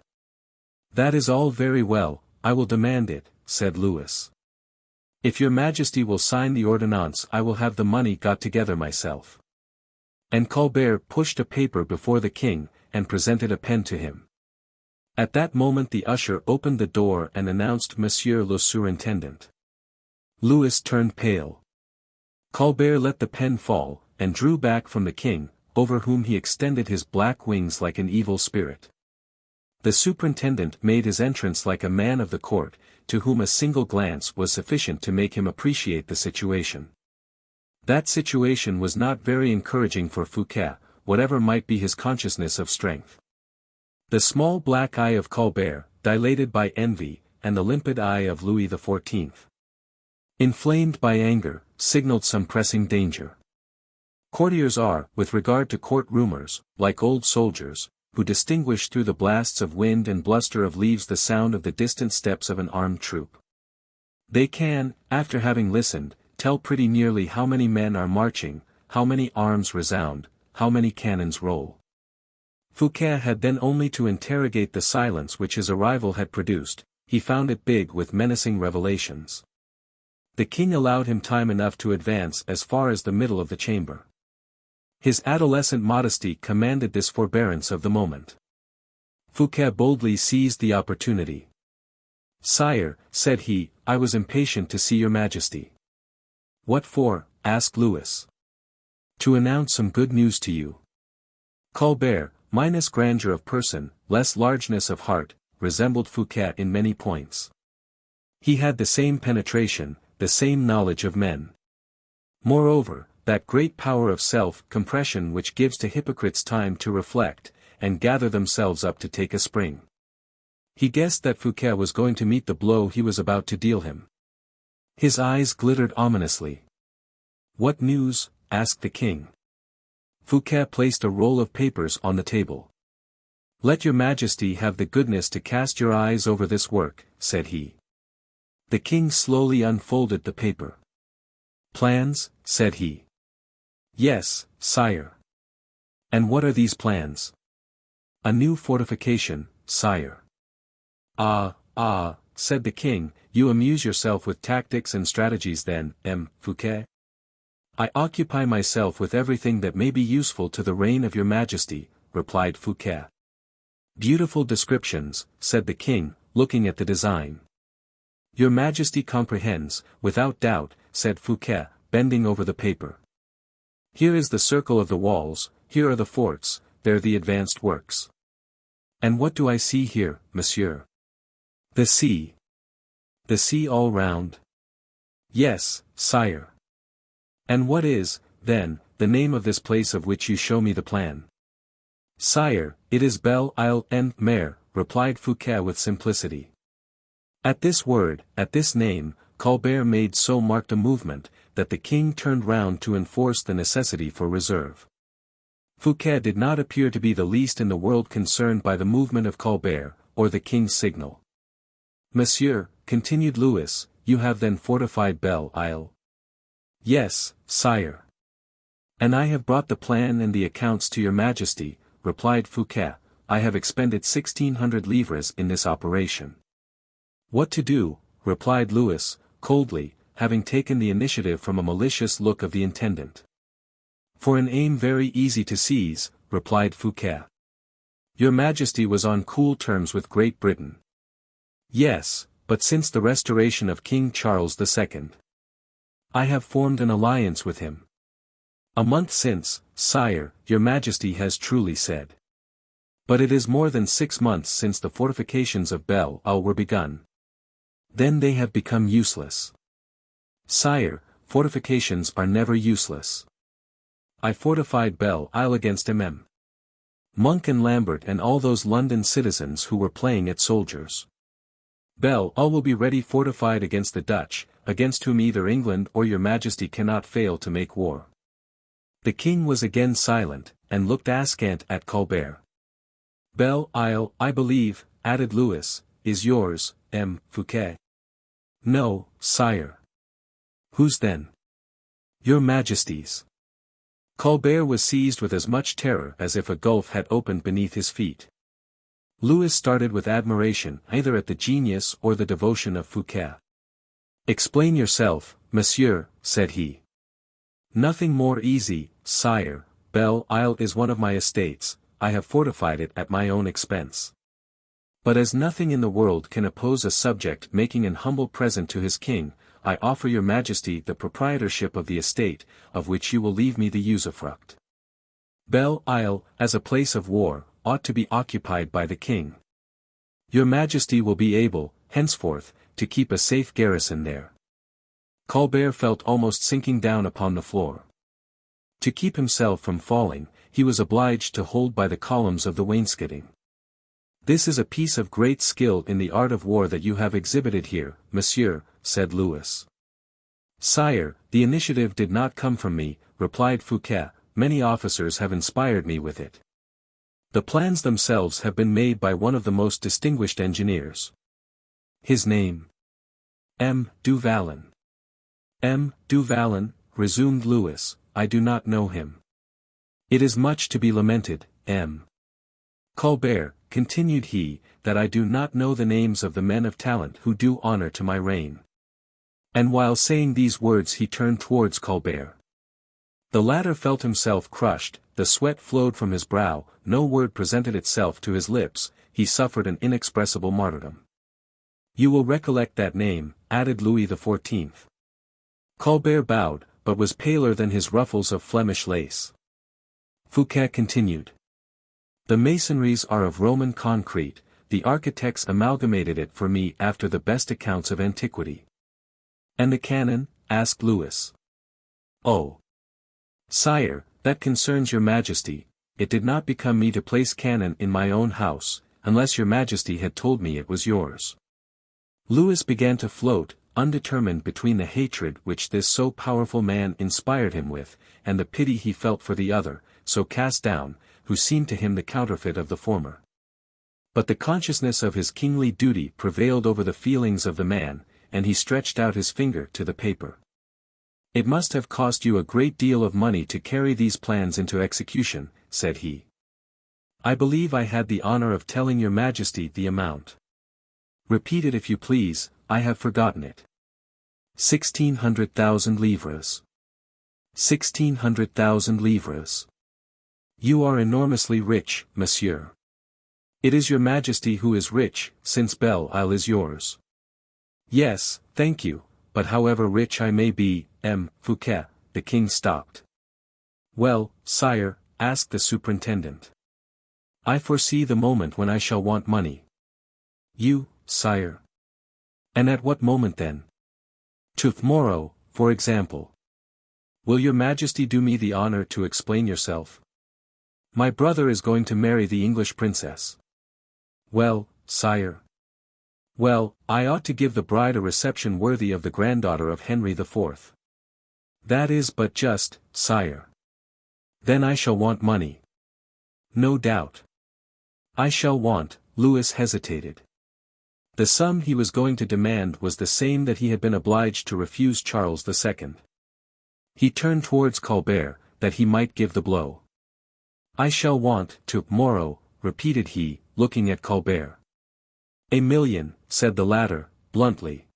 That is all very well, I will demand it, said Louis. If your majesty will sign the ordonnance I will have the money got together myself. And Colbert pushed a paper before the king, and presented a pen to him. At that moment the usher opened the door and announced Monsieur le Surintendant. Louis turned pale. Colbert let the pen fall, and drew back from the king, over whom he extended his black wings like an evil spirit. The superintendent made his entrance like a man of the court, to whom a single glance was sufficient to make him appreciate the situation. That situation was not very encouraging for Fouquet, whatever might be his consciousness of strength. The small black eye of Colbert, dilated by envy, and the limpid eye of Louis XIV, inflamed by anger, signaled some pressing danger. Courtiers are, with regard to court rumors, like old soldiers, who distinguish through the blasts of wind and bluster of leaves the sound of the distant steps of an armed troop. They can, after having listened, tell pretty nearly how many men are marching, how many arms resound, how many cannons roll. Fouquet had then only to interrogate the silence which his arrival had produced, he found it big with menacing revelations. The king allowed him time enough to advance as far as the middle of the chamber. His adolescent modesty commanded this forbearance of the moment. Fouquet boldly seized the opportunity. "Sire," said he, "I was impatient to see your majesty." "What for?" asked Louis. "To announce some good news to you." Colbert, minus grandeur of person, less largeness of heart, resembled Fouquet in many points. He had the same penetration, the same knowledge of men. Moreover, that great power of self-compression which gives to hypocrites time to reflect, and gather themselves up to take a spring. He guessed that Fouquet was going to meet the blow he was about to deal him. His eyes glittered ominously. "What news?" asked the king. Fouquet placed a roll of papers on the table. "Let your majesty have the goodness to cast your eyes over this work," said he. The king slowly unfolded the paper. "Plans?" said he. "Yes, sire." "And what are these plans?" "A new fortification, sire." Ah, said the king, "you amuse yourself with tactics and strategies then, M. Fouquet?" "I occupy myself with everything that may be useful to the reign of your majesty," replied Fouquet. "Beautiful descriptions," said the king, looking at the design. "Your majesty comprehends, without doubt," said Fouquet, bending over the paper. "Here is the circle of the walls, here are the forts, there the advanced works. And what do I see here, monsieur?" "The sea." "The sea all round?" "Yes, sire." "And what is, then, the name of this place of which you show me the plan?" "Sire, it is Belle Isle en Mer," replied Fouquet with simplicity. At this word, at this name, Colbert made so marked a movement, that the king turned round to enforce the necessity for reserve. Fouquet did not appear to be the least in the world concerned by the movement of Colbert, or the king's signal. Monsieur, continued Louis, you have then fortified Belle Isle? Yes, sire. And I have brought the plan and the accounts to your majesty, replied Fouquet. I have expended 1,600 livres in this operation. What to do, replied Louis, coldly, having taken the initiative from a malicious look of the intendant. For an aim very easy to seize, replied Fouquet. Your majesty was on cool terms with Great Britain. Yes, but since the restoration of King Charles II. I have formed an alliance with him. A month since, sire, your majesty has truly said. But it is more than 6 months since the fortifications of Belle Isle were begun. Then they have become useless. Sire, fortifications are never useless. I fortified Belle Isle against MM. Monk and Lambert and all those London citizens who were playing at soldiers. Belle Isle will be ready fortified against the Dutch, against whom either England or your majesty cannot fail to make war. The king was again silent, and looked askant at Colbert. Belle Isle, I believe, added Louis, is yours, M. Fouquet. No, sire. Whose then? Your majesty's. Colbert was seized with as much terror as if a gulf had opened beneath his feet. Louis started with admiration either at the genius or the devotion of Fouquet. Explain yourself, monsieur, said he. Nothing more easy, sire. Belle Isle is one of my estates, I have fortified it at my own expense. But as nothing in the world can oppose a subject making an humble present to his king, I offer your majesty the proprietorship of the estate, of which you will leave me the usufruct. Belle Isle, as a place of war, ought to be occupied by the king. Your majesty will be able, henceforth, to keep a safe garrison there. Colbert felt almost sinking down upon the floor. To keep himself from falling, he was obliged to hold by the columns of the wainscoting. This is a piece of great skill in the art of war that you have exhibited here, monsieur, said Louis. Sire, the initiative did not come from me, replied Fouquet, many officers have inspired me with it. The plans themselves have been made by one of the most distinguished engineers. His name? M. du Vallon. M. du Vallon, resumed Louis, I do not know him. It is much to be lamented, M. Colbert, continued he, that I do not know the names of the men of talent who do honor to my reign. And while saying these words he turned towards Colbert. The latter felt himself crushed, the sweat flowed from his brow, no word presented itself to his lips, he suffered an inexpressible martyrdom. You will recollect that name, added Louis XIV. Colbert bowed, but was paler than his ruffles of Flemish lace. Fouquet continued. The masonries are of Roman concrete, the architects amalgamated it for me after the best accounts of antiquity. And the cannon? asked Louis. Oh! Sire, that concerns your majesty, it did not become me to place cannon in my own house, unless your majesty had told me it was yours. Louis began to float, undetermined between the hatred which this so powerful man inspired him with, and the pity he felt for the other, so cast down, who seemed to him the counterfeit of the former. But the consciousness of his kingly duty prevailed over the feelings of the man, and he stretched out his finger to the paper. It must have cost you a great deal of money to carry these plans into execution, said he. I believe I had the honor of telling your majesty the amount. Repeat it if you please, I have forgotten it. 1,600,000 livres. 1,600,000 livres. You are enormously rich, monsieur. It is your majesty who is rich, since Belle Isle is yours. Yes, thank you, but however rich I may be, M. Fouquet, the king stopped. Well, sire, asked the superintendent. I foresee the moment when I shall want money. You, sire. And at what moment then? Tomorrow, for example. Will your majesty do me the honor to explain yourself? My brother is going to marry the English princess. Well, sire. Well, I ought to give the bride a reception worthy of the granddaughter of Henry IV. That is but just, sire. Then I shall want money. No doubt. I shall want, Louis hesitated. The sum he was going to demand was the same that he had been obliged to refuse Charles II. He turned towards Colbert, that he might give the blow. "I shall want, to-morrow," repeated he, looking at Colbert. "1 million," said the latter, bluntly.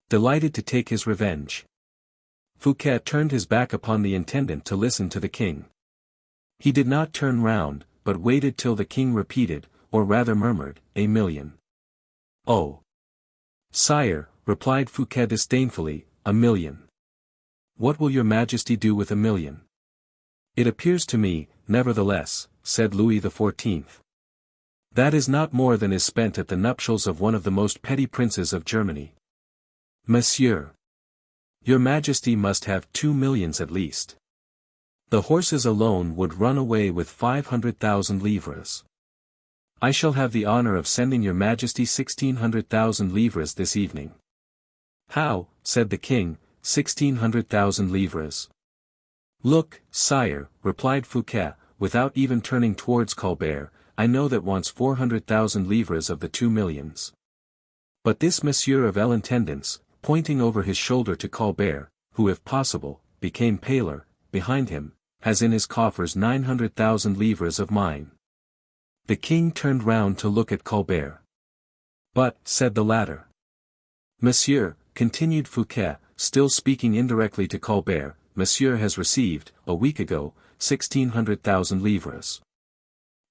Delighted to take his revenge. Fouquet turned his back upon the intendant to listen to the king. He did not turn round, but waited till the king repeated, or rather murmured, "1 million." "Oh! Sire," replied Fouquet disdainfully, "1 million. What will your majesty do with 1 million? It appears to me, nevertheless," said Louis XIV. "That is not more than is spent at the nuptials of one of the most petty princes of Germany. Monsieur, your majesty must have 2 millions at least. The horses alone would run away with 500,000 livres. I shall have the honor of sending your majesty 1,600,000 livres this evening." "How," said the king, 1,600,000 livres? "Look, sire," replied Fouquet, without even turning towards Colbert, "I know that wants 400,000 livres of the 2 millions. But this monsieur of l'intendance," pointing over his shoulder to Colbert, who if possible, became paler, behind him, "has in his coffers 900,000 livres of mine." The king turned round to look at Colbert. "But," said the latter. "Monsieur," continued Fouquet, still speaking indirectly to Colbert, "Monsieur has received, a week ago, 1,600,000 livres.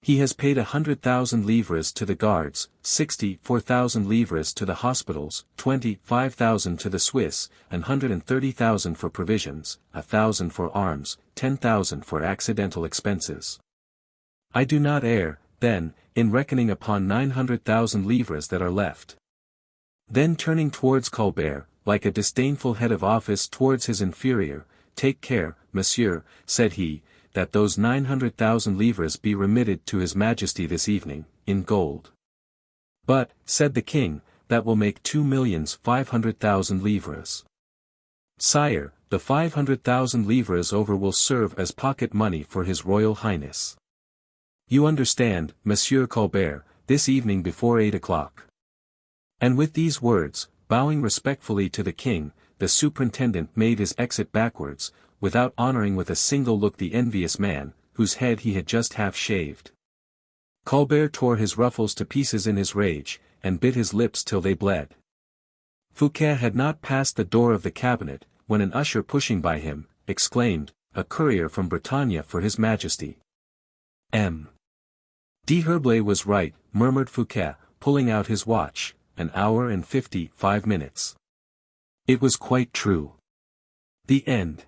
He has paid 100,000 livres to the guards, 64,000 livres to the hospitals, 25,000 to the Swiss, and 130,000 for provisions, 1,000 for arms, 10,000 for accidental expenses. I do not err, then, in reckoning upon 900,000 livres that are left." Then turning towards Colbert, like a disdainful head of office towards his inferior, "Take care, monsieur," said he, "that those 900,000 livres be remitted to his majesty this evening, in gold." "But," said the king, "that will make 2,500,000 livres." "Sire, the 500,000 livres over will serve as pocket money for his royal highness. You understand, Monsieur Colbert, this evening before 8 o'clock." And with these words, bowing respectfully to the king, the superintendent made his exit backwards, without honoring with a single look the envious man, whose head he had just half shaved. Colbert tore his ruffles to pieces in his rage, and bit his lips till they bled. Fouquet had not passed the door of the cabinet, when an usher pushing by him, exclaimed, "A courier from Bretagne for his majesty." M. D'Herblay was right, murmured Fouquet, pulling out his watch, 1 hour and 55 minutes. It was quite true. The end.